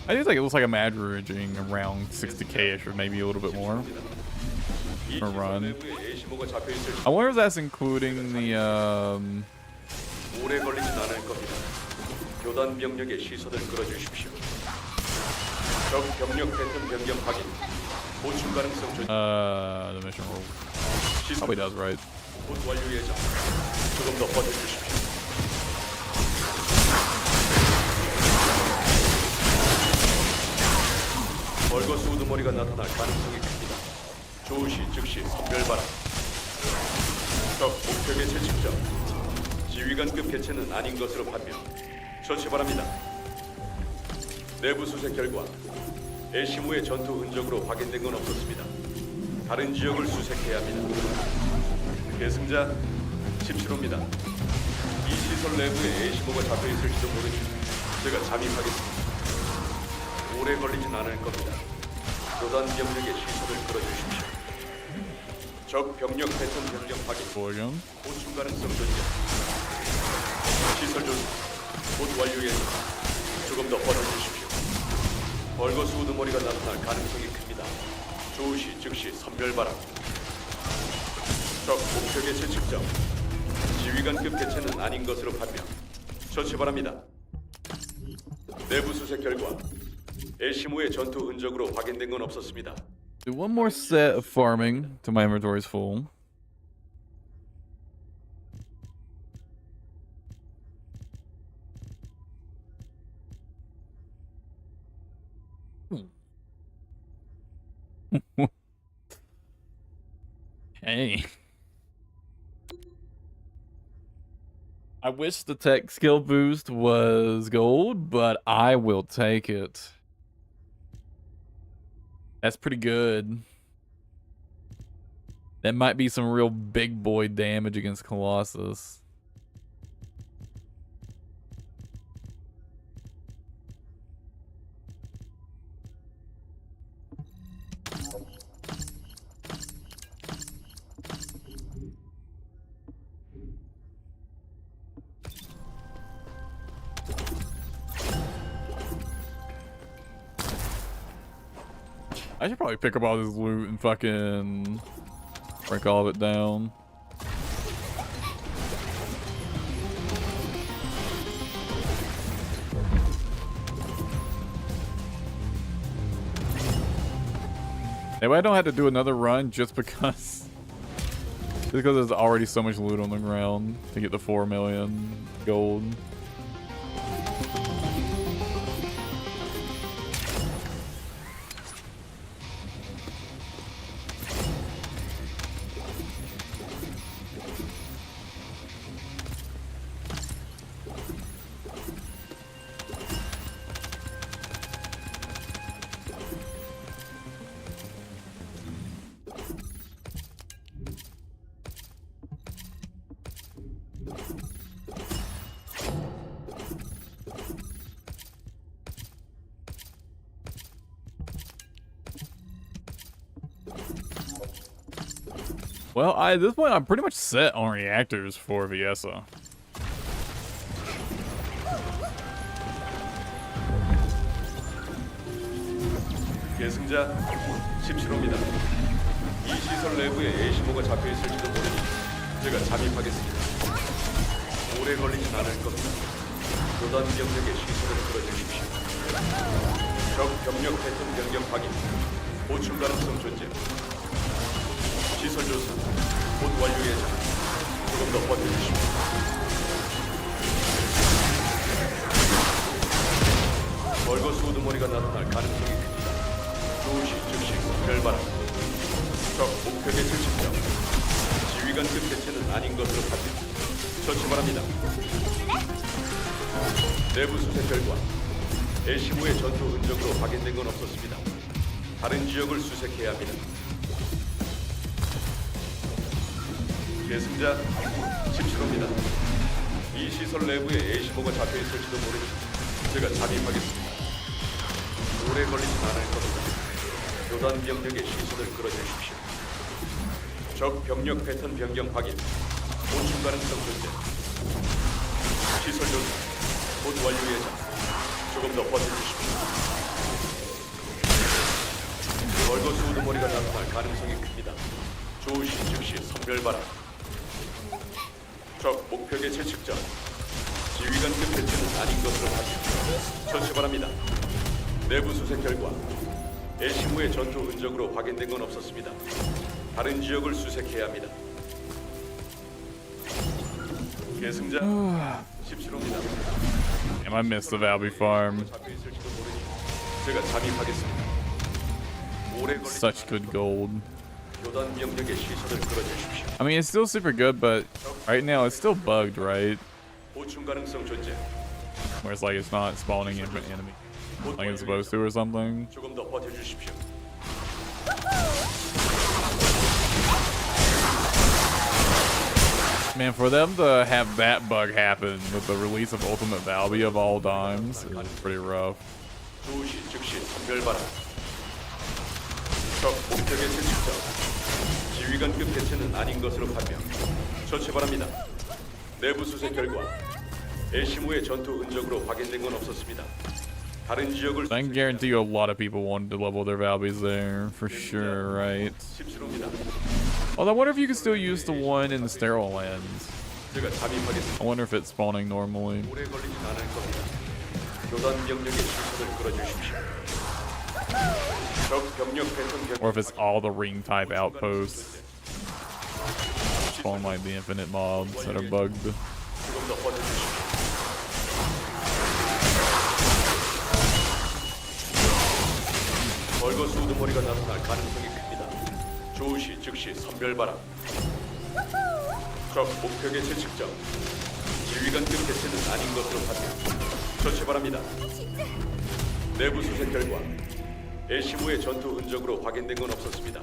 I think it looks like I'm averaging around 60k-ish, or maybe a little bit more. 이 A run. 내부에 에시무가 잡혀 있을지 I wonder if that's including the 오래 걸리진 않을 겁니다. 교단 병력의 시선을 끌어주십시오. 적 병력 패턴 변경 확인. 보충 가능성 존재. the mission role. 시선 Probably does, right? 곧 완료 예정. 조금 더 버텨주십시오. 벌거스 우두머리가 나타날 가능성이 큽니다. 조시 즉시 선별바람. 적 목표 개체 측정. 지휘관급 개체는 아닌 것으로 판명. 처치 바랍니다. 내부 수색 결과 에시무의 전투 흔적으로 확인된 건 없었습니다. 다른 지역을 수색해야 합니다. 계승자 17호입니다. 이 시설 내부에 에시모가 잡혀있을지도 모르니 제가 잠입하겠습니다. 오래 걸리진 않을 겁니다. 교단 병력의 시선을 끌어주십시오. 적 병력 패턴 변경 확인. Again. 보충 가능성 존재. 시설 조사 곧 완료 예정. 조금 더 버텨주십시오. 벌거스 우두머리가 나타날 가능성이 큽니다. 조시 즉시 선별바람. 적 목표 개체 측정. 지휘관급 개체는 아닌 것으로 판명. 처치 바랍니다. 내부 수색 결과 에시무의 전투 흔적으로 확인된 건 없었습니다. Do one more set of farming till my inventory is full. Hey. I wish the tech skill boost was gold, but I will take it. That's pretty good. That might be some real big boy damage against Colossus. I should probably pick up all this loot and fucking break all of it down. Anyway, I don't have to do another run just because there's already so much loot on the ground to get the 4 million gold. Well, at this point, I'm pretty much set on reactors for Viessa. 계승자 심시로입니다. 이 시설 내부에 A15가 잡혀 있을지도 모르니 제가 잠입하겠습니다. 오래 걸리진 않을 겁니다. 교단 병력의 시설을 끌어주십시오. 적 병력 패턴 변경 확인, 보충 가능성 존재. 시설 조사 곧 완료 예정. 조금 더 버텨주십시오. 벌거스 우두머리가 나타날 가능성이 큽니다. 조시 즉시 별바람. 적 목표 개체 측정. 지휘관급 개체는 아닌 것으로 판định. 처치 바랍니다. 내부 수색 결과 A15의 전투 흔적으로 확인된 건 없었습니다. 다른 지역을 수색해야 합니다. 계승자 심시로입니다. 이 시설 내부에 A15가 잡혀 있을지도 모르니 제가 잠입하겠습니다. 오래 걸리진 않을 겁니다. 교단 병력의 시선을 끌어주십시오. 적 병력 패턴 변경 확인, 보충 가능성 존재. 시설 조사 곧 완료 예정. 조금 더 버텨주십시오. 벌거스 우두머리가 나타날 가능성이 큽니다. 조시 즉시 선별바람. 적 목표 개체 측정. 지휘관급 개체는 아닌 것으로 확인. 처치 바랍니다. 내부 수색 결과 A15의 전투 흔적으로 확인된 건 없었습니다. 다른 지역을 수색해야 합니다. 계승자 십시로입니다. Damn, I missed the Valby farm. 잡혀 있을지도 모르니 제가 잠입하겠습니다. 오래 걸리지 Such good gold. 교단 병력의 시선을 끌어주십시오. I mean, it's still super good, but right now it's still bugged, right? 보충 가능성 존재. Where it's like it's not spawning in enemy like it's supposed to or something. 조금 더 버텨주십시오. Man, for them to have that bug happen with the release of Ultimate Valby of all times is pretty rough. 조시 즉시 선별바람. 적 목표 개체 측정. 지휘관급 개체는 아닌 것으로 판명. 처치 바랍니다. 내부 수색 결과 A15의 전투 흔적으로 확인된 건 없었습니다. 다른 지역을 I can guarantee you a lot of people wanted to level their Valbies there, for sure, right? 십시로입니다. Although I wonder if you can still use the one in the sterile lands. 제가 잠입하겠습니다. I wonder if it's spawning normally. 오래 걸리진 않을 겁니다. 교단 병력의 시선을 끌어주십시오. 적 병력 패턴 변경. Or if it's all the ring type outposts. Spawn like the infinite mobs that are bugged. 조금 더 버텨주십시오. 벌거스 우두머리가 나타날 가능성이 큽니다. 조시 즉시 선별바람. 적 목표 개체 측정. 지휘관급 개체는 아닌 것으로 판명. 처치 바랍니다. 내부 수색 결과 애쉬부의 전투 흔적으로 확인된 건 없었습니다.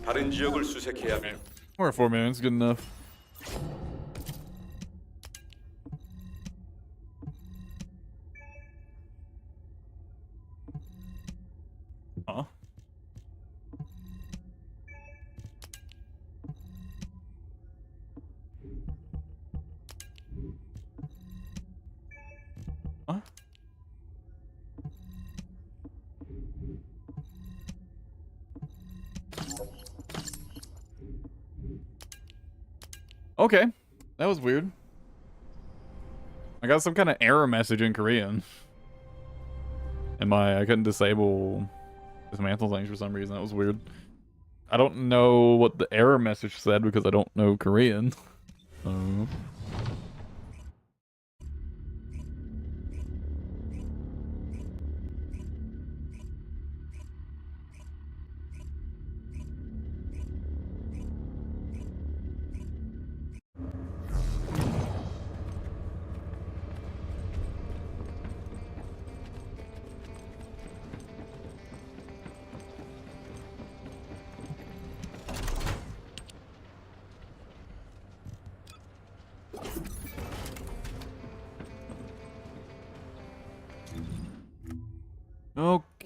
다른 지역을 수색해야 합니다. We're at 4 minutes, good enough. Huh? Huh? Okay, that was weird. I got some kind of error message in Korean. I couldn't disable dismantle things for some reason. That was weird. I don't know what the error message said because I don't know Korean.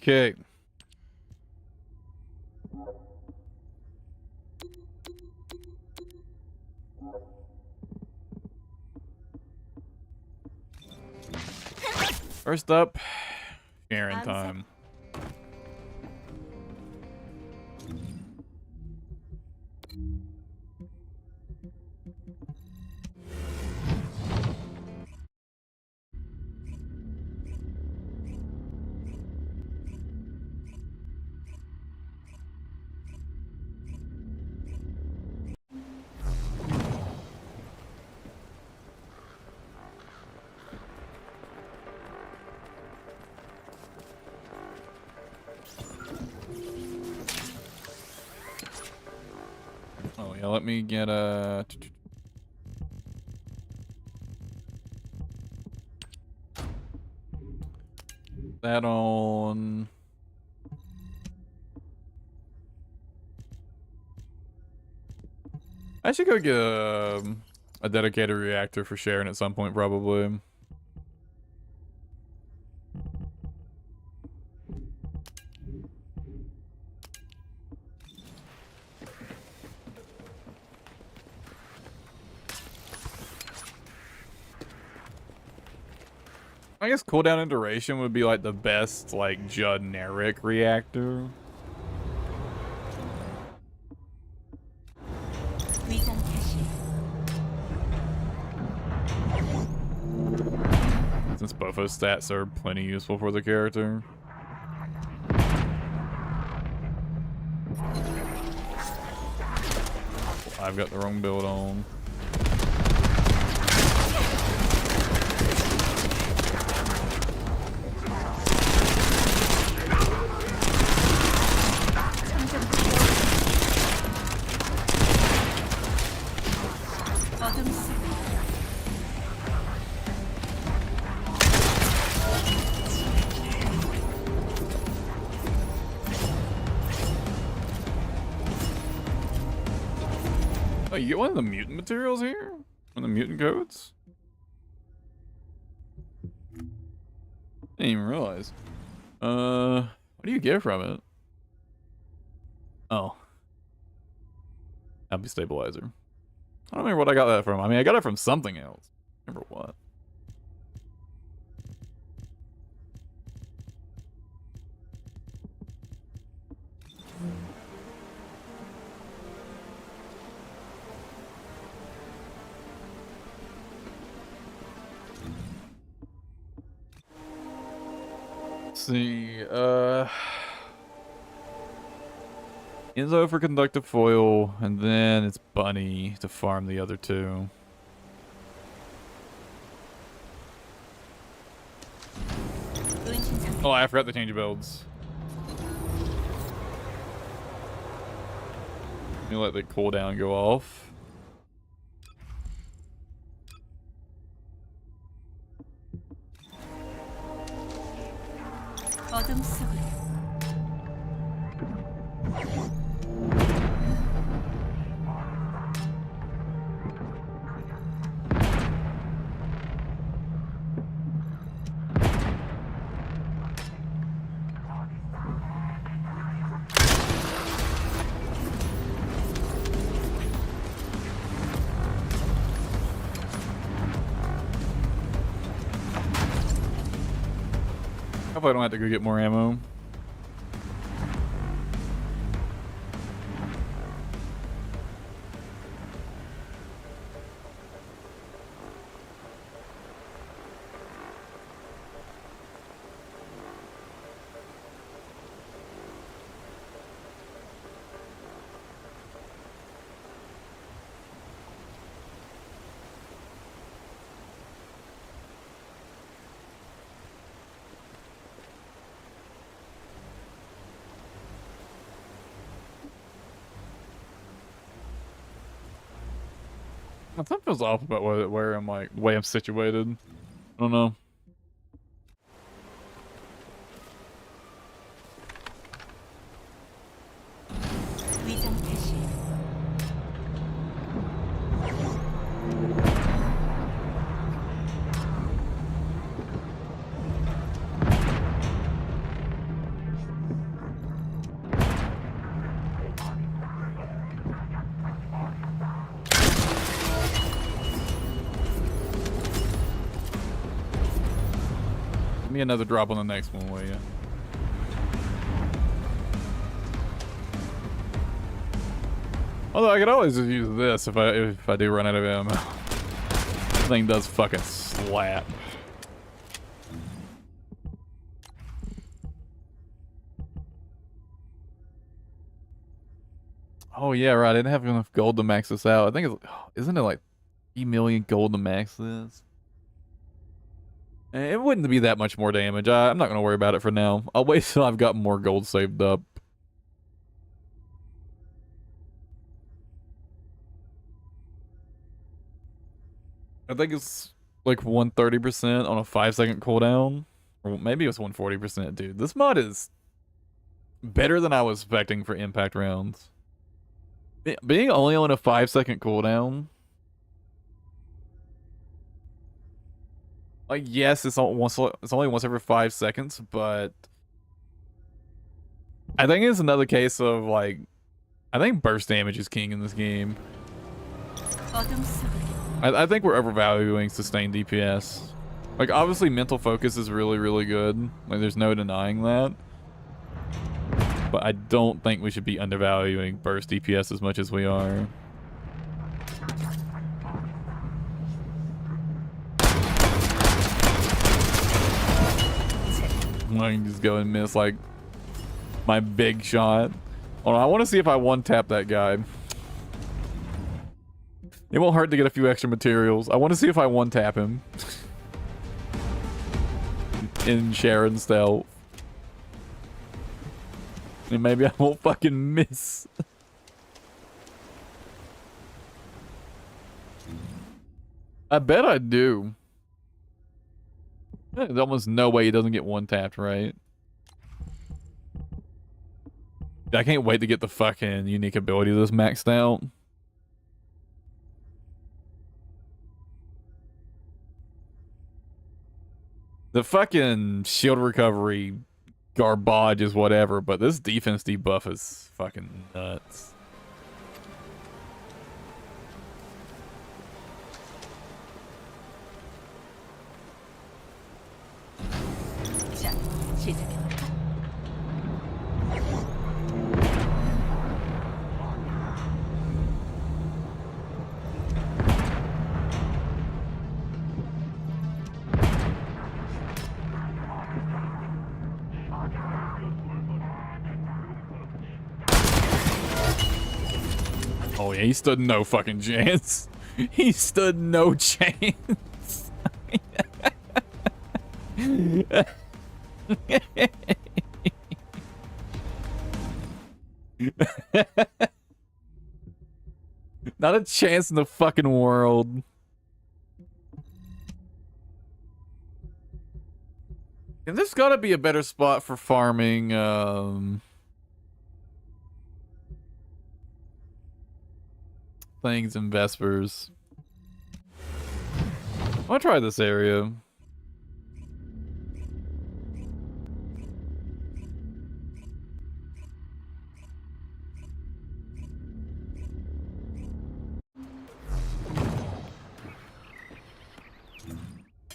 Okay. First up, Sharon time. Oh yeah, let me get a. That on. I should go get a dedicated reactor for Sharon at some point, probably. I guess cooldown and duration would be like the best, like, generic reactor. Since both those stats are plenty useful for the character. I've got the wrong build on. Oh, you get one of the mutant materials here? One of the mutant codes? Didn't even realize. What do you get from it? Oh. Happy stabilizer. I don't remember what I got that from. I mean, I got it from something else. I don't remember what. Let's see, Enzo for conductive foil, and then it's Bunny to farm the other two. Oh, I forgot to change builds. Let me let the cooldown go off. Hopefully I don't have to go get more ammo. Something feels off about where I'm like, way I'm situated. I don't know. 위장 개시. Give me another drop on the next one, will you? Although I could always just use this if I do run out of ammo. This thing does fucking slap. Oh yeah, right. I didn't have enough gold to max this out. I think it's isn't it like 3 million gold to max this? It wouldn't be that much more damage. I'm not gonna worry about it for now. I'll wait till I've got more gold saved up. I think it's like 130% on a 5-second cooldown. Or maybe it's 140%, dude. This mod is better than I was expecting for impact rounds. Being only on a 5-second cooldown. Like, yes, it's only once every 5 seconds, but I think it's another case of like, I think burst damage is king in this game. I think we're overvaluing sustained DPS. Like, obviously mental focus is really, really good. Like, there's no denying that. But I don't think we should be undervaluing burst DPS as much as we are. I can just go and miss like my big shot. Hold on, I want to see if I one-tap that guy. It won't hurt to get a few extra materials. I want to see if I one-tap him. In Sharon stealth. And maybe I won't fucking miss. I bet I do. There's almost no way he doesn't get one-tapped, right? I can't wait to get the fucking unique ability of this maxed out. The fucking shield recovery garbage is whatever, but this defense debuff is fucking nuts. 자, 시작해볼까? Oh yeah, he stood no fucking chance. He stood no chance. Not a chance in the fucking world. And there's gotta be a better spot for farming, things and Vespers. I'll try this area.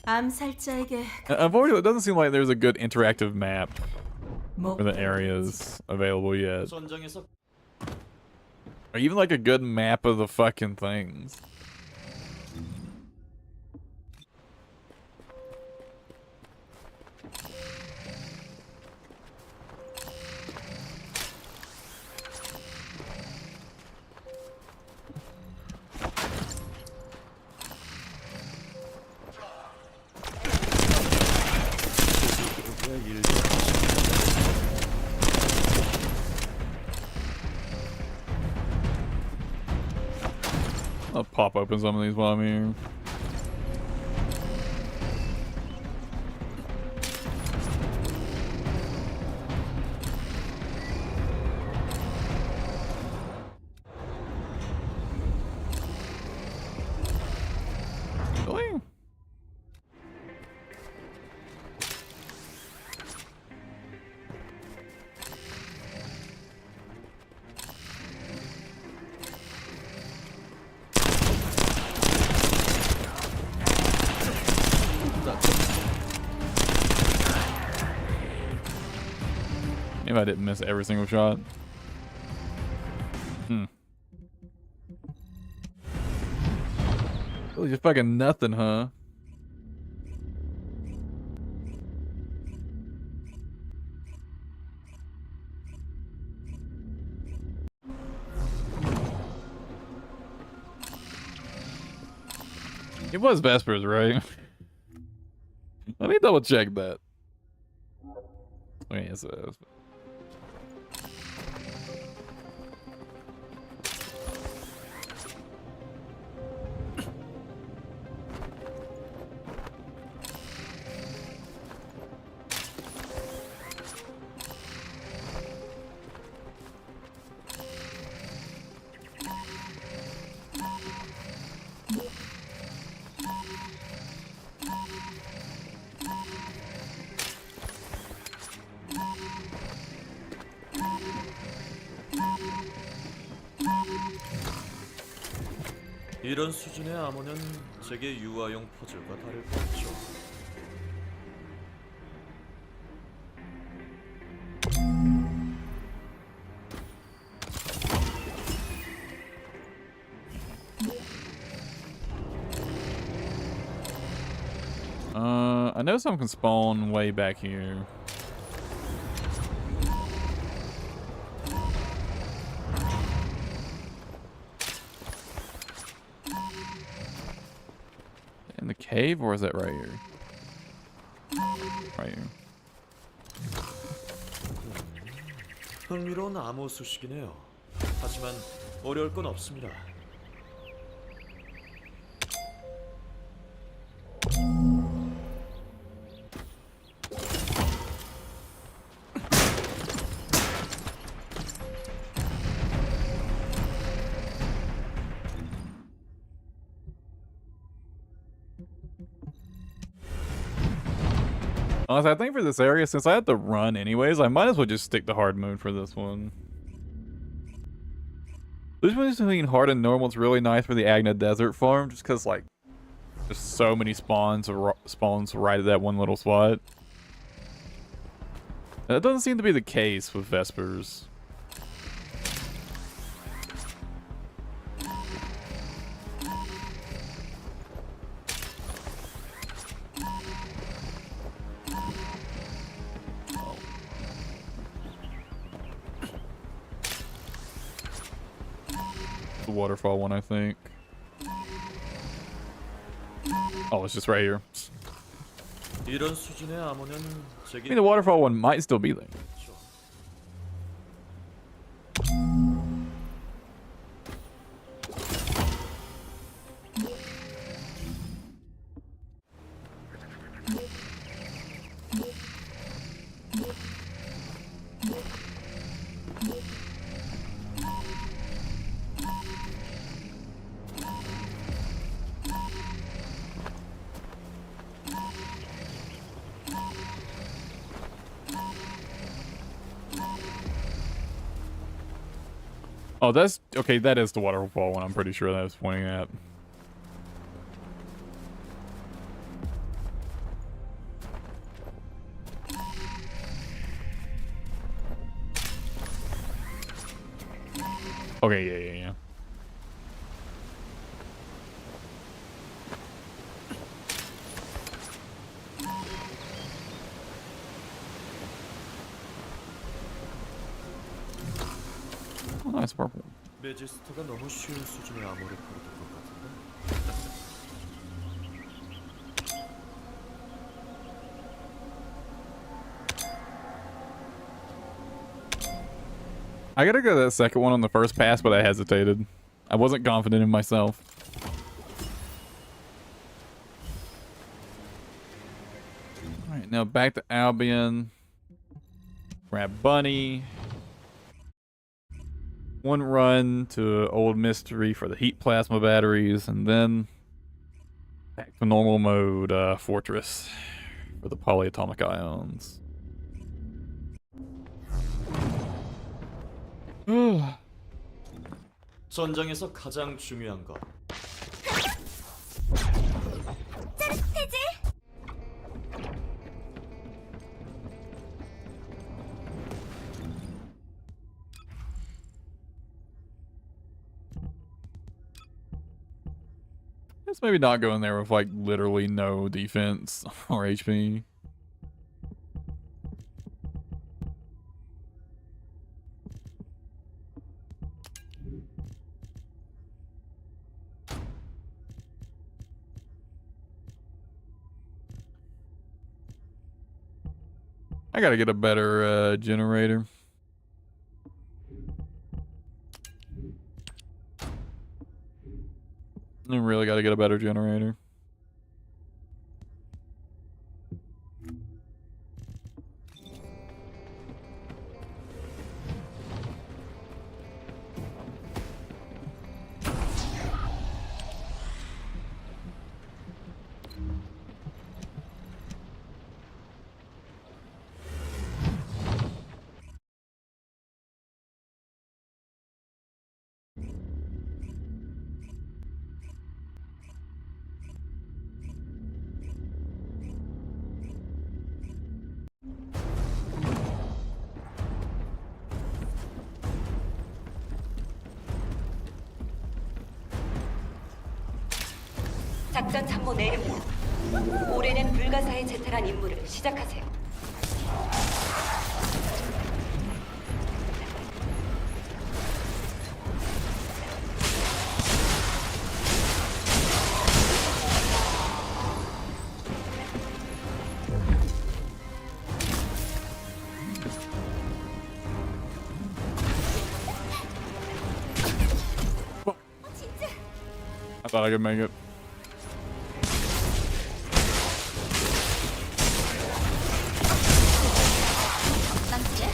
암살자에게 Unfortunately, it doesn't seem like there's a good interactive map 목 for the areas available yet. 전장에서 Or even like a good map of the fucking things. I'll pop open some of these while I'm here. Really? Maybe I didn't miss every single shot. Really just fucking nothing, huh? It was Vespers, right? Let me double check that. Okay, yes, it is. 이런 수준의 암호는 제게 유아용 퍼즐과 다를 바 없죠. I know some can spawn way back here. In the cave, or is that right here? Right here. 흥미로운 암호 수식이네요. 하지만 어려울 건 없습니다. Honestly, I think for this area, since I had to run anyways, I might as well just stick to hard mode for this one. This one between hard and normal is really nice for the Agna Desert farm, just because, like, there's so many spawns right at that one little spot. And that doesn't seem to be the case with Vespers. The waterfall one, I think. Oh, it's just right here. 이런 수준의 암호는 I 제게 mean, the waterfall one might still be there. Oh, that's okay. That is the waterfall one. I'm pretty sure that was pointing at. Okay, yeah. Oh, nice purple. 메지스터가 너무 쉬운 수준의 암호를 부르던 것 같은데. I gotta go that second one on the first pass, but I hesitated. I wasn't confident in myself. Alright, now back to Albion. Grab Bunny. One run to Old Mystery for the heat plasma batteries, and then back to normal mode, Fortress for the polyatomic ions. 전장에서 가장 중요한 것. Let's maybe not go in there with like literally no defense or HP. I gotta get a better generator. I really gotta get a better generator. 작전 참모 내립니다. 올해는 불가사의 제탈한 임무를 시작하세요. I thought I could make it. 건방지게.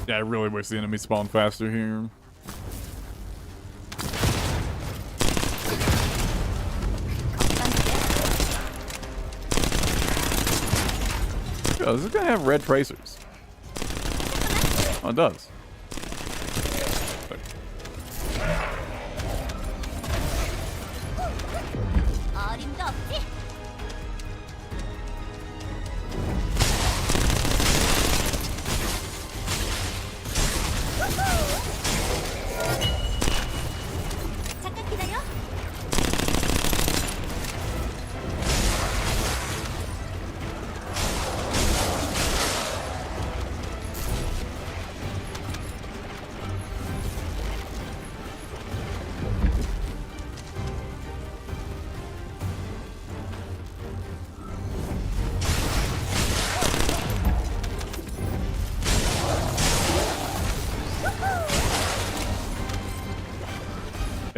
Yeah, I really wish the enemy spawned faster here. Oh, this is gonna have red tracers. Oh, it does. 어림도 없지. 잠깐 기다려.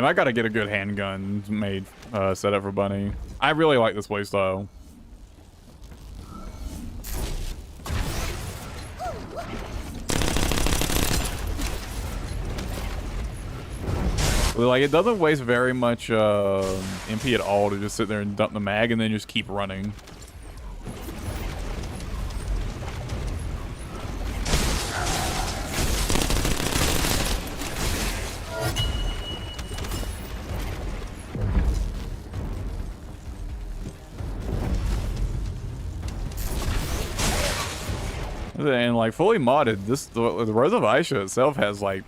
And I gotta get a good handgun made, set up for Bunny. I really like this playstyle. Like, it doesn't waste very much MP at all to just sit there and dump the mag and then just keep running. And like fully modded, the Rose of Aisha itself has like,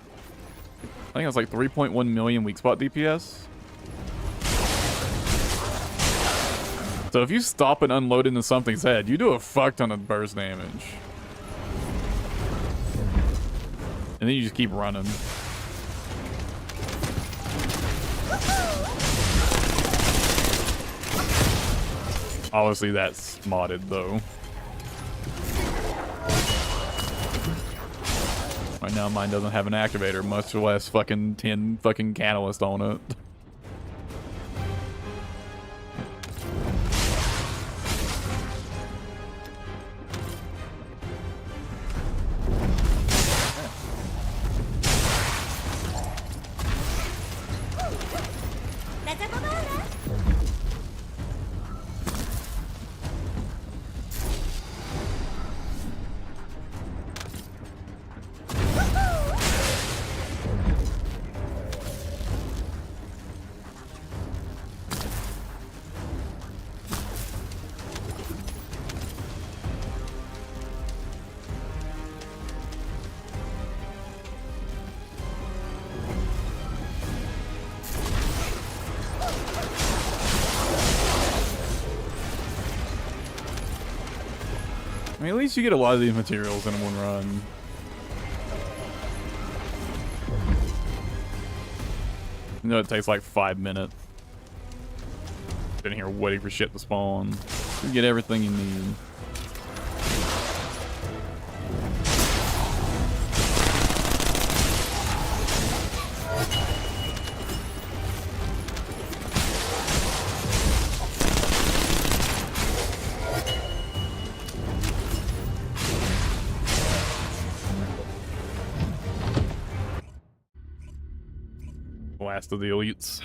I think it's like 3.1 million weak spot DPS. So if you stop and unload into something's head, you do a fuck ton of burst damage. And then you just keep running. Obviously that's modded though. Right now mine doesn't have an activator, much less fucking 10 fucking catalyst on it. 나 잡아봐라. I mean, at least you get a lot of these materials in one run. You know, it takes like 5 minutes. Sitting here waiting for shit to spawn. You get everything you need. Last of the elites.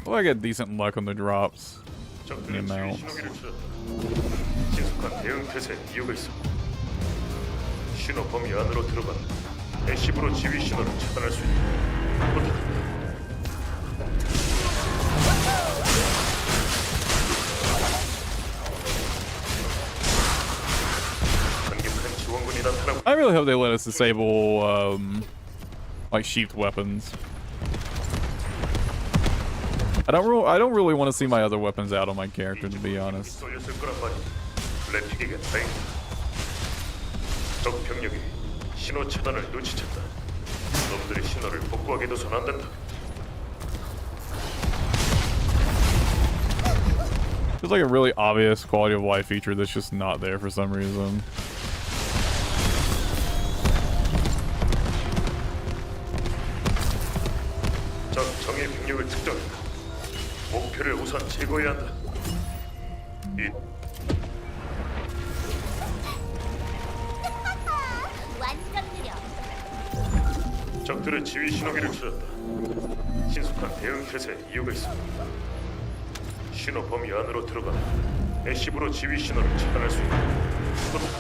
Well, I get decent luck on the drops. The amounts. 신속한 대응 태세에 이유가 있어. 신호 범위 안으로 들어가 애쉬브로 지휘 신호를 차단할 수 있게 부탁한다. 강력한 지원군이 나타나고. I really hope they let us disable like sheathed weapons. I don't really want to see my other weapons out on my character, to be honest. 쏠렸을 거란 말이야. 블랙픽에게 다행이다. 적 병력이 신호 차단을 눈치챘다. 놈들의 신호를 복구하게 둬선 안 된다. There's like a really obvious quality of life feature that's just not there for some reason. 적 정예 병력을 특정했다. 목표를 우선 제거해야 한다. 완전 느려. 적들의 지휘 신호기를 찾았다. 신속한 대응 태세에 이유가 있어. 신호 범위 안으로 들어가 애쉬브로 지휘 신호를 차단할 수 있다. 부탁한다.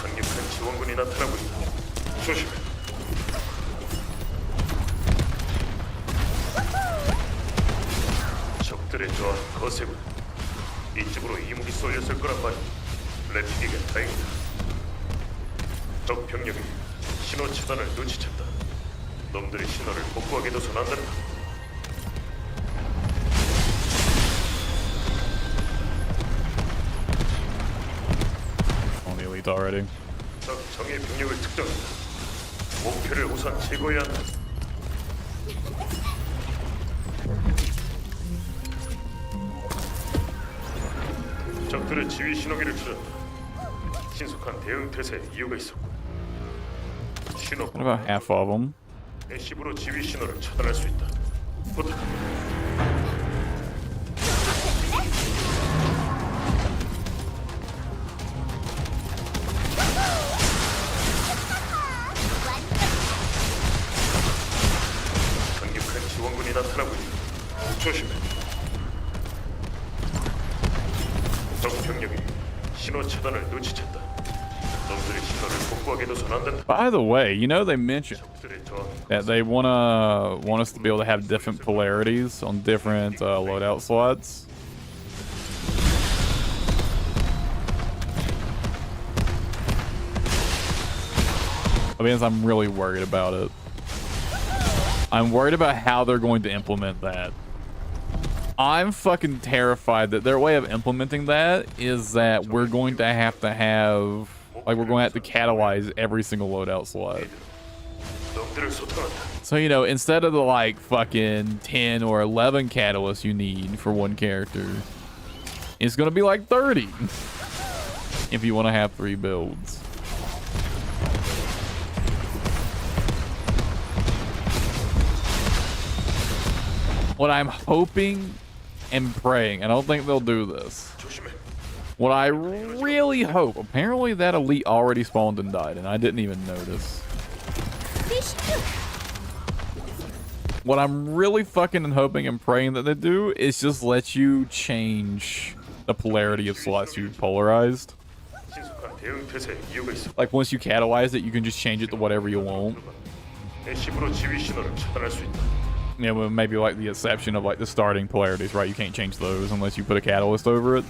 강력한 지원군이 나타나고 있다. 조심해. 적들의 저항 거세군. 이쪽으로 이무기 쏠렸을 거란 말이야. 랩피기가 다행이다. 적 병력이 신호 차단을 눈치챘다. 놈들의 신호를 복구하게 둬선 안 된다. On the elite already. 적 정예 병력을 특정한다. 목표를 우선 제거해야 한다. 적들의 지휘 신호기를 줄였다. 신속한 대응 태세에 이유가 있었고. 신호 What about half of them? 애쉬브로 지휘 신호를 차단할 수 있다. 부탁합니다. 강력한 지원군이 나타나고 있다. 조심해. 적 병력이 신호 차단을 눈치챘다. 놈들의 신호를 복구하게 둬선 안 된다. By the way, you know they mentioned 적들의 저항 that they want us to be able to have different polarities on different loadout slots. I mean, I'm really worried about it. I'm worried about how they're going to implement that. I'm fucking terrified that their way of implementing that is that we're going to have, like, we're going to have to catalyze every single loadout slot. 놈들을 소탕한다. So, you know, instead of the, like, fucking 10 or 11 catalysts you need for one character, it's going to be like 30 if you want to have 3 builds. What I'm hoping and praying, I don't think they'll do this. 조심해. What I really hope, apparently that elite already spawned and died, and I didn't even notice. What I'm really fucking hoping and praying that they do is just let you change the polarity of slots you polarized. 신속한 대응 태세에 이유가 있어. Like once you catalyze it, you can just change it to whatever you want. 애쉬브로 지휘 신호를 차단할 수 있다. Yeah, well, maybe like the exception of like the starting polarities, right? You can't change those unless you put a catalyst over it.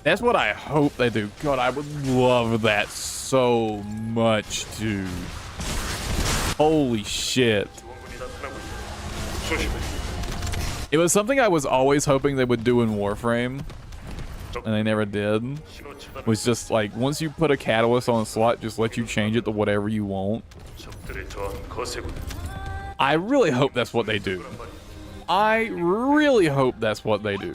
That's what I hope they do. God, I would love that so much, dude. Holy shit. 지원군이 나타나고 있다. 조심해. It was something I was always hoping they would do in Warframe, and they never did. 신호 차단. Was just like, once you put a catalyst on a slot, just let you change it to whatever you want. 적들의 저항 거세군. I really hope that's what they do. I really hope that's what they do.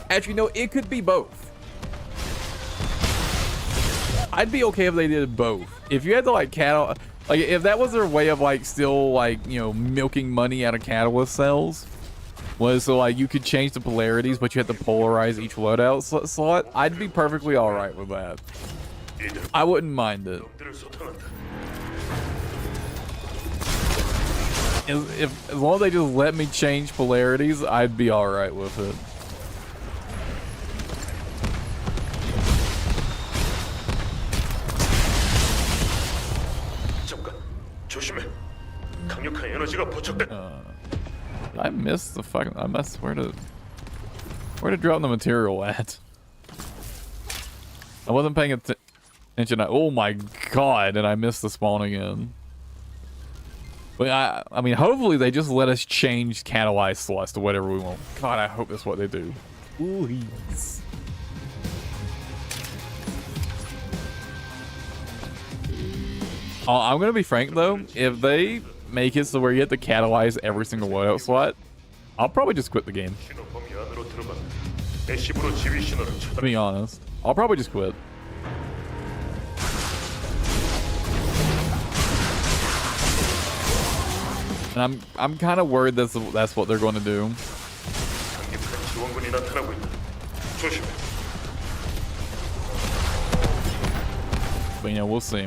Actually, no, it could be both. I'd be okay if they did both. If you had to like like if that was their way of like still like, you know, milking money out of catalyst cells, was so like you could change the polarities, but you had to polarize each loadout slot, I'd be perfectly all right with that. I wouldn't mind it. 놈들을 소탕한다. As long as they just let me change polarities, I'd be all right with it. 잠깐. 조심해. 강력한 에너지가 포착됐다. I missed the fucking. I missed where to drop the material at. I wasn't paying attention. Oh my god! And I missed the spawn again. But I mean, hopefully they just let us change catalyze slots to whatever we want. God, I hope that's what they do. Please. I'm gonna be frank though. If they make it so where you have to catalyze every single loadout slot, I'll probably just quit the game. 신호 범위 안으로 들어간다. 애쉬브로 지휘 신호를 To 차단. be honest, I'll probably just quit. And I'm kind of worried that's what they're going to do. 강력한 지원군이 나타나고 있다. 조심해. But you know, we'll see.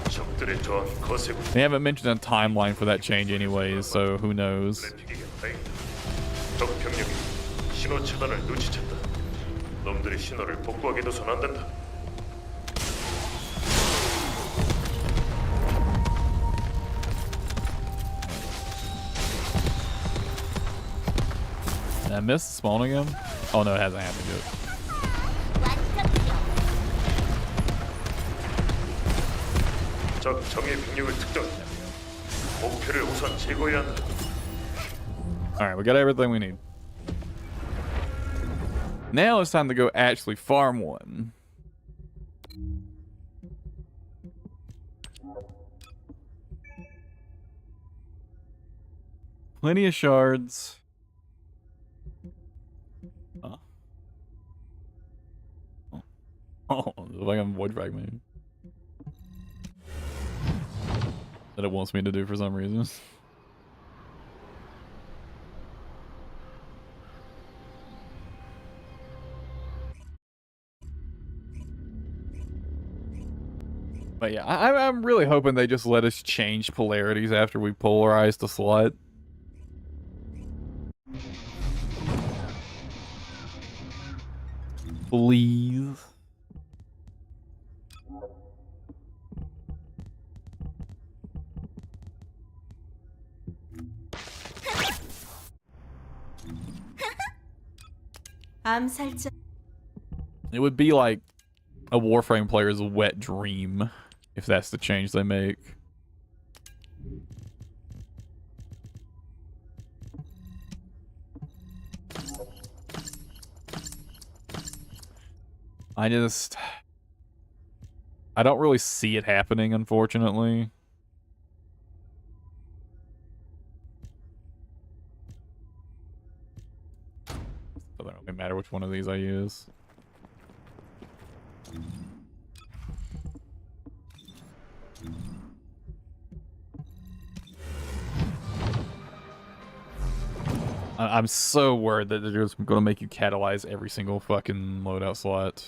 적들의 저항이 거세고 They haven't mentioned a timeline for that change anyways, so who knows. 트래픽이 다행이다. 적 병력이 신호 차단을 눈치챘다. 놈들이 신호를 복구하게 둬선 안 된다. Did I miss spawning him? Oh no, it hasn't happened yet. 완전 느려. 적 정예 병력을 특정해. 목표를 우선 제거해야 한다. Alright, we got everything we need. Now it's time to go actually farm one. Plenty of shards. Oh, it's like I'm void fragmenting. That it wants me to do for some reason. But yeah, I'm really hoping they just let us change polarities after we polarize the slot. Please. 암살자. It would be like a Warframe player's wet dream if that's the change they make. I don't really see it happening, unfortunately. It doesn't really matter which one of these I use. I'm so worried that they're just going to make you catalyze every single fucking loadout slot.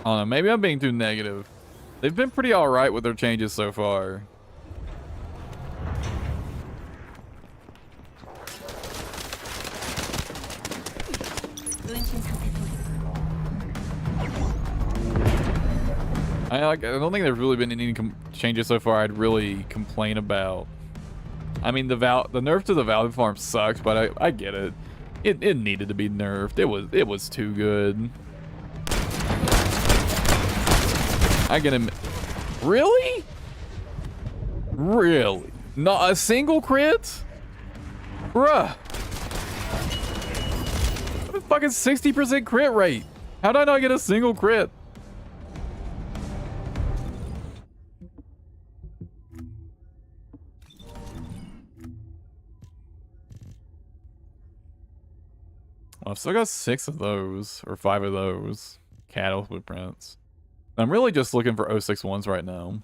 I don't know, maybe I'm being too negative. They've been pretty alright with their changes so far. I don't think there's really been any changes so far I'd really complain about. I mean, the nerf to the Valve farm sucks, but I get it. It needed to be nerfed. It was too good. I get him. Really? Really? Not a single crit? Bruh. A fucking 60% crit rate. How did I not get a single crit? Well, I've still got 6 of those, or 5 of those catalyst blueprints. I'm really just looking for 061s right now.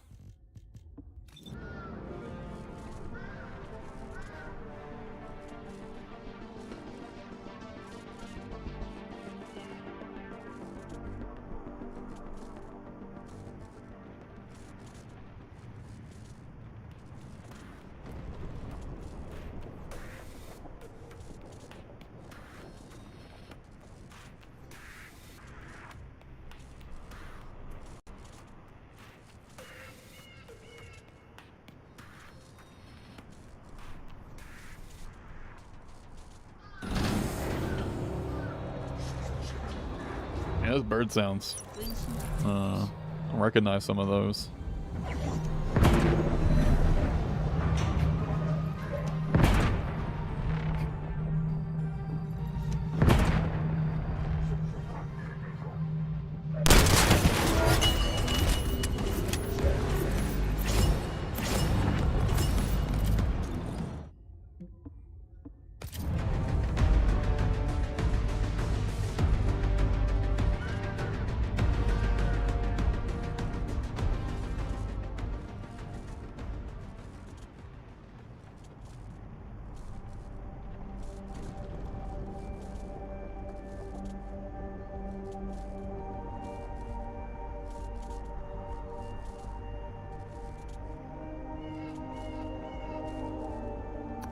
Yeah, those bird sounds. I recognize some of those.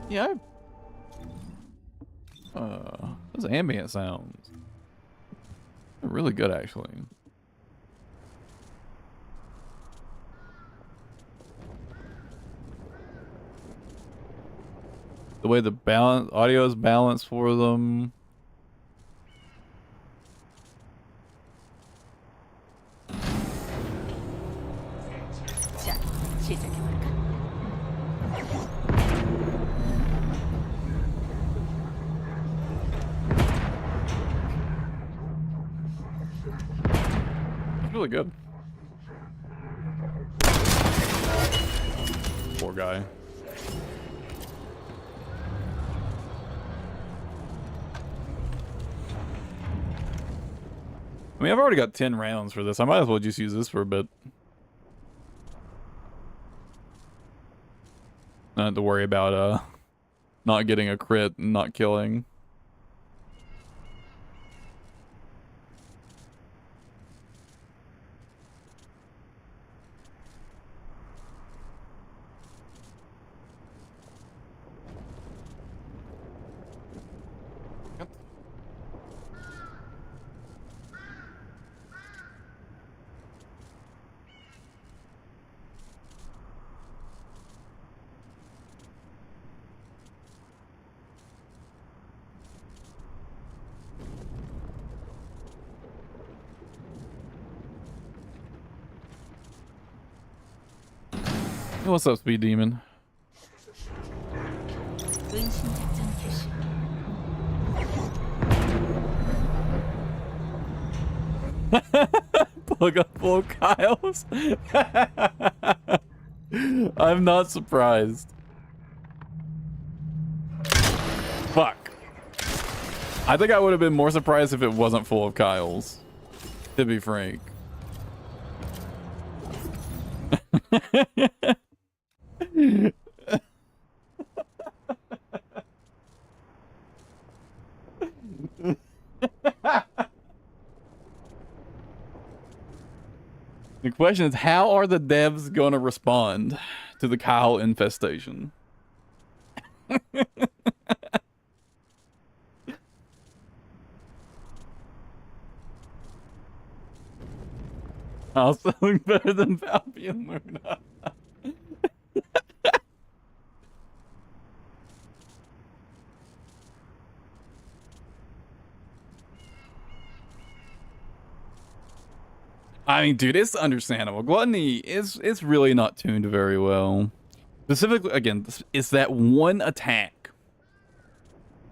Yeah. Those ambient sounds. They're really good, actually. The way the audio is balanced for them. 자, 시작해볼까? It's really good. Poor guy. I mean, I've already got 10 rounds for this. I might as well just use this for a bit. Not have to worry about not getting a crit and not killing. Hey, what's up, Speed Demon? 은신 작전 개시. Plug up full Kyles. I'm not surprised. Fuck. I think I would have been more surprised if it wasn't full of Kyles, to be frank. The question is, how are the devs going to respond to the Kyle infestation? I'll selling better than Valby and Luna. I mean, dude, it's understandable. Gluttony is really not tuned very well. Specifically, again, it's that one attack.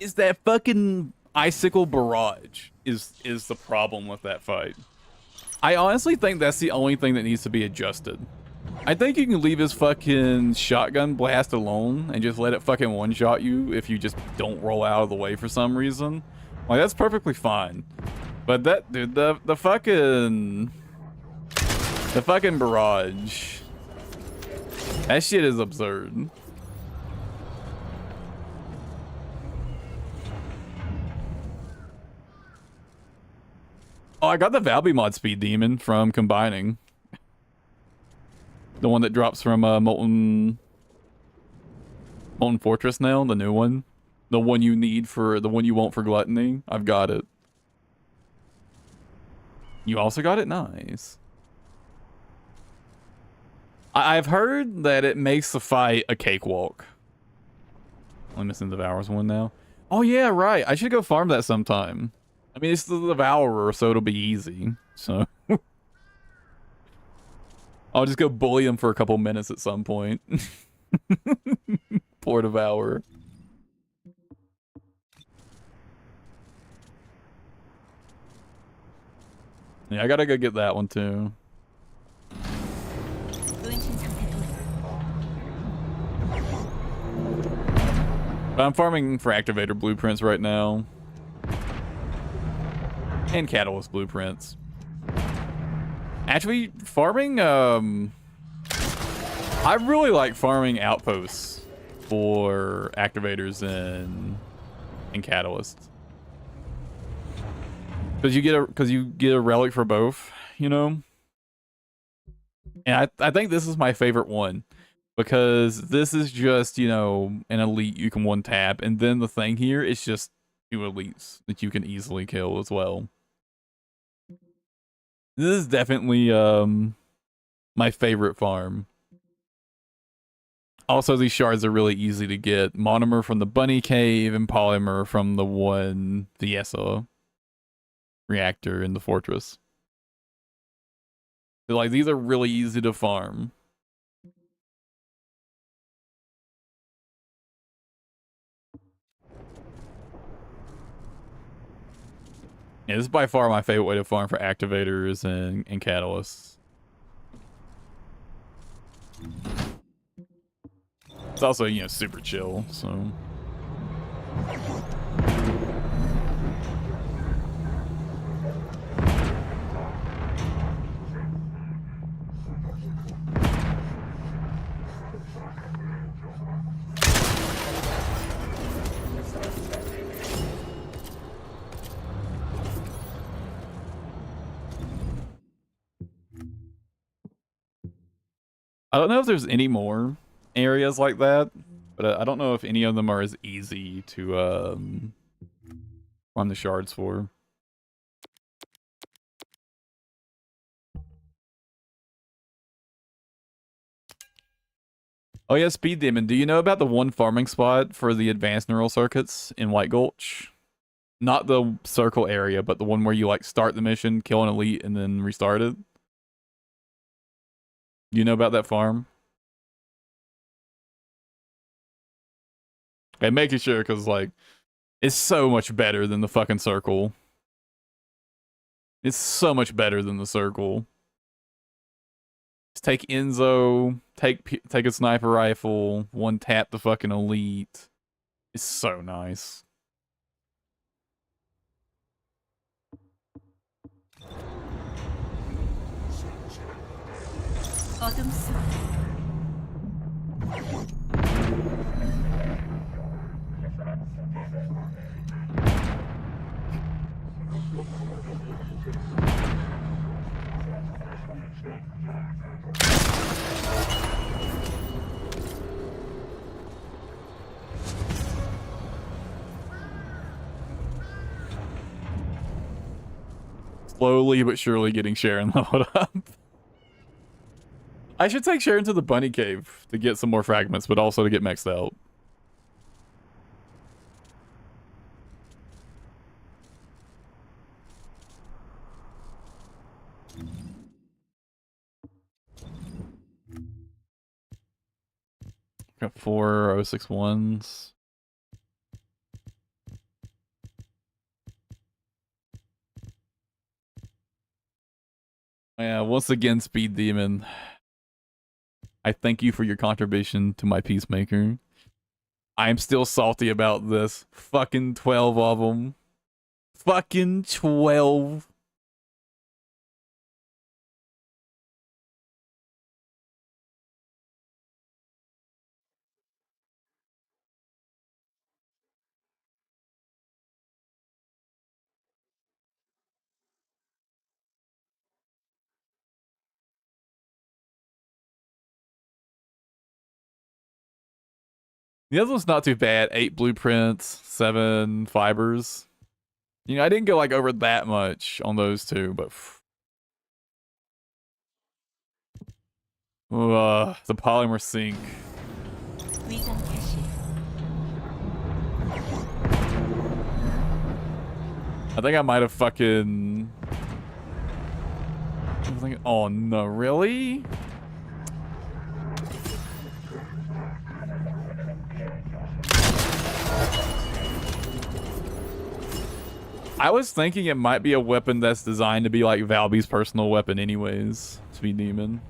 Is that fucking icicle barrage is the problem with that fight. I honestly think that's the only thing that needs to be adjusted. I think you can leave his fucking shotgun blast alone and just let it fucking one-shot you if you just don't roll out of the way for some reason. Like, that's perfectly fine. But that, dude, the fucking barrage. That shit is absurd. Oh, I got the Valby mod Speed Demon from combining. The one that drops from Molten Fortress now, the new one. The one you need for, the one you want for Gluttony. I've got it. You also got it? Nice. I've heard that it makes the fight a cakewalk. I'm missing the Devourer's one now. Oh yeah, right. I should go farm that sometime. I mean, it's the Devourer, so it'll be easy. So I'll just go bully him for a couple minutes at some point. Poor Devourer. Yeah, I gotta go get that one too. 은신 상태 돌입. But I'm farming for activator blueprints right now. And catalyst blueprints. Actually, farming, I really like farming outposts for activators and catalysts. Because you get a relic for both, you know? And I think this is my favorite one. Because this is just, you know, an elite you can one tap, and then the thing here is just 2 elites that you can easily kill as well. This is definitely my favorite farm. Also, these shards are really easy to get. Monomer from the bunny cave and polymer from the one Fiesa reactor in the fortress. So, like, these are really easy to farm. Yeah, this is by far my favorite way to farm for activators and catalysts. It's also, you know, super chill, so. I don't know if there's any more areas like that, but I don't know if any of them are as easy to farm the shards for. Oh yeah, Speed Demon. Do you know about the one farming spot for the advanced neural circuits in White Gulch? Not the circle area, but the one where you like start the mission, kill an elite, and then restart it. You know about that farm? Okay, making sure, because like it's so much better than the fucking circle. It's so much better than the circle. Just take Enzo, take a sniper rifle, one tap the fucking elite. It's so nice. 어둠 속 Slowly but surely getting Sharon leveled up. I should take Sharon to the bunny cave to get some more fragments, but also to get maxed out. Got 4 061s. Yeah, once again, Speed Demon. I thank you for your contribution to my Peacemaker. I am still salty about this. Fucking 12 of them. Fucking 12. The other one's not too bad. 8 blueprints, 7 fibers. You know, I didn't go like over that much on those two, but the polymer sink. 위장 개시 I think I might have fucking. I was thinking, oh no, really? I was thinking it might be a weapon that's designed to be like Valby's personal weapon anyways. Speed Demon.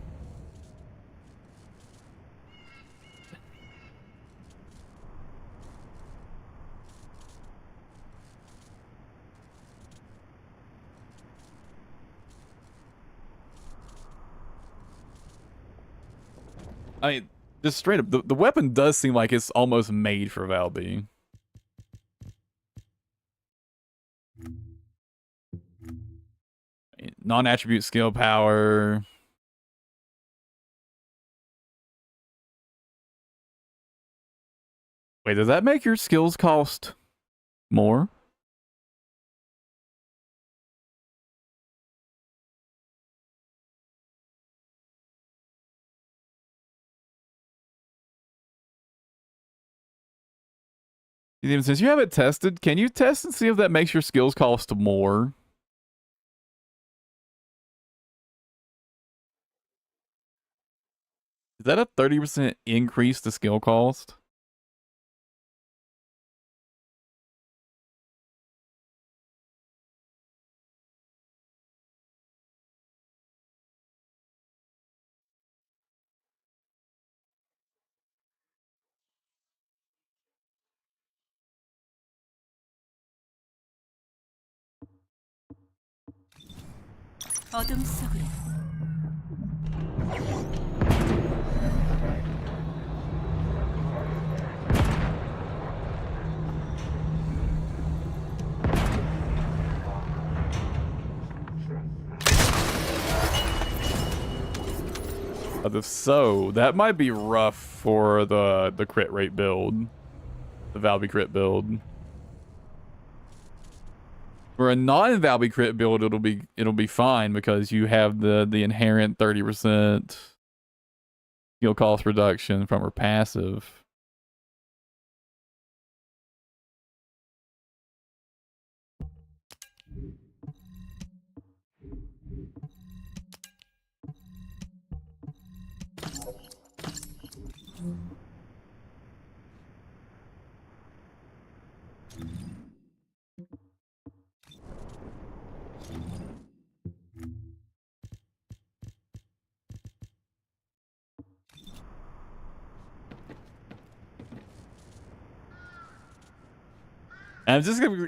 I mean, just straight up, the weapon does seem like it's almost made for Valby. Non-attribute skill power. Wait, does that make your skills cost more? Even since you haven't tested, can you test and see if that makes your skills cost more? Is that a 30% increase to skill cost? 어둠 속으로 If so, that might be rough for the crit rate build, the Valby crit build. For a non-Valby crit build, it'll be fine because you have the inherent 30% skill cost reduction from her passive. And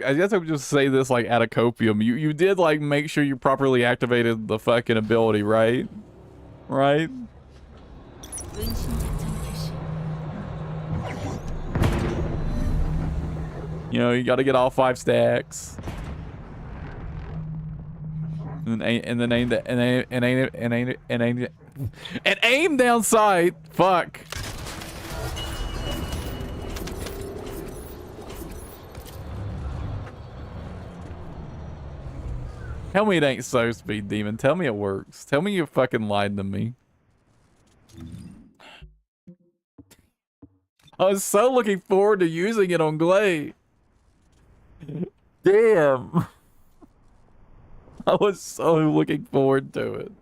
I guess I would just say this like at a copium. You did like make sure you properly activated the fucking ability, right? Right? 은신작전 개시. You know, you got to get all 5 stacks. And then aim down sight. Fuck. Tell me it ain't so, Speed Demon. Tell me it works. Tell me you fucking lied to me. I was so looking forward to using it on Glade. Damn. I was so looking forward to it.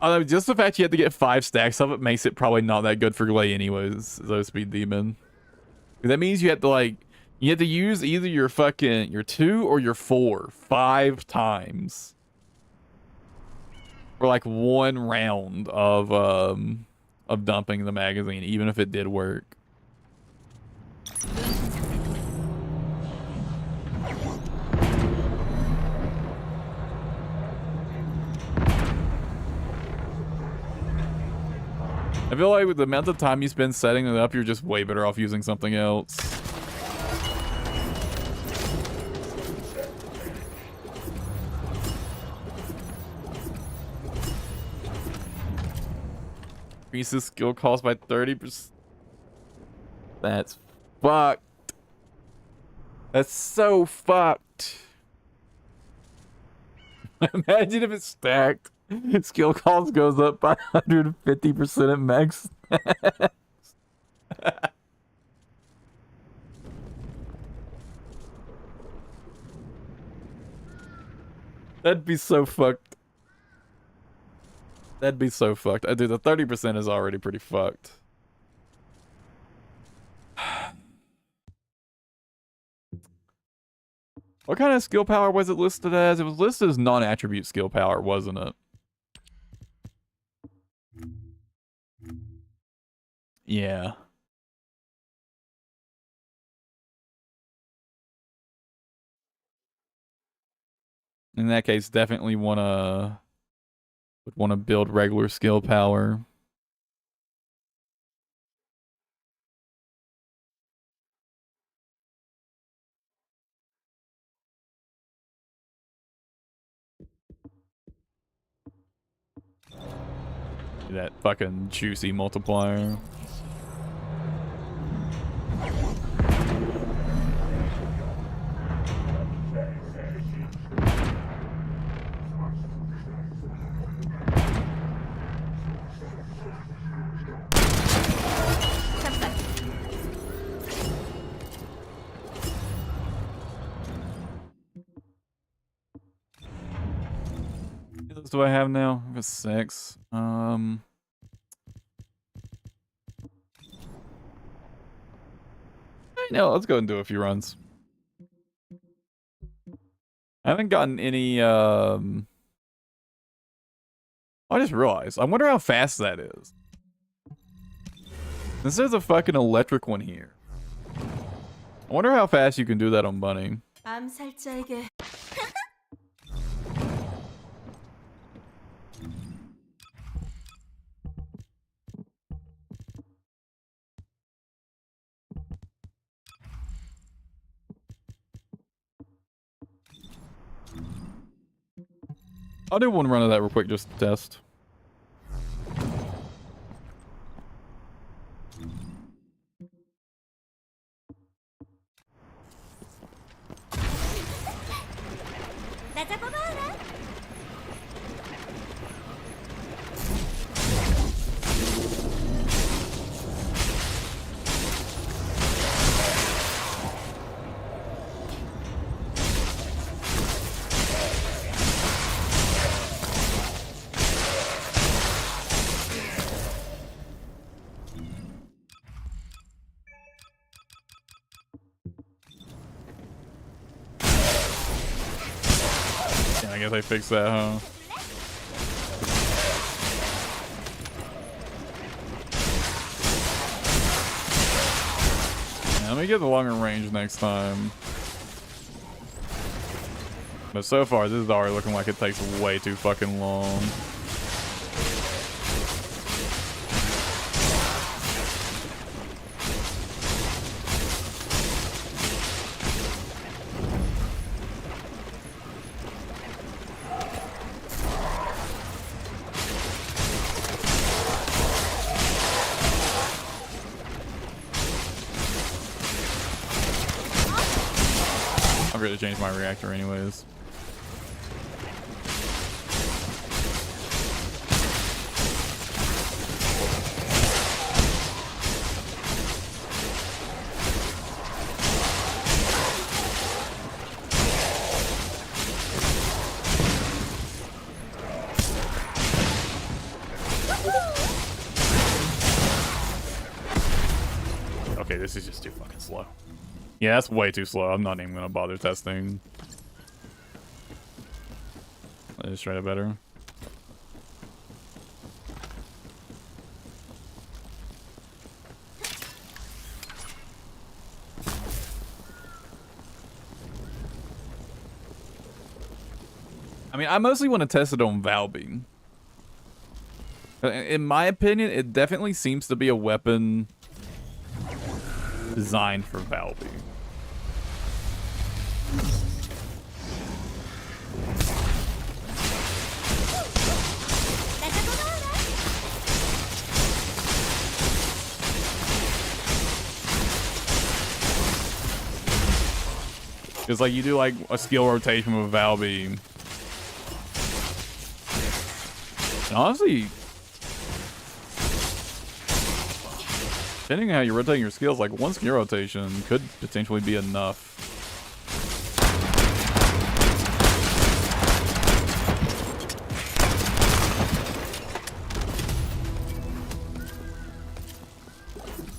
Although just the fact you have to get 5 stacks of it makes it probably not that good for Glay anyways, though, Speed Demon. That means you have to like, you have to use either your 2 or your 4 5 times. For like 1 round of dumping the magazine, even if it did work. I feel like with the amount of time you spend setting it up, you're just way better off using something else. Increases skill cost by 30%. That's fucked. That's so fucked. Imagine if it's stacked. Skill cost goes up by 150% at max. That'd be so fucked. That'd be so fucked. Dude, the 30% is already pretty fucked. What kind of skill power was it listed as? It was listed as non-attribute skill power, wasn't it? Yeah. In that case, definitely would want to build regular skill power. That fucking juicy multiplier. What do I have now? I got 6. No, let's go and do a few runs. I haven't gotten any, I just realized. I wonder how fast that is. Since there's a fucking electric one here. I wonder how fast you can do that on Bunny. 암살자에게 I'll do one run of that real quick just to test. 나 잡아봐라. Yeah, I guess I fixed that, huh? Yeah, let me get the longer range next time. But so far, this is already looking like it takes way too fucking long. I'm going to change my reactor anyways. Okay, this is just too fucking slow. Yeah, that's way too slow. I'm not even gonna bother testing. Let's try it better. I mean, I mostly want to test it on Valby. In my opinion, it definitely seems to be a weapon designed for Valby. It's like you do like a skill rotation with Valby. And honestly, depending on how you're rotating your skills, like one skill rotation could potentially be enough.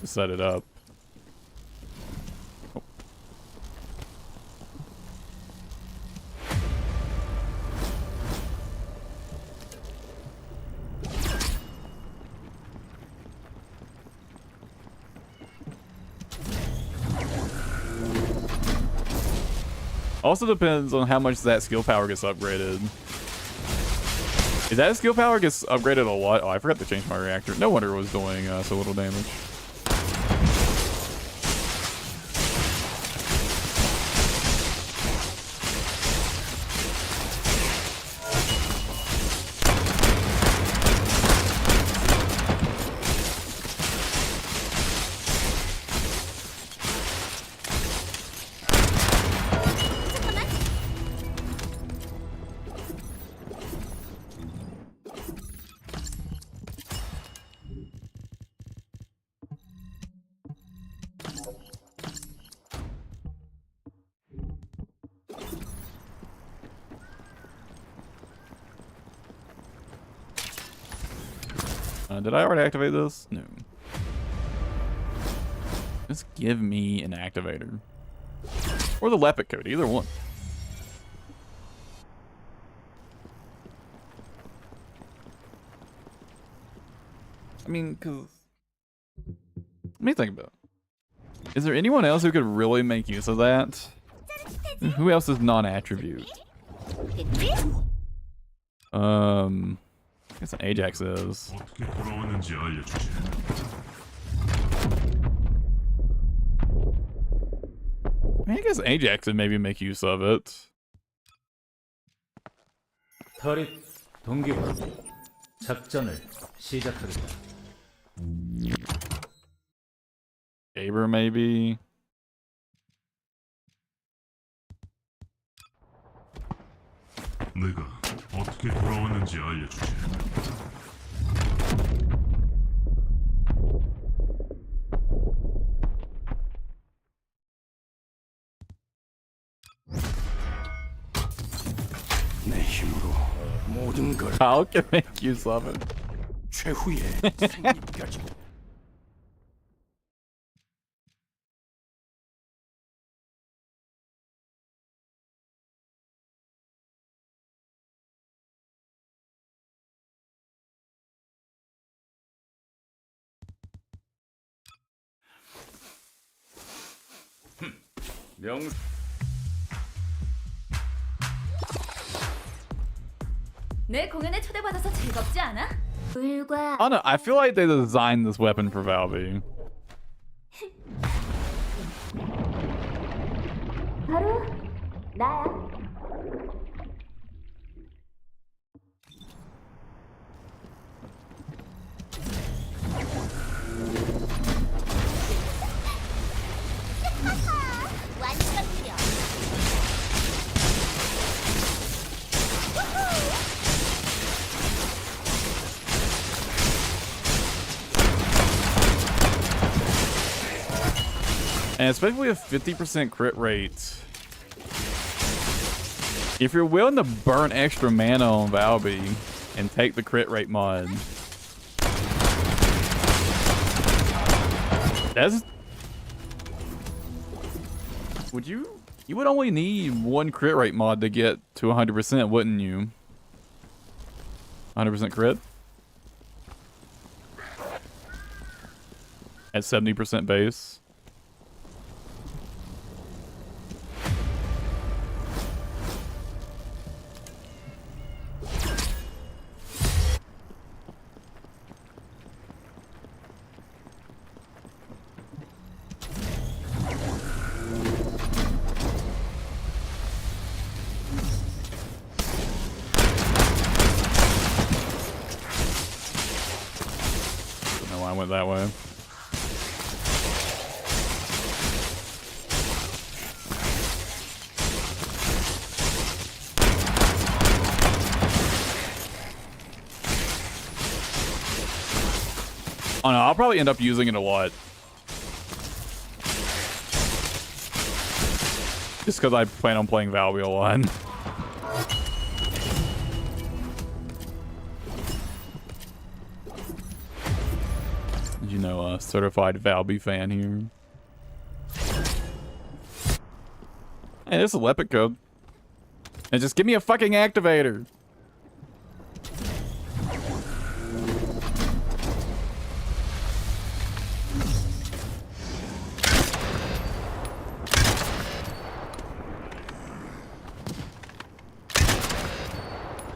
To set it up. Oh. Also depends on how much that skill power gets upgraded. If that skill power gets upgraded a lot... Oh, I forgot to change my reactor. No wonder it was doing so little damage. Did I already activate this? No. Just give me an activator. Or the Lepic code, either one. I mean, because... Let me think about it. Is there anyone else who could really make use of that? Who else is non-attribute? I guess an Ajax is. I mean, I guess Ajax would maybe make use of it. 터릿 동기화 작전을 시작하겠다. Gaber maybe. 내가 어떻게 돌아왔는지 알려주지. 내 힘으로 모든 걸 How can make use of it? 최후의 생리까지. 명 내 공연에 초대받아서 즐겁지 않아? 불과 I don't know. I feel like they designed this weapon for Valby. 바로 나야. 완전 느려. And especially a 50% crit rate. If you're willing to burn extra mana on Valby and take the crit rate mod, that's... You would only need one crit rate mod to get to 100%, wouldn't you? 100% crit? At 70% base. Went that way. Oh no, I'll probably end up using it a lot. Just because I plan on playing Valby a lot. You know, a certified Valby fan here. Hey, this is a Lepic code. And just give me a fucking activator.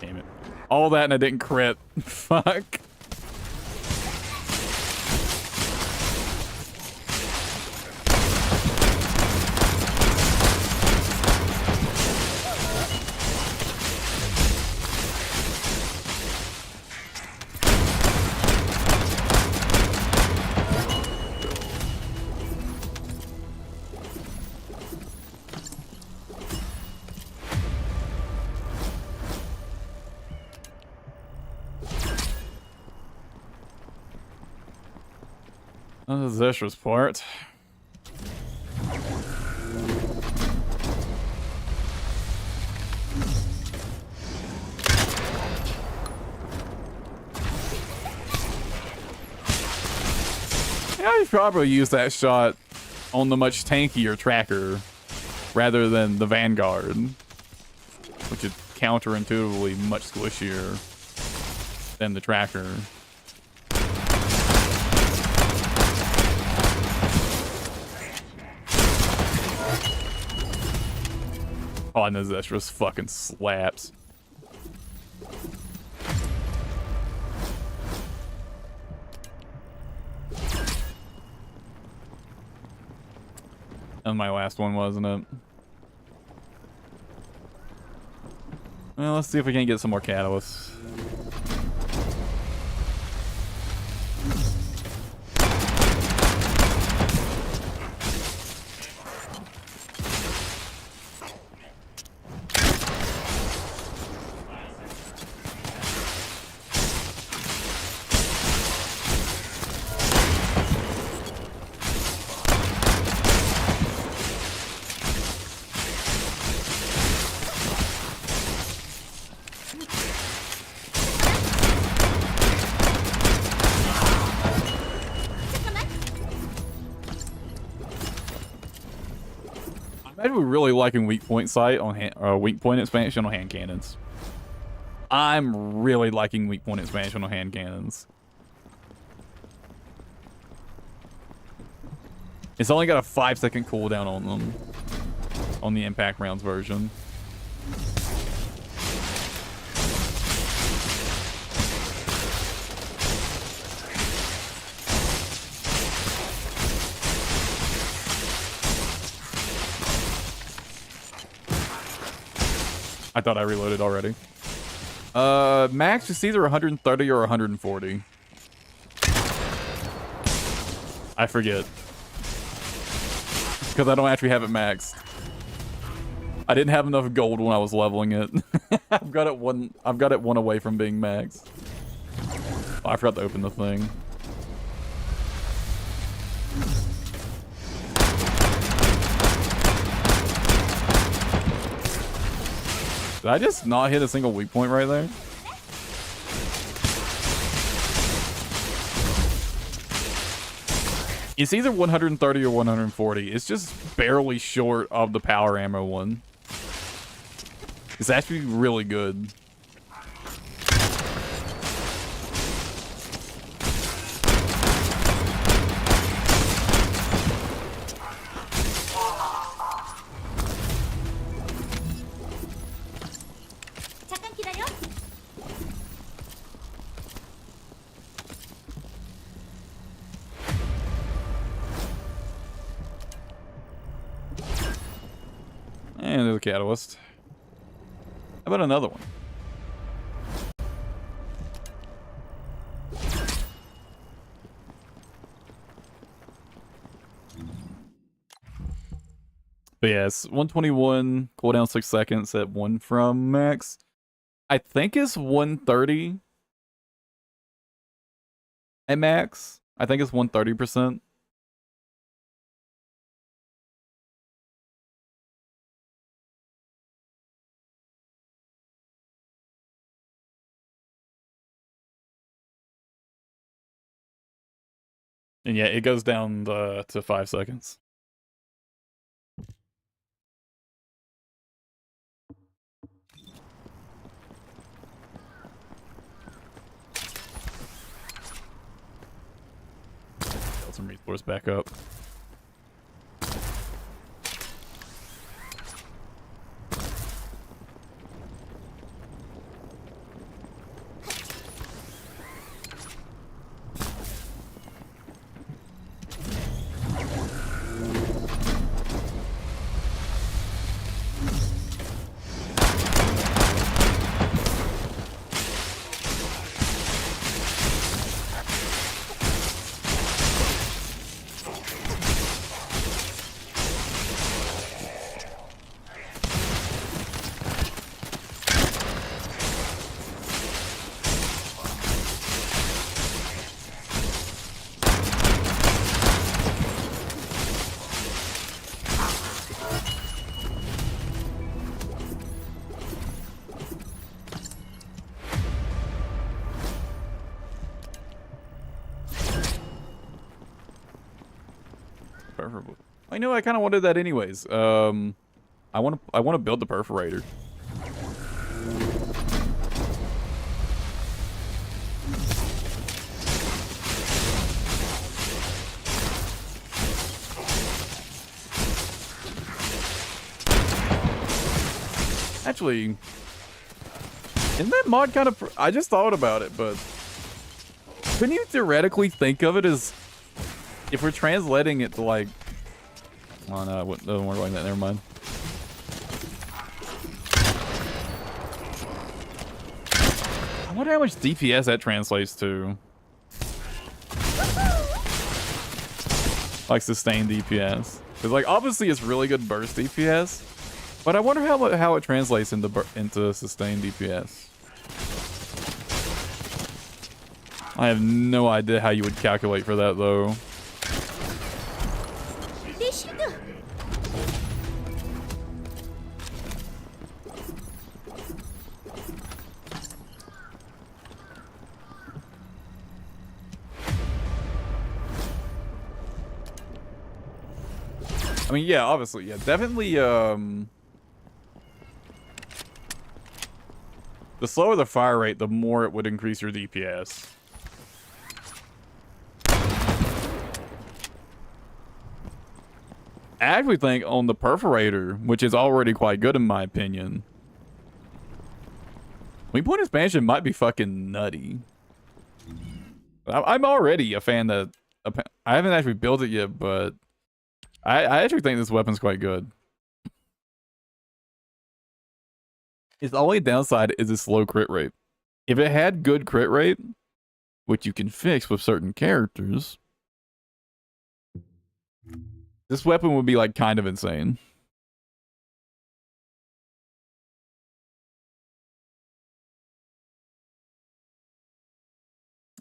Damn it. All that and I didn't crit. Fuck. This is Zeshra's part. should probably use that shot on the much tankier tracker rather than the Vanguard, which is counterintuitively much squishier than the tracker. Oh, I know that just fucking slaps. That was my last one, wasn't it? Well, let's see if we can get some more catalysts. Imagine we're really liking weak point sight on weak point expansion on hand cannons. I'm really liking weak point expansion on hand cannons. It's only got a 5-second cooldown on them on the impact rounds version. I thought I reloaded already. Max is either 130 or 140. I forget. Because I don't actually have it maxed. I didn't have enough gold when I was leveling it. I've got it one away from being maxed. Oh, I forgot to open the thing. Did I just not hit a single weak point right there? It's either 130 or 140. It's just barely short of the power ammo one. It's actually really good. 잠깐 기다려. And there's a catalyst. How about another one? But yes, 121, cooldown 6 seconds at 1 from max. I think it's 130 at max. I think it's 130%. And yeah, it goes down to 5 seconds. Build some resource back up. preferably. I know I kind of wanted that anyways. I want to build the perforator. Actually, isn't that mod kind of... I just thought about it, but... couldn't you theoretically think of it as... if we're translating it to, like... oh, no, it doesn't work like that. Never mind. I wonder how much DPS that translates to. Like, sustained DPS. Because, like, obviously it's really good burst DPS. But I wonder how it translates into sustained DPS. I have no idea how you would calculate for that, though. I mean, yeah, obviously, yeah, definitely, the slower the fire rate, the more it would increase your DPS. I actually think on the perforator, which is already quite good in my opinion, point expansion might be fucking nutty. I'm already a fan that... I haven't actually built it yet, but I actually think this weapon's quite good. Its only downside is its low crit rate. If it had good crit rate, which you can fix with certain characters, this weapon would be like kind of insane.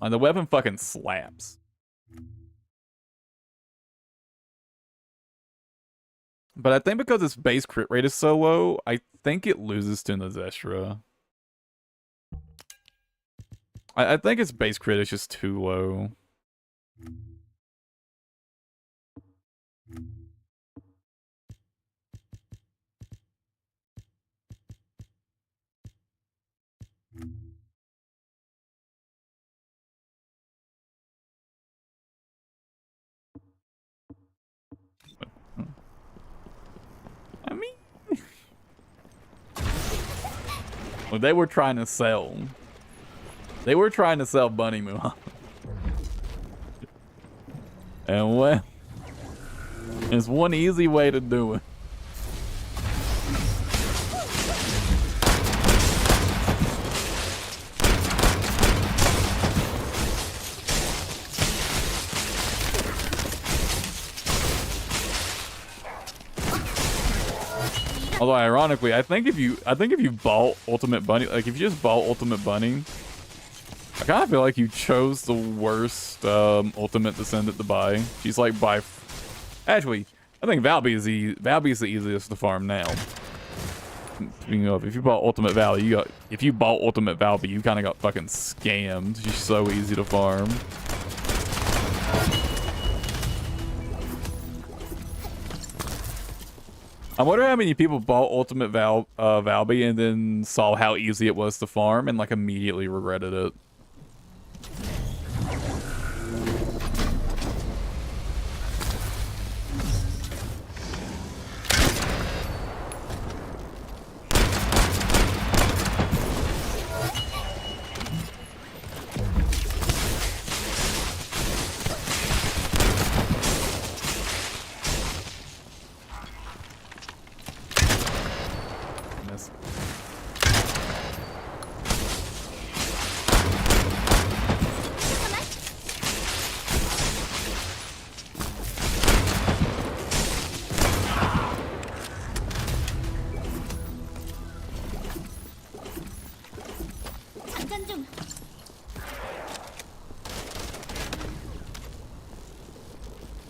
And the weapon fucking slaps. But I think because its base crit rate is so low, I think it loses to Nazestra. I think its base crit is just too low. I mean... well, they were trying to sell. They were trying to sell Bunny Muhammad. And well... there's one easy way to do it. Although ironically, I think if you bought Ultimate Bunny, like if you just bought Ultimate Bunny, I kind of feel like you chose the worst Ultimate Descendant to buy. She's like actually, I think Valby is the easiest to farm now. Speaking of, if you bought Ultimate Valby, you kind of got fucking scammed. She's so easy to farm. I wonder how many people bought Ultimate Valby and then saw how easy it was to farm and like immediately regretted it.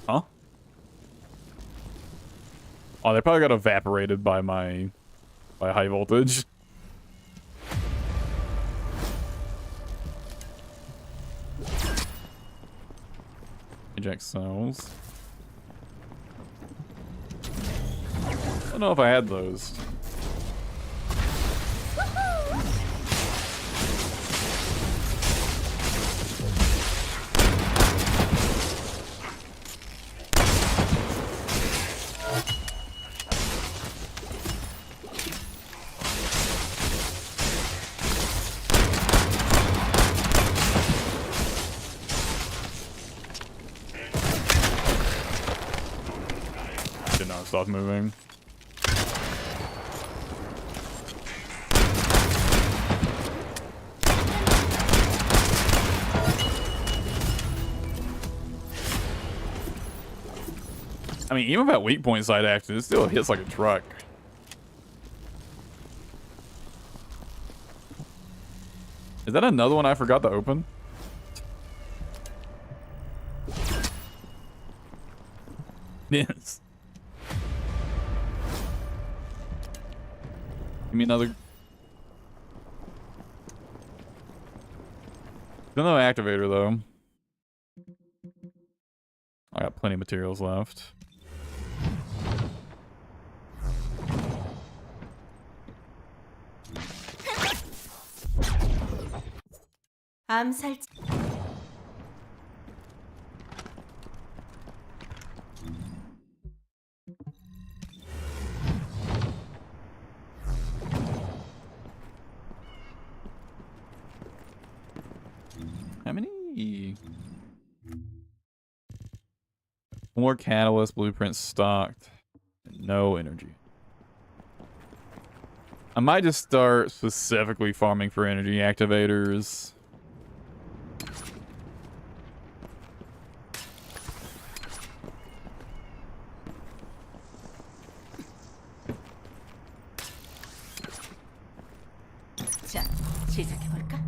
Huh? Oh, they probably got evaporated by by high voltage. Eject cells. don't know if I had those. Did not stop moving. I mean, even at weak point side action, it still hits like a truck. Is that another one I forgot to open? Yes. Give me another. Another activator though. I got plenty of materials left. 암살. How many? More catalyst blueprints stocked. No energy. I might just start specifically farming for energy activators. 자, 시작해볼까?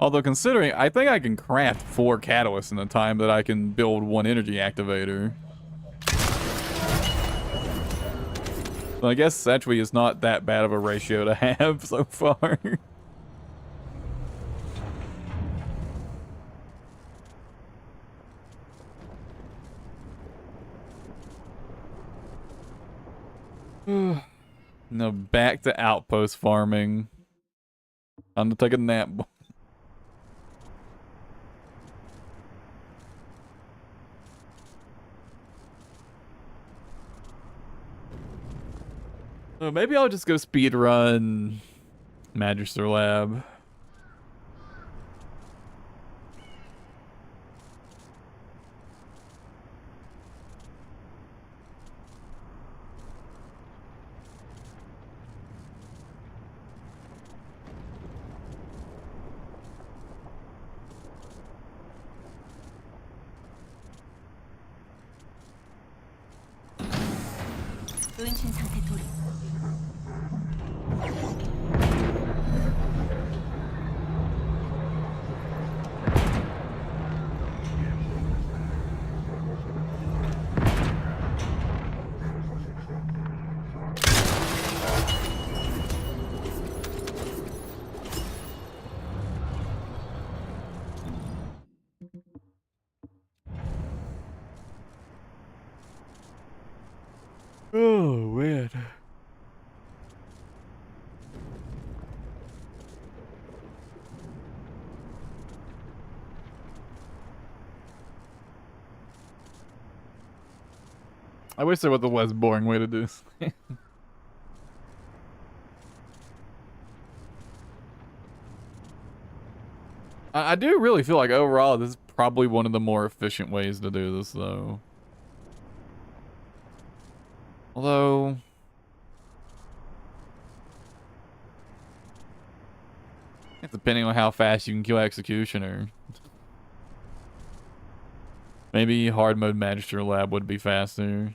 Although considering, I think I can craft 4 catalysts in the time that I can build 1 energy activator. So I guess actually it's not that bad of a ratio to have so far. No, back to outpost farming. Time to take a nap. Maybe I'll just go speed run Magister Lab. 은신 상태 돌입. Oh, man. I wish there was a less boring way to do this. I do really feel like overall this is probably one of the more efficient ways to do this though. Although it's depending on how fast you can kill Executioner. Maybe hard mode Magister Lab would be faster.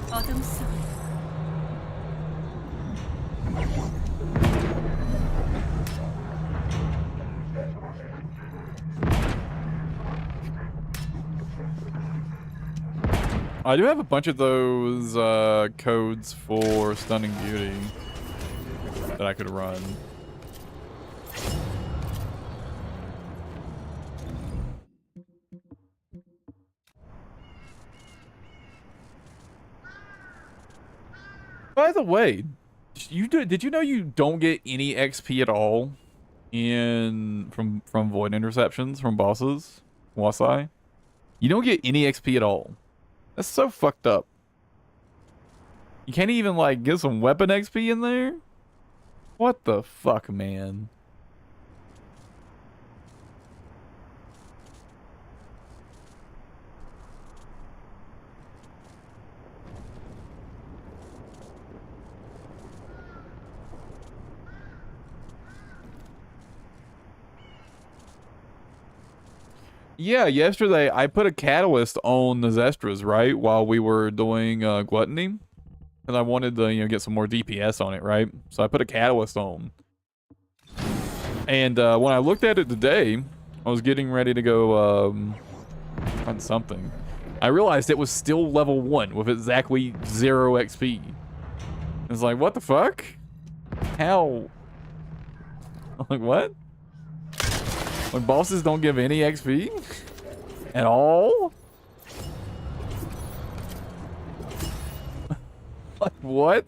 어둠 속으로. I do have a bunch of those codes for Stunning Beauty that I could run. By the way, did you know you don't get any XP at all from void interceptions from bosses? Wasai? You don't get any XP at all. That's so fucked up. You can't even like get some weapon XP in there? What the fuck, man? Yeah, yesterday I put a catalyst on the Zestras, right? While we were doing Gluttony. And I wanted to, get some more DPS on it, right? So I put a catalyst on. And when I looked at it today, I was getting ready to go find something. I realized it was still level 1 with exactly 0 XP. It's like, what the fuck? How? I'm like, what? When bosses don't give any XP? At all? Like, what?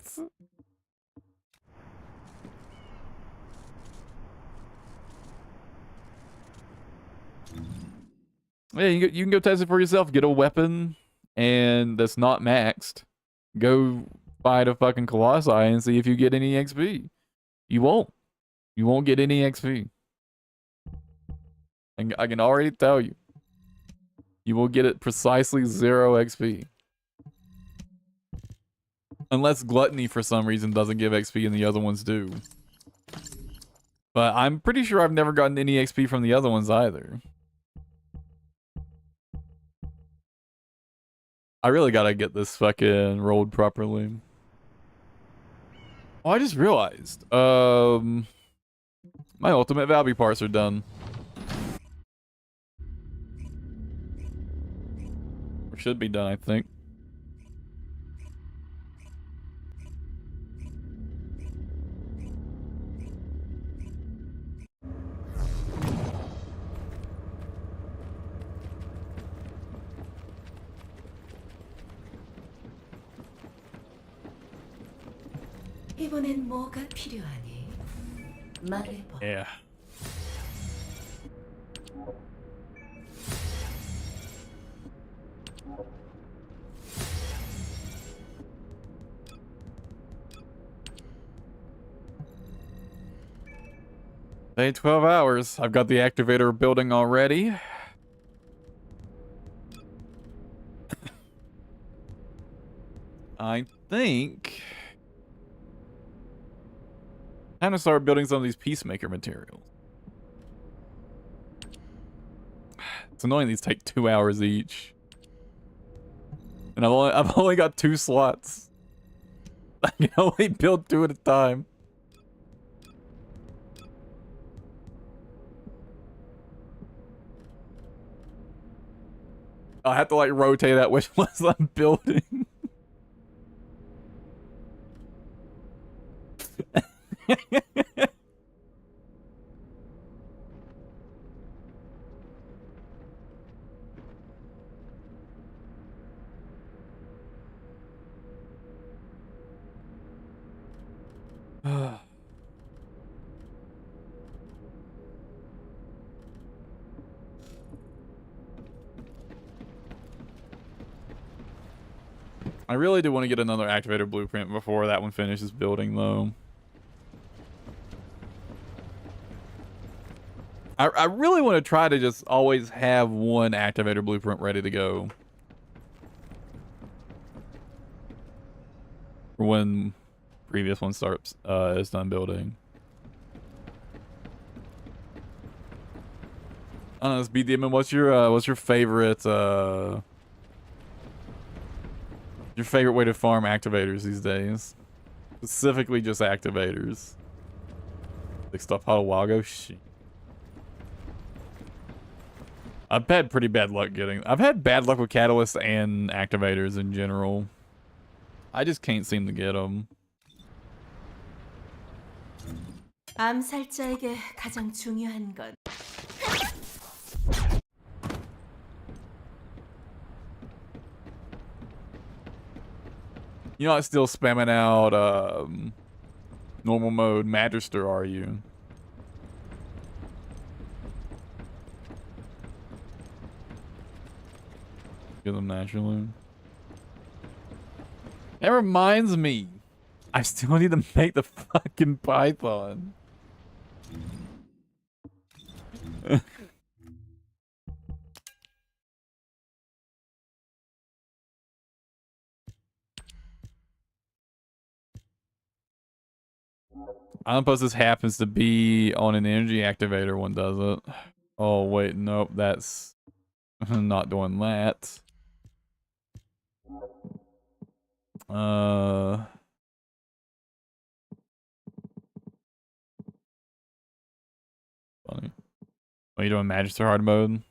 Yeah, you can go test it for yourself. Get a weapon and that's not maxed. Go fight a fucking Colossi and see if you get any XP. You won't. You won't get any XP. And I can already tell you. You will get it precisely 0 XP. Unless Gluttony for some reason doesn't give XP and the other ones do. But I'm pretty sure I've never gotten any XP from the other ones either. I really gotta get this fucking rolled properly. Oh, I just realized. My ultimate Valby parts are done. Or should be done, I think. 이번엔 뭐가 필요하니? 말해봐. Yeah. Hey, 12 hours. I've got the activator building already. I think time to start building some of these peacemaker materials. It's annoying these take 2 hours each. And I've only got 2 slots. I can only build 2 at a time. I'll have to like rotate out which ones I'm building. I really do want to get another activator blueprint before that one finishes building, though. I really want to try to just always have one activator blueprint ready to go. For when previous one starts is done building. I don't know, this BDM, what's your favorite way to farm activators these days? Specifically just activators. Like stuff Halawago? Shit. I've had pretty bad luck getting. I've had bad luck with catalysts and activators in general. I just can't seem to get them. 암살자에게 가장 중요한 건 You're not still spamming out normal mode Magister, are you? Get them naturally. That reminds me. I still need to make the fucking python. I don't suppose this happens to be on an energy activator one, does it? Oh, wait, nope, that's not doing that. Funny. Are you doing Magister hard mode?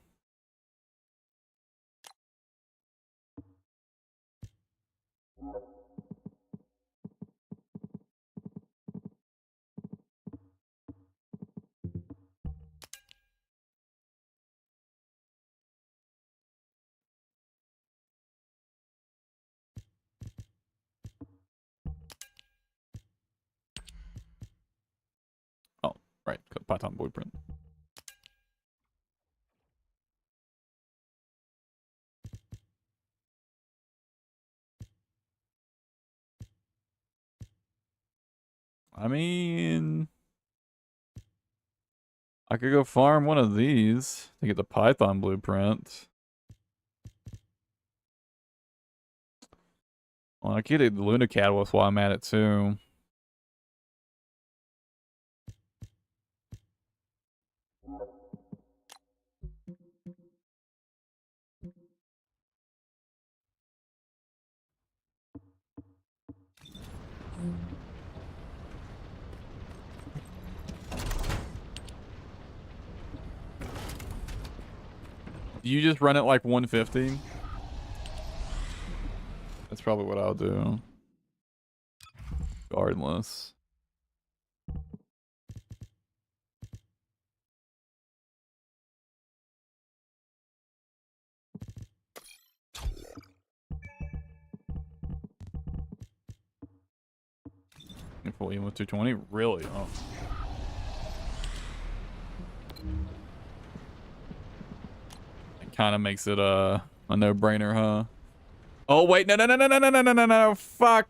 Oh, right, Python blueprint. I mean, I could go farm one of these to get the Python blueprint. Well, I could get the Luna Catalyst while I'm at it too. Do you just run it like 150? That's probably what I'll do. Regardless. Full even with 220? Really? Oh. Kind of makes it a no-brainer, huh? Oh wait, no, fuck.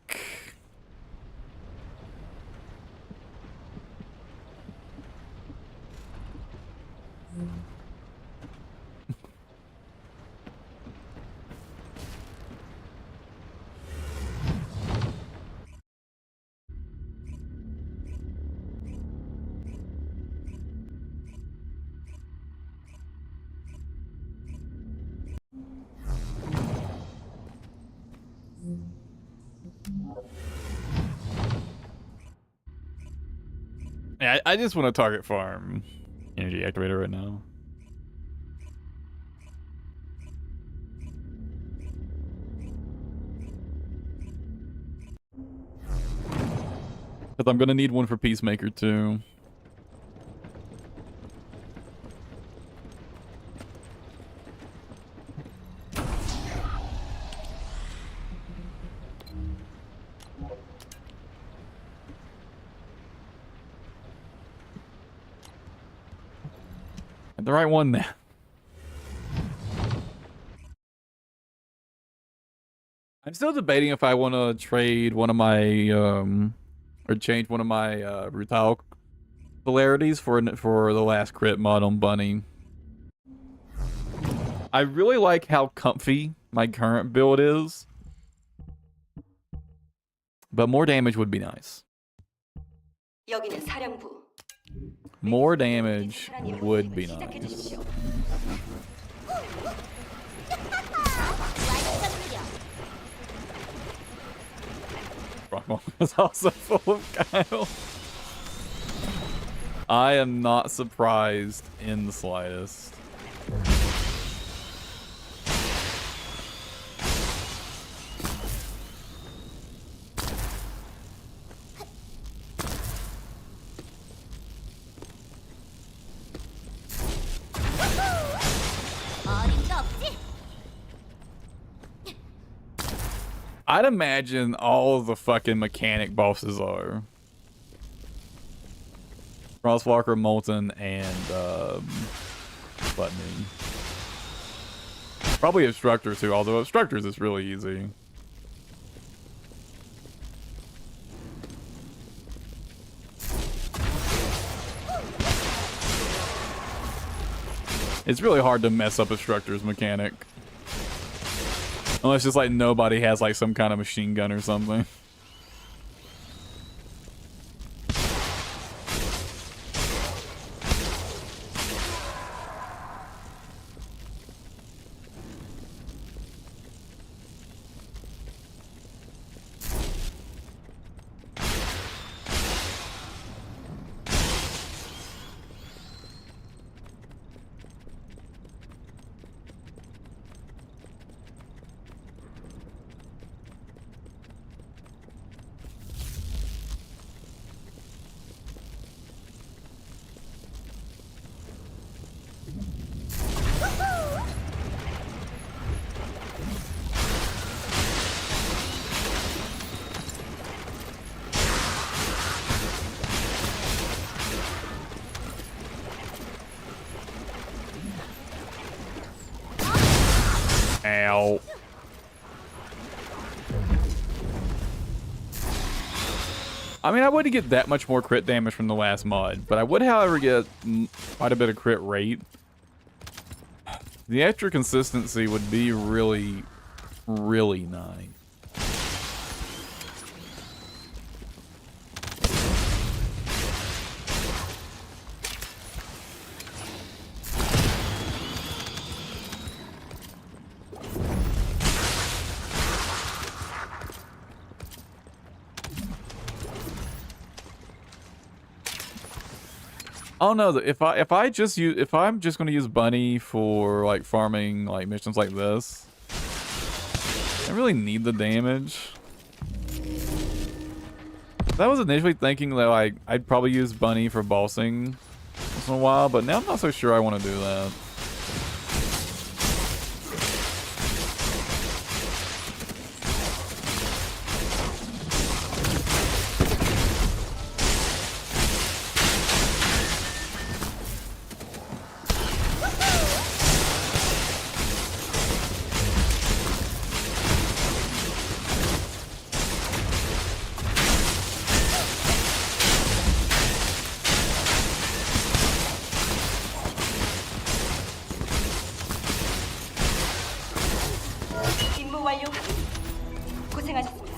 Yeah, I just want to target farm energy activator right now. But I'm gonna need one for Peacemaker too. The right one there. I'm still debating if I want to trade one of my or change one of my Rutile polarities for the last crit mod on Bunny. I really like how comfy my current build is, but more damage would be nice. 여기는 사령부. More damage would be nice. Rockmore is also full of Kyle. I am not surprised in the slightest. I'd imagine all of the fucking mechanic bosses are Crosswalker, Molten, and Buttoning. Probably Obstructor too, although Obstructors is really easy. It's really hard to mess up Obstructor's mechanic. Unless just like nobody has like some kind of machine gun or something. Ow. I mean, I wouldn't get that much more crit damage from the last mod, but I would, however, get quite a bit of crit rate. The extra consistency would be really, really nice. I don't know, if I'm just gonna use Bunny for like farming like missions like this, I really need the damage. I was initially thinking that like I'd probably use Bunny for bossing once in a while, but now I'm not so sure I want to do that. 임무 완료 확인. 고생하셨습니다.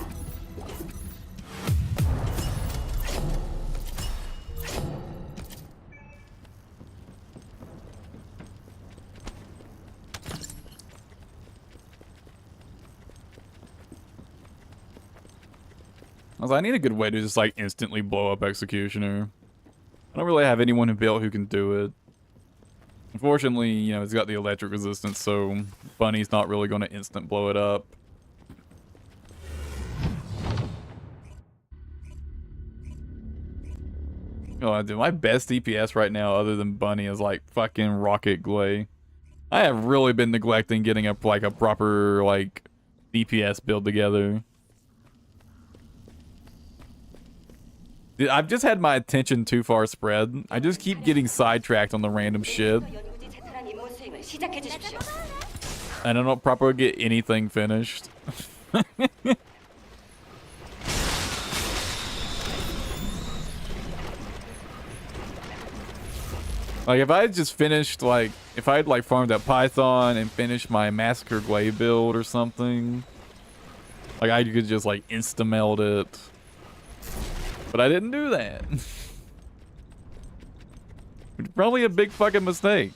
I need a good way to just like instantly blow up Executioner. I don't really have anyone built who can do it. Unfortunately, you know, it's got the electric resistance, so Bunny's not really going to instant blow it up. Oh, dude, my best DPS right now, other than Bunny, is like fucking Rocket Glay. I have really been neglecting getting up like a proper like DPS build together. Dude, I've just had my attention too far spread. I just keep getting sidetracked on the random shit. 연구지 재탈한 임무 수행을 시작해 주십시오. And I don't properly get anything finished. Like, if I had just finished, like, if I had, like, farmed that Python and finished my Massacre Glade build or something, like, I could just, like, insta-meld it. But I didn't do that. It's probably a big fucking mistake.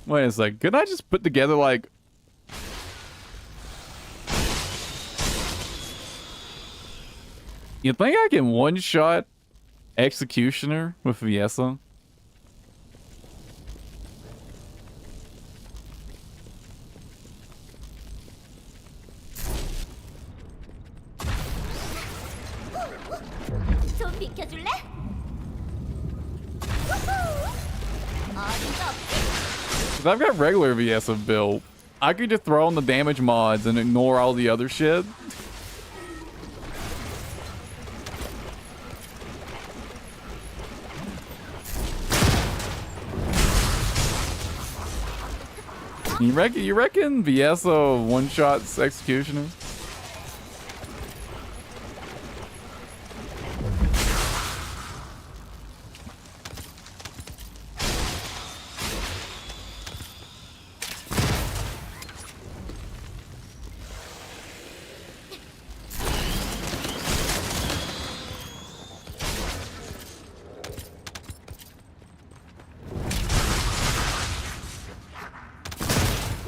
Wait a sec. Could I just put together like... You think I can one-shot Executioner with Viesa? 좀 비켜줄래? 어림도 없지? If I've got regular Viesa built, I could just throw on the damage mods and ignore all the other shit. You reckon Viesa one-shots Executioner?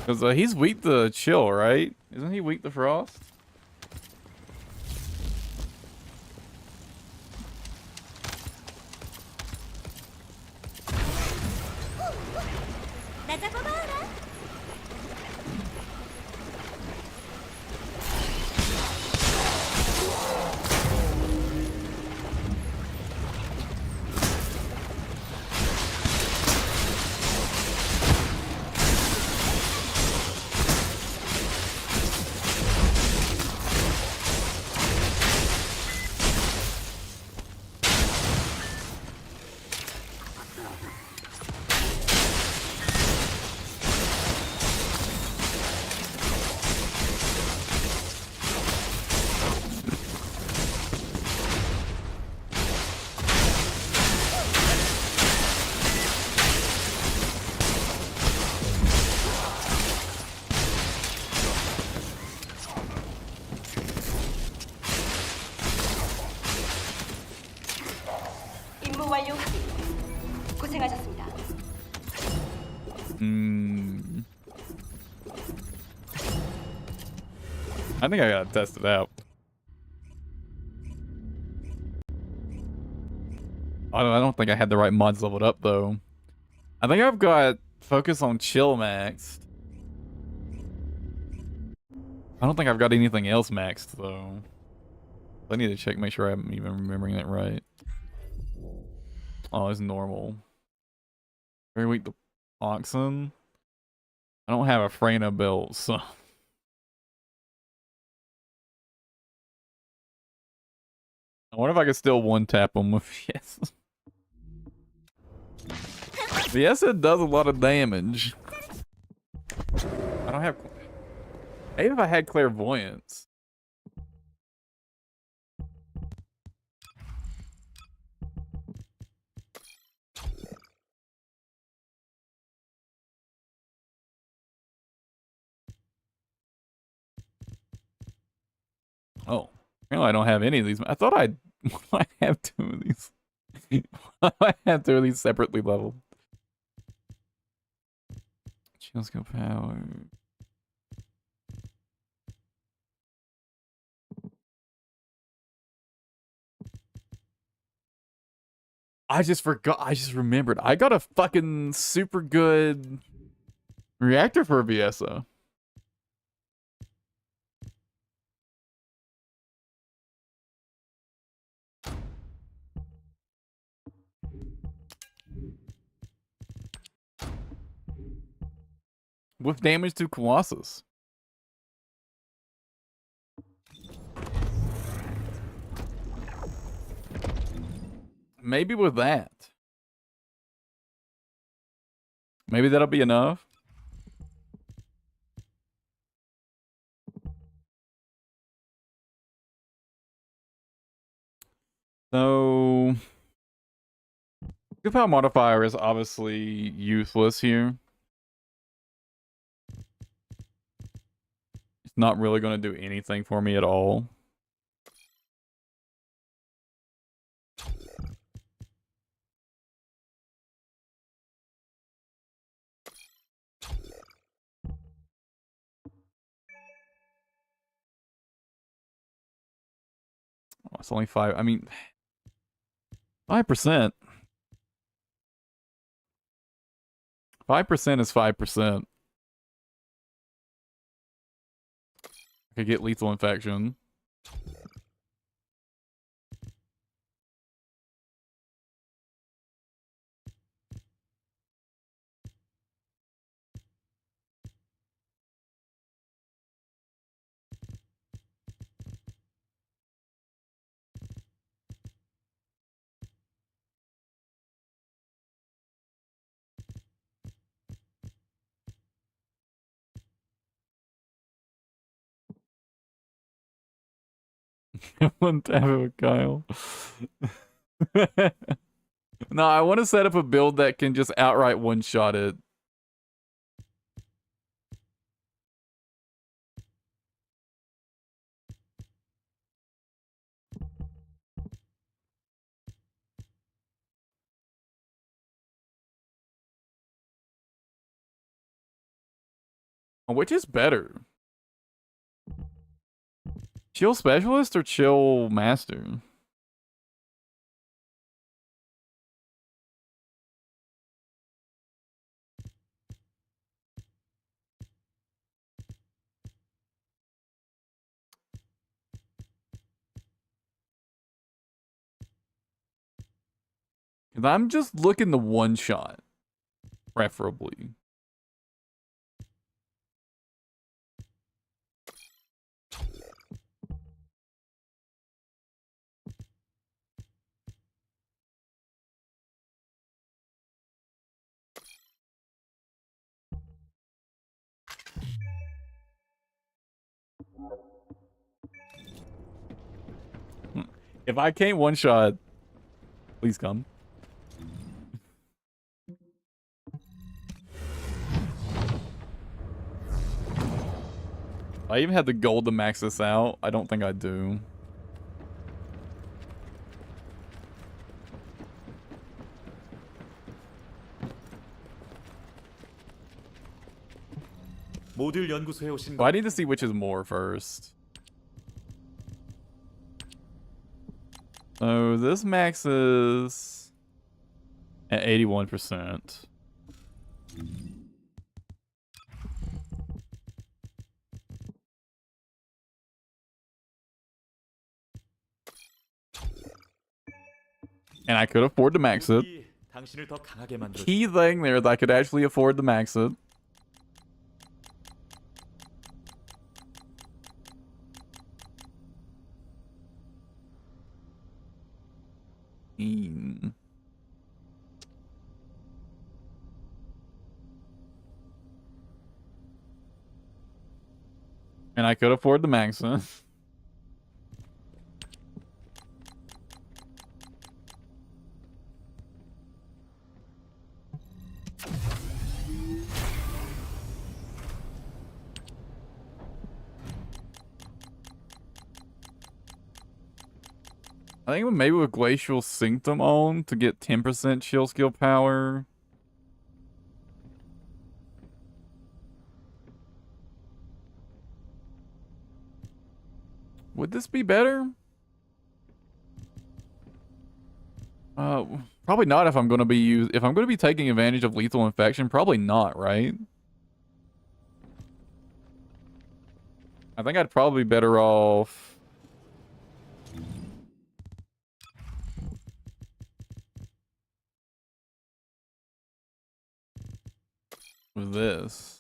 Because he's weak to chill, right? Isn't he weak to frost? 나 잡아봐라. 임무 완료 확인. 고생하셨습니다. I think I gotta test it out. I don't think I had the right mods leveled up though. I think I've got focus on chill maxed. I don't think I've got anything else maxed though. I need to check, make sure I'm even remembering that right. Oh, it's normal. Very weak to oxen. I don't have a Freyna built, so. I wonder if I could still one-tap him with yes. Yes, it does a lot of damage. I don't have... Maybe if I had clairvoyance. Oh, apparently I don't have any of these. I thought I have two of these. I have two of these separately leveled. Chill skill power. I just forgot. I just remembered. I got a fucking super good reactor for Viesa. With damage to Colossus. Maybe with that. Maybe that'll be enough. So... Good power modifier is obviously useless here. It's not really going to do anything for me at all. Oh, it's only 5. I mean, 5%. 5% is 5%. I could get lethal infection. One tap it with Kyle. No, I want to set up a build that can just outright one-shot it. Which is better? Chill Specialist or Chill Master? Because I'm just looking to one-shot, preferably. If I can't one-shot, please come. I even had the gold to max this out. I don't think I do. 모듈 연구소에 오신 Well, I need to see which is more first. So this maxes at 81%. And I could afford to max it. 당신을 더 강하게 만들어. Key thing there that I could actually afford to max it. And I could afford the max it. I think maybe with Glacial Synctum on to get 10% chill skill power. Would this be better? Probably not if I'm going to be taking advantage of lethal infection, probably not, right? I think I'd probably be better off with this.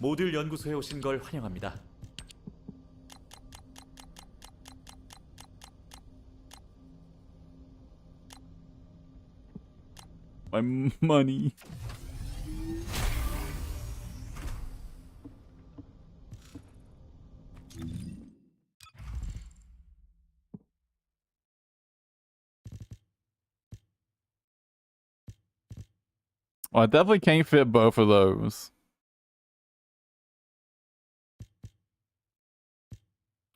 모듈 연구소에 오신 걸 환영합니다. My money. Well, I definitely can't fit both of those.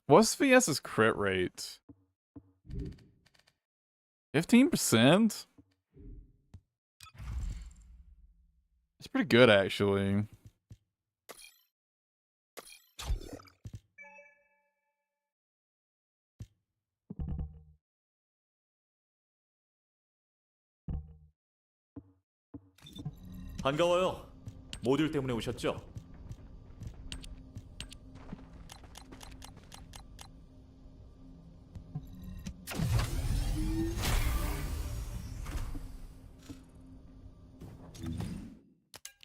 What's VS's crit rate? 15%? It's pretty good, actually. 반가워요. 모듈 때문에 오셨죠?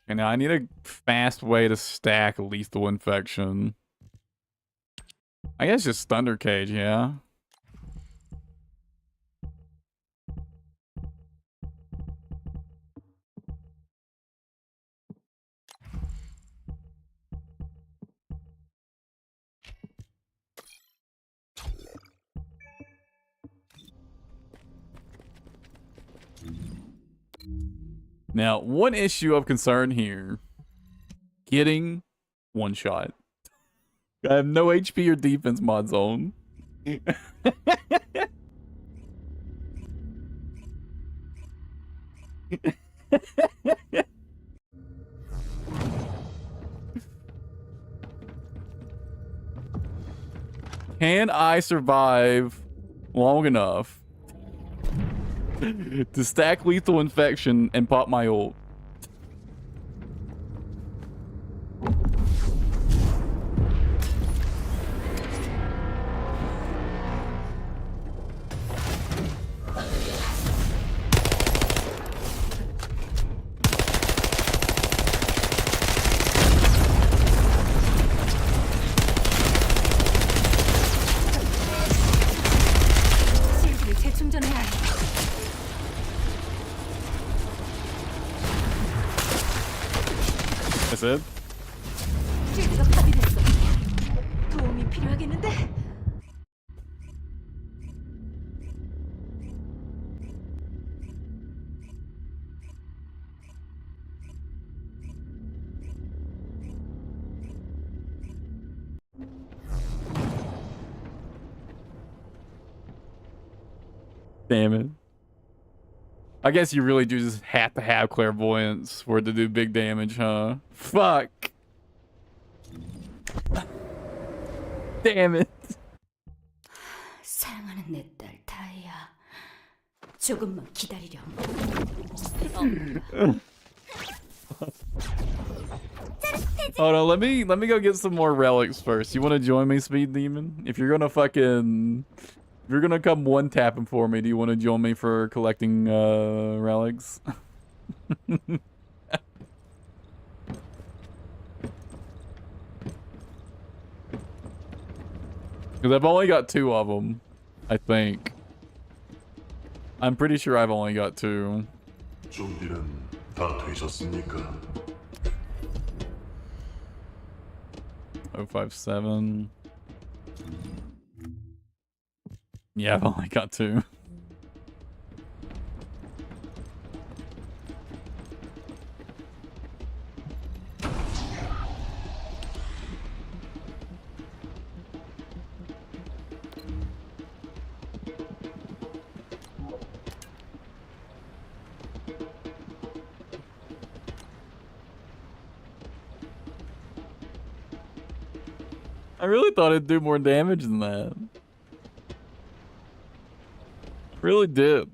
And now I need a fast way to stack lethal infection. I guess just thunder cage, yeah. Now, one issue of concern here. Getting one shot. I have no HP or defense mods on. Can I survive long enough to stack lethal infection and pop my ult? 실드를 재충전해야 해. That's it? 실드가 파괴됐어. 도움이 필요하겠는데? Damn it. I guess you really do just have to have clairvoyance for it to do big damage, huh? Fuck. Damn it. 사랑하는 내 딸 다이아. 조금만 기다리렴. Hold on, let me go get some more relics first. You want to join me, Speed Demon? If you're gonna come one tapping for me, do you want to join me for collecting relics? Because I've only got 2 of them, I think. I'm pretty sure I've only got 2. 준비는 다 되셨습니까? 057. Yeah, I've only got 2. I really thought it'd do more damage than that. Really did.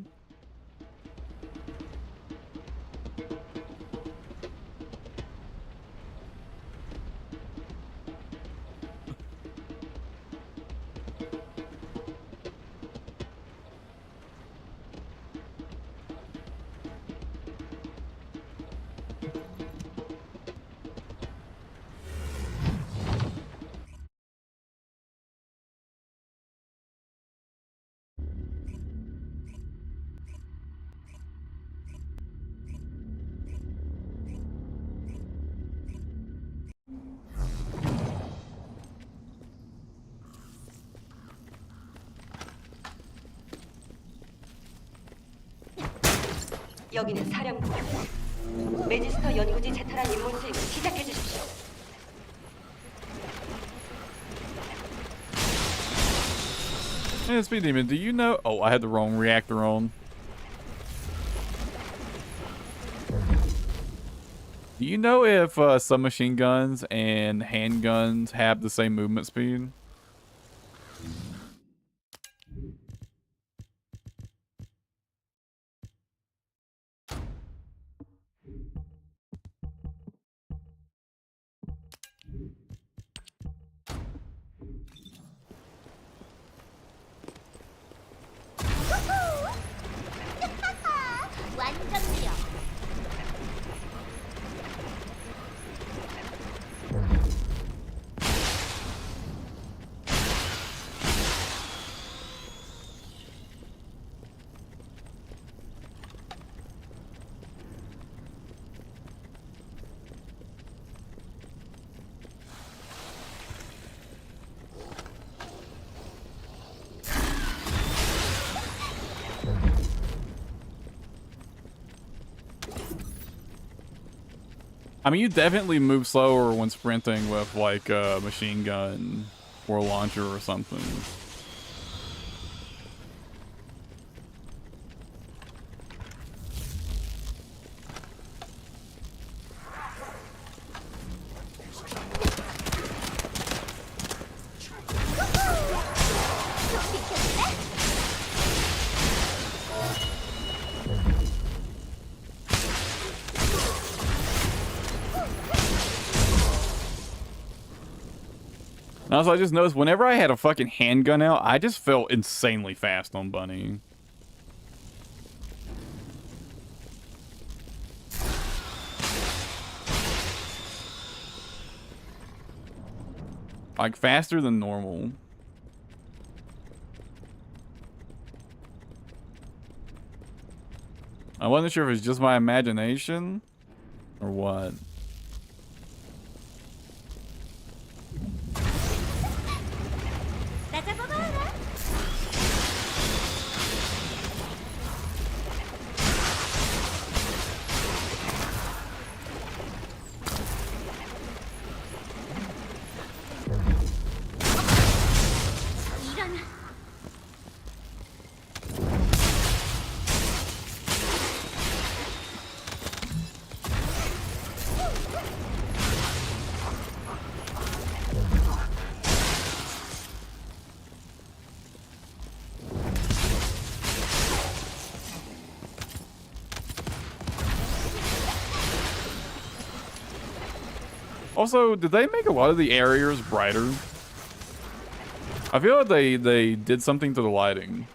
여기는 사령부. 매지스터 연구지 재탈한 임무 수행을 시작해 주십시오. Hey, Speed Demon, do you know? Oh, I had the wrong reactor on. Do you know if submachine guns and handguns have the same movement speed? 완전 느려. I mean, you definitely move slower when sprinting with like a machine gun or a launcher or something. And also, I just noticed whenever I had a fucking handgun out, I just felt insanely fast on Bunny. Like, faster than normal. I wasn't sure if it's just my imagination or what. 나 잡아봐라. 이런. Also, did they make a lot of the areas brighter? I feel like they did something to the lighting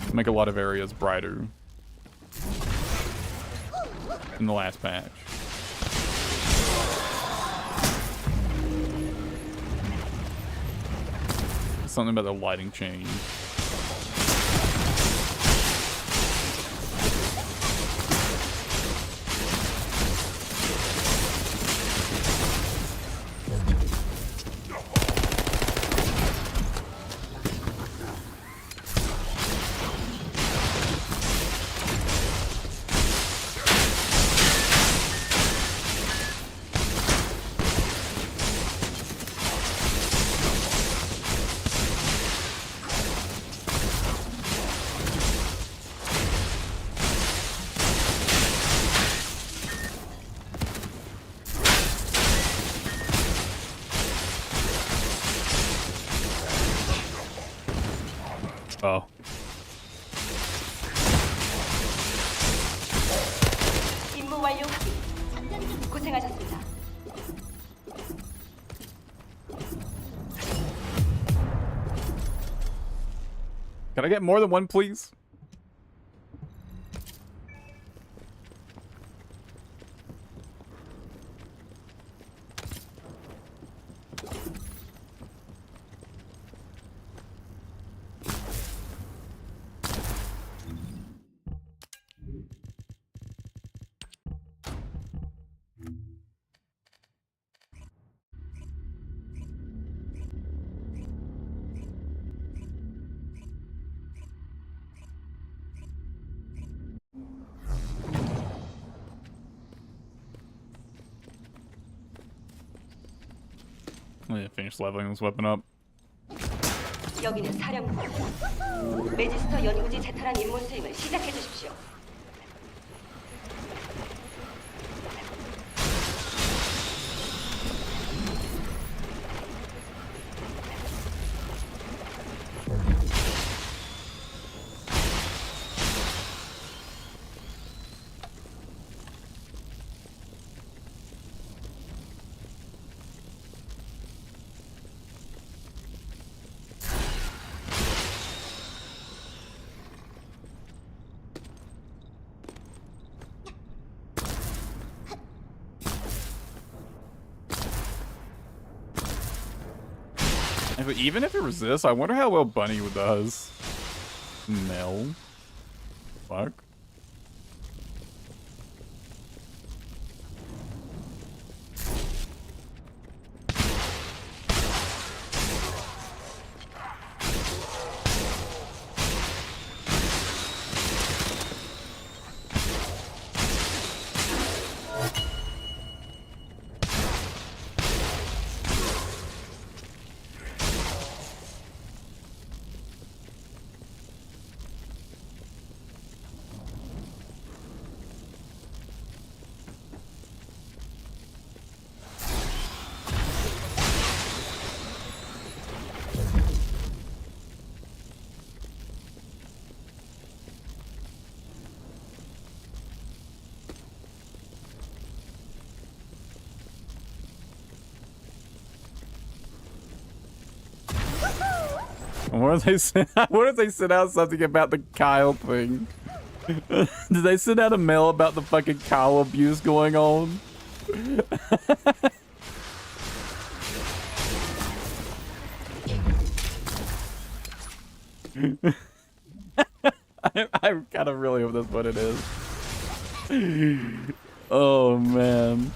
to make a lot of areas brighter in the last patch. Something about the lighting change. Oh. 임무 완료. 고생하셨습니다. Can I get more than one, please? I need to finish leveling this weapon up. 여기는 사령부. 매지스터 연구지 재탈한 임무 수행을 시작해 주십시오. Even if it resists, I wonder how well Bunny does. No. Fuck. What if they send? What if they send out something about the Kyle thing? Did they send out a mail about the fucking Kyle abuse going on? I kind of really hope that's what it is. Oh man.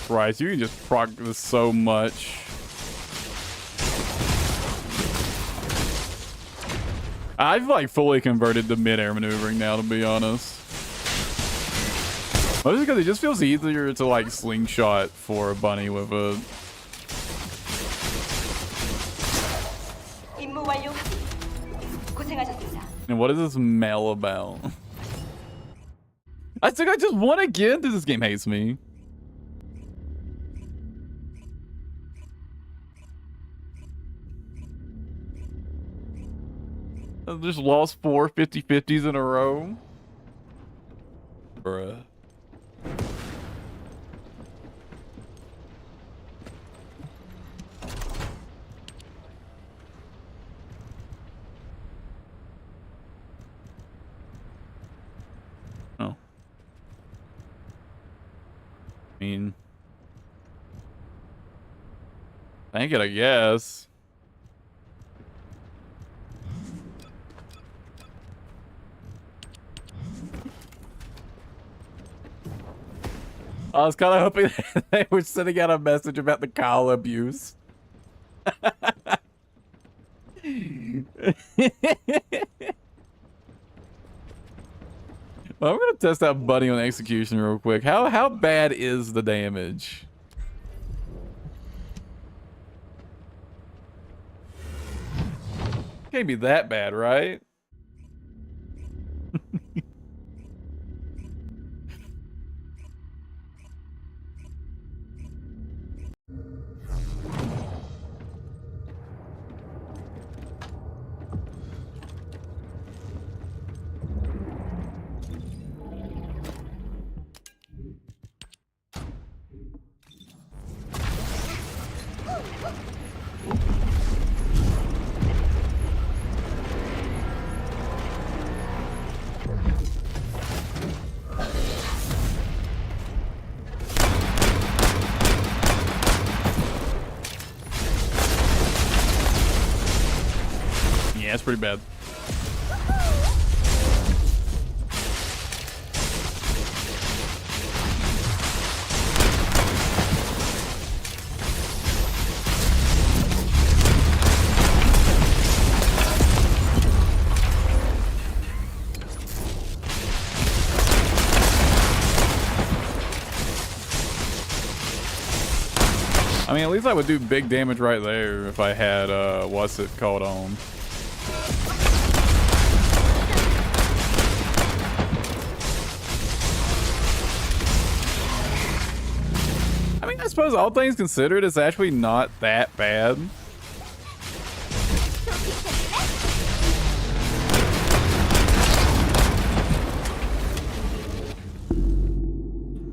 Christ, you can just proc this so much. I've like fully converted to mid-air maneuvering now, to be honest. Mostly because it just feels easier to like slingshot for a bunny with a. 임무 완료. 고생하셨습니다. And what is this mail about? I think I just won again. This game hates me. I just lost 4 50-50s in a row. Bruh. Oh. I mean, thank it, I guess. I was kind of hoping they were sending out a message about the Kyle abuse. Well, I'm gonna test out Bunny on execution real quick. How bad is the damage? Can't be that bad, right? Yeah, it's pretty bad. I mean, at least I would do big damage right there if I had, what's it called on. I mean, I suppose all things considered, it's actually not that bad.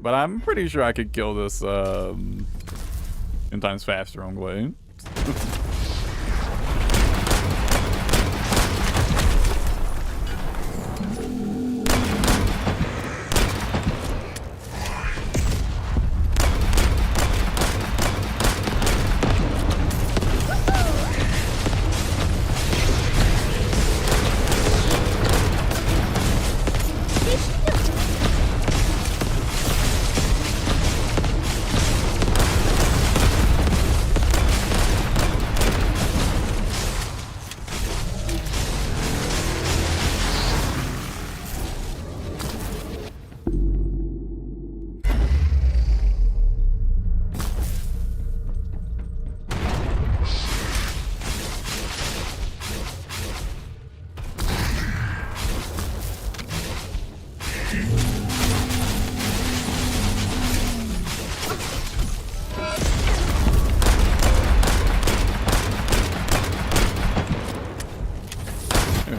But I'm pretty sure I could kill this 10 times faster on Glade.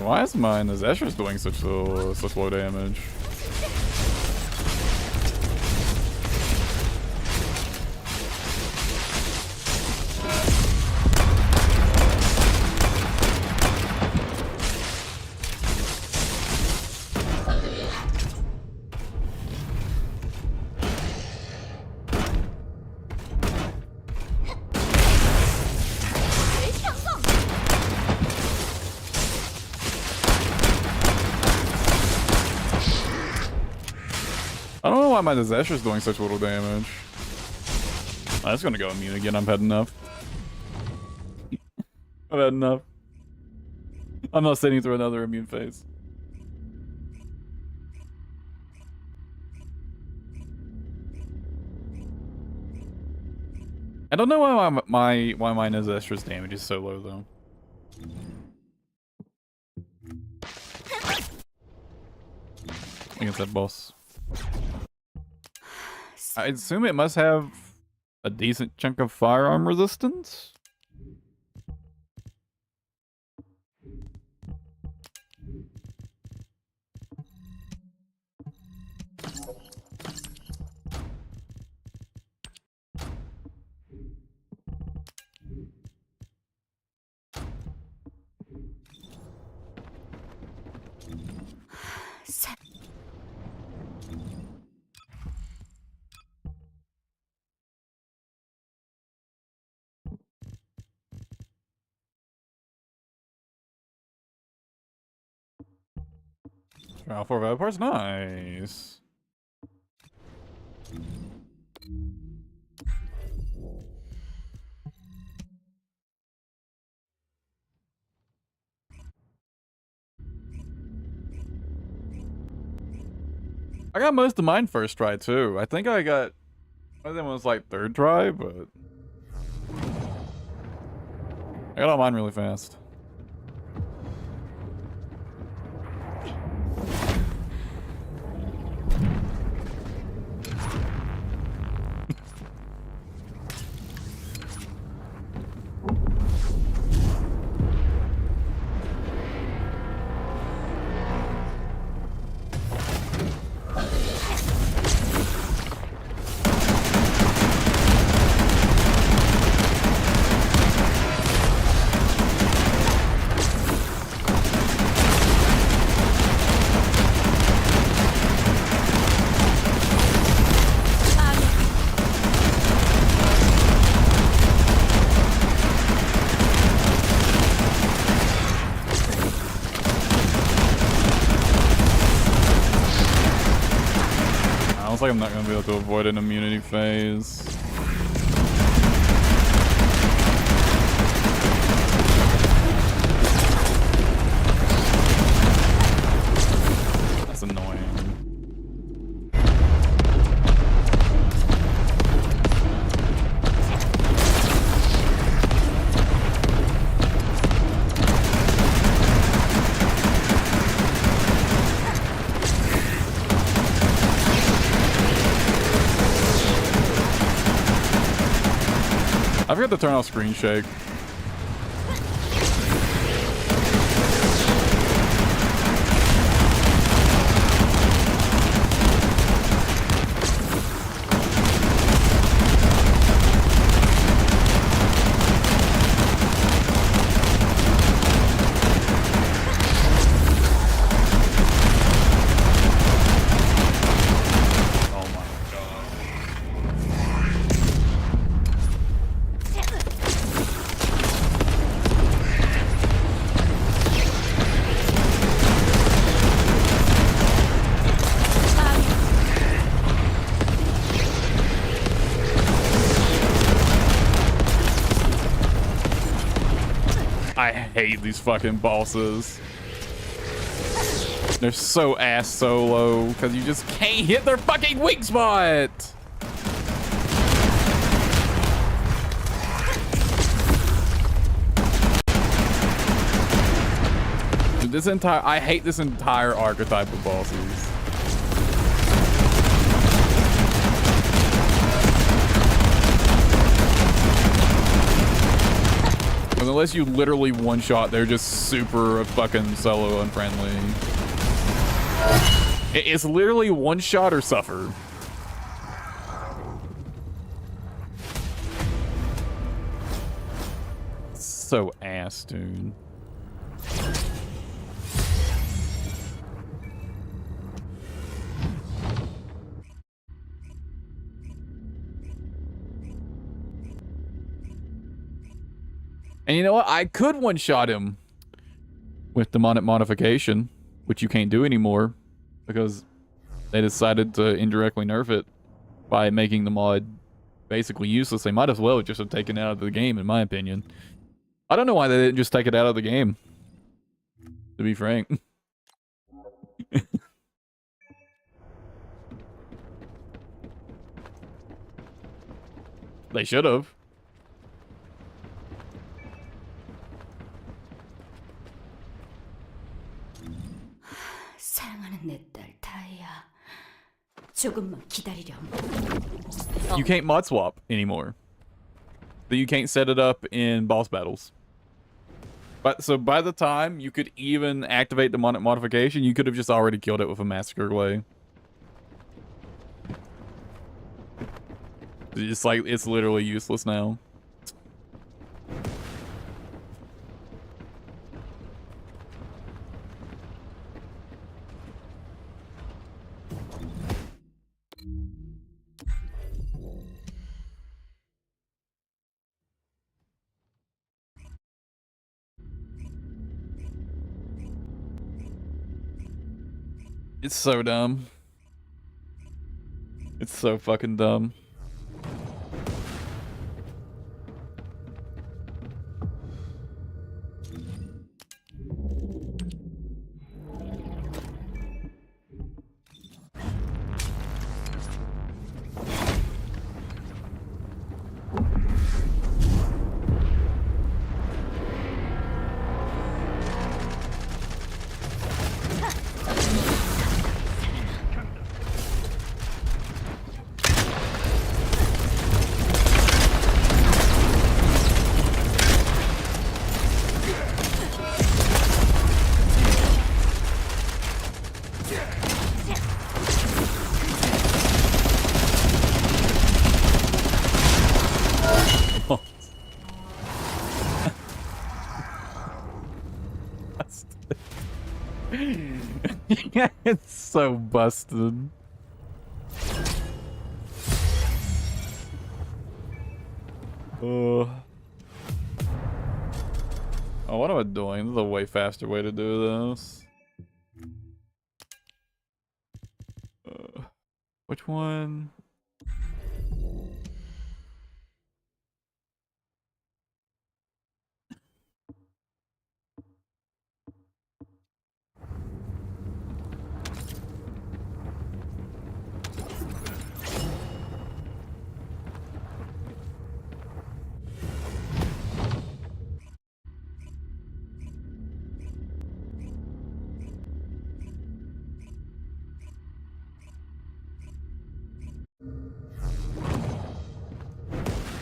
Why is mine? Is Escher's doing such low damage? I don't know why my Escher's doing such little damage. I'm just gonna go immune again. I've had enough. I've had enough. I'm not sitting through another immune phase. I don't know why my Escher's damage is so low though. Against that boss. I assume it must have a decent chunk of firearm resistance. Trial 4 value parts, nice. I got most of mine first try too. I think I got one of them was like third try, but I got all mine really fast. Looks like I'm not gonna be able to avoid an immunity phase. That's annoying. I forgot to turn off screen shake. I hate these fucking bosses. They're so ass solo because you just can't hit their fucking weak spot. Dude, I hate this entire archetype of bosses. Unless you literally one-shot, they're just super fucking solo unfriendly. It's literally one-shot or suffer. So ass, dude. And you know what? I could one-shot him with demonic modification, which you can't do anymore because they decided to indirectly nerf it by making the mod basically useless. They might as well just have taken it out of the game, in my opinion. I don't know why they didn't just take it out of the game, to be frank. They should have. 사랑하는 내 딸 다이아. 조금만 기다리렴. You can't mod swap anymore. You can't set it up in boss battles. But so by the time you could even activate demonic modification, you could have just already killed it with a massacre glaive. It's like it's literally useless now. It's so dumb. It's so fucking dumb. It's so busted. Oh, what am I doing? This is a way faster way to do this. Which one?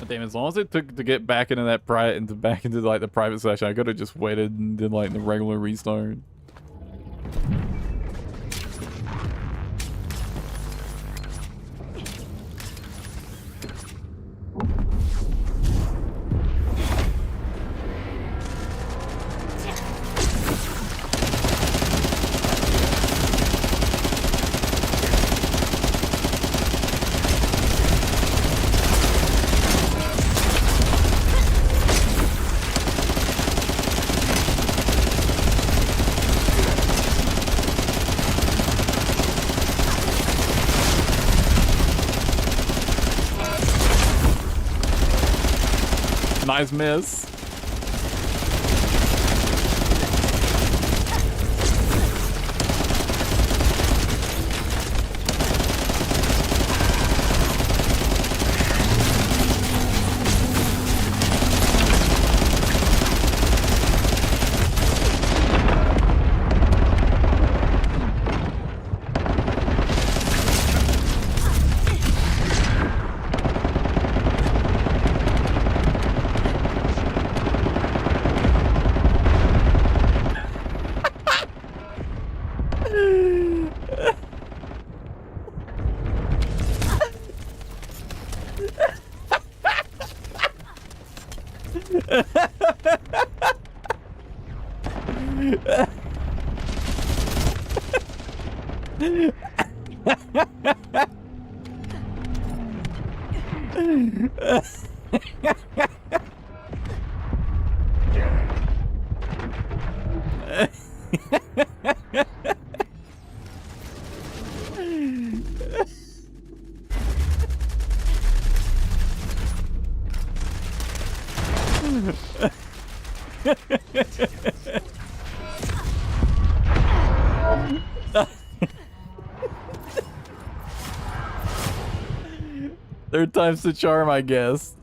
Damn, as long as it took to get back into that back into like the private session, I could have just waited and did like the regular restart. Nice miss. Third time's the charm, I guess.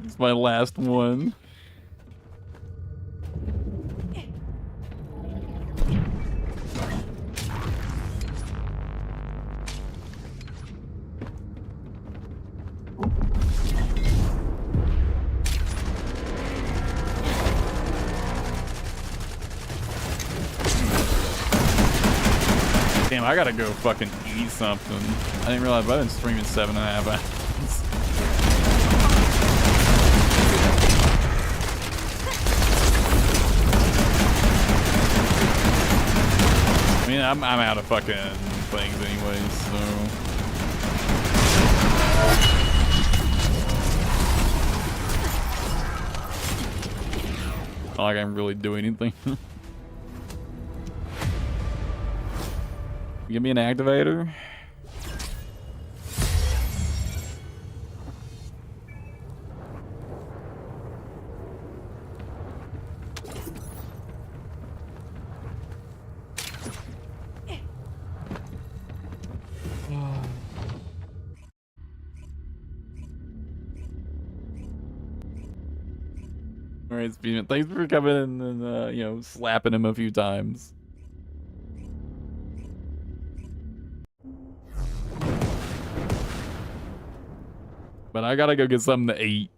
It's my last one. Damn, I gotta go fucking eat something. I didn't realize I've been streaming 7.5 hours. I mean, I'm out of fucking things anyways, so. Not like I'm really doing anything. Give me an activator. Alright, Speedman, thanks for coming in and, you know, slapping him a few times. But I gotta go get something to eat.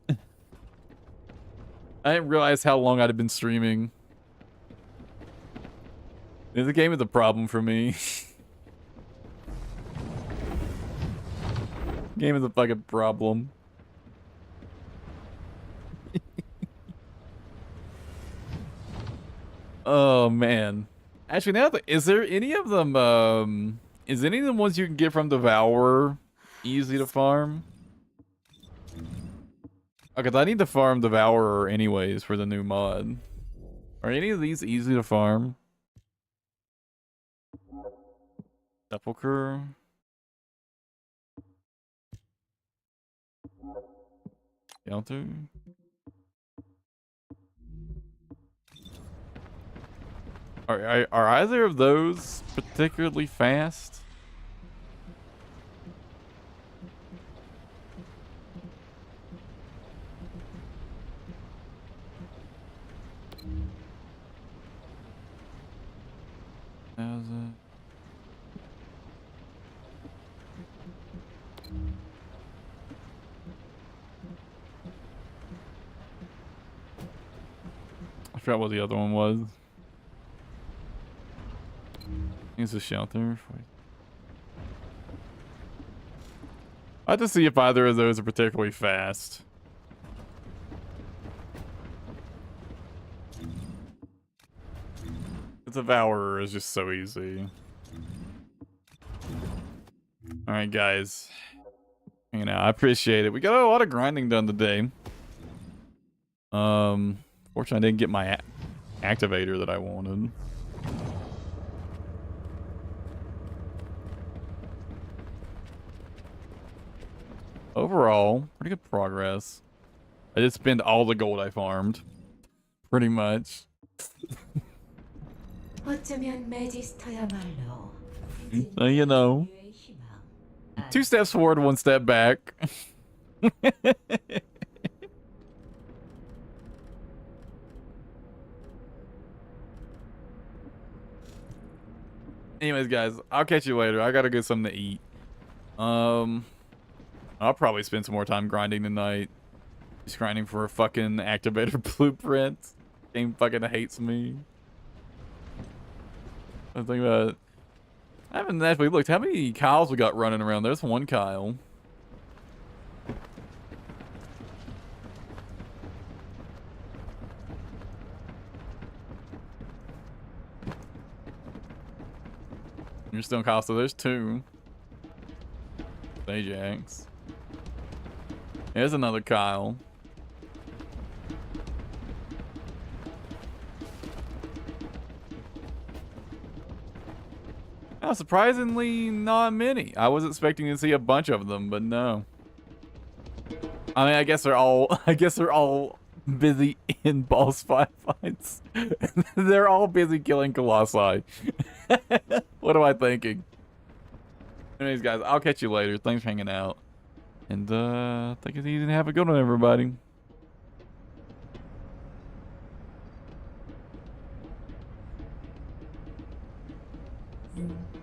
I didn't realize how long I'd have been streaming. This game is a problem for me. Game is a fucking problem. Oh man. Actually, now is there any of them? Is any of the ones you can get from Devourer easy to farm? Okay, I need to farm Devourer anyways for the new mod. Are any of these easy to farm? Sepulcher. Shelter. Are either of those particularly fast? How's it? I forgot what the other one was. I think it's a shelter. I have to see if either of those are particularly fast. The Devourer is just so easy. Alright, guys. You know, I appreciate it. We got a lot of grinding done today. Fortunately, I didn't get my activator that I wanted. Overall, pretty good progress. I did spend all the gold I farmed. Pretty much. 어쩌면 매지스터야말로 So, you know. 2 steps forward, 1 step back. Anyways, guys, I'll catch you later. I gotta get something to eat. I'll probably spend some more time grinding tonight. Just grinding for a fucking activator blueprint. Game fucking hates me. I think about it. I haven't actually looked. How many Kyles we got running around? There's one Kyle. You're still in Kyle, so there's 2. Ajax. There's another Kyle. Oh, surprisingly, not many. I was expecting to see a bunch of them, but no. I mean, I guess they're all busy in boss fights. They're all busy killing Colossi. What am I thinking? Anyways, guys, I'll catch you later. Thanks for hanging out. And, take it easy and have a good one, everybody. 음.